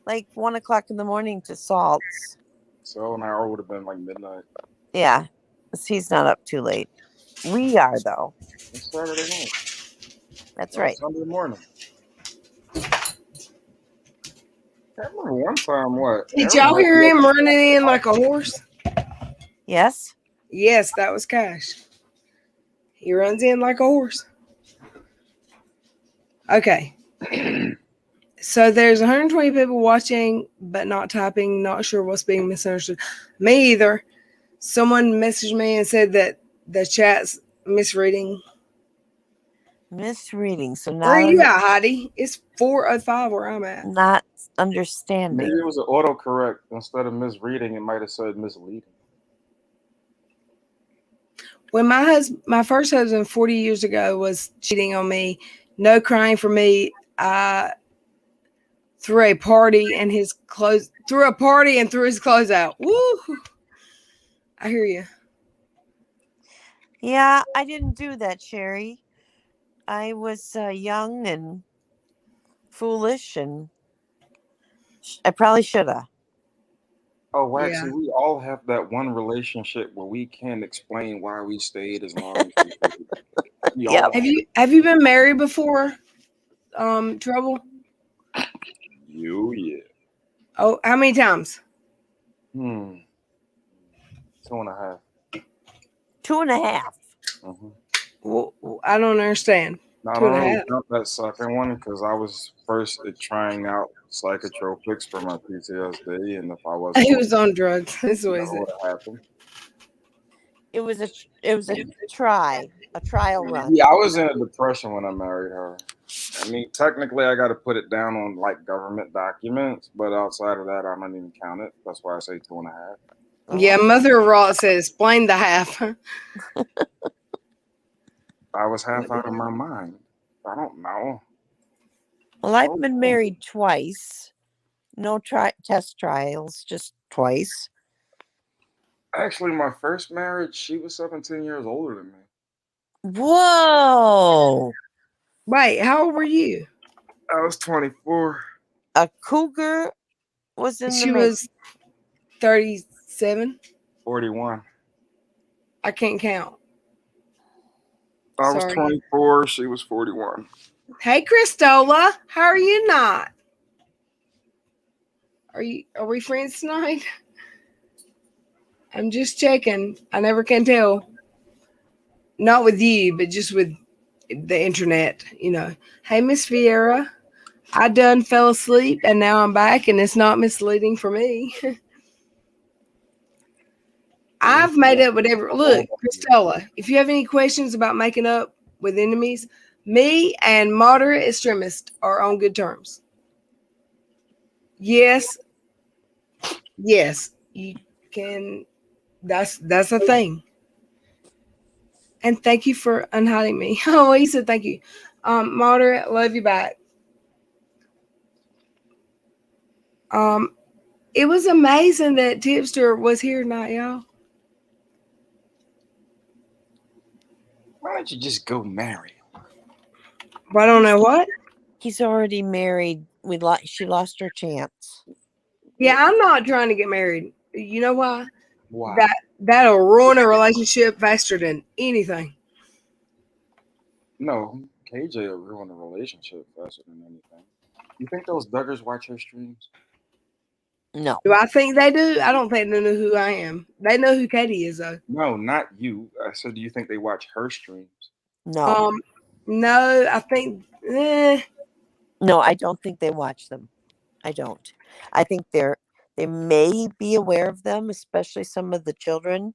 like 1:00 in the morning to Salt's. So an hour would have been like midnight. Yeah, he's not up too late. We are, though. It's Saturday night. That's Well, right. Sunday morning. I remember one time what? Did y'all hear him running in like a horse? Yes? Yes, that was Cash. He runs in like a horse. Okay. So there's 120 people watching, but not typing. Not sure what's being misunderstood. Me either. Someone messaged me and said that the chat's misreading. Misreading. So now Where are you at, Heidi? It's 4:05 where I'm at. not Maybe understanding. it was an autocorrect. Instead of misreading, it might have said misleading. When my first husband 40 years ago was cheating on me, no crying for me. I threw a party and his clothes out. Woo! I hear you. Yeah, I didn't do that, Sherry. I was young and foolish, and I probably should have. Oh, Waxy, Yeah. we all have that one relationship where we can't explain why we stayed as long as we did. We Yep. all Have you been married before? Trouble? yeah. Oh, how many times? 2.5. 2.5. Mm-hmm. Well, I don't understand. Now, I 2.5. don't really count that second one because I was first trying out psychotropics for my PTSD, and if I wasn't, He was on drugs. That's what he that said. would have happened. It was a trial run. Yeah, I was in a depression when I married her. I mean, technically, I got to put it down on like government documents, but outside of that, I don't even count it. That's why I say 2.5. Yeah, Mother Raw says, explain the half. I was half out of my mind. I don't know. Well, I've been married twice. No test trials, just twice. Actually, my first marriage, she was 17 years older than me. Whoa. Wait, how old were you? I was 24. A cougar was in the She making. was 37. 41. I can't count. I was Sorry. 24. She was 41. Hey, Christola, how are you not? Are we friends tonight? I'm just checking. I never can tell. Not with you, but just with the internet, you know. Hey, Miss Vieira. I done fell asleep and now I'm back and it's not misleading for me. I've made up whatever. Look, Christella, if you have any questions about making up with enemies, me and moderate extremist are on good terms. Yes, you can. That's a thing. And thank you for unhiding me. Oh, he said thank you. Moderate, love you back. It was amazing that Tipster was here tonight, y'all. Why don't you just go marry him? But I don't know what. He's already married. She lost her chance. Yeah, I'm not trying to get married. You know why? Why? That'll ruin a relationship faster than anything. No, KJ will ruin a relationship faster than anything. You think those Duggars watch her streams? No. Do I think they do? I don't think they know who I am. They know who Katie is, though. No, not you. I said, do you think they watch her streams? No. No, I think. No, I don't think they watch them. I don't. I think they may be aware of them, especially some of the children.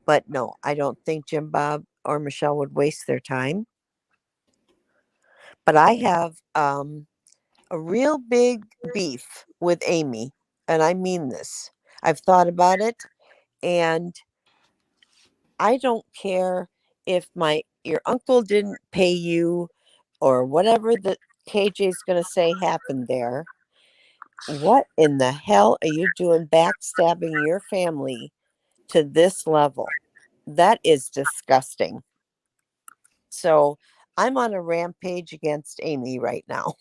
But no, I don't think Jim Bob or Michelle would waste their time. But I have a real big beef with Amy, and I mean this. I've thought about it, and I don't care if your uncle didn't pay you or whatever that KJ's going to say happened there. What in the hell are you doing backstabbing your family to this level? That is disgusting. So I'm on a rampage against Amy right now.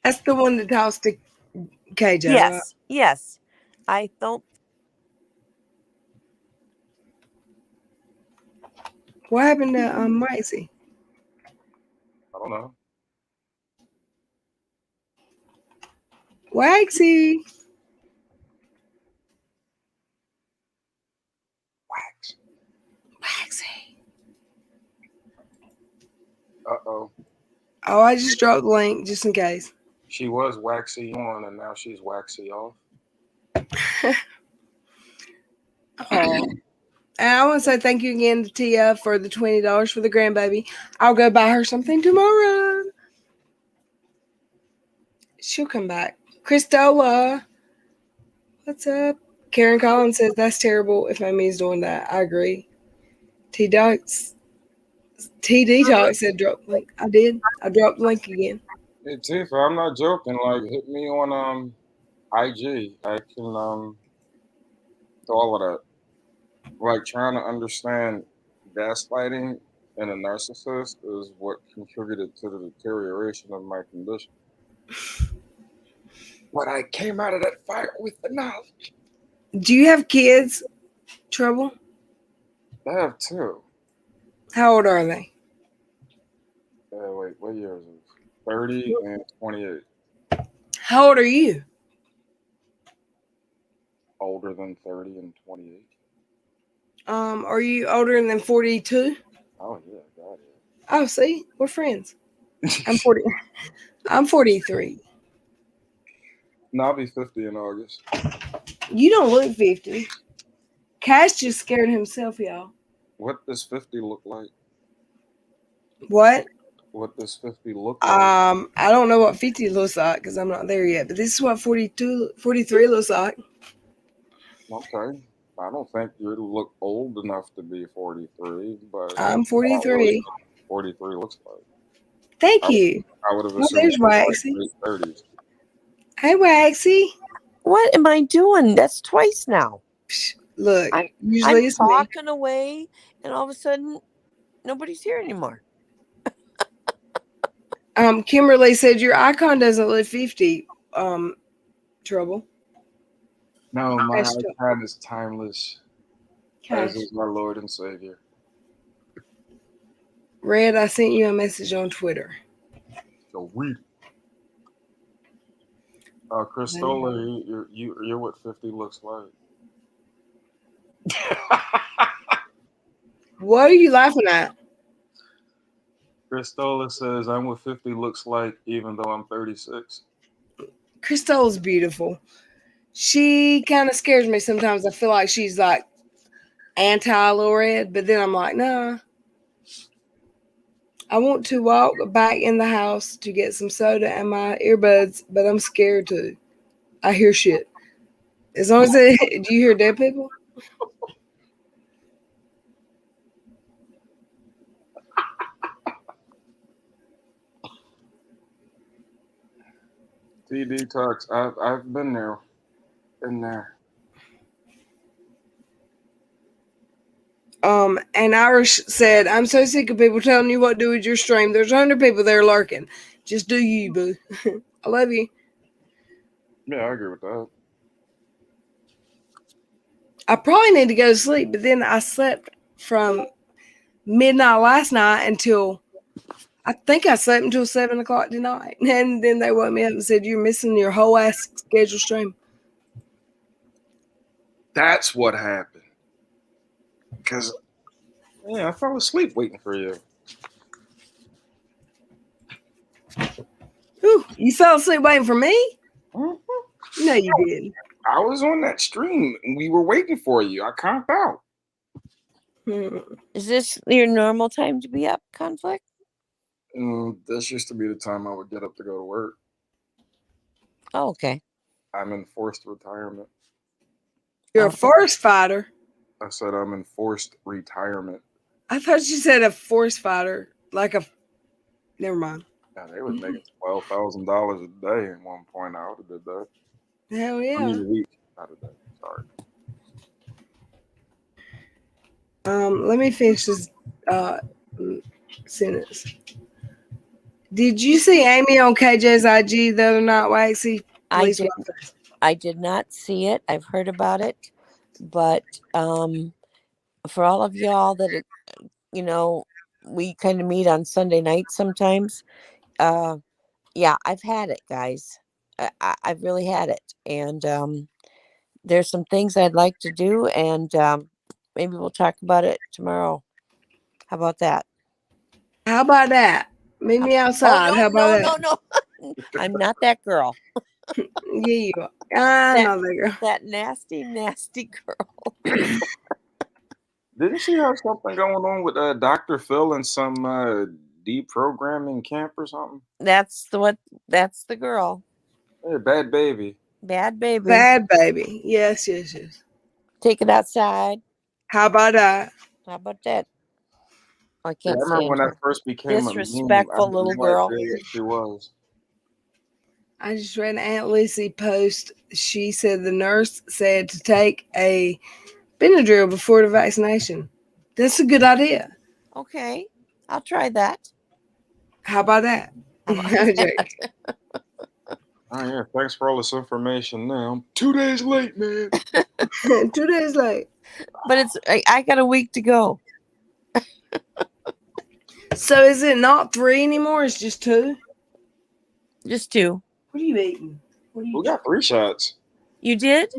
That's the one that talks to KJ. Yes, Right? yes. I don't. What happened to Maxie? I don't know. Waxy. Wax. Waxy. Uh-oh. Oh, I just dropped the link just in case. She was waxy on, and now she's waxy off. Oh. And I want to say thank you again to Tia for the $20 for the grandbaby. I'll go buy her something tomorrow. She'll come back. Christola. What's up? Karen Collins says that's terrible if Amy's doing that. I agree. TD Talk said drop the link. I did. I dropped the link again. Hey Tifa, I'm not joking. Like, hit me on IG. I can do all of that. Like, trying to understand gaslighting in a narcissist is what contributed to the deterioration of my condition. But I came out of that fire with the knowledge. Do you have kids? Trouble? I have two. How old are they? Wait, what year is it? 30 and 28. How old are you? Older than 30 and 28. Are you older than 42? Oh yeah, God Oh, see, we're friends. I'm 40. I'm 43. No, I'll be 50 in August. You don't look 50. Cash just scared himself, y'all. What does 50 look like? What? What does 50 look like? I don't know what 50 looks like because I'm not there yet. But this is what 43 looks like. Okay. I don't think you look old enough to be 43, but I'm 43. 43 looks like. Thank you. I would have Oh, assumed there's Waxy. late 30s. Hey, Waxy. What am I doing? That's twice now. Look, I'm usually it's me. talking away, and all of a sudden, nobody's here anymore. Kimberly said your icon doesn't look 50. Trouble. No, my That's true. icon is timeless, as is my Lord and Savior. Red, I sent you a message on Twitter. So we. Christola, you're what 50 looks like. What are you laughing at? Christola says I'm what 50 looks like, even though I'm 36. Crystal's beautiful. She kind of scares me sometimes. I feel like she's like anti-Lil Red, but then I'm like, nah. I want to walk back in the house to get some soda and my earbuds, but I'm scared to. I hear shit. As long as do you hear dead people? Detox. I've been there. In there. And Irish said, I'm so sick of people telling you what to do with your stream. There's 100 people there lurking. Just do you, boo. I love you. Yeah, I agree with that. I probably need to go to sleep, but then I slept from midnight last night until I think I slept until 7 o'clock tonight. And then they woke me up and said, you're missing your whole ass scheduled stream. That's what happened. Because, yeah, I fell asleep waiting for you. Whew, you fell asleep waiting for me? Mm-hmm. No, you didn't. I was on that stream and we were waiting for you. I conked out. Is this your normal time to be up, Conflict? This used to be the time I would get up to go to work. Oh, okay. I'm in forced retirement. You're a forest fighter. I said I'm in forced retirement. I thought you said a forest fighter. Like a... Never mind. Yeah, they was making $12,000 a day at one point. I would have did that. Hell yeah. I mean, a week. Not a day. Sorry. Let me finish this sentence. Did you see Amy on KJ's IG the other night, Waxy? I did not see it. I've heard about it, but for all of y'all that we kind of meet on Sunday nights sometimes. Yeah, I've had it, guys. I've really had it, and there's some things I'd like to do, and maybe we'll talk about it tomorrow. How about that? How about that? Meet me outside. Oh, no, How about no. I'm not that girl. Yeah, you are. I know that girl. That nasty, nasty girl. Didn't she have something going on with Dr. Phil and some deprogramming camp or something? That's the girl. Hey, bad baby. Bad baby. Bad baby. Yes. Take it outside. How about that? How about that? I can't I remember when her. I first became disrespectful little girl. She was. I just read Aunt Lucy post. She said the nurse said to take a Benadryl before the vaccination. That's a good idea. Okay, I'll try that. How about that? How about that? Oh yeah, thanks for all this information. Now I'm 2 days late, man. 2 days late. But I got a week to go. So is it not 3 anymore? It's just 2? Just 2. What are you eating? Who got 3 shots? You did?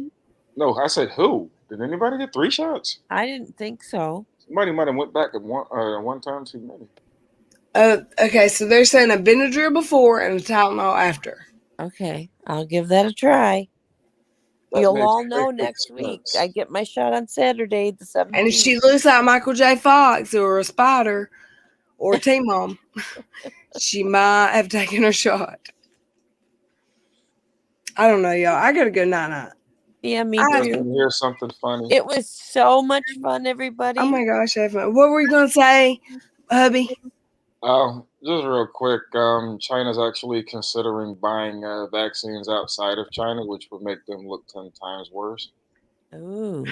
No, I said who? Did anybody get 3 shots? I didn't think so. Somebody might have went back at one time too many. Okay, so they're saying a Benadryl before and a Tylenol after. Okay, I'll give that a try. You'll all know next week. I get my shot on Saturday, the 17th. And if she looks like Michael J. Fox or a spider or T-Mom, she might have taken her shot. I don't know, y'all. I gotta go night-night. Yeah, me too. Hear something funny. It was so much fun, everybody. Oh my gosh, I have fun. What were you gonna say, hubby? Oh, just real quick. China's actually considering buying vaccines outside of China, which would make them look 10 times worse. Ooh.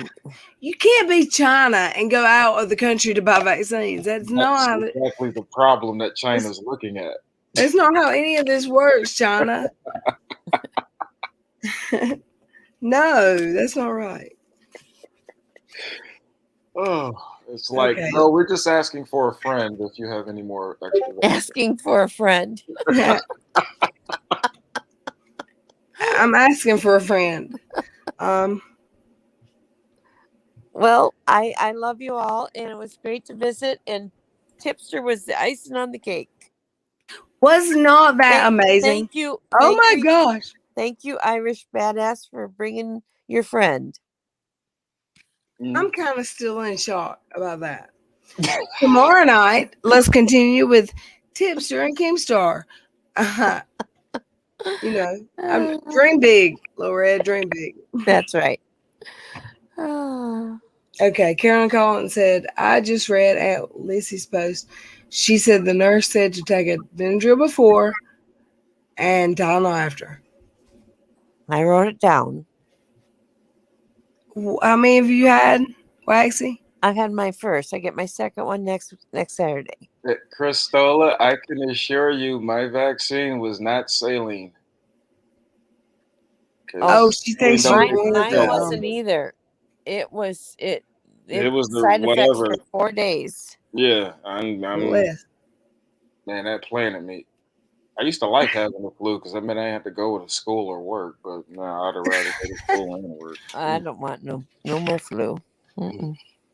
You can't be China and go out of the country to buy vaccines. That's not exactly the problem that China's looking at. That's not how any of this works, China. No, that's not right. Oh, it's like, Okay. no, we're just asking for a friend if you have any more extra. Asking for a friend. I'm asking for a friend. Well, I love you all, and it was great to visit. And Tipster was the icing on the cake. Was not that amazing? Thank you. Oh my gosh. Thank you, Irish Badass, for bringing your friend. I'm kind of still in shock about that. Tomorrow night, let's continue with Tipster and Keemstar. You know, dream big, Little Red, dream big. That's right. Okay, Carolyn Collins said, I just read at Lissy's post. She said the nurse said to take a Benadryl before and Tylenol after. I wrote it down. How many have you had, Waxy? I had my first. I get my second one next Saturday. Christola, I can assure you my vaccine was not saline. Oh, she thinks mine wasn't either. It was it was the side effects whatever. for 4 days. Yeah, I'm man, that planted me. I used to like having the flu because I mean I didn't have to go to school or work, but now I'd rather go to school and work. I don't want no more flu.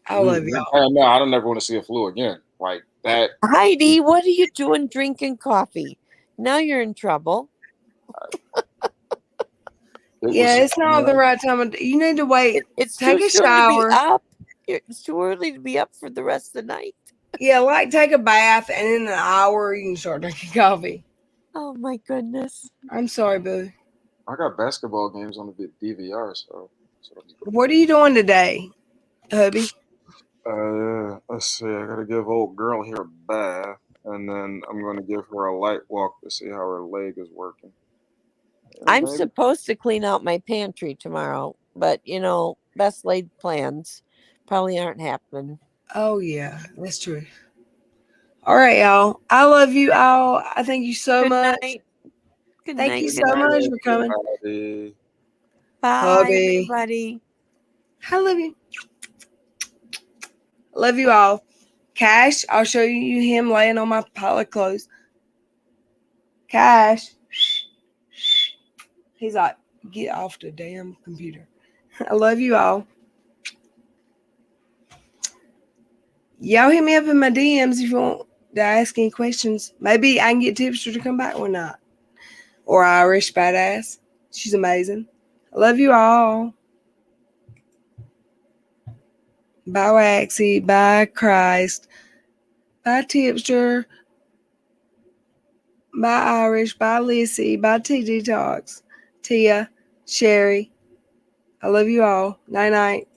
I love y'all. No, I don't ever want to see a flu again. Like that. Heidi, what are you doing drinking coffee? Now you're in trouble. It's not the right time. You need to wait. It's take too a soon shower. To be up. It's too early to be up for the rest of the night. Yeah, like take a bath, and in an hour you can start drinking coffee. Oh my goodness! I'm sorry, boo. I got basketball games on the DVR, so. What are you doing today, hubby? Let's see. I gotta give old girl here a bath, and then I'm gonna give her a light walk to see how her leg is working. I'm supposed to clean out my pantry tomorrow, but best laid plans probably aren't happening. Oh yeah, that's true. All right, y'all. I love you all. I thank you so much. Thank you so much for coming. Bye, everybody. I love you. Love you all. Cash, I'll show you him laying on my pile of clothes. Cash. He's like, get off the damn computer. I love you all. Y'all hit me up in my DMs if you want to ask any questions. Maybe I can get Tipster to come back one night. Or Irish Badass. She's amazing. I love you all. Bye, Waxy. Bye, Christ. Bye, Tipster. Bye, Irish. Bye, Lissy. Bye, TD Talks. Tia. Sherry. I love you all. Night-night.